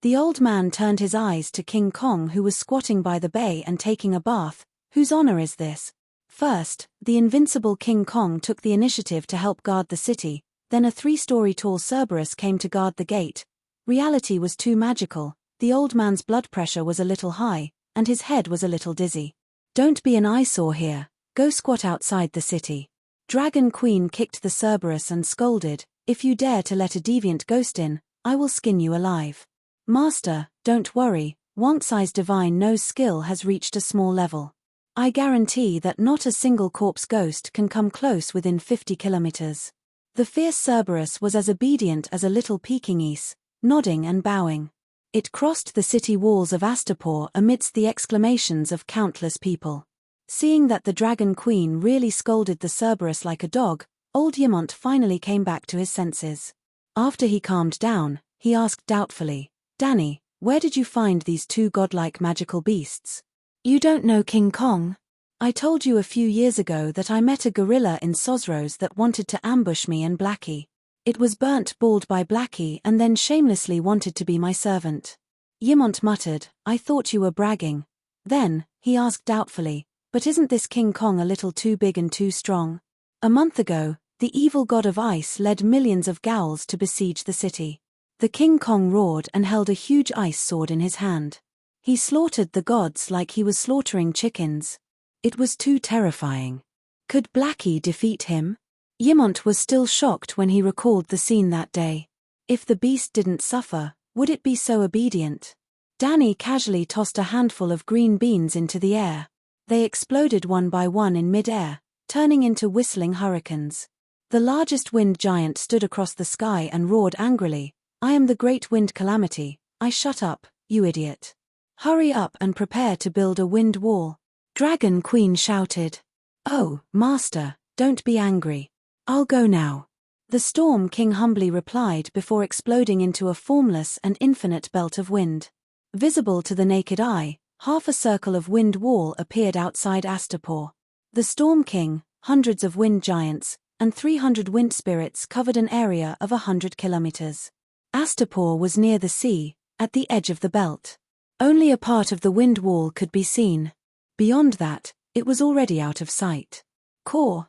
The old man turned his eyes to King Kong, who was squatting by the bay and taking a bath. Whose honor is this? First, the invincible King Kong took the initiative to help guard the city, then a 3-story tall Cerberus came to guard the gate. Reality was too magical, the old man's blood pressure was a little high, and his head was a little dizzy. Don't be an eyesore here, go squat outside the city. Dragon Queen kicked the Cerberus and scolded, if you dare to let a deviant ghost in, I will skin you alive. Master, don't worry, Wang Tsai's divine nose skill has reached a small level. I guarantee that not a single corpse ghost can come close within 50 kilometers. The fierce Cerberus was as obedient as a little Pekingese, nodding and bowing. It crossed the city walls of Astapor amidst the exclamations of countless people. Seeing that the Dragon Queen really scolded the Cerberus like a dog, old Ymont finally came back to his senses. After he calmed down, he asked doubtfully, Danny, where did you find these two godlike magical beasts? You don't know King Kong? I told you a few years ago that I met a gorilla in Sosros that wanted to ambush me and Blackie. It was burnt bald by Blackie and then shamelessly wanted to be my servant. Yimont muttered, I thought you were bragging. Then, he asked doubtfully, but isn't this King Kong a little too big and too strong? A month ago, the evil god of ice led millions of Gowls to besiege the city. The King Kong roared and held a huge ice sword in his hand. He slaughtered the gods like he was slaughtering chickens. It was too terrifying. Could Blackie defeat him? Yimont was still shocked when he recalled the scene that day. If the beast didn't suffer, would it be so obedient? Danny casually tossed a handful of green beans into the air. They exploded one by one in mid-air, turning into whistling hurricanes. The largest wind giant stood across the sky and roared angrily, I am the great wind calamity. Shut up, you idiot. Hurry up and prepare to build a wind wall. Dragon Queen shouted. Oh, master, don't be angry. I'll go now. The Storm King humbly replied before exploding into a formless and infinite belt of wind. Visible to the naked eye, half a circle of wind wall appeared outside Astapor. The Storm King, hundreds of wind giants, and 300 wind spirits covered an area of 100 kilometers. Astapor was near the sea, at the edge of the belt. Only a part of the wind wall could be seen. Beyond that, it was already out of sight. Caw,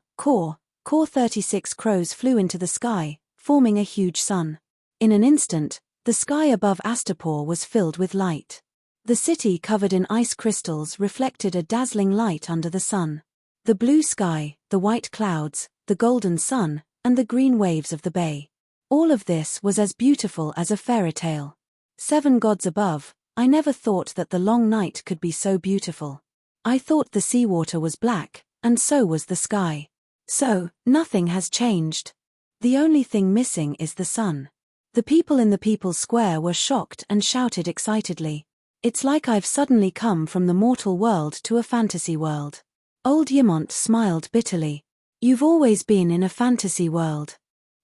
36 crows flew into the sky, forming a huge sun. In an instant, the sky above Astapor was filled with light. The city covered in ice crystals reflected a dazzling light under the sun. The blue sky, the white clouds, the golden sun, and the green waves of the bay. All of this was as beautiful as a fairy tale. 7 gods above, I never thought that the long night could be so beautiful. I thought the seawater was black, and so was the sky. So, nothing has changed. The only thing missing is the sun. The people in the People's Square were shocked and shouted excitedly. It's like I've suddenly come from the mortal world to a fantasy world. Old Yimont smiled bitterly. You've always been in a fantasy world.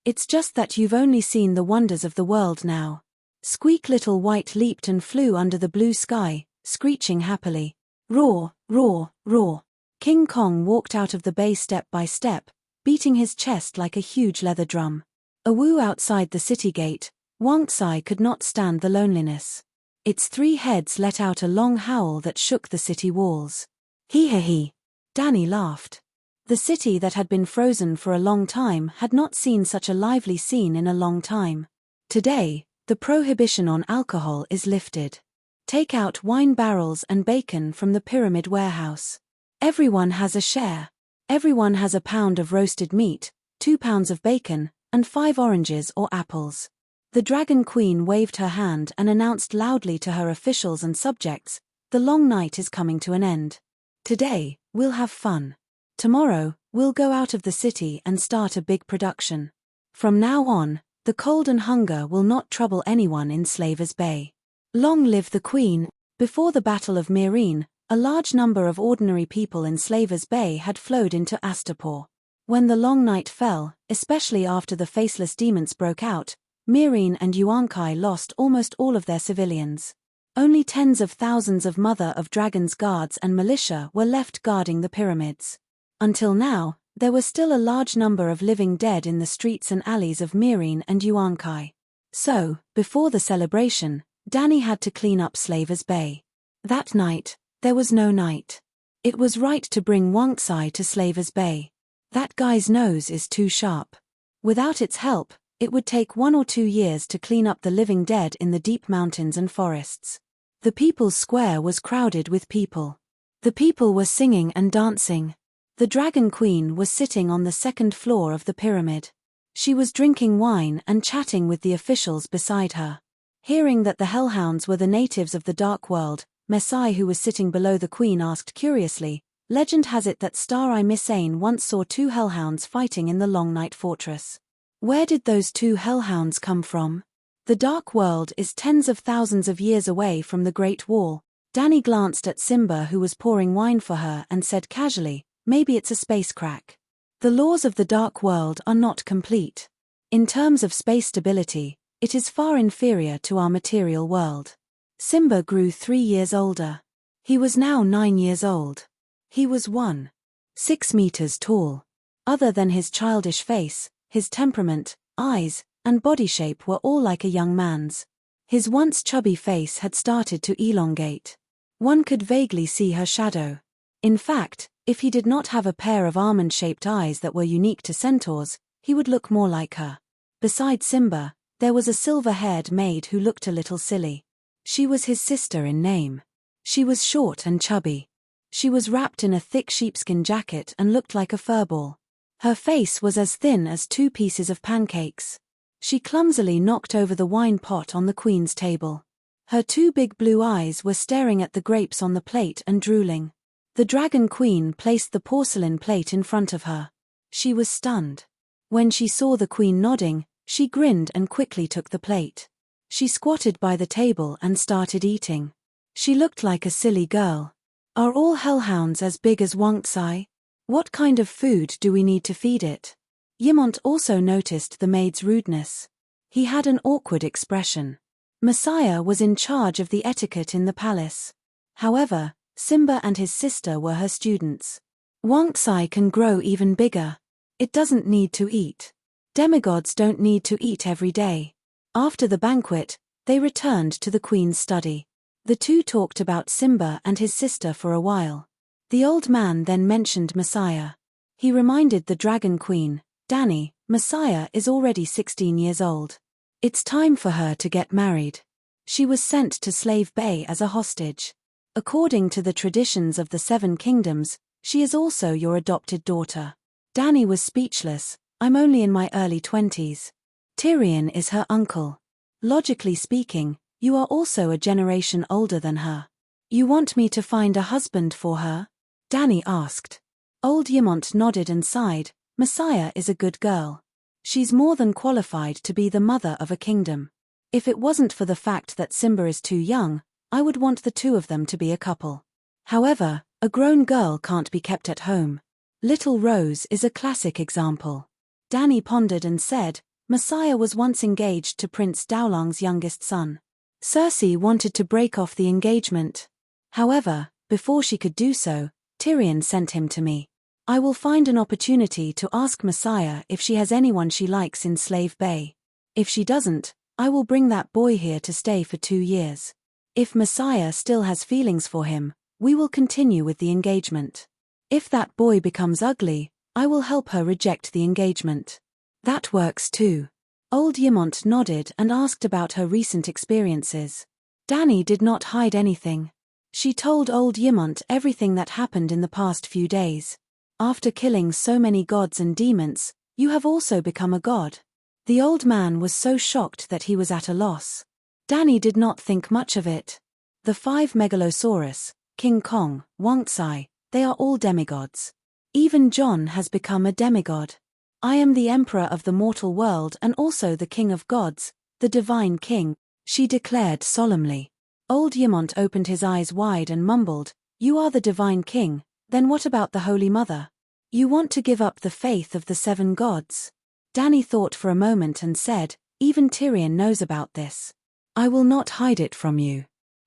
It's just that you've only seen the wonders of the world now. Squeak Little White leaped and flew under the blue sky, screeching happily. Roar, roar, roar. King Kong walked out of the bay step by step, beating his chest like a huge leather drum. A woo outside the city gate, Wangtsai could not stand the loneliness. Its 3 heads let out a long howl that shook the city walls. Hee. Danny laughed. The city that had been frozen for a long time had not seen such a lively scene in a long time. Today, the prohibition on alcohol is lifted. Take out wine barrels and bacon from the pyramid warehouse. Everyone has a share. Everyone has a pound of roasted meat, 2 pounds of bacon, and 5 oranges or apples. The Dragon Queen waved her hand and announced loudly to her officials and subjects, the long night is coming to an end. Today, we'll have fun. Tomorrow, we'll go out of the city and start a big production. From now on, the cold and hunger will not trouble anyone in Slavers Bay. Long live the Queen! Before the Battle of Meereen, a large number of ordinary people in Slavers Bay had flowed into Astapor. When the long night fell, especially after the faceless demons broke out, Meereen and Yuankai lost almost all of their civilians. Only tens of thousands of Mother of Dragons guards and militia were left guarding the pyramids. Until now, there were still a large number of living dead in the streets and alleys of Meereen and Yuankai. So, before the celebration, Danny had to clean up Slavers Bay. That night, there was no night. It was right to bring Wangtsai to Slavers Bay. That guy's nose is too sharp. Without its help, it would take 1 or 2 years to clean up the living dead in the deep mountains and forests. The People's Square was crowded with people. The people were singing and dancing. The Dragon Queen was sitting on the 2nd floor of the pyramid. She was drinking wine and chatting with the officials beside her. Hearing that the Hellhounds were the natives of the Dark World, Messai, who was sitting below the Queen, asked curiously, legend has it that Star-Eye Missane once saw 2 Hellhounds fighting in the Long Night Fortress. Where did those 2 Hellhounds come from? The Dark World is tens of thousands of years away from the Great Wall. Danny glanced at Simba, who was pouring wine for her, and said casually, maybe it's a space crack. The laws of the Dark World are not complete. In terms of space stability, it is far inferior to our material world. Simba grew 3 years older. He was now 9 years old. He was 1.6 meters tall. Other than his childish face, his temperament, eyes, and body shape were all like a young man's. His once chubby face had started to elongate. One could vaguely see her shadow. In fact, if he did not have a pair of almond-shaped eyes that were unique to centaurs, he would look more like her. Beside Simba, there was a silver-haired maid who looked a little silly. She was his sister in name. She was short and chubby. She was wrapped in a thick sheepskin jacket and looked like a furball. Her face was as thin as 2 pieces of pancakes. She clumsily knocked over the wine pot on the queen's table. Her 2 big blue eyes were staring at the grapes on the plate and drooling. The dragon queen placed the porcelain plate in front of her. She was stunned. When she saw the queen nodding, she grinned and quickly took the plate. She squatted by the table and started eating. She looked like a silly girl. Are all hellhounds as big as Wangtsai? What kind of food do we need to feed it? Yimont also noticed the maid's rudeness. He had an awkward expression. Messiah was in charge of the etiquette in the palace. However, Simba and his sister were her students. Wangtsai can grow even bigger. It doesn't need to eat. Demigods don't need to eat every day. After the banquet, they returned to the queen's study. The two talked about Simba and his sister for a while. The old man then mentioned Messiah. He reminded the dragon queen, Dani, Messiah is already 16 years old. It's time for her to get married. She was sent to Slave Bay as a hostage. According to the traditions of the 7 kingdoms, she is also your adopted daughter. Dani was speechless. I'm only in my early 20s. Tyrion is her uncle. Logically speaking, you are also a generation older than her. You want me to find a husband for her? Dani asked. Old Ymont nodded and sighed. Messiah is a good girl. She's more than qualified to be the mother of a kingdom. If it wasn't for the fact that Simba is too young, I would want the 2 of them to be a couple. However, a grown girl can't be kept at home. Little Rose is a classic example. Dani pondered and said, Messiah was once engaged to Prince Daolang's youngest son. Cersei wanted to break off the engagement. However, before she could do so, Tyrion sent him to me. I will find an opportunity to ask Messiah if she has anyone she likes in Slave Bay. If she doesn't, I will bring that boy here to stay for 2 years. If Messiah still has feelings for him, we will continue with the engagement. If that boy becomes ugly, I will help her reject the engagement. That works too. Old Ymont nodded and asked about her recent experiences. Dani did not hide anything. She told old Ymont everything that happened in the past few days. After killing so many gods and demons, you have also become a god. The old man was so shocked that he was at a loss. Dani did not think much of it. The 5 Megalosaurus, King Kong, Wangtsai, they are all demigods. Even Jon has become a demigod. I am the emperor of the mortal world and also the king of gods, the divine king, she declared solemnly. Old Ymont opened his eyes wide and mumbled, You are the divine king, then what about the Holy Mother? You want to give up the faith of the 7 gods? Dani thought for a moment and said, Even Tyrion knows about this. I will not hide it from you.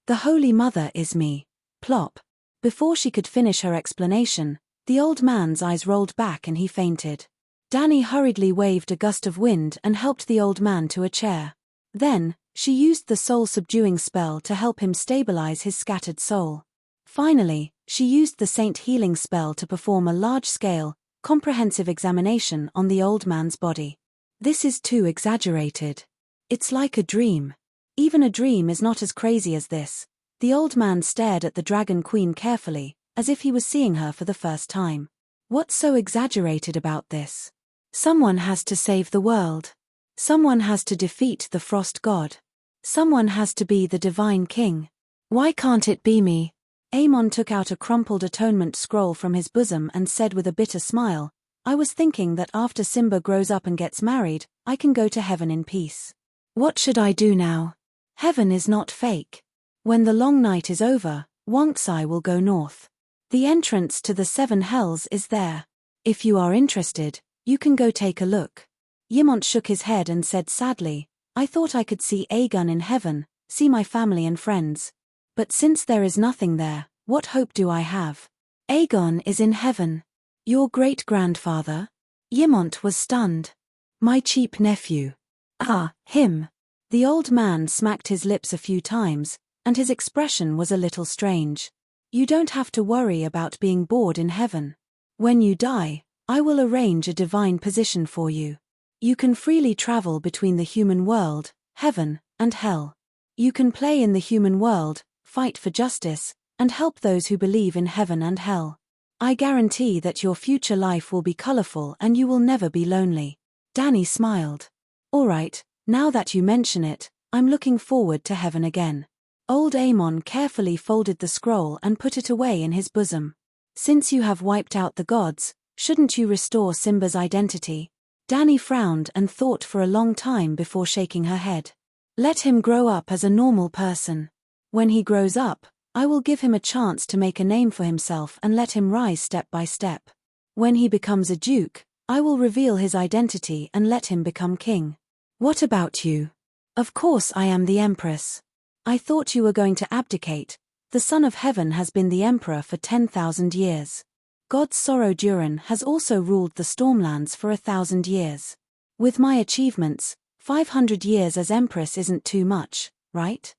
The Holy Mother is me. Plop. Before she could finish her explanation, the old man's eyes rolled back and he fainted. Dani hurriedly waved a gust of wind and helped the old man to a chair. Then, she used the soul-subduing spell to help him stabilize his scattered soul. Finally, she used the saint healing spell to perform a large-scale, comprehensive examination on the old man's body. This is too exaggerated. It's like a dream. Even a dream is not as crazy as this. The old man stared at the dragon queen carefully, as if he was seeing her for the first time. What's so exaggerated about this? Someone has to save the world. Someone has to defeat the frost god. Someone has to be the divine king. Why can't it be me? Aemon took out a crumpled atonement scroll from his bosom and said with a bitter smile, I was thinking that after Simba grows up and gets married, I can go to heaven in peace. What should I do now? Heaven is not fake. When the long night is over, Wangtsai will go north. The entrance to the 7 hells is there. If you are interested, you can go take a look. Ymont shook his head and said sadly, I thought I could see Aegon in heaven, see my family and friends. But since there is nothing there, What hope do I have? Aegon is in heaven. Your great-grandfather? Ymont was stunned. My cheap nephew. Ah, him. The old man smacked his lips a few times, and his expression was a little strange. You don't have to worry about being bored in heaven. When you die, I will arrange a divine position for you. You can freely travel between the human world, heaven, and hell. You can play in the human world, fight for justice, and help those who believe in heaven and hell. I guarantee that your future life will be colorful and you will never be lonely. Dany smiled. All right, now that you mention it, I'm looking forward to heaven again. Old Aemon carefully folded the scroll and put it away in his bosom. Since you have wiped out the gods, shouldn't you restore Simba's identity? Dany frowned and thought for a long time before shaking her head. Let him grow up as a normal person. When he grows up, I will give him a chance to make a name for himself and let him rise step by step. When he becomes a duke, I will reveal his identity and let him become king. What about you? Of course I am the Empress. I thought you were going to abdicate. The Son of Heaven has been the Emperor for 10,000 years. God Sorrow Durin has also ruled the Stormlands for 1,000 years. With my achievements, 500 years as Empress isn't too much, right?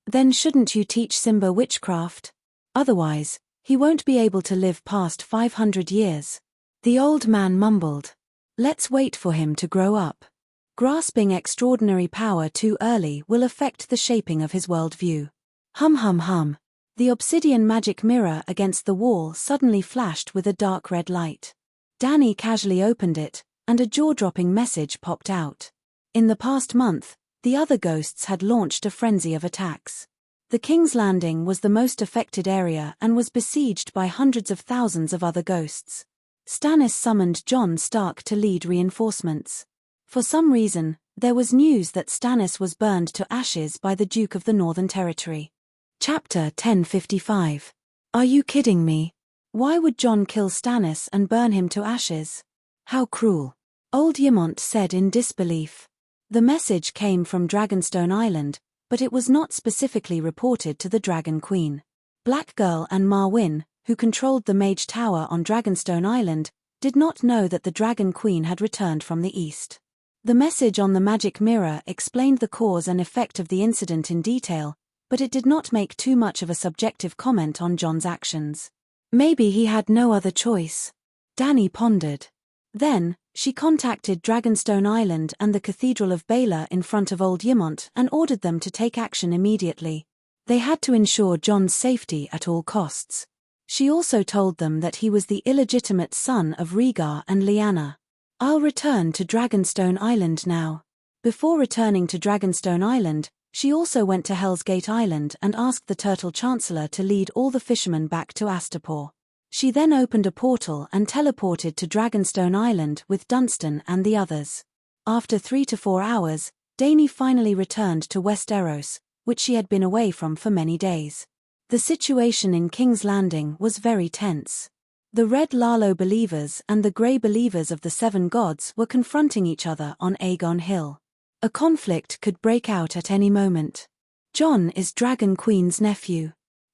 Then shouldn't you teach Simba witchcraft? Otherwise, he won't be able to live past 500 years. The old man mumbled. Let's wait for him to grow up. Grasping extraordinary power too early will affect the shaping of his worldview. Hum hum hum. The obsidian magic mirror against the wall suddenly flashed with a dark red light. Dany casually opened it, and a jaw-dropping message popped out. In the past month, the other ghosts had launched a frenzy of attacks. The King's Landing was the most affected area and was besieged by hundreds of thousands of other ghosts. Stannis summoned Jon Stark to lead reinforcements. For some reason, there was news that Stannis was burned to ashes by the Duke of the Northern Territory. Chapter 1055. Are you kidding me? Why would Jon kill Stannis and burn him to ashes? How cruel. Old Ymont said in disbelief. The message came from Dragonstone Island, but it was not specifically reported to the Dragon Queen. Blackgirl and Marwyn, who controlled the Mage Tower on Dragonstone Island, did not know that the Dragon Queen had returned from the east. The message on the magic mirror explained the cause and effect of the incident in detail, but it did not make too much of a subjective comment on Jon's actions. Maybe he had no other choice. Dany pondered. Then, she contacted Dragonstone Island and the Cathedral of Baelor in front of Old Ymont and ordered them to take action immediately. They had to ensure Jon's safety at all costs. She also told them that he was the illegitimate son of Rhaegar and Lyanna. I'll return to Dragonstone Island now. Before returning to Dragonstone Island, she also went to Hell's Gate Island and asked the Turtle Chancellor to lead all the fishermen back to Astapor. She then opened a portal and teleported to Dragonstone Island with Dunstan and the others. After 3 to 4 hours, Dany finally returned to Westeros, which she had been away from for many days. The situation in King's Landing was very tense. The Red Lalo believers and the Grey believers of the Seven Gods were confronting each other on Aegon Hill. A conflict could break out at any moment. Jon is Dragon Queen's nephew.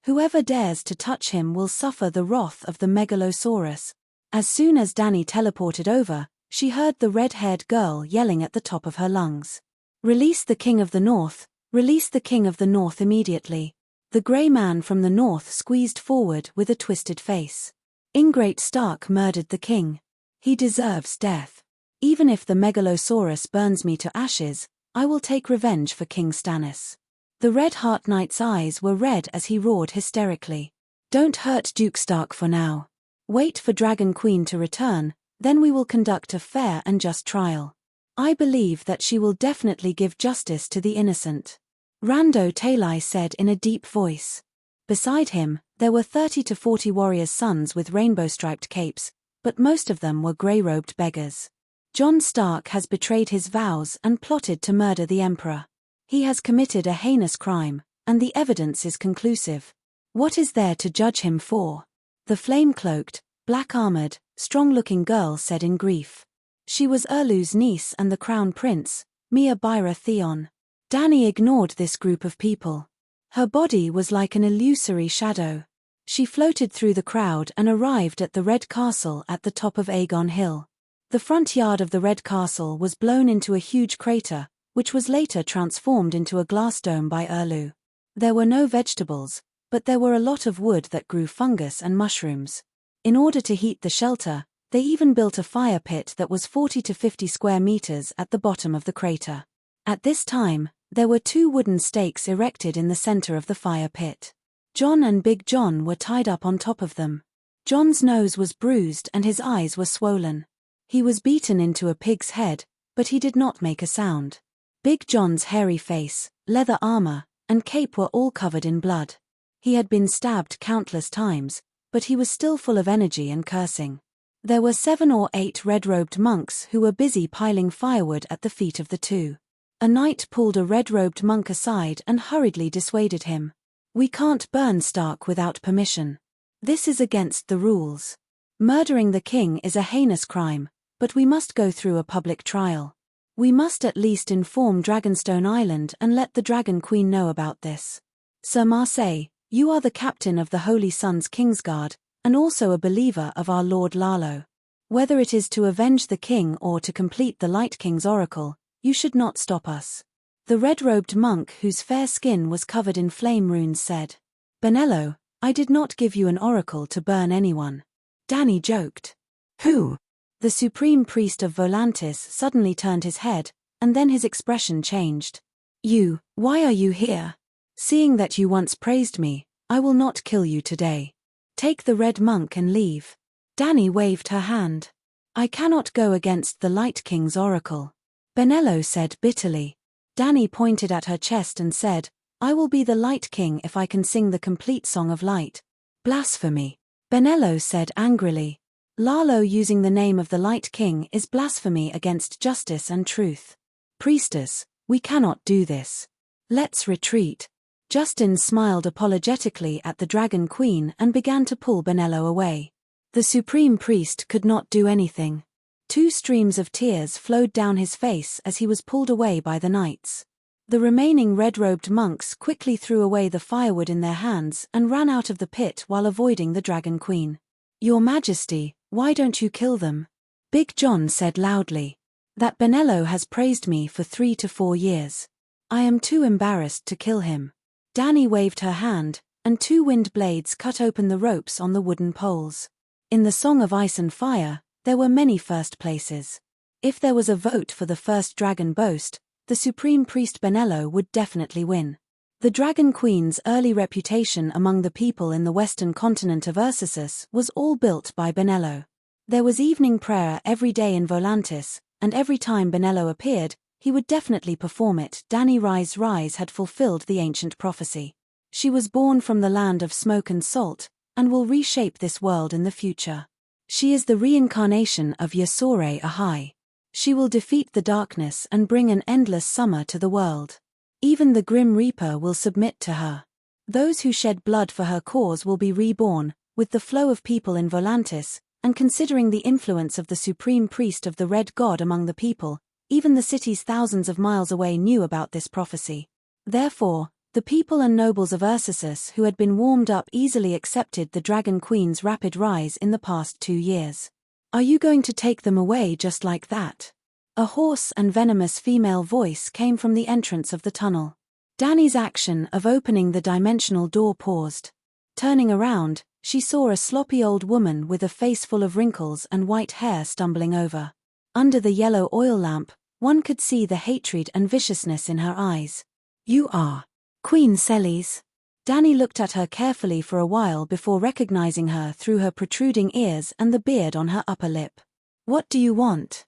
Whoever dares to touch him will suffer the wrath of the Megalosaurus. As soon as Dany teleported over, she heard the red-haired girl yelling at the top of her lungs. Release the King of the North, release the King of the North immediately. The Grey man from the north squeezed forward with a twisted face. Ingrate Stark murdered the king. He deserves death. Even if the Megalosaurus burns me to ashes, I will take revenge for King Stannis. The Red Heart Knight's eyes were red as he roared hysterically. Don't hurt Duke Stark for now. Wait for Dragon Queen to return, then we will conduct a fair and just trial. I believe that she will definitely give justice to the innocent. Rando Talai said in a deep voice. Beside him, there were 30 to 40 warriors' sons with rainbow-striped capes, but most of them were grey-robed beggars. Jon Stark has betrayed his vows and plotted to murder the Emperor. He has committed a heinous crime, and the evidence is conclusive. What is there to judge him for? The flame-cloaked, black-armored, strong-looking girl said in grief. She was Erlu's niece and the crown prince, Mia Byra Theon. Dany ignored this group of people. Her body was like an illusory shadow. She floated through the crowd and arrived at the Red Castle at the top of Aegon Hill. The front yard of the Red Castle was blown into a huge crater, which was later transformed into a glass dome by Erlu. There were no vegetables, but there were a lot of wood that grew fungus and mushrooms. In order to heat the shelter, they even built a fire pit that was 40 to 50 square meters at the bottom of the crater. At this time, there were 2 wooden stakes erected in the center of the fire pit. Jon and Big Jon were tied up on top of them. Jon's nose was bruised and his eyes were swollen. He was beaten into a pig's head, but he did not make a sound. Big Jon's hairy face, leather armor, and cape were all covered in blood. He had been stabbed countless times, but he was still full of energy and cursing. There were 7 or 8 red-robed monks who were busy piling firewood at the feet of the 2. A knight pulled a red-robed monk aside and hurriedly dissuaded him. "We can't burn Stark without permission. This is against the rules. Murdering the king is a heinous crime, but we must go through a public trial. We must at least inform Dragonstone Island and let the Dragon Queen know about this. Sir Marseille, you are the captain of the Holy Sun's Kingsguard, and also a believer of our Lord Lalo. Whether it is to avenge the king or to complete the Light King's oracle, you should not stop us." The red-robed monk whose fair skin was covered in flame runes said, "Benello, I did not give you an oracle to burn anyone." Dany joked. "Who?" The supreme priest of Volantis suddenly turned his head, and then his expression changed. "You, why are you here? Seeing that you once praised me, I will not kill you today. Take the red monk and leave." Dany waved her hand. "I cannot go against the Light King's oracle," Benello said bitterly. Dany pointed at her chest and said, "I will be the Light King if I can sing the complete Song of Light." "Blasphemy," Benello said angrily. "Lalo using the name of the Light King is blasphemy against justice and truth. Priestess, we cannot do this. Let's retreat." Justin smiled apologetically at the Dragon Queen and began to pull Benello away. The supreme priest could not do anything. 2 streams of tears flowed down his face as he was pulled away by the knights. The remaining red-robed monks quickly threw away the firewood in their hands and ran out of the pit while avoiding the Dragon Queen. "Your Majesty, why don't you kill them?" Big Jon said loudly. "That Benello has praised me for 3 to 4 years. I am too embarrassed to kill him." Dany waved her hand, and 2 wind blades cut open the ropes on the wooden poles. In the Song of Ice and Fire, there were many first places. If there was a vote for the first dragon boast, the supreme priest Benello would definitely win. The Dragon Queen's early reputation among the people in the western continent of Ursus was all built by Benello. There was evening prayer every day in Volantis, and every time Benello appeared, he would definitely perform it. Dany Rise had fulfilled the ancient prophecy. She was born from the land of smoke and salt, and will reshape this world in the future. She is the reincarnation of Yasore Ahai. She will defeat the darkness and bring an endless summer to the world. Even the Grim Reaper will submit to her. Those who shed blood for her cause will be reborn, with the flow of people in Volantis, and considering the influence of the supreme priest of the Red God among the people, even the cities thousands of miles away knew about this prophecy. Therefore, the people and nobles of Ursus who had been warmed up easily accepted the Dragon Queen's rapid rise in the past 2 years. "Are you going to take them away just like that?" A hoarse and venomous female voice came from the entrance of the tunnel. Dany's action of opening the dimensional door paused. Turning around, she saw a sloppy old woman with a face full of wrinkles and white hair stumbling over. Under the yellow oil lamp, one could see the hatred and viciousness in her eyes. "You are Queen Celes." Dany looked at her carefully for a while before recognizing her through her protruding ears and the beard on her upper lip. "What do you want?"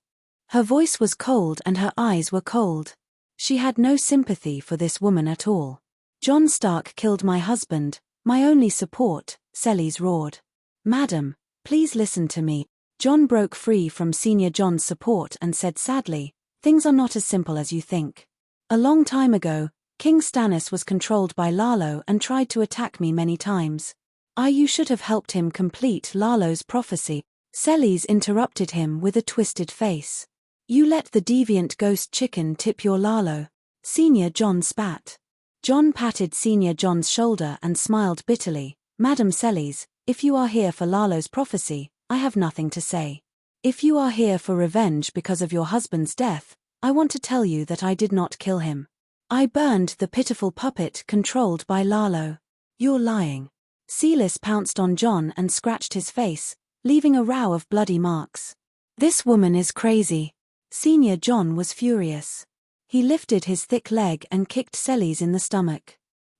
Her voice was cold and her eyes were cold. She had no sympathy for this woman at all. "Jon Stark killed my husband, my only support," Celes roared. "Madam, please listen to me." Jon broke free from Senior Jon's support and said sadly, "Things are not as simple as you think. A long time ago, King Stannis was controlled by Lalo and tried to attack me many times. You should have helped him complete Lalo's prophecy." Celes interrupted him with a twisted face. "You let the deviant ghost chicken tip your Lalo." Senior Jon spat. Jon patted Senior Jon's shoulder and smiled bitterly. Madam Celes, if you are here for Lalo's prophecy, I have nothing to say. If you are here for revenge because of your husband's death, I want to tell you that I did not kill him. I burned the pitiful puppet controlled by Lalo. You're lying. Celis pounced on John and scratched his face, leaving a row of bloody marks. This woman is crazy. Senior John was furious. He lifted his thick leg and kicked Celes in the stomach.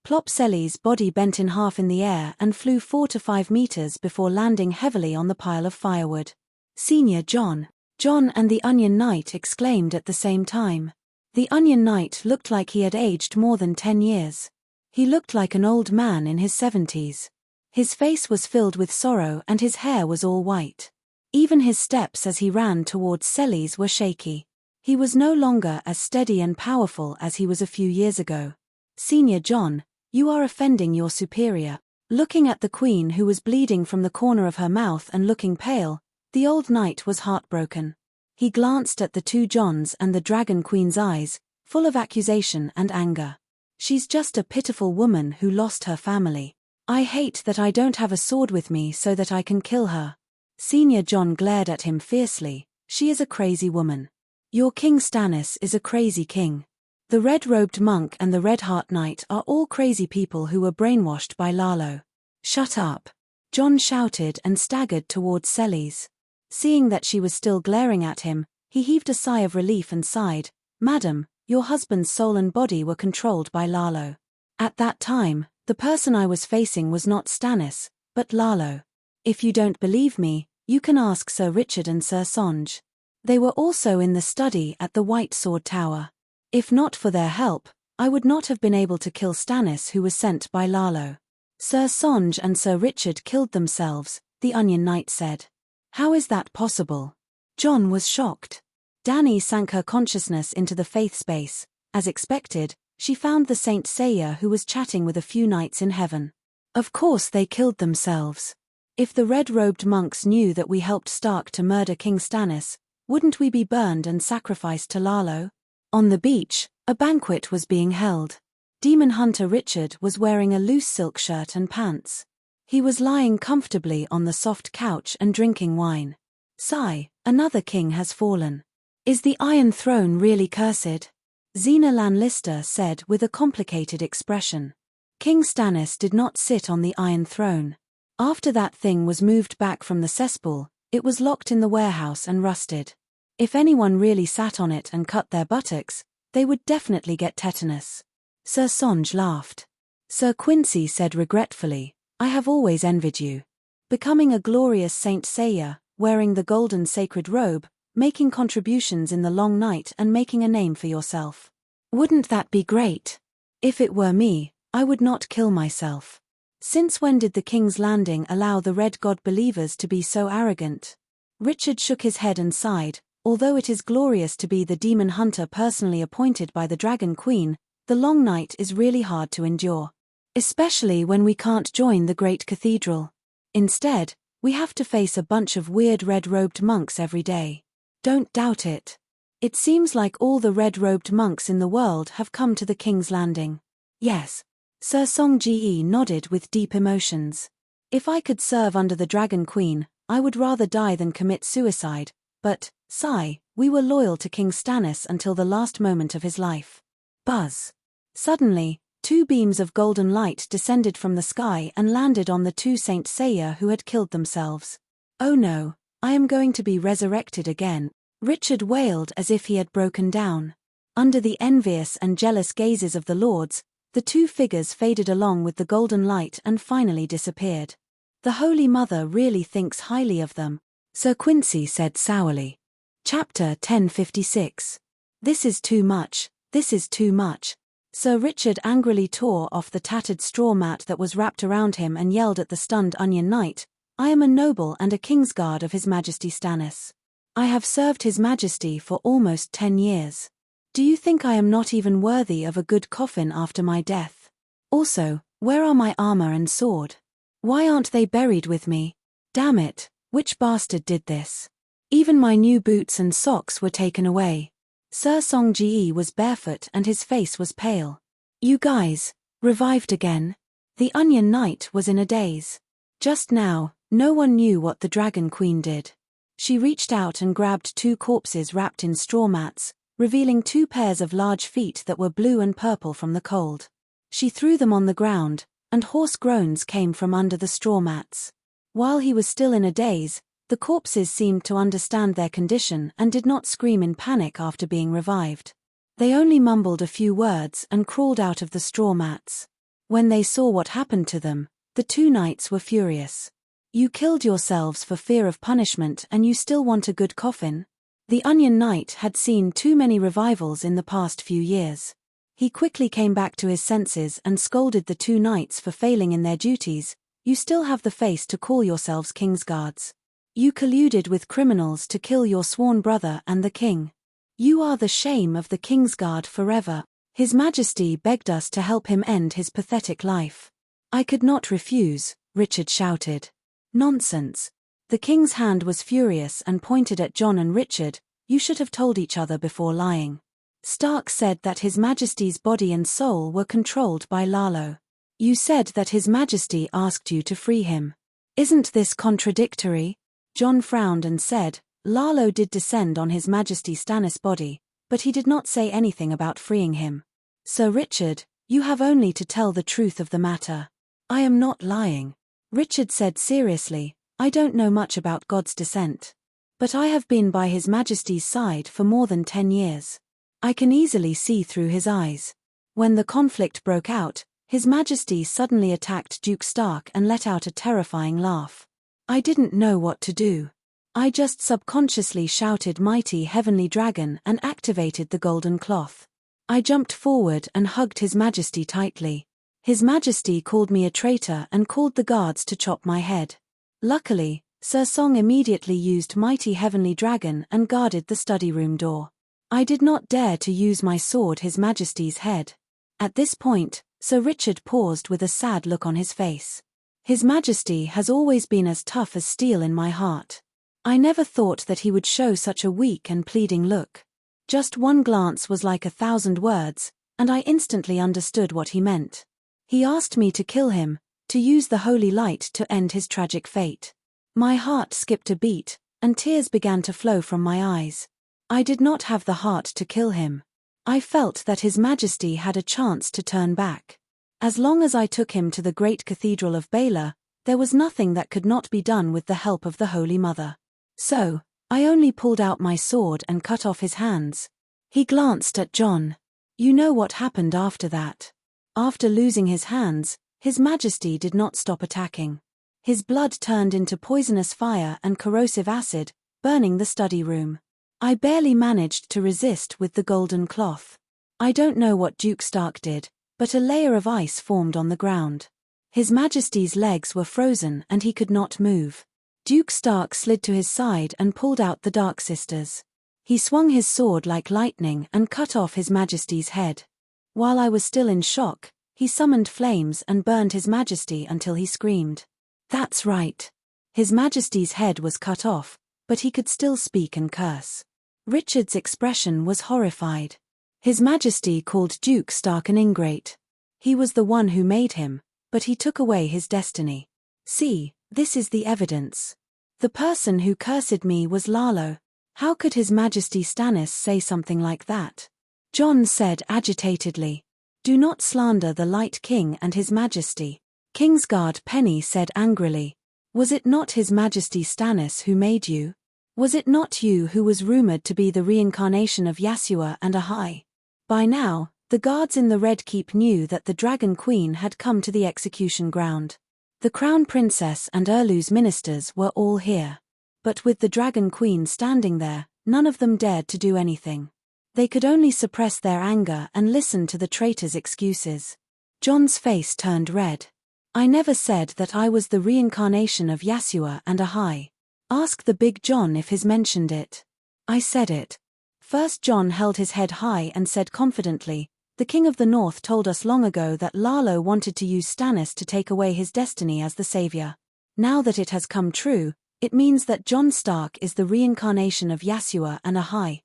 Plop. Celes' body bent in half in the air and flew 4 to 5 meters before landing heavily on the pile of firewood. Senior John. John and the Onion Knight exclaimed at the same time. The Onion Knight looked like he had aged more than 10 years. He looked like an old man in his 70s. His face was filled with sorrow and his hair was all white. Even his steps as he ran towards Celes were shaky. He was no longer as steady and powerful as he was a few years ago. Senior John, you are offending your superior. Looking at the queen who was bleeding from the corner of her mouth and looking pale, the old knight was heartbroken. He glanced at the two Johns and the Dragon Queen's eyes, full of accusation and anger. She's just a pitiful woman who lost her family. I hate that I don't have a sword with me so that I can kill her. Senior John glared at him fiercely. She is a crazy woman. Your King Stannis is a crazy king. The red-robed monk and the red-heart knight are all crazy people who were brainwashed by Lalo. Shut up. John shouted and staggered towards Celes. Seeing that she was still glaring at him, he heaved a sigh of relief and sighed, Madam, your husband's soul and body were controlled by Lalo. At that time, the person I was facing was not Stannis, but Lalo. If you don't believe me, you can ask Sir Richard and Sir Songe. They were also in the study at the White Sword Tower. If not for their help, I would not have been able to kill Stannis, who was sent by Lalo. Sir Songe and Sir Richard killed themselves, the Onion Knight said. How is that possible? John was shocked. Dany sank her consciousness into the faith space. As expected, she found the Saint Seiya who was chatting with a few knights in heaven. Of course they killed themselves. If the red-robed monks knew that we helped Stark to murder King Stannis, wouldn't we be burned and sacrificed to Lalo? On the beach, a banquet was being held. Demon Hunter Richard was wearing a loose silk shirt and pants. He was lying comfortably on the soft couch and drinking wine. Sigh, another king has fallen. Is the Iron Throne really cursed? Xena Lannister said with a complicated expression. King Stannis did not sit on the Iron Throne. After that thing was moved back from the cesspool, it was locked in the warehouse and rusted. If anyone really sat on it and cut their buttocks, they would definitely get tetanus. Sir Songe laughed. Sir Quincy said regretfully, I have always envied you. Becoming a glorious Saint Seiya, wearing the golden sacred robe, making contributions in the long night and making a name for yourself. Wouldn't that be great? If it were me, I would not kill myself. Since when did the King's Landing allow the Red God believers to be so arrogant? Richard shook his head and sighed. Although it is glorious to be the demon hunter personally appointed by the Dragon Queen, the long night is really hard to endure. Especially when we can't join the great cathedral. Instead, we have to face a bunch of weird red-robed monks every day. Don't doubt it. It seems like all the red-robed monks in the world have come to the King's Landing. Yes. Sir Songe nodded with deep emotions. If I could serve under the Dragon Queen, I would rather die than commit suicide, but, sigh, we were loyal to King Stannis until the last moment of his life. Buzz. Suddenly, 2 beams of golden light descended from the sky and landed on the 2 Saint Seiya who had killed themselves. Oh no, I am going to be resurrected again, Richard wailed as if he had broken down. Under the envious and jealous gazes of the lords, the 2 figures faded along with the golden light and finally disappeared. The Holy Mother really thinks highly of them, Sir Quincy said sourly. Chapter 1056. This is too much, this is too much. Sir Richard angrily tore off the tattered straw mat that was wrapped around him and yelled at the stunned Onion Knight, I am a noble and a Kingsguard of His Majesty Stannis. I have served His Majesty for almost 10 years. Do you think I am not even worthy of a good coffin after my death? Also, where are my armor and sword? Why aren't they buried with me? Damn it, which bastard did this? Even my new boots and socks were taken away. Sir Songe was barefoot and his face was pale. You guys, revived again? The Onion Knight was in a daze. Just now, no one knew what the Dragon Queen did. She reached out and grabbed 2 corpses wrapped in straw mats, revealing 2 pairs of large feet that were blue and purple from the cold. She threw them on the ground, and hoarse groans came from under the straw mats. While he was still in a daze, the corpses seemed to understand their condition and did not scream in panic after being revived. They only mumbled a few words and crawled out of the straw mats. When they saw what happened to them, the 2 knights were furious. "You killed yourselves for fear of punishment and you still want a good coffin?" The Onion Knight had seen too many revivals in the past few years. He quickly came back to his senses and scolded the 2 knights for failing in their duties. "You still have the face to call yourselves Kingsguards. You colluded with criminals to kill your sworn brother and the king. You are the shame of the Kingsguard forever. His Majesty begged us to help him end his pathetic life." "I could not refuse," Richard shouted. "Nonsense." The king's hand was furious and pointed at John and Richard. "You should have told each other before lying. Stark said that His Majesty's body and soul were controlled by Lalo. You said that His Majesty asked you to free him. Isn't this contradictory?" John frowned and said, "Lalo did descend on His Majesty Stannis' body, but he did not say anything about freeing him. Sir Richard, you have only to tell the truth of the matter." "I am not lying," Richard said seriously. "I don't know much about God's descent. But I have been by His Majesty's side for more than 10 years. I can easily see through his eyes." When the conflict broke out, His Majesty suddenly attacked Duke Stark and let out a terrifying laugh. "I didn't know what to do. I just subconsciously shouted 'Mighty Heavenly Dragon' and activated the golden cloth. I jumped forward and hugged His Majesty tightly. His Majesty called me a traitor and called the guards to chop my head. Luckily, Sir Song immediately used Mighty Heavenly Dragon and guarded the study room door. I did not dare to use my sword His Majesty's head." At this point, Sir Richard paused with a sad look on his face. "His Majesty has always been as tough as steel in my heart. I never thought that he would show such a weak and pleading look. Just one glance was like 1,000 words, and I instantly understood what he meant. He asked me to kill him, to use the holy light to end his tragic fate." My heart skipped a beat, and tears began to flow from my eyes. I did not have the heart to kill him. I felt that His Majesty had a chance to turn back. As long as I took him to the great cathedral of Baelor, there was nothing that could not be done with the help of the Holy Mother. So, I only pulled out my sword and cut off his hands. He glanced at John. "You know what happened after that. After losing his hands, His Majesty did not stop attacking. His blood turned into poisonous fire and corrosive acid, burning the study room. I barely managed to resist with the golden cloth. I don't know what Duke Stark did, but a layer of ice formed on the ground. His Majesty's legs were frozen and he could not move. Duke Stark slid to his side and pulled out the Dark Sisters. He swung his sword like lightning and cut off His Majesty's head. While I was still in shock, he summoned flames and burned His Majesty until he screamed. That's right. His Majesty's head was cut off, but he could still speak and curse. Richard's expression was horrified. His Majesty called Duke Stark an ingrate. He was the one who made him, but he took away his destiny. See, this is the evidence. The person who cursed me was Lalo. How could His Majesty Stannis say something like that? John said agitatedly. Do not slander the Light King and His Majesty. Kingsguard Penny said angrily. Was it not His Majesty Stannis who made you? Was it not you who was rumored to be the reincarnation of Yasua and Ahai? By now, the guards in the Red Keep knew that the Dragon Queen had come to the execution ground. The Crown Princess and Erlu's ministers were all here. But with the Dragon Queen standing there, none of them dared to do anything. They could only suppress their anger and listen to the traitor's excuses. John's face turned red. I never said that I was the reincarnation of Yasua and Ahai. Ask the Big John if he's mentioned it. I said it. First John held his head high and said confidently, the King of the North told us long ago that Lalo wanted to use Stannis to take away his destiny as the savior. Now that it has come true, it means that Jon Stark is the reincarnation of Yasua and Ahai.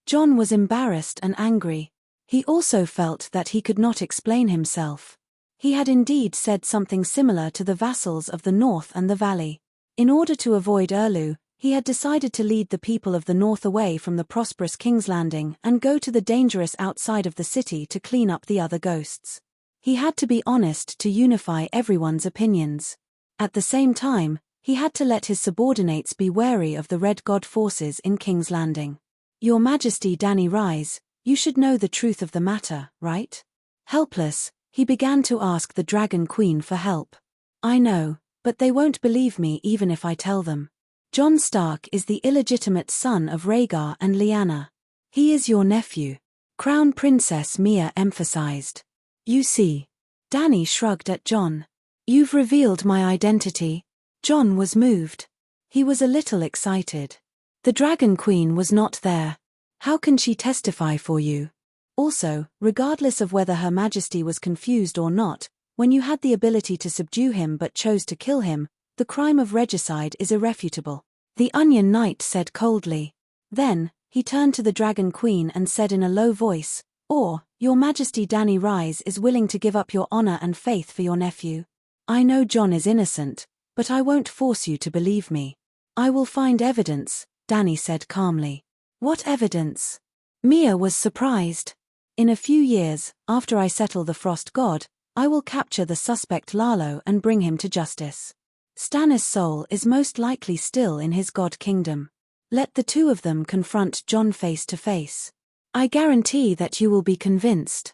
John was embarrassed and angry. He also felt that he could not explain himself. He had indeed said something similar to the vassals of the north and the valley. In order to avoid Urlu, he had decided to lead the people of the north away from the prosperous King's Landing and go to the dangerous outside of the city to clean up the other ghosts. He had to be honest to unify everyone's opinions. At the same time, he had to let his subordinates be wary of the Red God forces in King's Landing. Your Majesty Dany Rise, you should know the truth of the matter, right? Helpless, he began to ask the Dragon Queen for help. I know, but they won't believe me even if I tell them. Jon Stark is the illegitimate son of Rhaegar and Lyanna. He is your nephew. Crown Princess Mya emphasized. You see. Dany shrugged at Jon. You've revealed my identity. Jon was moved. He was a little excited. The Dragon Queen was not there. How can she testify for you? Also, regardless of whether Her Majesty was confused or not, when you had the ability to subdue him but chose to kill him, the crime of regicide is irrefutable. The Onion Knight said coldly. Then, he turned to the Dragon Queen and said in a low voice, "Or, Your Majesty Dany Rise is willing to give up your honor and faith for your nephew. I know Jon is innocent, but I won't force you to believe me. I will find evidence," Dany said calmly. What evidence? Mya was surprised. In a few years, after I settle the Frost God, I will capture the suspect Lalo and bring him to justice. Stannis' soul is most likely still in his god kingdom. Let the two of them confront Jon face to face. I guarantee that you will be convinced.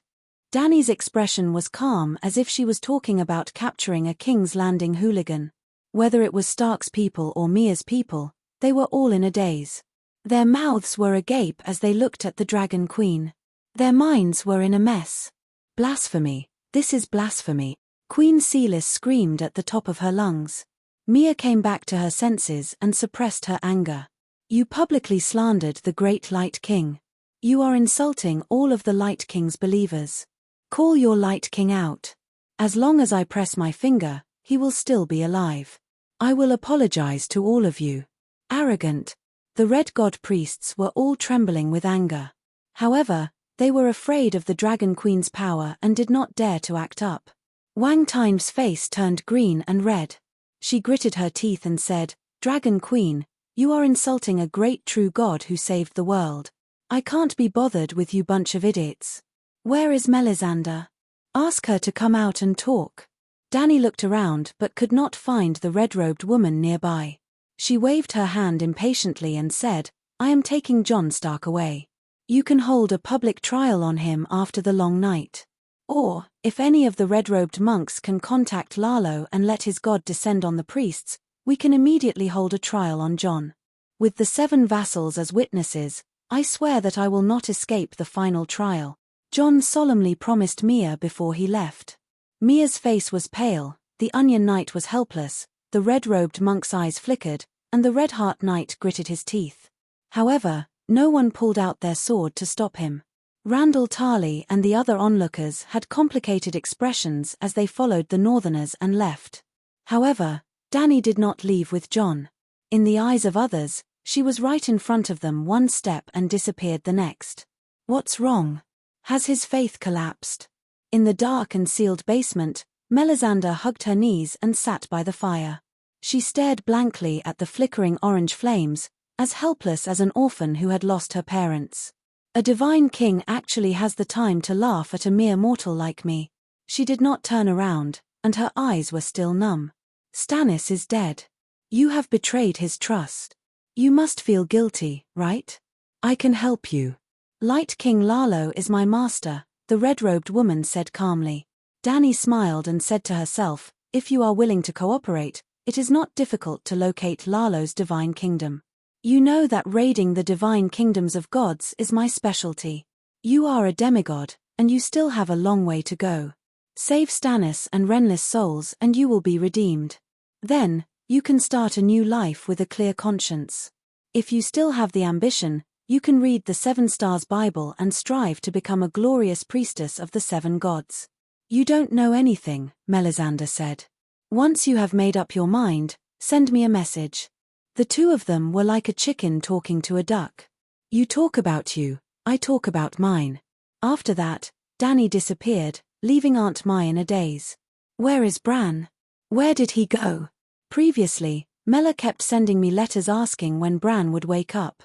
Dany's expression was calm as if she was talking about capturing a King's Landing hooligan. Whether it was Stark's people or Mya's people, they were all in a daze. Their mouths were agape as they looked at the Dragon Queen. Their minds were in a mess. Blasphemy, this is blasphemy, Queen Seelis screamed at the top of her lungs. Mya came back to her senses and suppressed her anger. You publicly slandered the great Light King. You are insulting all of the Light King's believers. Call your Light King out. As long as I press my finger, he will still be alive. I will apologize to all of you. Arrogant. The Red God priests were all trembling with anger. However, they were afraid of the Dragon Queen's power and did not dare to act up. Wang Tine's face turned green and red. She gritted her teeth and said, "Dragon Queen, you are insulting a great true God who saved the world. I can't be bothered with you bunch of idiots. Where is Melisandre? Ask her to come out and talk." Dany looked around but could not find the red-robed woman nearby. She waved her hand impatiently and said, "I am taking Jon Stark away. You can hold a public trial on him after the long night. Or, if any of the red-robed monks can contact Lalo and let his god descend on the priests, we can immediately hold a trial on Jon. With the 7 vassals as witnesses, I swear that I will not escape the final trial," Jon solemnly promised Mya before he left. Mya's face was pale, the Onion Knight was helpless, the red-robed monk's eyes flickered, and the Red Heart Knight gritted his teeth. However, no one pulled out their sword to stop him. Randall Tarly and the other onlookers had complicated expressions as they followed the Northerners and left. However, Dany did not leave with Jon. In the eyes of others, she was right in front of them one step and disappeared the next. What's wrong? Has his faith collapsed? In the dark and sealed basement, Melisandre hugged her knees and sat by the fire. She stared blankly at the flickering orange flames, as helpless as an orphan who had lost her parents. A divine king actually has the time to laugh at a mere mortal like me. She did not turn around, and her eyes were still numb. Stannis is dead. You have betrayed his trust. You must feel guilty, right? I can help you. Light King Lalo is my master, the red-robed woman said calmly. Dany smiled and said to herself, if you are willing to cooperate, it is not difficult to locate Lalo's divine kingdom. You know that raiding the divine kingdoms of gods is my specialty. You are a demigod, and you still have a long way to go. Save Stannis and Renly's souls and you will be redeemed. Then, you can start a new life with a clear conscience. If you still have the ambition, you can read the 7 Stars Bible and strive to become a glorious priestess of the 7 gods. You don't know anything, Melisandre said. Once you have made up your mind, send me a message. The two of them were like a chicken talking to a duck. You talk about you, I talk about mine. After that, Dany disappeared, leaving Aunt Mai in a daze. Where is Bran? Where did he go? Previously, Mela kept sending me letters asking when Bran would wake up.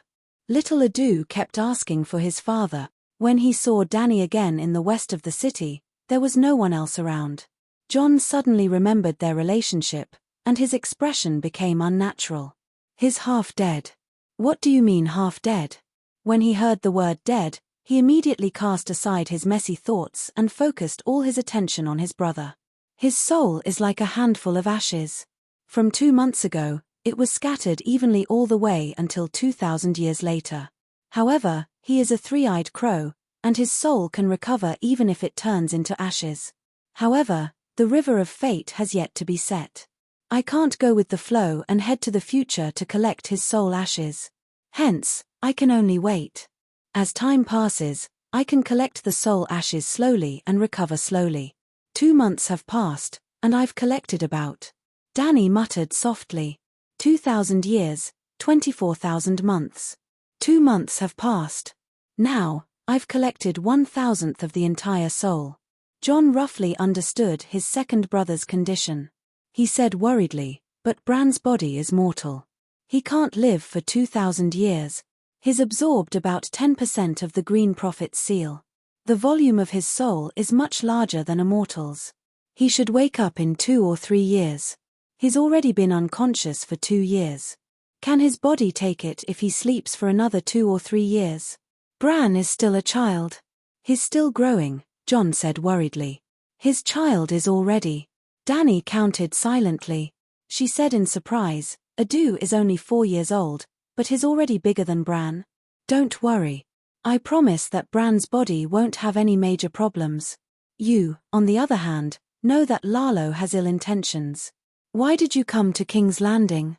Little Adu kept asking for his father. When he saw Dany again in the west of the city, there was no one else around. Jon suddenly remembered their relationship, and his expression became unnatural. He's half dead. What do you mean half dead? When he heard the word dead, he immediately cast aside his messy thoughts and focused all his attention on his brother. His soul is like a handful of ashes. From 2 months ago, it was scattered evenly all the way until 2,000 years later. However, he is a three-eyed crow, and his soul can recover even if it turns into ashes. However, the river of fate has yet to be set. I can't go with the flow and head to the future to collect his soul ashes. Hence, I can only wait. As time passes, I can collect the soul ashes slowly and recover slowly. 2 months have passed, and I've collected about. Dany muttered softly. 2,000 years, 24,000 months. 2 months have passed. Now, I've collected 1,000th of the entire soul. Jon roughly understood his second brother's condition. He said worriedly, but Bran's body is mortal. He can't live for 2,000 years. He's absorbed about 10% of the Green Prophet's seal. The volume of his soul is much larger than a mortal's. He should wake up in 2 or 3 years. He's already been unconscious for 2 years. Can his body take it if he sleeps for another 2 or 3 years? Bran is still a child. He's still growing, Jon said worriedly. His child is already. Dany counted silently. She said in surprise, Adu is only 4 years old, but he's already bigger than Bran. Don't worry. I promise that Bran's body won't have any major problems. You, on the other hand, know that Lalo has ill intentions. Why did you come to King's Landing?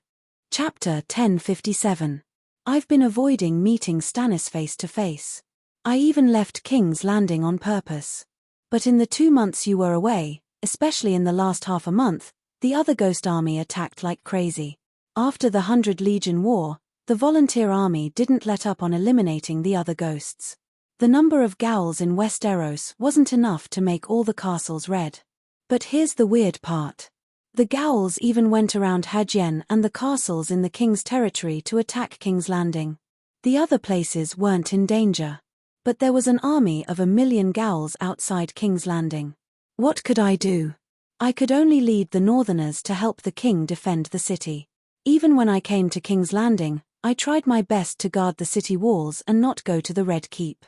Chapter 1057. I've been avoiding meeting Stannis face to face. I even left King's Landing on purpose. But in the 2 months you were away, especially in the last half a month, the other ghost army attacked like crazy. After the 100 Legion War, the volunteer army didn't let up on eliminating the other ghosts. The number of Gowls in Westeros wasn't enough to make all the castles red. But here's the weird part. The Gowls even went around Hadjen and the castles in the King's territory to attack King's Landing. The other places weren't in danger. But there was an army of 1 million Gowls outside King's Landing. What could I do? I could only lead the Northerners to help the King defend the city. Even when I came to King's Landing, I tried my best to guard the city walls and not go to the Red Keep.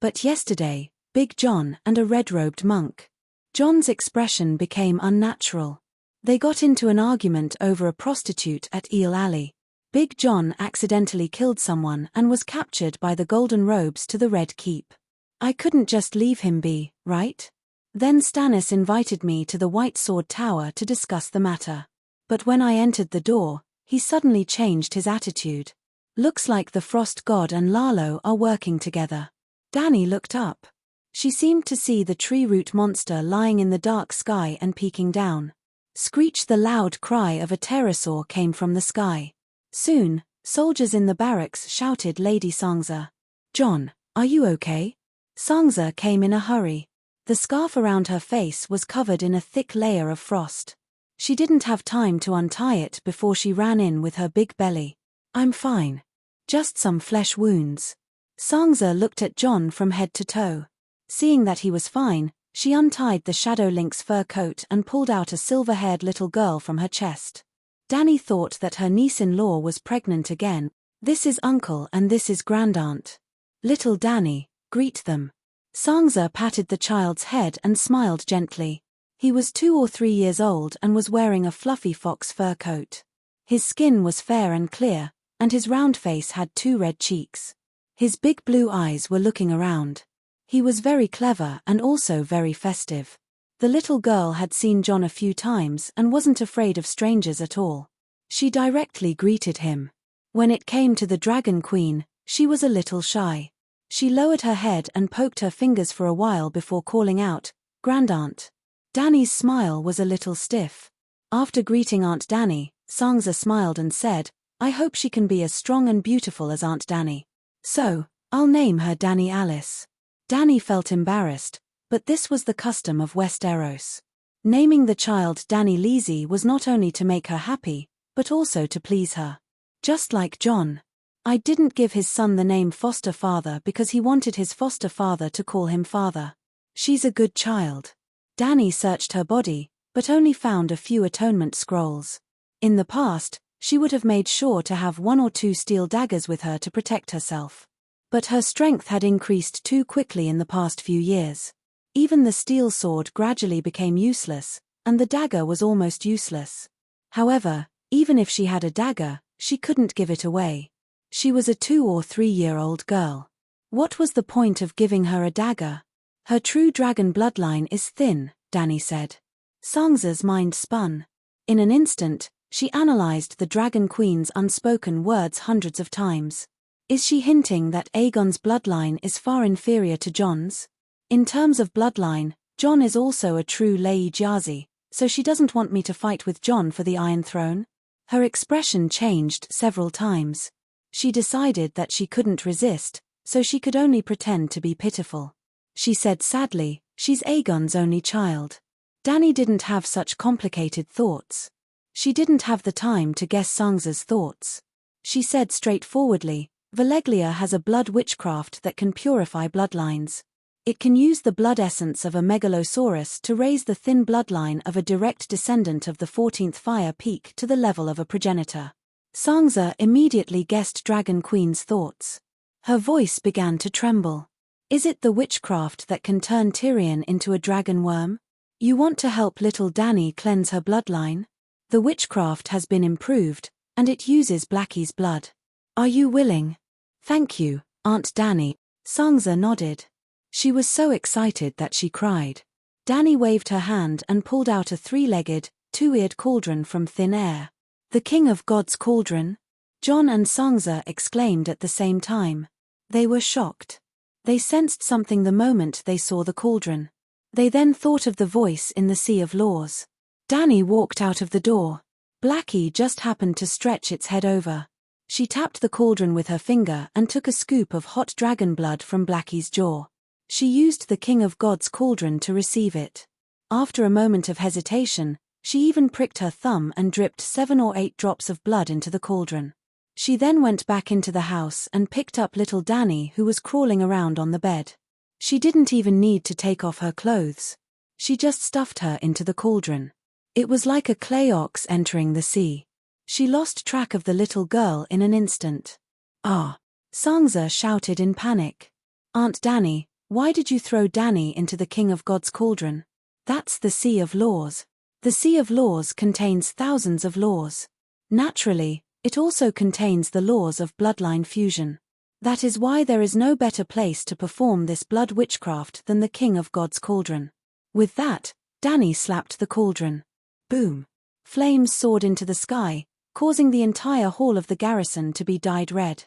But yesterday, Big John and a red-robed monk. John's expression became unnatural. They got into an argument over a prostitute at Eel Alley. Big John accidentally killed someone and was captured by the Golden Robes to the Red Keep. I couldn't just leave him be, right? Then Stannis invited me to the White Sword Tower to discuss the matter. But when I entered the door, he suddenly changed his attitude. Looks like the Frost God and Lalo are working together. Dany looked up. She seemed to see the tree root monster lying in the dark sky and peeking down. Screech, the loud cry of a pterosaur came from the sky. Soon, soldiers in the barracks shouted Lady Sansa. Jon, are you okay? Sansa came in a hurry. The scarf around her face was covered in a thick layer of frost. She didn't have time to untie it before she ran in with her big belly. I'm fine. Just some flesh wounds. Sansa looked at Jon from head to toe. Seeing that he was fine, she untied the Shadow Lynx's fur coat and pulled out a silver-haired little girl from her chest. Dany thought that her niece-in-law was pregnant again. This is uncle and this is grandaunt. Little Dany, greet them. Sansa patted the child's head and smiled gently. He was 2 or 3 years old and was wearing a fluffy fox fur coat. His skin was fair and clear, and his round face had 2 red cheeks. His big blue eyes were looking around. He was very clever and also very festive. The little girl had seen Jon a few times and wasn't afraid of strangers at all. She directly greeted him. When it came to the Dragon Queen, she was a little shy. She lowered her head and poked her fingers for a while before calling out, "Grandaunt." Dany's smile was a little stiff. After greeting Aunt Dany, Sansa smiled and said, "I hope she can be as strong and beautiful as Aunt Dany. So, I'll name her Dany Alice." Dany felt embarrassed, But this was the custom of Westeros. Naming the child Dany Leezy was not only to make her happy, but also to please her. Just like Jon. I didn't give his son the name foster father because he wanted his foster father to call him father. She's a good child. Dany searched her body, but only found a few atonement scrolls. In the past, she would have made sure to have 1 or 2 steel daggers with her to protect herself. But her strength had increased too quickly in the past few years. Even the steel sword gradually became useless, and the dagger was almost useless. However, even if she had a dagger, she couldn't give it away. She was a 2 or 3-year-old girl. What was the point of giving her a dagger? Her true dragon bloodline is thin, Dany said. Sansa's mind spun. In an instant, she analyzed the Dragon Queen's unspoken words hundreds of times. Is she hinting that Aegon's bloodline is far inferior to Jon's? In terms of bloodline, Jon is also a true Lei Jazi, so she doesn't want me to fight with Jon for the Iron Throne? Her expression changed several times. She decided that she couldn't resist, so she could only pretend to be pitiful. She said sadly, she's Aegon's only child. Dany didn't have such complicated thoughts. She didn't have the time to guess Sansa's thoughts. She said straightforwardly, Valeglia has a blood witchcraft that can purify bloodlines. It can use the blood essence of a megalosaurus to raise the thin bloodline of a direct descendant of the 14th Fire Peak to the level of a progenitor. Sansa immediately guessed Dragon Queen's thoughts. Her voice began to tremble. Is it the witchcraft that can turn Tyrion into a dragon worm? You want to help little Dany cleanse her bloodline? The witchcraft has been improved, and it uses Blackie's blood. Are you willing? Thank you, Aunt Dany. Sansa nodded. She was so excited that she cried. Dany waved her hand and pulled out a 3-legged, 2-eared cauldron from thin air. The King of God's cauldron? Jon and Sansa exclaimed at the same time. They were shocked. They sensed something the moment they saw the cauldron. They then thought of the voice in the Sea of Laws. Dany walked out of the door. Blackie just happened to stretch its head over. She tapped the cauldron with her finger and took a scoop of hot dragon blood from Blackie's jaw. She used the King of God's cauldron to receive it. After a moment of hesitation, she even pricked her thumb and dripped 7 or 8 drops of blood into the cauldron. She then went back into the house and picked up little Dany, who was crawling around on the bed. She didn't even need to take off her clothes. She just stuffed her into the cauldron. It was like a clay ox entering the sea. She lost track of the little girl in an instant. Ah! Sansa shouted in panic. Aunt Dany, why did you throw Dany into the King of God's cauldron? That's the Sea of Laws. The Sea of Laws contains thousands of laws. Naturally, it also contains the laws of bloodline fusion. That is why there is no better place to perform this blood witchcraft than the King of God's cauldron. With that, Dany slapped the cauldron. Boom! Flames soared into the sky, causing the entire hall of the garrison to be dyed red.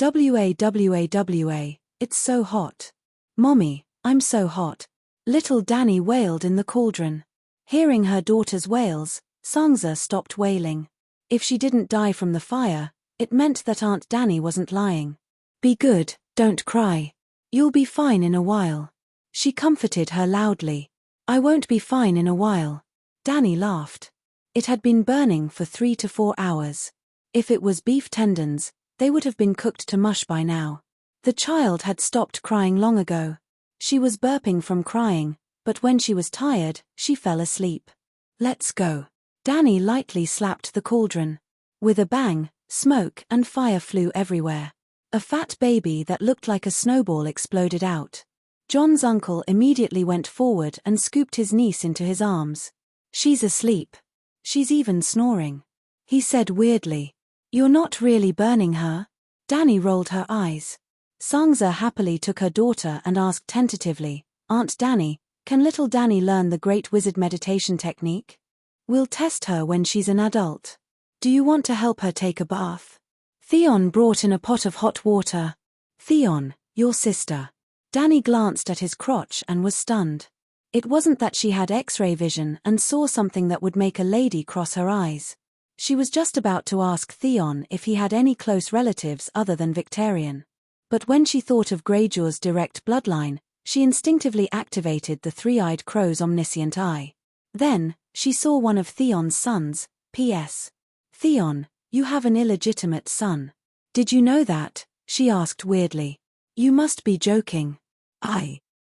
Wah, it's so hot. Mommy, I'm so hot. Little Dany wailed in the cauldron. Hearing her daughter's wails, Sansa stopped wailing. If she didn't die from the fire, it meant that Aunt Dany wasn't lying. Be good, don't cry. You'll be fine in a while. She comforted her loudly. I won't be fine in a while. Dany laughed. It had been burning for 3 to 4 hours. If it was beef tendons, they would have been cooked to mush by now. The child had stopped crying long ago. She was burping from crying, but when she was tired, she fell asleep. Let's go. Dany lightly slapped the cauldron. With a bang, smoke and fire flew everywhere. A fat baby that looked like a snowball exploded out. Jon's uncle immediately went forward and scooped his niece into his arms. She's asleep. She's even snoring. He said weirdly. You're not really burning her? Dany rolled her eyes. Sansa happily took her daughter and asked tentatively, Aunt Dany, can little Dany learn the Great Wizard meditation technique? We'll test her when she's an adult. Do you want to help her take a bath? Theon brought in a pot of hot water. Theon, your sister. Dany glanced at his crotch and was stunned. It wasn't that she had X-ray vision and saw something that would make a lady cross her eyes. She was just about to ask Theon if he had any close relatives other than Victarion. But when she thought of Greyjoy's direct bloodline, She instinctively activated the three-eyed crow's omniscient eye. Then, she saw one of Theon's sons. P.S. Theon, you have an illegitimate son. Did you know that? She asked weirdly. You must be joking.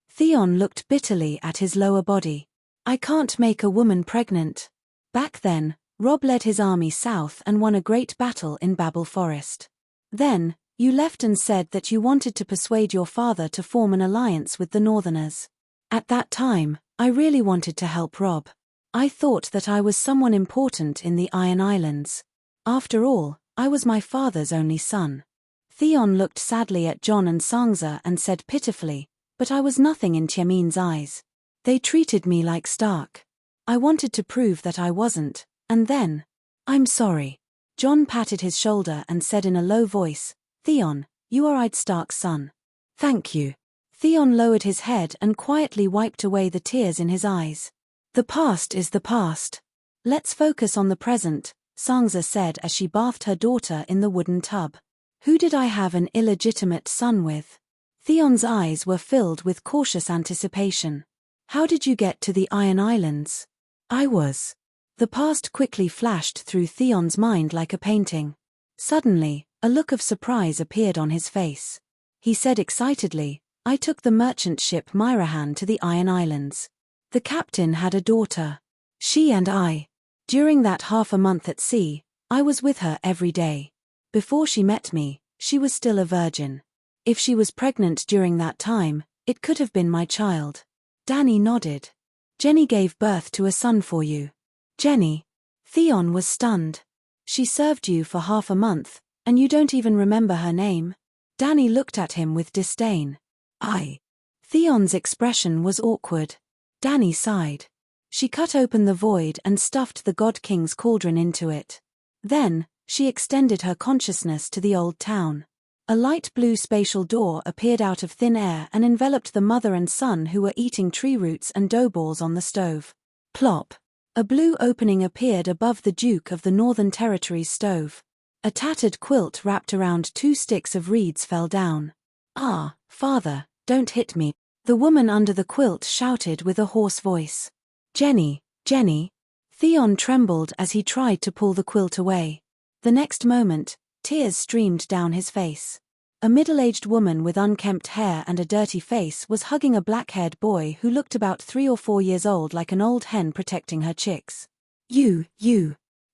Theon looked bitterly at his lower body. I can't make a woman pregnant. Back then, Robb led his army south and won a great battle in Babel Forest. Then, you left and said that you wanted to persuade your father to form an alliance with the Northerners. At that time, I really wanted to help Robb. I thought that I was someone important in the Iron Islands. After all, I was my father's only son. Theon looked sadly at Jon and Sansa and said pitifully, but I was nothing in Tyamin's eyes. They treated me like Stark. I wanted to prove that I wasn't, and then... I'm sorry. Jon patted his shoulder and said in a low voice, Theon, you are Ed Stark's son. Thank you. Theon lowered his head and quietly wiped away the tears in his eyes. The past is the past. Let's focus on the present, Sansa said as she bathed her daughter in the wooden tub. Who did I have an illegitimate son with? Theon's eyes were filled with cautious anticipation. How did you get to the Iron Islands? The past quickly flashed through Theon's mind like a painting. Suddenly, a look of surprise appeared on his face. He said excitedly, I took the merchant ship Myrahan to the Iron Islands. The captain had a daughter. She and I. During that half a month at sea, I was with her every day. Before she met me, she was still a virgin. If she was pregnant during that time, it could have been my child. Dany nodded. Jenny gave birth to a son for you. Jenny? Theon was stunned. She served you for half a month, and you don't even remember her name? Dany looked at him with disdain. Theon's expression was awkward. Dany sighed. She cut open the void and stuffed the God King's cauldron into it. Then, she extended her consciousness to the old town. A light blue spatial door appeared out of thin air and enveloped the mother and son who were eating tree roots and dough balls on the stove. Plop! A blue opening appeared above the Duke of the Northern Territory's stove. A tattered quilt wrapped around 2 sticks of reeds fell down. Father, don't hit me, the woman under the quilt shouted with a hoarse voice. Jenny, Jenny. Theon trembled as he tried to pull the quilt away. The next moment, tears streamed down his face. A middle-aged woman with unkempt hair and a dirty face was hugging a black-haired boy who looked about 3 or 4 years old like an old hen protecting her chicks. You.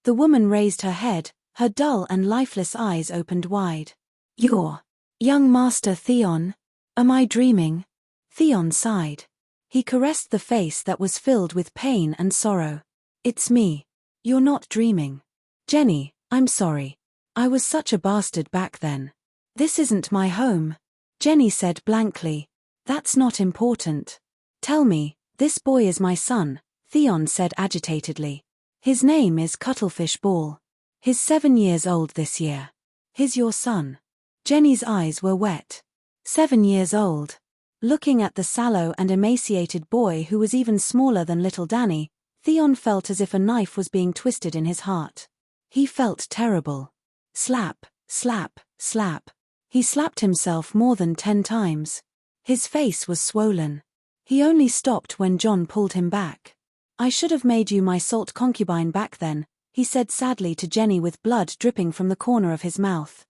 The woman raised her head, her dull and lifeless eyes opened wide. Your young master Theon? Am I dreaming? Theon sighed. He caressed the face that was filled with pain and sorrow. It's me. You're not dreaming. Jenny, I'm sorry. I was such a bastard back then. This isn't my home. Jenny said blankly. That's not important. Tell me, this boy is my son, Theon said agitatedly. His name is Cuttlefish Ball. He's 7 years old this year. He's your son. Jenny's eyes were wet. 7 years old. Looking at the sallow and emaciated boy who was even smaller than little Dany, Theon felt as if a knife was being twisted in his heart. He felt terrible. Slap, slap, slap. He slapped himself more than 10 times. His face was swollen. He only stopped when Jon pulled him back. I should have made you my salt concubine back then, he said sadly to Jenny with blood dripping from the corner of his mouth.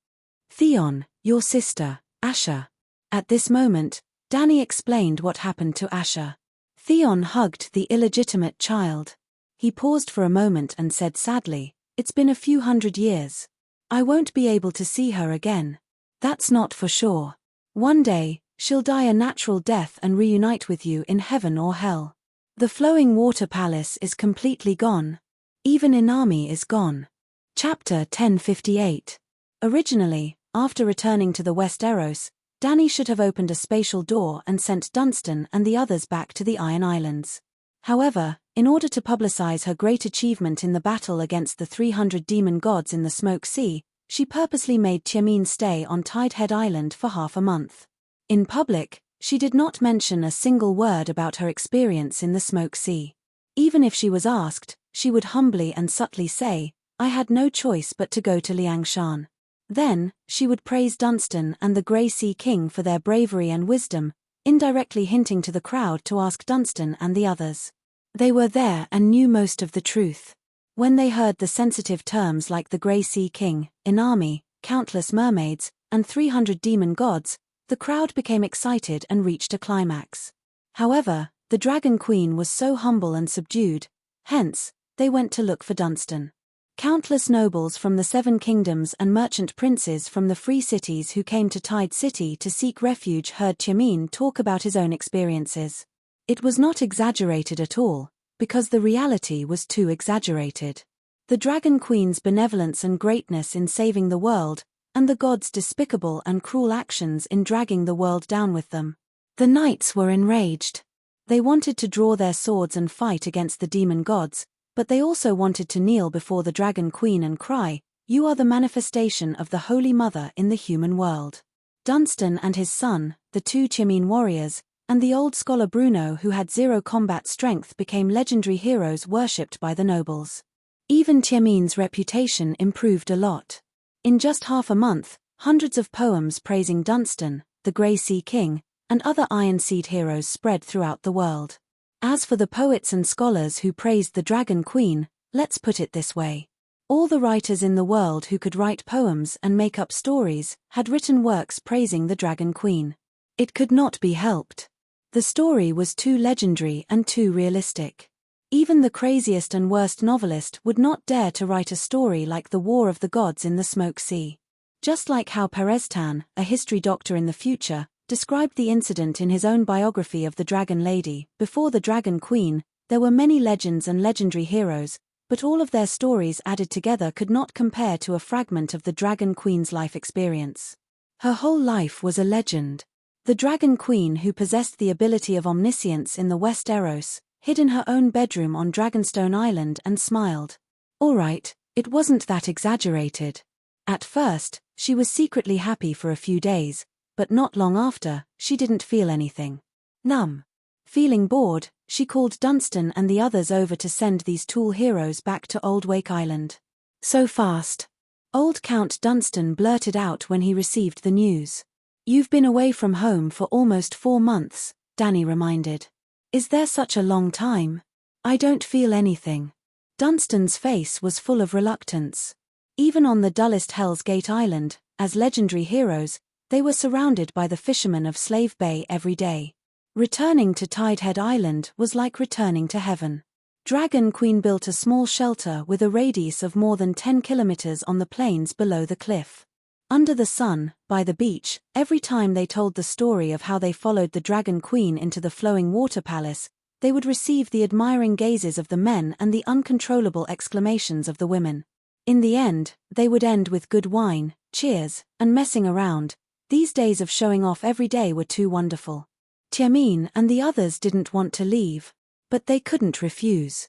Theon, your sister, Asha. At this moment, Dany explained what happened to Asha. Theon hugged the illegitimate child. He paused for a moment and said sadly, it's been a few 100 years. I won't be able to see her again. That's not for sure. One day, she'll die a natural death and reunite with you in heaven or hell. The flowing water palace is completely gone. Even Inami is gone. Chapter 1058. Originally, after returning to the Westeros, Dany should have opened a spatial door and sent Dunstan and the others back to the Iron Islands. However, in order to publicize her great achievement in the battle against the 300 demon gods in the Smoke Sea, she purposely made Tyamin stay on Tidehead Island for half a month. In public, she did not mention a single word about her experience in the Smoke Sea. Even if she was asked, she would humbly and subtly say, I had no choice but to go to Liangshan. Then, she would praise Dunstan and the Grey Sea King for their bravery and wisdom, indirectly hinting to the crowd to ask Dunstan and the others. They were there and knew most of the truth. When they heard the sensitive terms like the Grey Sea King, an army, countless mermaids, and 300 demon gods, the crowd became excited and reached a climax. However, the Dragon Queen was so humble and subdued, hence, they went to look for Dunstan. Countless nobles from the 7 kingdoms and merchant princes from the free cities who came to Tide City to seek refuge heard Tyamin talk about his own experiences. It was not exaggerated at all, because the reality was too exaggerated. The Dragon Queen's benevolence and greatness in saving the world, and the gods' despicable and cruel actions in dragging the world down with them. The knights were enraged. They wanted to draw their swords and fight against the demon gods, but they also wanted to kneel before the Dragon Queen and cry, "You are the manifestation of the Holy Mother in the human world." Dunstan and his son, the 2 Tyamin warriors, and the old scholar Bruno who had 0 combat strength became legendary heroes worshipped by the nobles. Even Tyamin's reputation improved a lot. In just half a month, hundreds of poems praising Dunstan, the Grey Sea King, and other Iron Seed heroes spread throughout the world. As for the poets and scholars who praised the Dragon Queen, let's put it this way. All the writers in the world who could write poems and make up stories had written works praising the Dragon Queen. It could not be helped. The story was too legendary and too realistic. Even the craziest and worst novelist would not dare to write a story like the War of the Gods in the Smoke Sea. Just like how Pereztan, a history doctor in the future, described the incident in his own biography of the Dragon Lady. Before the Dragon Queen, there were many legends and legendary heroes, but all of their stories added together could not compare to a fragment of the Dragon Queen's life experience. Her whole life was a legend. The Dragon Queen, who possessed the ability of omniscience in the West Eros, hid in her own bedroom on Dragonstone Island and smiled. All right, it wasn't that exaggerated. At first, she was secretly happy for a few days, but not long after, she didn't feel anything. Numb. Feeling bored, she called Dunstan and the others over to send these tool heroes back to Old Wake Island. So fast. Old Count Dunstan blurted out when he received the news. "You've been away from home for almost 4 months, Danny reminded. "Is there such a long time? I don't feel anything." Dunstan's face was full of reluctance. Even on the dullest Hell's Gate Island, as legendary heroes, they were surrounded by the fishermen of Slave Bay every day. Returning to Tidehead Island was like returning to heaven. Dragon Queen built a small shelter with a radius of more than 10 kilometers on the plains below the cliff. Under the sun, by the beach, every time they told the story of how they followed the Dragon Queen into the flowing water palace, they would receive the admiring gazes of the men and the uncontrollable exclamations of the women. In the end, they would end with good wine, cheers, and messing around. These days of showing off every day were too wonderful. Tyamin and the others didn't want to leave, but they couldn't refuse.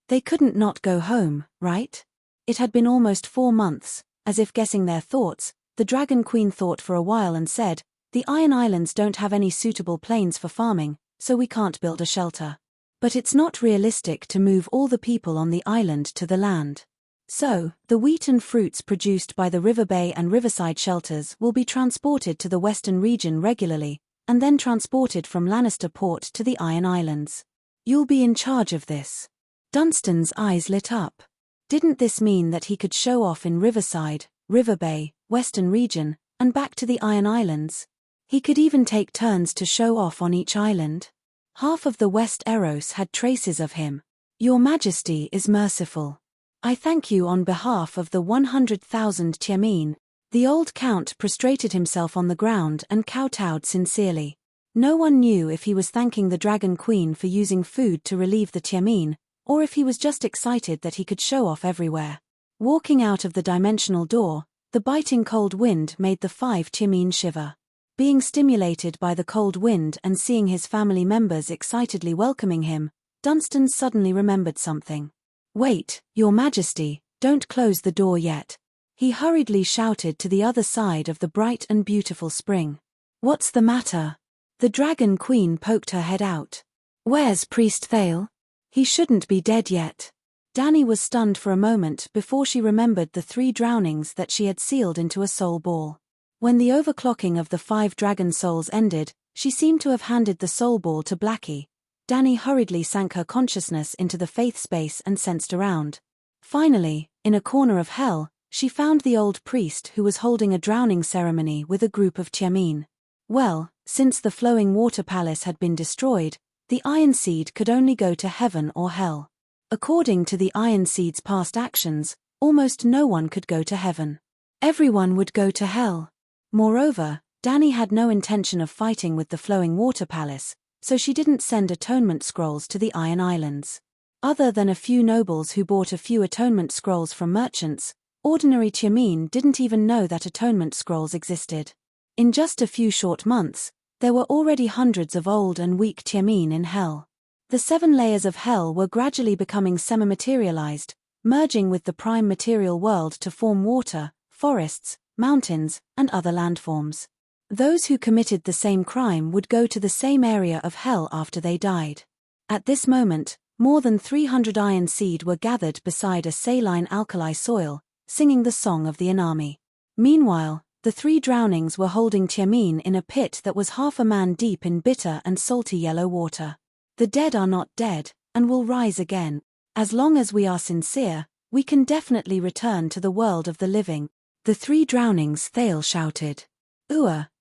They couldn't not go home, right? It had been almost 4 months. As if guessing their thoughts, the Dragon Queen thought for a while and said, "The Iron Islands don't have any suitable plains for farming, so we can't build a shelter. But it's not realistic to move all the people on the island to the land. So, the wheat and fruits produced by the River Bay and Riverside shelters will be transported to the western region regularly, and then transported from Lannister Port to the Iron Islands. You'll be in charge of this." Dunstan's eyes lit up. Didn't this mean that he could show off in Riverside, River Bay, Western Region, and back to the Iron Islands? He could even take turns to show off on each island. Half of the West Eros had traces of him. "Your Majesty is merciful. I thank you on behalf of the 100,000 Tyamin." The old count prostrated himself on the ground and kowtowed sincerely. No one knew if he was thanking the Dragon Queen for using food to relieve the Tyamin, or if he was just excited that he could show off everywhere. Walking out of the dimensional door, the biting cold wind made the 5 Tyamin shiver. Being stimulated by the cold wind and seeing his family members excitedly welcoming him, Dunstan suddenly remembered something. "Wait, Your Majesty, don't close the door yet." He hurriedly shouted to the other side of the bright and beautiful spring. "What's the matter?" The Dragon Queen poked her head out. "Where's Priest Thale? He shouldn't be dead yet." Dany was stunned for a moment before she remembered the 3 drownings that she had sealed into a soul ball. When the overclocking of the 5 dragon souls ended, She seemed to have handed the soul ball to Blackie. Danny hurriedly sank her consciousness into the faith space and sensed around. Finally, in a corner of hell, she found the old priest who was holding a drowning ceremony with a group of Tiamin. Well, since the flowing water palace had been destroyed, the Iron Seed could only go to heaven or hell. According to the Iron Seed's past actions, almost no one could go to heaven. Everyone would go to hell. Moreover, Danny had no intention of fighting with the flowing water palace, so she didn't send atonement scrolls to the Iron Islands. Other than a few nobles who bought a few atonement scrolls from merchants, ordinary Tiamin didn't even know that atonement scrolls existed. In just a few short months, there were already hundreds of old and weak Tiamin in hell. The 7 layers of hell were gradually becoming semi-materialized, merging with the prime material world to form water, forests, mountains, and other landforms. Those who committed the same crime would go to the same area of hell after they died. At this moment, more than 300 Iron Seed were gathered beside a saline alkali soil, singing the song of the Inami. Meanwhile, the 3 drownings were holding Tiamin in a pit that was half a man deep in bitter and salty yellow water. The dead are not dead, and will rise again. As long as we are sincere, we can definitely return to the world of the living. The 3 drownings, Thale shouted.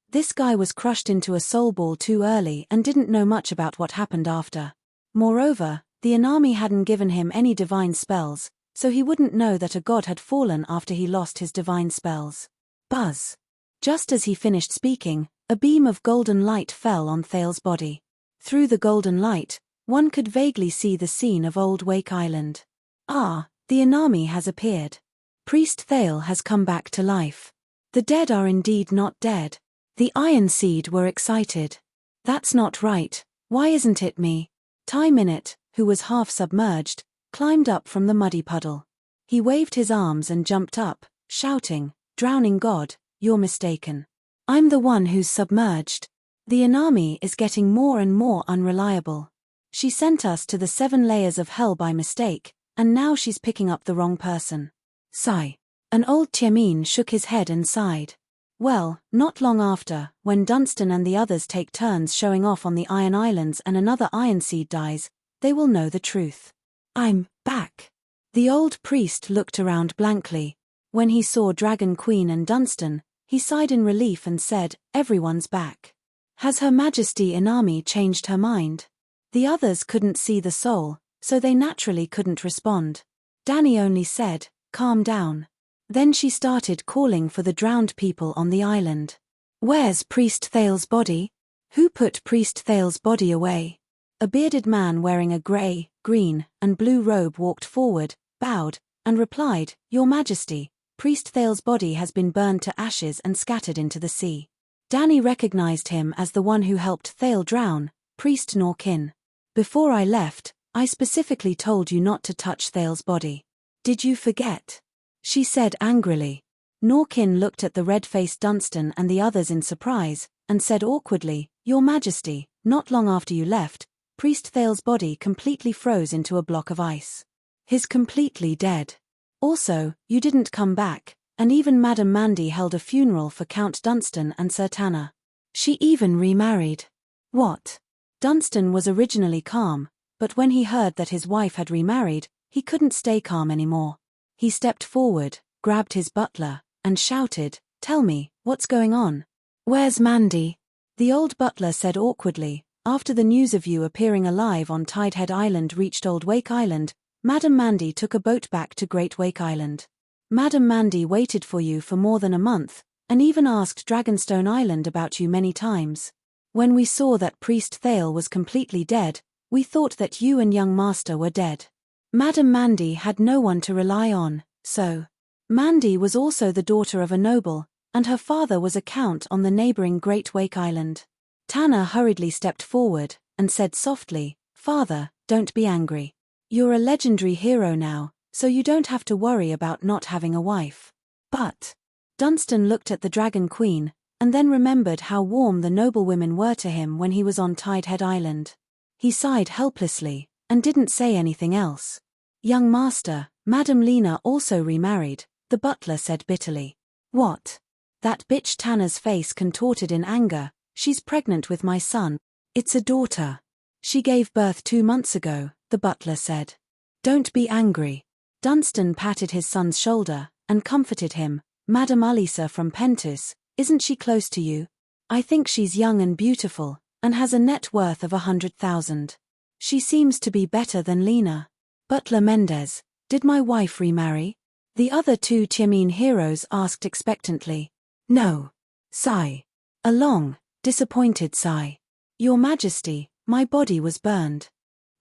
This guy was crushed into a soul ball too early and didn't know much about what happened after. Moreover, the Inami hadn't given him any divine spells, so he wouldn't know that a god had fallen after he lost his divine spells. Buzz. Just as he finished speaking, a beam of golden light fell on Thale's body. Through the golden light, one could vaguely see the scene of Old Wake Island. Ah, the Inami has appeared. Priest Thale has come back to life. The dead are indeed not dead. The Iron Seed were excited. That's not right, why isn't it me? Ty Minute, who was half submerged, climbed up from the muddy puddle. He waved his arms and jumped up, shouting, "Drowning God, you're mistaken. I'm the one who's submerged. The Inami is getting more and more unreliable. She sent us to the 7 layers of hell by mistake, and now she's picking up the wrong person." Sigh. An old Tiamin shook his head and sighed. Well, not long after, when Dunstan and the others take turns showing off on the Iron Islands and another Iron Seed dies, they will know the truth. I'm back. The old priest looked around blankly. When he saw Dragon Queen and Dunstan, he sighed in relief and said, "Everyone's back. Has Her Majesty Inami changed her mind?" The others couldn't see the soul, so they naturally couldn't respond. Danny only said, "Calm down." Then she started calling for the drowned people on the island. "Where's Priest Thale's body? Who put Priest Thale's body away?" A bearded man wearing a grey, green, and blue robe walked forward, bowed, and replied, "Your Majesty, Priest Thale's body has been burned to ashes and scattered into the sea." Danny recognized him as the one who helped Thale drown, Priest Norkin. "Before I left, I specifically told you not to touch Thale's body. Did you forget?" she said angrily. Norkin looked at the red-faced Dunstan and the others in surprise, and said awkwardly, "Your Majesty, not long after you left, Priest Thale's body completely froze into a block of ice. He's completely dead. Also, you didn't come back, and even Madame Mandy held a funeral for Count Dunstan and Sir Tanner. She even remarried." What? Dunstan was originally calm, but when he heard that his wife had remarried, he couldn't stay calm anymore. He stepped forward, grabbed his butler, and shouted, "Tell me, what's going on? Where's Mandy?" The old butler said awkwardly, "After the news of you appearing alive on Tidehead Island reached Old Wake Island, Madame Mandy took a boat back to Great Wake Island. Madame Mandy waited for you for more than a month, and even asked Dragonstone Island about you many times. When we saw that Priest Thale was completely dead, we thought that you and young master were dead. Madame Mandy had no one to rely on, so. Mandy was also the daughter of a noble, and her father was a count on the neighboring Great Wake Island." Tanner hurriedly stepped forward, and said softly, "Father, don't be angry. You're a legendary hero now, so you don't have to worry about not having a wife." But Dunstan looked at the Dragon Queen, and then remembered how warm the noblewomen were to him when he was on Tidehead Island. He sighed helplessly, and didn't say anything else. "Young master, Madame Lena also remarried," the butler said bitterly. "What?" That bitch Tanner's face contorted in anger. She's pregnant with my son. It's a daughter. She gave birth 2 months ago, the butler said. Don't be angry. Dunstan patted his son's shoulder and comforted him. Madame Alisa from Pentus, isn't she close to you? I think she's young and beautiful, and has a net worth of 100,000. She seems to be better than Lena. Butler Mendez, did my wife remarry? The other 2 Tiamin heroes asked expectantly. No. Sigh. A long, disappointed sigh. Your Majesty, my body was burned.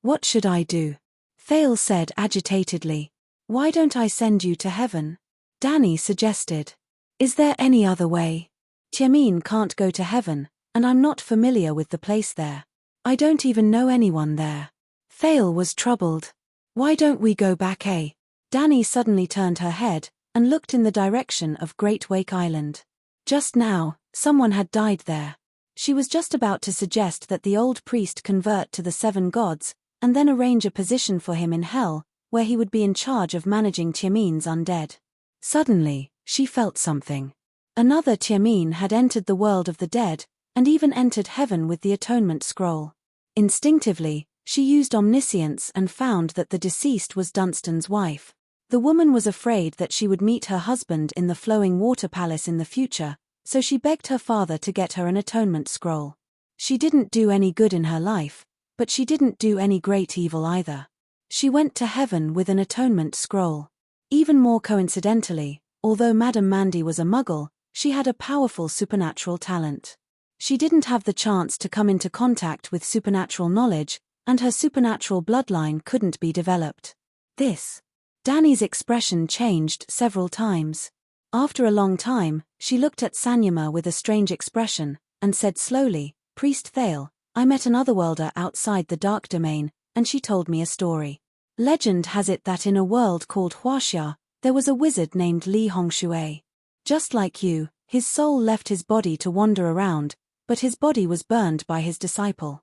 What should I do? Thale said agitatedly. Why don't I send you to heaven? Danny suggested. Is there any other way? Tiamin can't go to heaven, and I'm not familiar with the place there. I don't even know anyone there. Thale was troubled. Why don't we go back, eh? Danny suddenly turned her head and looked in the direction of Great Wake Island. Just now, someone had died there. She was just about to suggest that the old priest convert to the 7 gods, and then arrange a position for him in hell, where he would be in charge of managing Tiamin's undead. Suddenly, she felt something. Another Tiamin had entered the world of the dead, and even entered heaven with the atonement scroll. Instinctively, she used omniscience and found that the deceased was Dunstan's wife. The woman was afraid that she would meet her husband in the flowing water palace in the future, so she begged her father to get her an atonement scroll. She didn't do any good in her life, but she didn't do any great evil either. She went to heaven with an atonement scroll. Even more coincidentally, although Madame Mandy was a muggle, she had a powerful supernatural talent. She didn't have the chance to come into contact with supernatural knowledge, and her supernatural bloodline couldn't be developed. Danny's expression changed several times. After a long time, she looked at Sanyama with a strange expression, and said slowly, Priest Thale, I met an otherworlder outside the Dark Domain, and she told me a story. Legend has it that in a world called Huaxia, there was a wizard named Li Hongshui. Just like you, his soul left his body to wander around, but his body was burned by his disciple.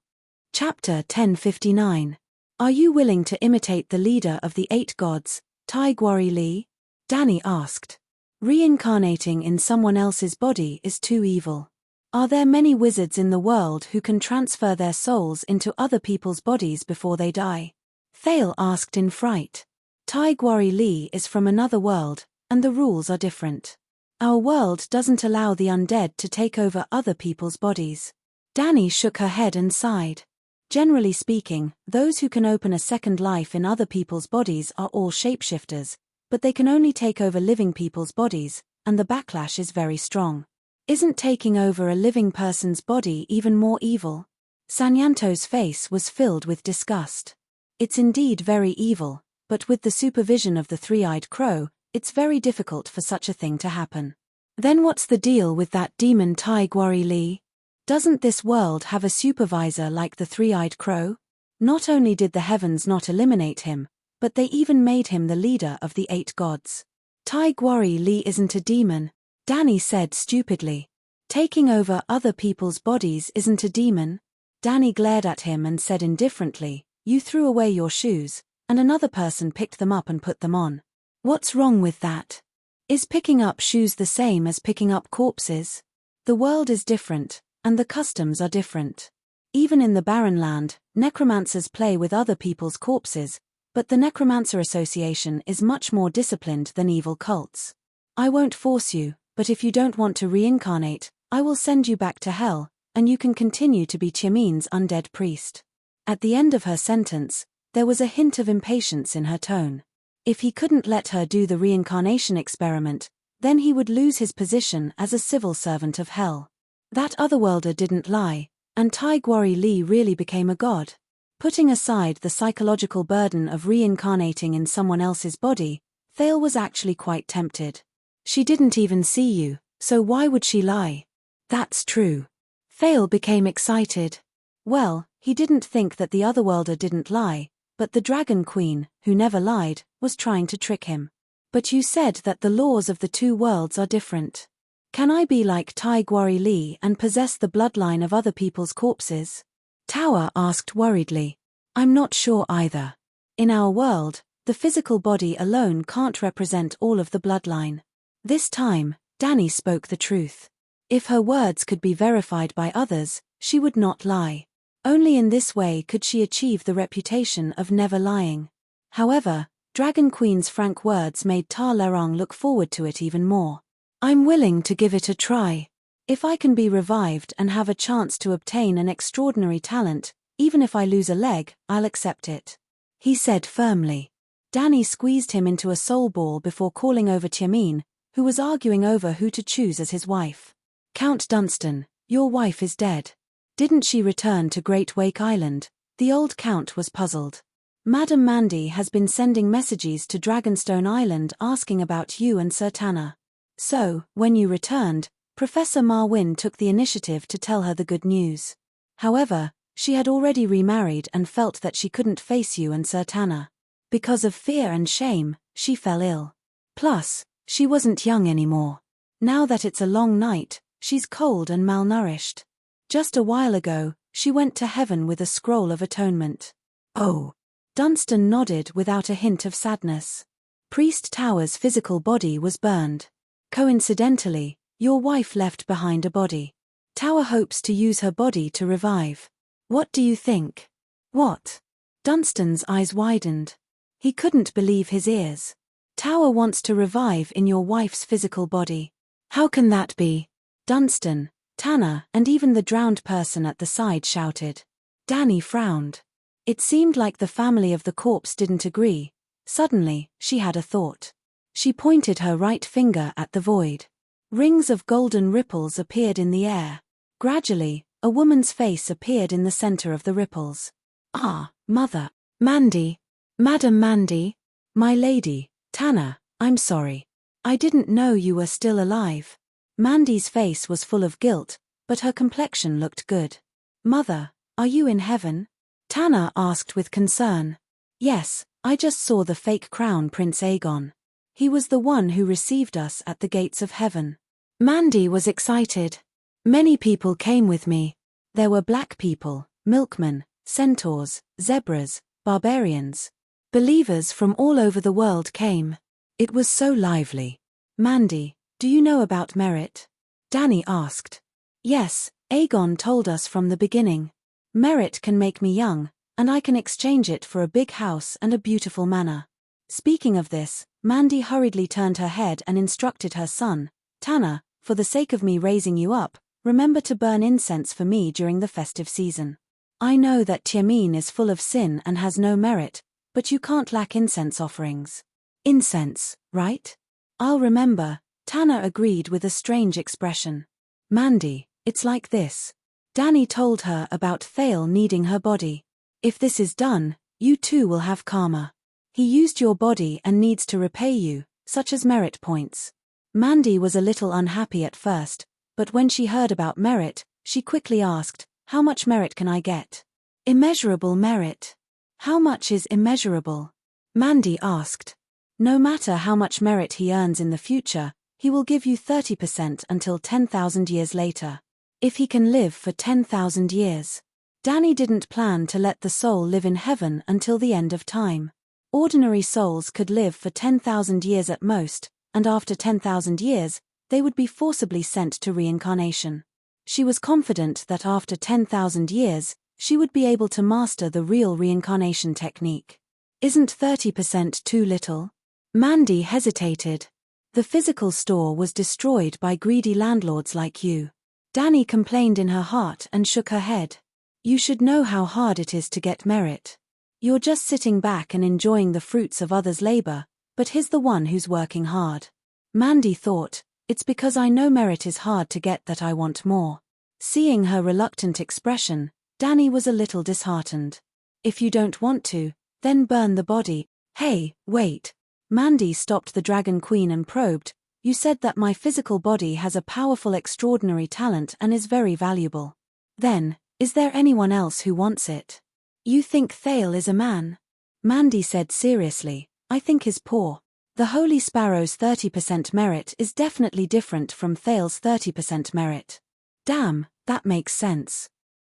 Chapter 1059. Are you willing to imitate the leader of the 8 gods, Tai Guori Li? Danny asked. Reincarnating in someone else's body is too evil. Are there many wizards in the world who can transfer their souls into other people's bodies before they die? Thale asked in fright. Tai Guori Li is from another world, and the rules are different. Our world doesn't allow the undead to take over other people's bodies. Danny shook her head and sighed. Generally speaking, those who can open a second life in other people's bodies are all shapeshifters, but they can only take over living people's bodies, and the backlash is very strong. Isn't taking over a living person's body even more evil? Sanyanto's face was filled with disgust. It's indeed very evil, but with the supervision of the 3-eyed crow, it's very difficult for such a thing to happen. Then what's the deal with that demon Tai Guori Li? Doesn't this world have a supervisor like the 3-eyed crow? Not only did the heavens not eliminate him, but they even made him the leader of the 8 gods. Tai Guori Li isn't a demon, Danny said stupidly. Taking over other people's bodies isn't a demon? Danny glared at him and said indifferently, you threw away your shoes, and another person picked them up and put them on. What's wrong with that? Is picking up shoes the same as picking up corpses? The world is different, and the customs are different. Even in the Barren Land, necromancers play with other people's corpses, but the Necromancer Association is much more disciplined than evil cults. I won't force you, but if you don't want to reincarnate, I will send you back to hell, and you can continue to be Tiamin's undead priest. At the end of her sentence, there was a hint of impatience in her tone. If he couldn't let her do the reincarnation experiment, then he would lose his position as a civil servant of hell. That otherworlder didn't lie, and Tai Guori Li really became a god. Putting aside the psychological burden of reincarnating in someone else's body, Thale was actually quite tempted. She didn't even see you, so why would she lie? That's true. Thale became excited. Well, he didn't think that the otherworlder didn't lie, but the Dragon Queen, who never lied, was trying to trick him. But you said that the laws of the 2 worlds are different. Can I be like Tai Guori Li and possess the bloodline of other people's corpses? Tower asked worriedly. I'm not sure either. In our world, the physical body alone can't represent all of the bloodline. This time, Danny spoke the truth. If her words could be verified by others, she would not lie. Only in this way could she achieve the reputation of never lying. However, Dragon Queen's frank words made Ta Lerong look forward to it even more. I'm willing to give it a try. If I can be revived and have a chance to obtain an extraordinary talent, even if I lose a leg, I'll accept it, he said firmly. Danny squeezed him into a soul ball before calling over Tiamin, who was arguing over who to choose as his wife. Count Dunstan, your wife is dead. Didn't she return to Great Wake Island? The old count was puzzled. Madame Mandy has been sending messages to Dragonstone Island asking about you and Sir Tanner. So, when you returned, Professor Marwyn took the initiative to tell her the good news. However, she had already remarried and felt that she couldn't face you and Sir Tanner. Because of fear and shame, she fell ill. Plus, she wasn't young anymore. Now that it's a long night, she's cold and malnourished. Just a while ago, she went to heaven with a scroll of atonement. Oh. Dunstan nodded without a hint of sadness. Priest Tower's physical body was burned. Coincidentally, your wife left behind a body. Tower hopes to use her body to revive. What do you think? What? Dunstan's eyes widened. He couldn't believe his ears. Tower wants to revive in your wife's physical body. How can that be? Dunstan, Tanner, and even the drowned person at the side shouted. Danny frowned. It seemed like the family of the corpse didn't agree. Suddenly, she had a thought. She pointed her right finger at the void. Rings of golden ripples appeared in the air. Gradually, a woman's face appeared in the center of the ripples. Ah, Mother. Mandy. Madam Mandy. My lady, Tanner, I'm sorry. I didn't know you were still alive. Mandy's face was full of guilt, but her complexion looked good. Mother, are you in heaven? Tanner asked with concern. Yes, I just saw the fake crown Prince Aegon. He was the one who received us at the gates of heaven. Mandy was excited. Many people came with me. There were black people, milkmen, centaurs, zebras, barbarians. Believers from all over the world came. It was so lively. Mandy, do you know about merit? Danny asked. Yes, Aegon told us from the beginning. Merit can make me young, and I can exchange it for a big house and a beautiful manor. Speaking of this, Mandy hurriedly turned her head and instructed her son, Tanner, for the sake of me raising you up, remember to burn incense for me during the festive season. I know that Tiamin is full of sin and has no merit, but you can't lack incense offerings. Incense, right? I'll remember, Tanner agreed with a strange expression. Mandy, it's like this. Danny told her about Thale needing her body. If this is done, you too will have karma. He used your body and needs to repay you, such as merit points. Mandy was a little unhappy at first, but when she heard about merit, she quickly asked, how much merit can I get? Immeasurable merit. How much is immeasurable? Mandy asked. No matter how much merit he earns in the future, he will give you 30% until 10,000 years later. If he can live for 10,000 years. Danny didn't plan to let the soul live in heaven until the end of time. Ordinary souls could live for 10,000 years at most, and after 10,000 years, they would be forcibly sent to reincarnation. She was confident that after 10,000 years, she would be able to master the real reincarnation technique. Isn't 30% too little? Mandy hesitated. The physical store was destroyed by greedy landlords like you. Danny complained in her heart and shook her head. You should know how hard it is to get merit. You're just sitting back and enjoying the fruits of others' labor, but he's the one who's working hard. Mandy thought, it's because I know merit is hard to get that I want more. Seeing her reluctant expression, Danny was a little disheartened. If you don't want to, then burn the body. Hey, wait. Mandy stopped the Dragon Queen and probed, you said that my physical body has a powerful extraordinary talent and is very valuable. Then, is there anyone else who wants it? You think Thale is a man? Mandy said seriously, I think he's poor. The Holy Sparrow's 30% merit is definitely different from Thale's 30% merit. Damn, that makes sense.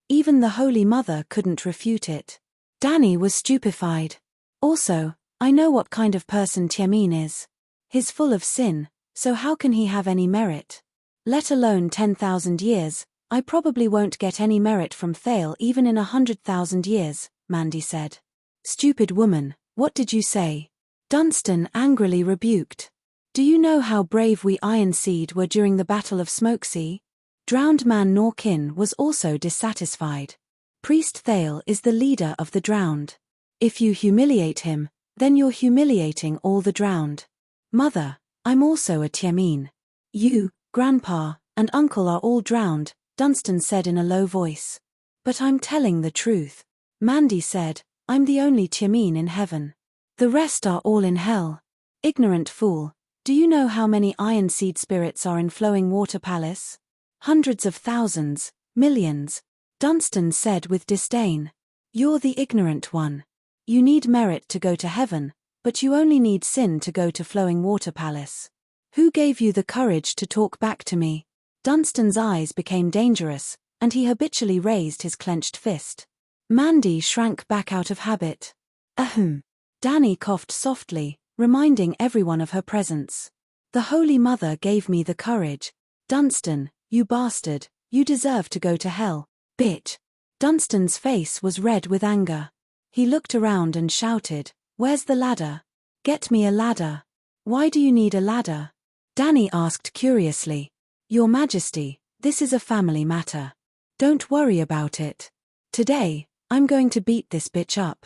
Even the Holy Mother couldn't refute it. Danny was stupefied. Also, I know what kind of person Tiamin is. He's full of sin, so how can he have any merit? Let alone 10,000 years, I probably won't get any merit from Thale even in 100,000 years, Mandy said. Stupid woman, what did you say? Dunstan angrily rebuked. Do you know how brave we Ironseed were during the Battle of Smokesea? Drowned man Norkin was also dissatisfied. Priest Thale is the leader of the drowned. If you humiliate him, then you're humiliating all the drowned. Mother, I'm also a Tiamin. You, Grandpa, and Uncle are all drowned, Dunstan said in a low voice. But I'm telling the truth. Mandy said, I'm the only Tiamin in heaven. The rest are all in hell. Ignorant fool, do you know how many Ironseed spirits are in Flowing Water Palace? Hundreds of thousands, millions. Dunstan said with disdain. You're the ignorant one. You need merit to go to heaven, but you only need sin to go to Flowing Water Palace. Who gave you the courage to talk back to me? Dunstan's eyes became dangerous, and he habitually raised his clenched fist. Mandy shrank back out of habit. Ahem. Danny coughed softly, reminding everyone of her presence. The Holy Mother gave me the courage. Dunstan, you bastard, you deserve to go to hell, bitch. Dunstan's face was red with anger. He looked around and shouted, Where's the ladder? Get me a ladder. Why do you need a ladder? Danny asked curiously. Your Majesty, this is a family matter. Don't worry about it. Today, I'm going to beat this bitch up.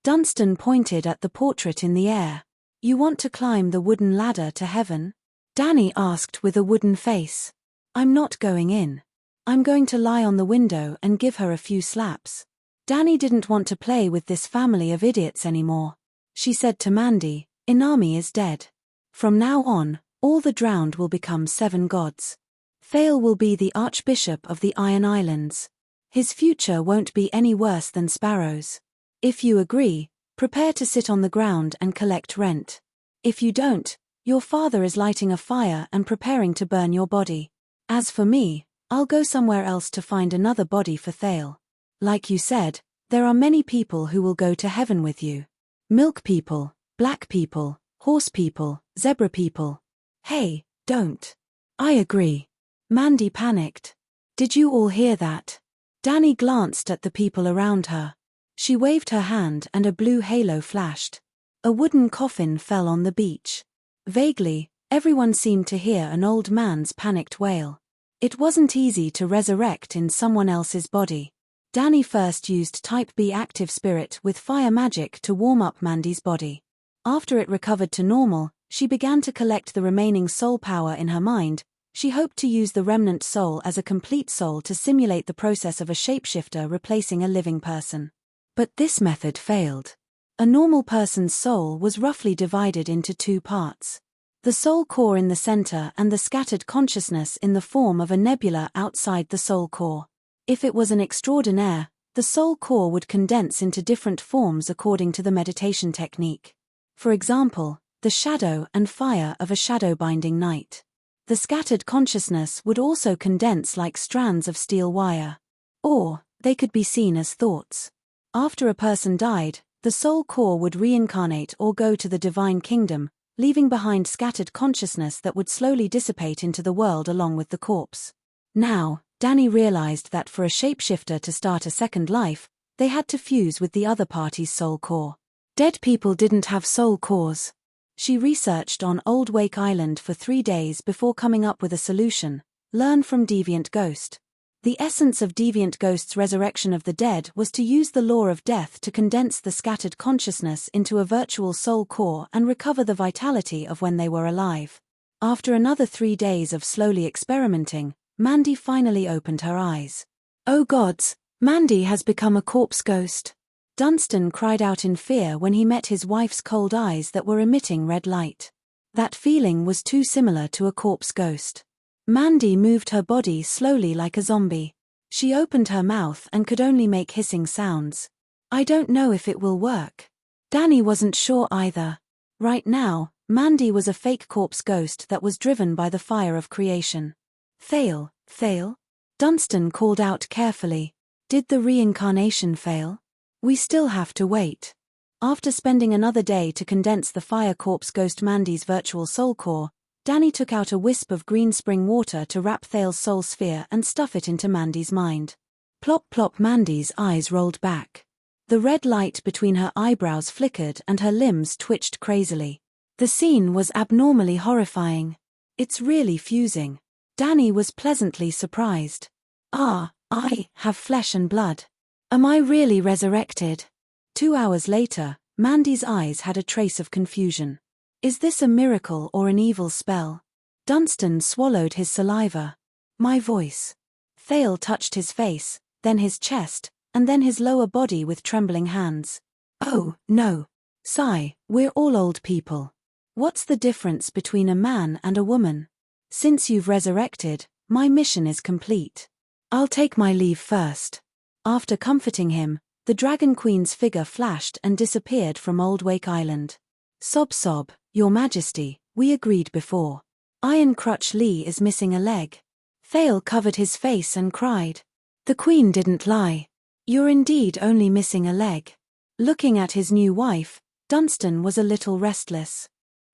Dunstan pointed at the portrait in the air. You want to climb the wooden ladder to heaven? Danny asked with a wooden face. I'm not going in. I'm going to lie on the window and give her a few slaps. Danny didn't want to play with this family of idiots anymore. She said to Mandy, Inami is dead. From now on, all the drowned will become 7 gods. Thale will be the Archbishop of the Iron Islands. His future won't be any worse than Sparrow's. If you agree, prepare to sit on the ground and collect rent. If you don't, your father is lighting a fire and preparing to burn your body. As for me, I'll go somewhere else to find another body for Thale. Like you said, there are many people who will go to heaven with you. Milk people, black people, horse people, zebra people. Hey, don't. I agree. Mandy panicked. Did you all hear that? Danny glanced at the people around her. She waved her hand and a blue halo flashed. A wooden coffin fell on the beach. Vaguely, everyone seemed to hear an old man's panicked wail. It wasn't easy to resurrect in someone else's body. Danny first used Type B active spirit with fire magic to warm up Mandy's body. After it recovered to normal, she began to collect the remaining soul power in her mind. She hoped to use the remnant soul as a complete soul to simulate the process of a shapeshifter replacing a living person. But this method failed. A normal person's soul was roughly divided into 2 parts. The soul core in the center and the scattered consciousness in the form of a nebula outside the soul core. If it was an extraordinaire, the soul core would condense into different forms according to the meditation technique. For example, the shadow and fire of a shadow-binding knight. The scattered consciousness would also condense like strands of steel wire. Or, they could be seen as thoughts. After a person died, the soul core would reincarnate or go to the divine kingdom, leaving behind scattered consciousness that would slowly dissipate into the world along with the corpse. Now, Danny realized that for a shapeshifter to start a second life, they had to fuse with the other party's soul core. Dead people didn't have soul cores. She researched on Old Wake Island for 3 days before coming up with a solution: learn from Deviant Ghost. The essence of Deviant Ghost's resurrection of the dead was to use the law of death to condense the scattered consciousness into a virtual soul core and recover the vitality of when they were alive. After another 3 days of slowly experimenting, Mandy finally opened her eyes. Oh gods, Mandy has become a corpse ghost. Dunstan cried out in fear when he met his wife's cold eyes that were emitting red light. That feeling was too similar to a corpse ghost. Mandy moved her body slowly like a zombie. She opened her mouth and could only make hissing sounds. I don't know if it will work. Danny wasn't sure either. Right now, Mandy was a fake corpse ghost that was driven by the fire of creation. Thale, Thale? Dunstan called out carefully. Did the reincarnation fail? We still have to wait. After spending another day to condense the fire corpse ghost Mandy's virtual soul core, Dany took out a wisp of green spring water to wrap Thal's soul sphere and stuff it into Mandy's mind. Plop plop, Mandy's eyes rolled back. The red light between her eyebrows flickered and her limbs twitched crazily. The scene was abnormally horrifying. It's really fusing. Dany was pleasantly surprised. Ah, I have flesh and blood. Am I really resurrected? 2 hours later, Mandy's eyes had a trace of confusion. Is this a miracle or an evil spell? Dunstan swallowed his saliva. My voice. Thale touched his face, then his chest, and then his lower body with trembling hands. Oh, no. Sigh, we're all old people. What's the difference between a man and a woman? Since you've resurrected, my mission is complete. I'll take my leave first. After comforting him, the Dragon Queen's figure flashed and disappeared from Old Wake Island. Sob sob, Your Majesty, we agreed before. Iron Crutch Lee is missing a leg. Thale covered his face and cried. The Queen didn't lie. You're indeed only missing a leg. Looking at his new wife, Dunstan was a little restless.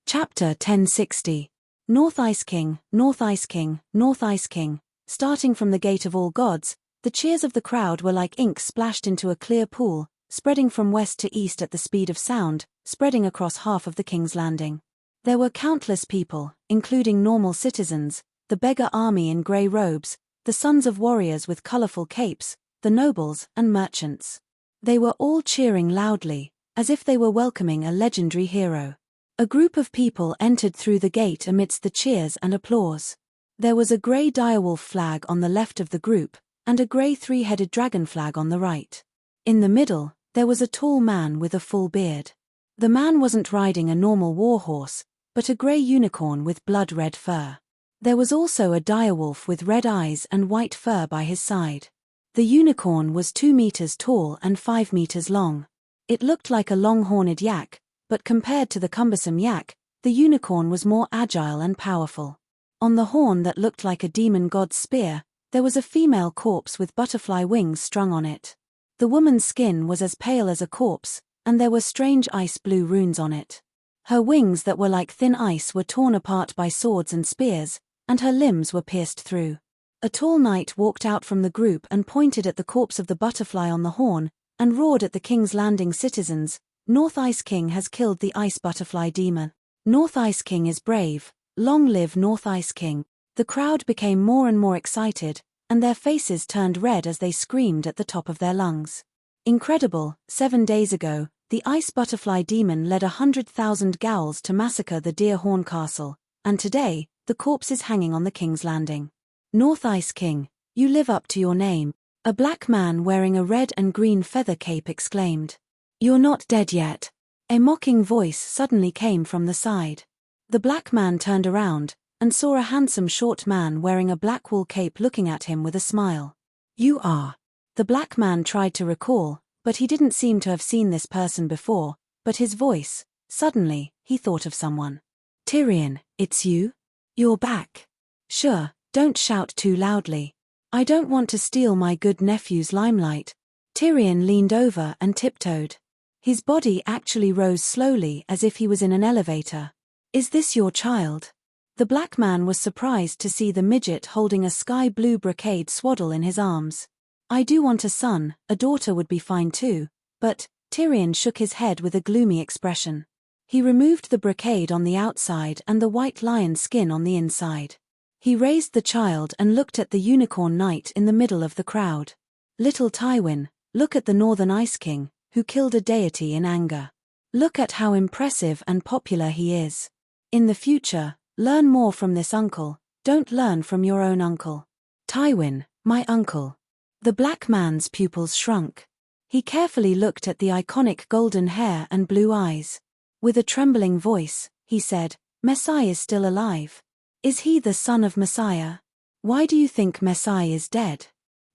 Chapter 1060. North Ice King, North Ice King, North Ice King. Starting from the Gate of All Gods, the cheers of the crowd were like ink splashed into a clear pool, spreading from west to east at the speed of sound, spreading across half of the King's Landing. There were countless people, including normal citizens, the beggar army in grey robes, the sons of warriors with colourful capes, the nobles and merchants. They were all cheering loudly, as if they were welcoming a legendary hero. A group of people entered through the gate amidst the cheers and applause. There was a grey direwolf flag on the left of the group, and a grey three-headed dragon flag on the right. In the middle, there was a tall man with a full beard. The man wasn't riding a normal war horse, but a grey unicorn with blood-red fur. There was also a direwolf with red eyes and white fur by his side. The unicorn was 2 meters tall and 5 meters long. It looked like a long-horned yak, but compared to the cumbersome yak, the unicorn was more agile and powerful. On the horn that looked like a demon god's spear, there was a female corpse with butterfly wings strung on it. The woman's skin was as pale as a corpse, and there were strange ice-blue runes on it. Her wings that were like thin ice were torn apart by swords and spears, and her limbs were pierced through. A tall knight walked out from the group and pointed at the corpse of the butterfly on the horn, and roared at the King's Landing citizens, North Ice King has killed the ice butterfly demon. North Ice King is brave, long live North Ice King. The crowd became more and more excited, and their faces turned red as they screamed at the top of their lungs. Incredible, 7 days ago, the ice butterfly demon led 100,000 Gowls to massacre the Deerhorn Castle, and today, the corpse is hanging on the King's Landing. North Ice King, you live up to your name, a black man wearing a red and green feather cape exclaimed. You're not dead yet. A mocking voice suddenly came from the side. The black man turned around, and saw a handsome short man wearing a black wool cape looking at him with a smile. You are. The black man tried to recall, but he didn't seem to have seen this person before, but his voice, suddenly, he thought of someone. Tyrion, it's you? You're back. Sure, don't shout too loudly. I don't want to steal my good nephew's limelight. Tyrion leaned over and tiptoed. His body actually rose slowly as if he was in an elevator. Is this your child? The black man was surprised to see the midget holding a sky-blue brocade swaddle in his arms. I do want a son, a daughter would be fine too, but, Tyrion shook his head with a gloomy expression. He removed the brocade on the outside and the white lion skin on the inside. He raised the child and looked at the unicorn knight in the middle of the crowd. Little Tywin, look at the Northern Ice King, who killed a deity in anger. Look at how impressive and popular he is. In the future, learn more from this uncle, don't learn from your own uncle. Tywin, my uncle. The black man's pupils shrunk. He carefully looked at the iconic golden hair and blue eyes. With a trembling voice, he said, Messiah is still alive. Is he the son of Messiah? Why do you think Messiah is dead?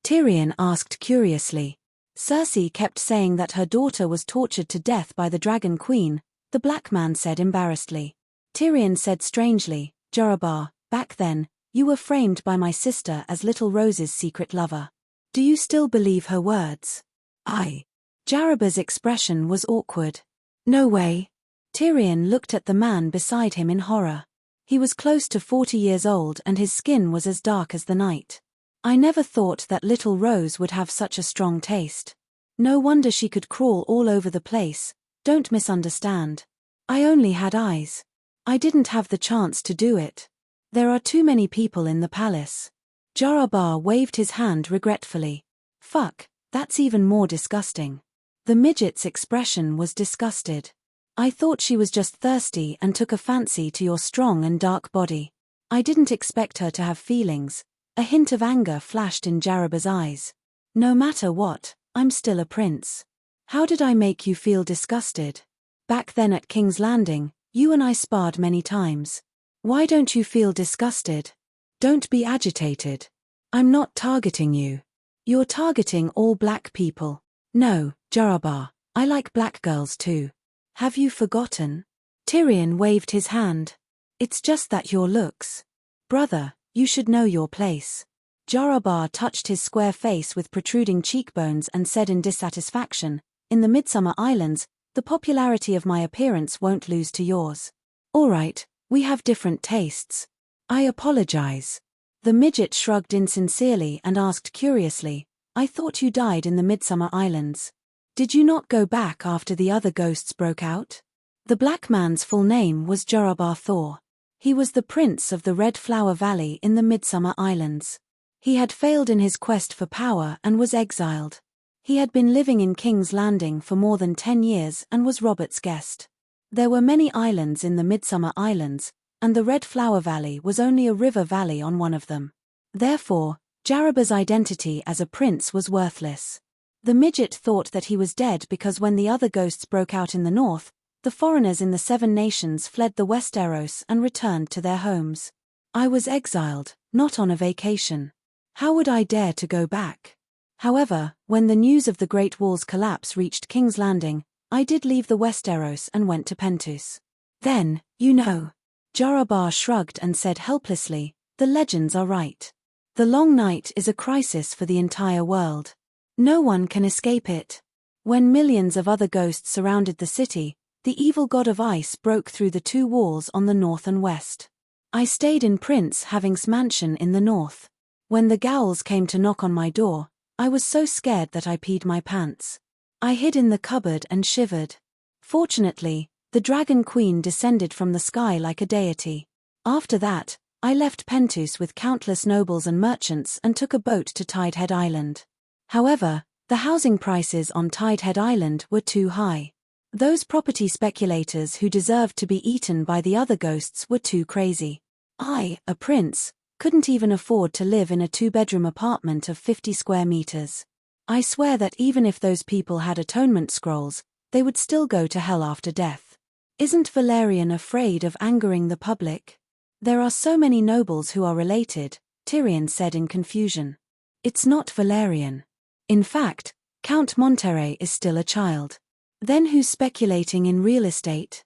Tyrion asked curiously. Cersei kept saying that her daughter was tortured to death by the Dragon Queen, the black man said embarrassedly. Tyrion said strangely, Jarabar, back then, you were framed by my sister as Little Rose's secret lover. Do you still believe her words? I. Jarabar's expression was awkward. No way. Tyrion looked at the man beside him in horror. He was close to 40 years old and his skin was as dark as the night. I never thought that little Rose would have such a strong taste. No wonder she could crawl all over the place, don't misunderstand. I only had eyes. I didn't have the chance to do it. There are too many people in the palace. Jarabar waved his hand regretfully. Fuck, that's even more disgusting. The midget's expression was disgusted. I thought she was just thirsty and took a fancy to your strong and dark body. I didn't expect her to have feelings. A hint of anger flashed in Jarabar's eyes. No matter what, I'm still a prince. How did I make you feel disgusted? Back then at King's Landing, you and I sparred many times. Why don't you feel disgusted? Don't be agitated. I'm not targeting you. You're targeting all black people. No, Jarabar, I like black girls too. Have you forgotten? Tyrion waved his hand. It's just that your looks. Brother, you should know your place. Jarabar touched his square face with protruding cheekbones and said in dissatisfaction, in the Midsummer Islands, the popularity of my appearance won't lose to yours. All right, we have different tastes. I apologize. The midget shrugged insincerely and asked curiously, I thought you died in the Midsummer Islands. Did you not go back after the other ghosts broke out? The black man's full name was Jarabar Thor. He was the prince of the Red Flower Valley in the Midsummer Islands. He had failed in his quest for power and was exiled. He had been living in King's Landing for more than 10 years and was Robert's guest. There were many islands in the Midsummer Islands, and the Red Flower Valley was only a river valley on one of them. Therefore, Jarabar's identity as a prince was worthless. The midget thought that he was dead because when the other ghosts broke out in the north, the foreigners in the 7 nations fled the Westeros and returned to their homes. I was exiled, not on a vacation. How would I dare to go back? However, when the news of the Great Wall's collapse reached King's Landing, I did leave the Westeros and went to Pentus. Then, you know. Jarabar shrugged and said helplessly, the legends are right. The long night is a crisis for the entire world. No one can escape it. When millions of other ghosts surrounded the city, the evil god of ice broke through the 2 walls on the north and west. I stayed in Prince Having's mansion in the north. When the Gowls came to knock on my door, I was so scared that I peed my pants. I hid in the cupboard and shivered. Fortunately, the Dragon Queen descended from the sky like a deity. After that, I left Pentus with countless nobles and merchants and took a boat to Tidehead Island. However, the housing prices on Tidehead Island were too high. Those property speculators who deserved to be eaten by the other ghosts were too crazy. I, a prince, couldn't even afford to live in a 2-bedroom apartment of 50 square meters. I swear that even if those people had atonement scrolls, they would still go to hell after death. Isn't Valerian afraid of angering the public? There are so many nobles who are related, Tyrion said in confusion. It's not Valerian. In fact, Count Monterey is still a child. Then who's speculating in real estate?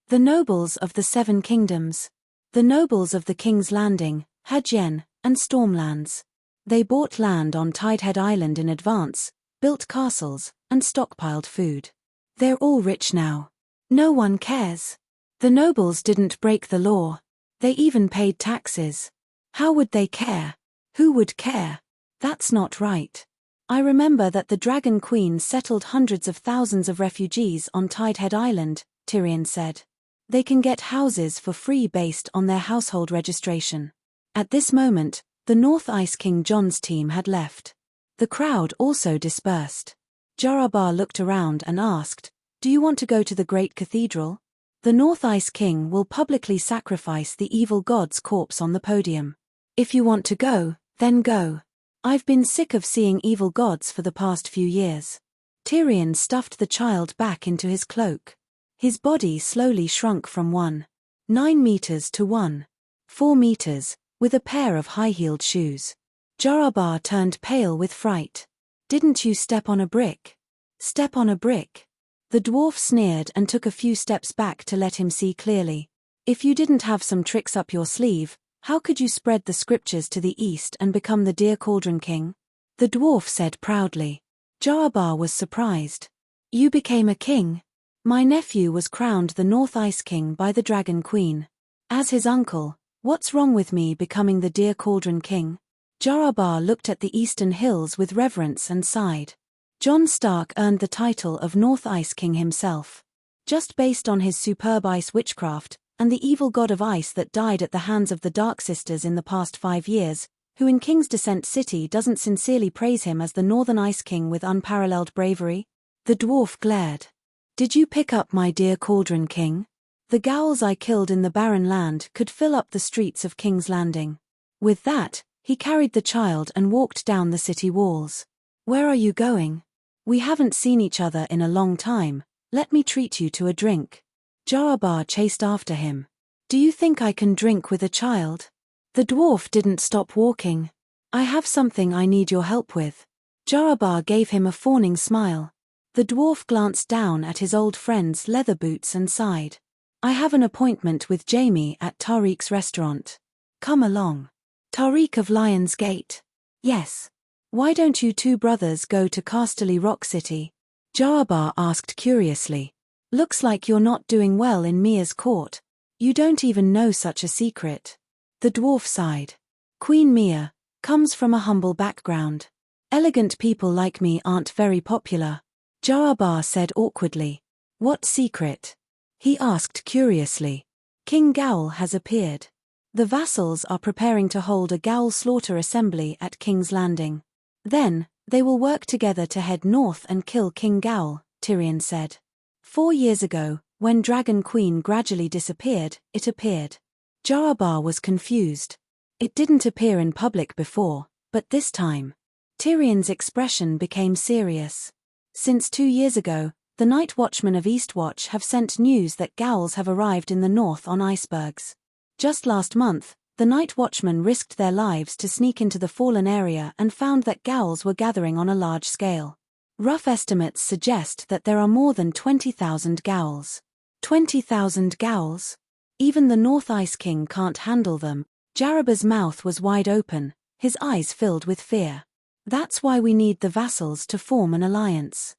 The nobles of the 7 kingdoms. The nobles of the King's Landing, Hadjen, and Stormlands. They bought land on Tidehead Island in advance, built castles, and stockpiled food. They're all rich now. No one cares. The nobles didn't break the law. They even paid taxes. How would they care? Who would care? That's not right. I remember that the Dragon Queen settled hundreds of thousands of refugees on Tidehead Island, Tyrion said. They can get houses for free based on their household registration. At this moment, the North Ice King Jon's team had left. The crowd also dispersed. Jarabar looked around and asked, "Do you want to go to the Great Cathedral? The North Ice King will publicly sacrifice the evil god's corpse on the podium. If you want to go, then go. I've been sick of seeing evil gods for the past few years." Tyrion stuffed the child back into his cloak. His body slowly shrunk from 1.9 meters to 1.4 meters, with a pair of high-heeled shoes. Jarabar turned pale with fright. "Didn't you step on a brick?" "Step on a brick?" The dwarf sneered and took a few steps back to let him see clearly. "If you didn't have some tricks up your sleeve, how could you spread the scriptures to the east and become the Deer Cauldron King?" The dwarf said proudly. Jarabar was surprised. "You became a king?" "My nephew was crowned the North Ice King by the Dragon Queen." As his uncle, what's wrong with me becoming the dear Cauldron King? Jarabar looked at the eastern hills with reverence and sighed. Jon Stark earned the title of North Ice King himself. Just based on his superb ice witchcraft, and the evil god of ice that died at the hands of the Dark Sisters in the past 5 years, who in King's Descent City doesn't sincerely praise him as the Northern Ice King with unparalleled bravery? The dwarf glared. Did you pick up my dear Cauldron King? The Gowls I killed in the Barren Land could fill up the streets of King's Landing. With that, he carried the child and walked down the city walls. Where are you going? We haven't seen each other in a long time. Let me treat you to a drink. Jarabar chased after him. Do you think I can drink with a child? The dwarf didn't stop walking. I have something I need your help with. Jarabar gave him a fawning smile. The dwarf glanced down at his old friend's leather boots and sighed. I have an appointment with Jaime at Tariq's restaurant. Come along. Tariq of Lion's Gate. Yes. Why don't you two brothers go to Casterly Rock City? Jarabar asked curiously. Looks like you're not doing well in Mia's court. You don't even know such a secret. The dwarf sighed. Queen Mia comes from a humble background. Elegant people like me aren't very popular. Jarabar said awkwardly. What secret? He asked curiously. King Gowl has appeared. The vassals are preparing to hold a Gowl slaughter assembly at King's Landing. Then, they will work together to head north and kill King Gowl, Tyrion said. 4 years ago, when Dragon Queen gradually disappeared, it appeared. Jarabar was confused. It didn't appear in public before, but this time. Tyrion's expression became serious. Since 2 years ago, the Night Watchmen of Eastwatch have sent news that Gowls have arrived in the north on icebergs. Just last month, the Night Watchmen risked their lives to sneak into the Fallen area and found that Gowls were gathering on a large scale. Rough estimates suggest that there are more than 20,000 Gowls. 20,000 Gowls? Even the North Ice King can't handle them. Jarabar's mouth was wide open, his eyes filled with fear. That's why we need the vassals to form an alliance.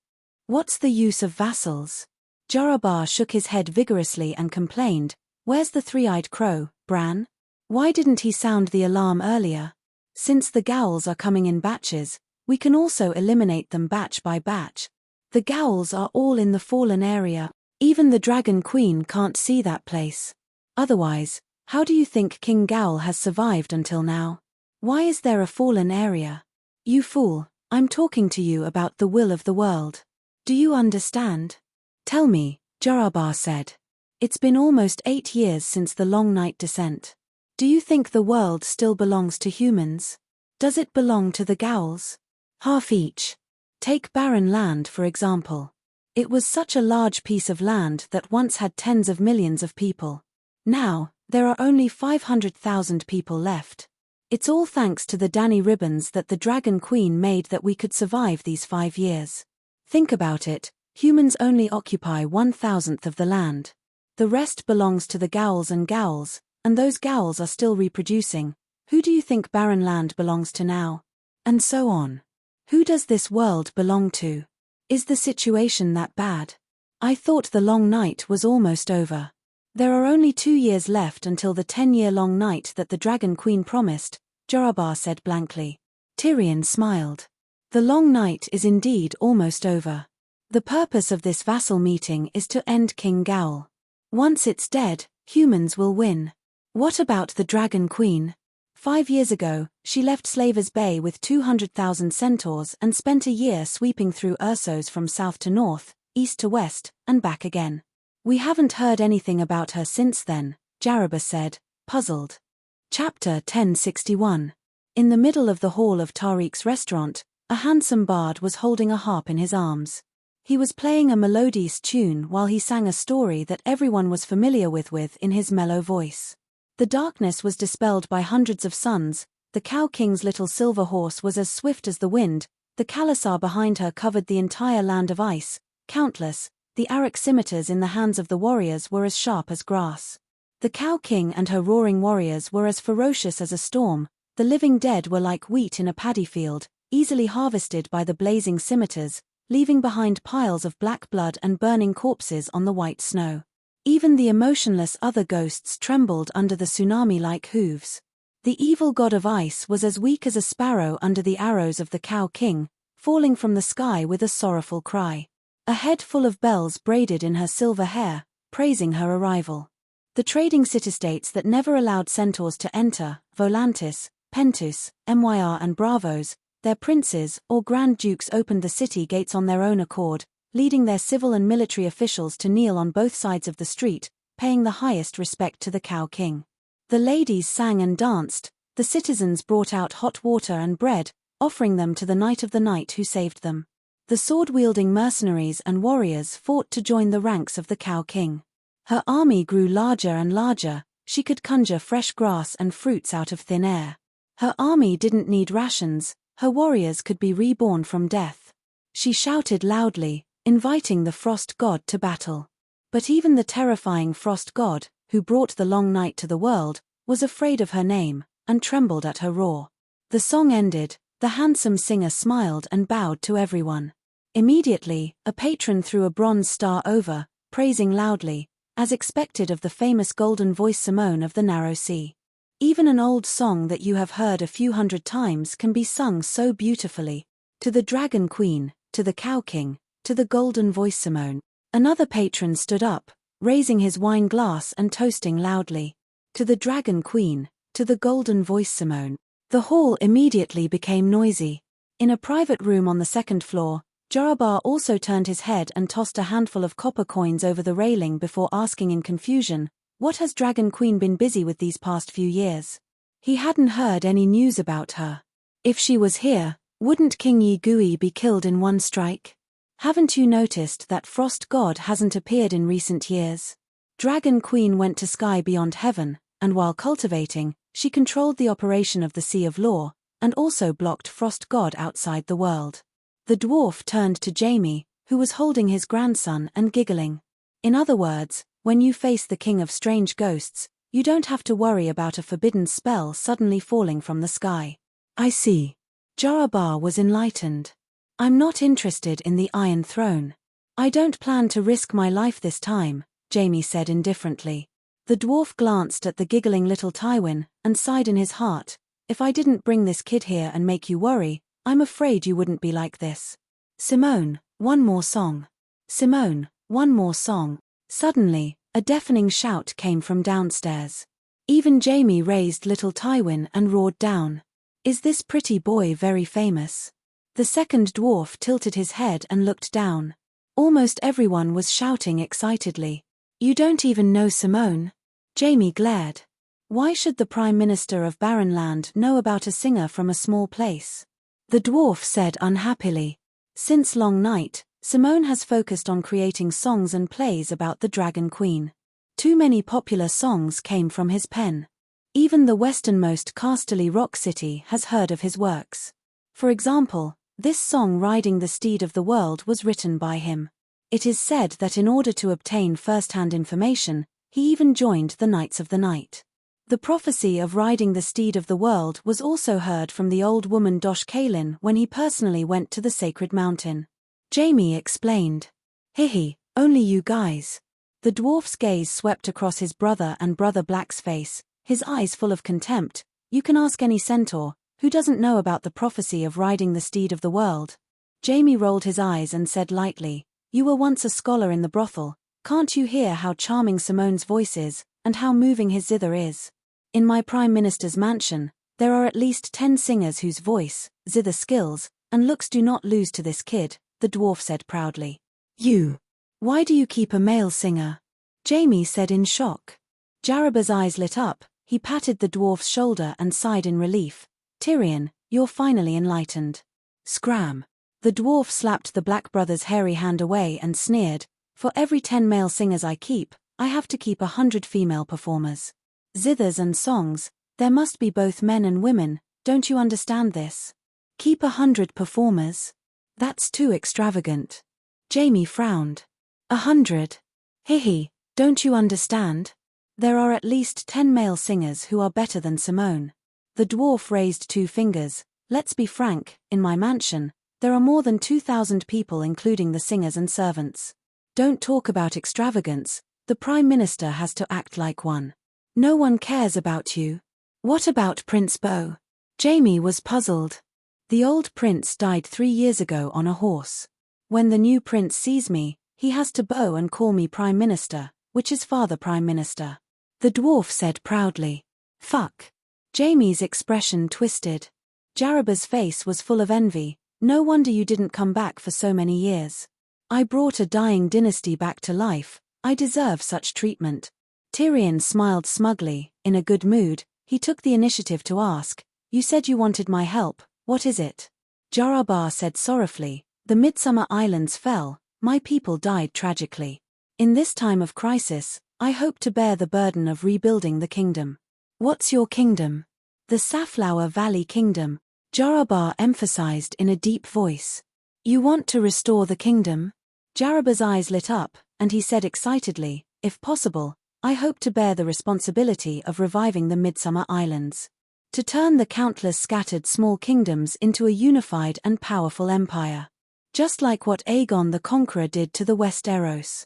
What's the use of vassals? Jarabar shook his head vigorously and complained, Where's the three-eyed crow, Bran? Why didn't he sound the alarm earlier? Since the Gowls are coming in batches, we can also eliminate them batch by batch. The Gowls are all in the Fallen area. Even the Dragon Queen can't see that place. Otherwise, how do you think King Gowl has survived until now? Why is there a Fallen area? You fool, I'm talking to you about the will of the world. Do you understand? Tell me, Jarabar said. It's been almost 8 years since the Long Night Descent. Do you think the world still belongs to humans? Does it belong to the Gowls? Half each. Take Barren Land for example. It was such a large piece of land that once had tens of millions of people. Now, there are only 500,000 people left. It's all thanks to the Danny ribbons that the Dragon Queen made that we could survive these 5 years. Think about it, humans only occupy 1,000th of the land. The rest belongs to the Gowls, and those Gowls are still reproducing. Who do you think Barren Land belongs to now? And so on. Who does this world belong to? Is the situation that bad? I thought the long night was almost over. There are only 2 years left until the 10-year-long night that the Dragon Queen promised, Jarabar said blankly. Tyrion smiled. The long night is indeed almost over. The purpose of this vassal meeting is to end King Gowl. Once it's dead, humans will win. What about the Dragon Queen? 5 years ago, she left Slaver's Bay with 200,000 centaurs and spent a year sweeping through Ursos from south to north, east to west, and back again. We haven't heard anything about her since then, Jarabar said, puzzled. Chapter 1061. In the middle of the hall of Tariq's restaurant, a handsome bard was holding a harp in his arms. He was playing a melodious tune while he sang a story that everyone was familiar with in his mellow voice. The darkness was dispelled by hundreds of suns, the Cow King's little silver horse was as swift as the wind, the Khalasar behind her covered the entire land of ice, countless, the Arak scimitars in the hands of the warriors were as sharp as grass. The Cow King and her roaring warriors were as ferocious as a storm, the living dead were like wheat in a paddy field, easily harvested by the blazing scimitars, leaving behind piles of black blood and burning corpses on the white snow. Even the emotionless other ghosts trembled under the tsunami-like hooves. The evil god of ice was as weak as a sparrow under the arrows of the Cow King, falling from the sky with a sorrowful cry. A head full of bells braided in her silver hair, praising her arrival. The trading city-states that never allowed centaurs to enter, Volantis, Pentus, Myr and Bravos, their princes or grand dukes opened the city gates on their own accord, leading their civil and military officials to kneel on both sides of the street, paying the highest respect to the Cow King. The ladies sang and danced, the citizens brought out hot water and bread, offering them to the knight of the night who saved them. The sword-wielding mercenaries and warriors fought to join the ranks of the Cow King. Her army grew larger and larger, she could conjure fresh grass and fruits out of thin air. Her army didn't need rations, her warriors could be reborn from death. She shouted loudly, inviting the frost god to battle. But even the terrifying frost god, who brought the long night to the world, was afraid of her name, and trembled at her roar. The song ended, the handsome singer smiled and bowed to everyone. Immediately, a patron threw a bronze star over, praising loudly, as expected of the famous golden voice Simone of the Narrow Sea. Even an old song that you have heard a few hundred times can be sung so beautifully. To the Dragon Queen, to the Cow King, to the golden voice Simone. Another patron stood up, raising his wine glass and toasting loudly. To the Dragon Queen, to the golden voice Simone. The hall immediately became noisy. In a private room on the second floor, Jarabar also turned his head and tossed a handful of copper coins over the railing before asking in confusion, "What has Dragon Queen been busy with these past few years?" He hadn't heard any news about her. If she was here, wouldn't King Yi Gui be killed in one strike? Haven't you noticed that Frost God hasn't appeared in recent years? Dragon Queen went to sky beyond heaven, and while cultivating, she controlled the operation of the Sea of Law, and also blocked Frost God outside the world. The dwarf turned to Jamie, who was holding his grandson and giggling. In other words, when you face the king of strange ghosts, you don't have to worry about a forbidden spell suddenly falling from the sky. I see. Jarabar was enlightened. I'm not interested in the Iron Throne. I don't plan to risk my life this time, Jamie said indifferently. The dwarf glanced at the giggling little Tywin, and sighed in his heart, "If I didn't bring this kid here and make you worry, I'm afraid you wouldn't be like this." Simone, one more song. Simone, one more song. Suddenly, a deafening shout came from downstairs. Even Jamie raised little Tywin and roared down. "Is this pretty boy very famous?" The second dwarf tilted his head and looked down. Almost everyone was shouting excitedly. "You don't even know Simone?" Jamie glared. Why should the Prime Minister of Barrenland know about a singer from a small place? The dwarf said unhappily. Since Long Night, Simone has focused on creating songs and plays about the Dragon Queen. Too many popular songs came from his pen. Even the westernmost Casterly Rock City has heard of his works. For example, this song Riding the Steed of the World was written by him. It is said that in order to obtain first-hand information, he even joined the Knights of the Night. The prophecy of riding the steed of the world was also heard from the old woman Dosh Kalin when he personally went to the sacred mountain. Jamie explained. "Hihi, only you guys." The dwarf's gaze swept across his brother and Brother Black's face, his eyes full of contempt. "You can ask any centaur, who doesn't know about the prophecy of riding the steed of the world?" Jamie rolled his eyes and said lightly, "You were once a scholar in the brothel, can't you hear how charming Simone's voice is, and how moving his zither is? In my Prime Minister's mansion, there are at least 10 singers whose voice, zither skills, and looks do not lose to this kid," the dwarf said proudly. "You. Why do you keep a male singer?" Jamie said in shock. Jarabar's eyes lit up, he patted the dwarf's shoulder and sighed in relief. "Tyrion, you're finally enlightened." Scram. The dwarf slapped the Black brother's hairy hand away and sneered, "For every 10 male singers I keep, I have to keep 100 female performers. Zithers and songs, there must be both men and women, don't you understand this? Keep 100 performers? That's too extravagant." Jamie frowned. 100. Hihi, don't you understand? There are at least 10 male singers who are better than Simone. The dwarf raised 2 fingers. "Let's be frank, in my mansion, there are more than 2,000 people including the singers and servants. Don't talk about extravagance," The Prime Minister has to act like one. No one cares about you. What about Prince Beau? Jamie was puzzled. The old prince died 3 years ago on a horse. When the new prince sees me, he has to bow and call me Prime Minister, which is Father Prime Minister. The dwarf said proudly. Fuck. Jamie's expression twisted. Jaraba's face was full of envy. No wonder you didn't come back for so many years. I brought a dying dynasty back to life. I deserve such treatment. Tyrion smiled smugly. In a good mood, he took the initiative to ask, You said you wanted my help, what is it? Jaraba said sorrowfully, The Midsummer Islands fell, my people died tragically. In this time of crisis, I hope to bear the burden of rebuilding the kingdom. What's your kingdom? The Safflower Valley Kingdom, Jaraba emphasized in a deep voice. You want to restore the kingdom? Jaraba's eyes lit up, and he said excitedly, If possible, I hope to bear the responsibility of reviving the Midsummer Islands. To turn the countless scattered small kingdoms into a unified and powerful empire. Just like what Aegon the Conqueror did to the Westeros.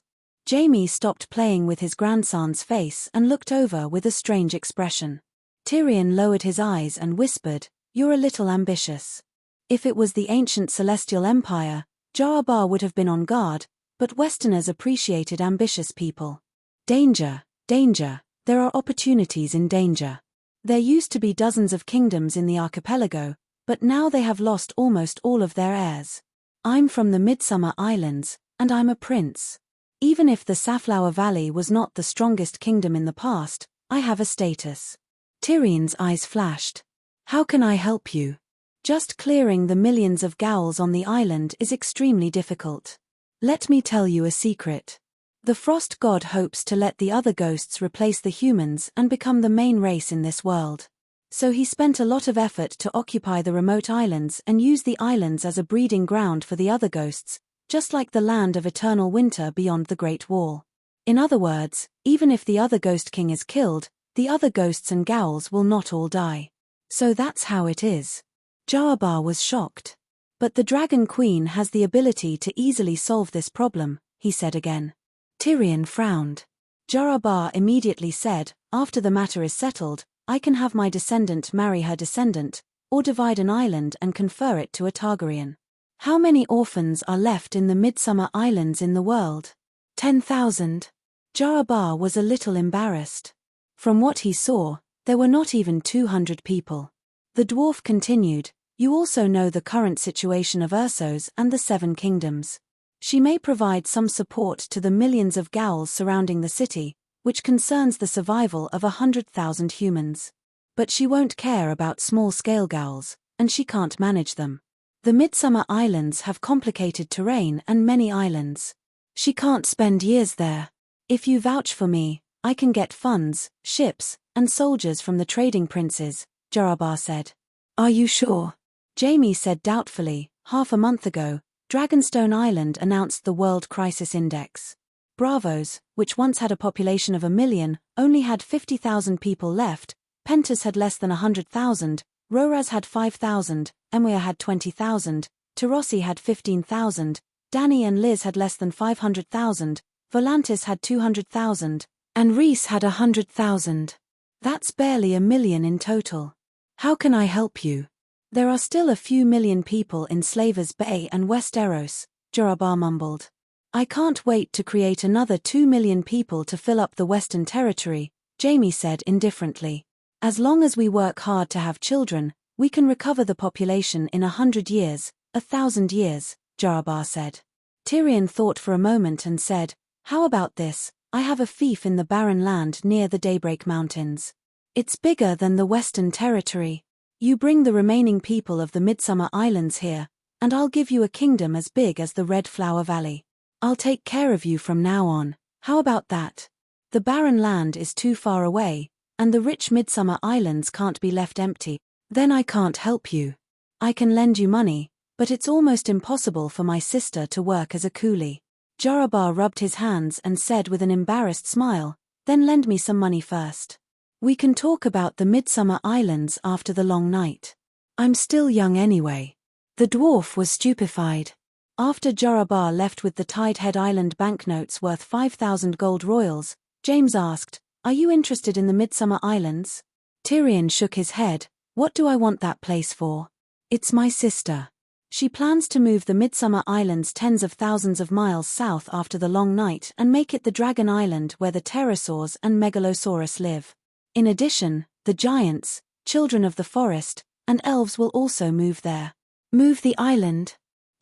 Jaime stopped playing with his grandson's face and looked over with a strange expression. Tyrion lowered his eyes and whispered, You're a little ambitious. If it was the ancient Celestial Empire, Jaraba would have been on guard, but Westerners appreciated ambitious people. Danger, danger, there are opportunities in danger. There used to be dozens of kingdoms in the archipelago, but now they have lost almost all of their heirs. I'm from the Midsummer Islands, and I'm a prince. Even if the Safflower Valley was not the strongest kingdom in the past, I have a status. Tyrion's eyes flashed. How can I help you? Just clearing the millions of ghouls on the island is extremely difficult. Let me tell you a secret. The Frost God hopes to let the other ghosts replace the humans and become the main race in this world. So he spent a lot of effort to occupy the remote islands and use the islands as a breeding ground for the other ghosts, just like the land of eternal winter beyond the Great Wall. In other words, even if the other Ghost King is killed, the other ghosts and ghouls will not all die. So that's how it is. Jaraba was shocked. But the Dragon Queen has the ability to easily solve this problem, he said again. Tyrion frowned. Jaraba immediately said, After the matter is settled, I can have my descendant marry her descendant, or divide an island and confer it to a Targaryen. How many orphans are left in the Midsummer Islands in the world? 10,000. Jaraba was a little embarrassed. From what he saw, there were not even 200 people. The dwarf continued, You also know the current situation of Ursos and the Seven Kingdoms. She may provide some support to the millions of ghouls surrounding the city, which concerns the survival of 100,000 humans. But she won't care about small-scale ghouls, and she can't manage them. The Midsummer Islands have complicated terrain and many islands. She can't spend years there. If you vouch for me, I can get funds, ships, and soldiers from the trading princes, Jaraba said. Are you sure? Jaime said doubtfully, half a month ago, Dragonstone Island announced the World Crisis Index. Bravos, which once had a population of 1 million, only had 50,000 people left, Pentus had less than 100,000, Roraz had 5,000, Emwea had 20,000, Tirossi had 15,000, Dany and Liz had less than 500,000, Volantis had 200,000, and Rhys had 100,000. That's barely 1 million in total. How can I help you? There are still a few million people in Slavers Bay and Westeros, Jaraba mumbled. I can't wait to create another 2 million people to fill up the Western Territory, Jaime said indifferently. As long as we work hard to have children, we can recover the population in 100 years, 1,000 years, Jaraba said. Tyrion thought for a moment and said, How about this? I have a fief in the barren land near the Daybreak Mountains. It's bigger than the Western Territory. You bring the remaining people of the Midsummer Islands here, and I'll give you a kingdom as big as the Red Flower Valley. I'll take care of you from now on. How about that? The barren land is too far away, and the rich Midsummer Islands can't be left empty. Then I can't help you. I can lend you money, but it's almost impossible for my sister to work as a coolie. Jaraba rubbed his hands and said with an embarrassed smile, Then lend me some money first. We can talk about the Midsummer Islands after the long night. I'm still young anyway. The dwarf was stupefied. After Jarabar left with the Tidehead Island banknotes worth 5,000 gold royals, James asked, "Are you interested in the Midsummer Islands?" Tyrion shook his head. "What do I want that place for? It's my sister. She plans to move the Midsummer Islands tens of thousands of miles south after the long night and make it the Dragon Island where the pterosaurs and megalosaurus live. In addition, the giants, children of the forest, and elves will also move there." "Move the island?"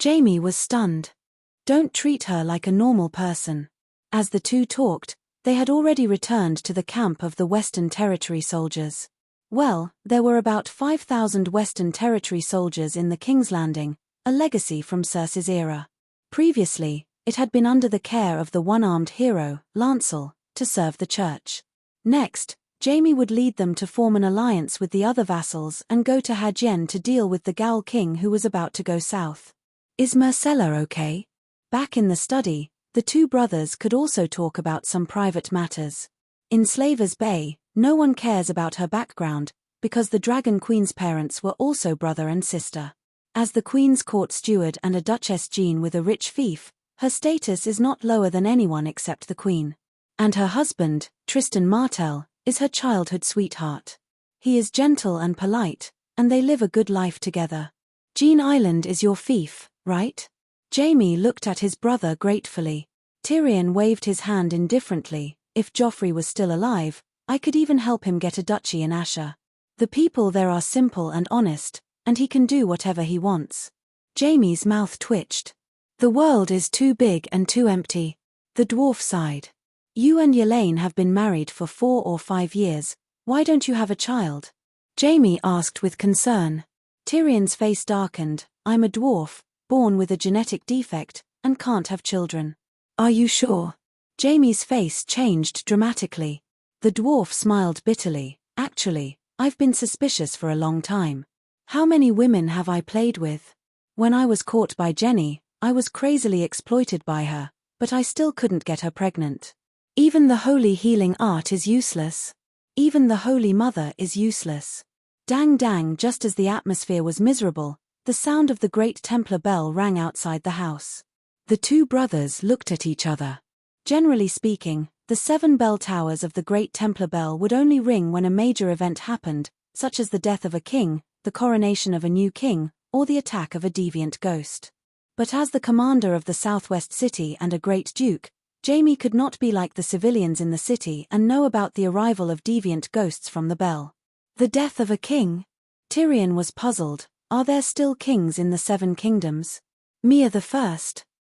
Jaime was stunned. "Don't treat her like a normal person." As the two talked, they had already returned to the camp of the Western Territory soldiers. Well, there were about 5,000 Western Territory soldiers in the King's Landing, a legacy from Cersei's era. Previously, it had been under the care of the one-armed hero, Lancel, to serve the church. Next, Jaime would lead them to form an alliance with the other vassals and go to Hadjen to deal with the Gal King who was about to go south. "Is Myrcella okay?" Back in the study, the two brothers could also talk about some private matters. In Slaver's Bay, no one cares about her background, because the Dragon Queen's parents were also brother and sister. As the Queen's court steward and a Duchess Jean with a rich fief, her status is not lower than anyone except the Queen. And her husband, Tristan Martell, is her childhood sweetheart. He is gentle and polite, and they live a good life together. "Jean Island is your fief, right?" Jaime looked at his brother gratefully. Tyrion waved his hand indifferently. "If Joffrey was still alive, I could even help him get a duchy in Asher. The people there are simple and honest, and he can do whatever he wants." Jaime's mouth twitched. "The world is too big and too empty." The dwarf sighed. "You and Yelaine have been married for 4 or 5 years, why don't you have a child?" Jaime asked with concern. Tyrion's face darkened. "I'm a dwarf, born with a genetic defect, and can't have children." "Are you sure?" Jaime's face changed dramatically. The dwarf smiled bitterly. "Actually, I've been suspicious for a long time. How many women have I played with? When I was caught by Jenny, I was crazily exploited by her, but I still couldn't get her pregnant. Even the holy healing art is useless. Even the Holy Mother is useless." Dang dang, just as the atmosphere was miserable, the sound of the great Templar bell rang outside the house. The two brothers looked at each other. Generally speaking, the 7 bell towers of the Great Templar Bell would only ring when a major event happened, such as the death of a king, the coronation of a new king, or the attack of a deviant ghost. But as the commander of the Southwest City and a great duke, Jaime could not be like the civilians in the city and know about the arrival of deviant ghosts from the bell. The death of a king? Tyrion was puzzled. Are there still kings in the 7 kingdoms? Mia the First?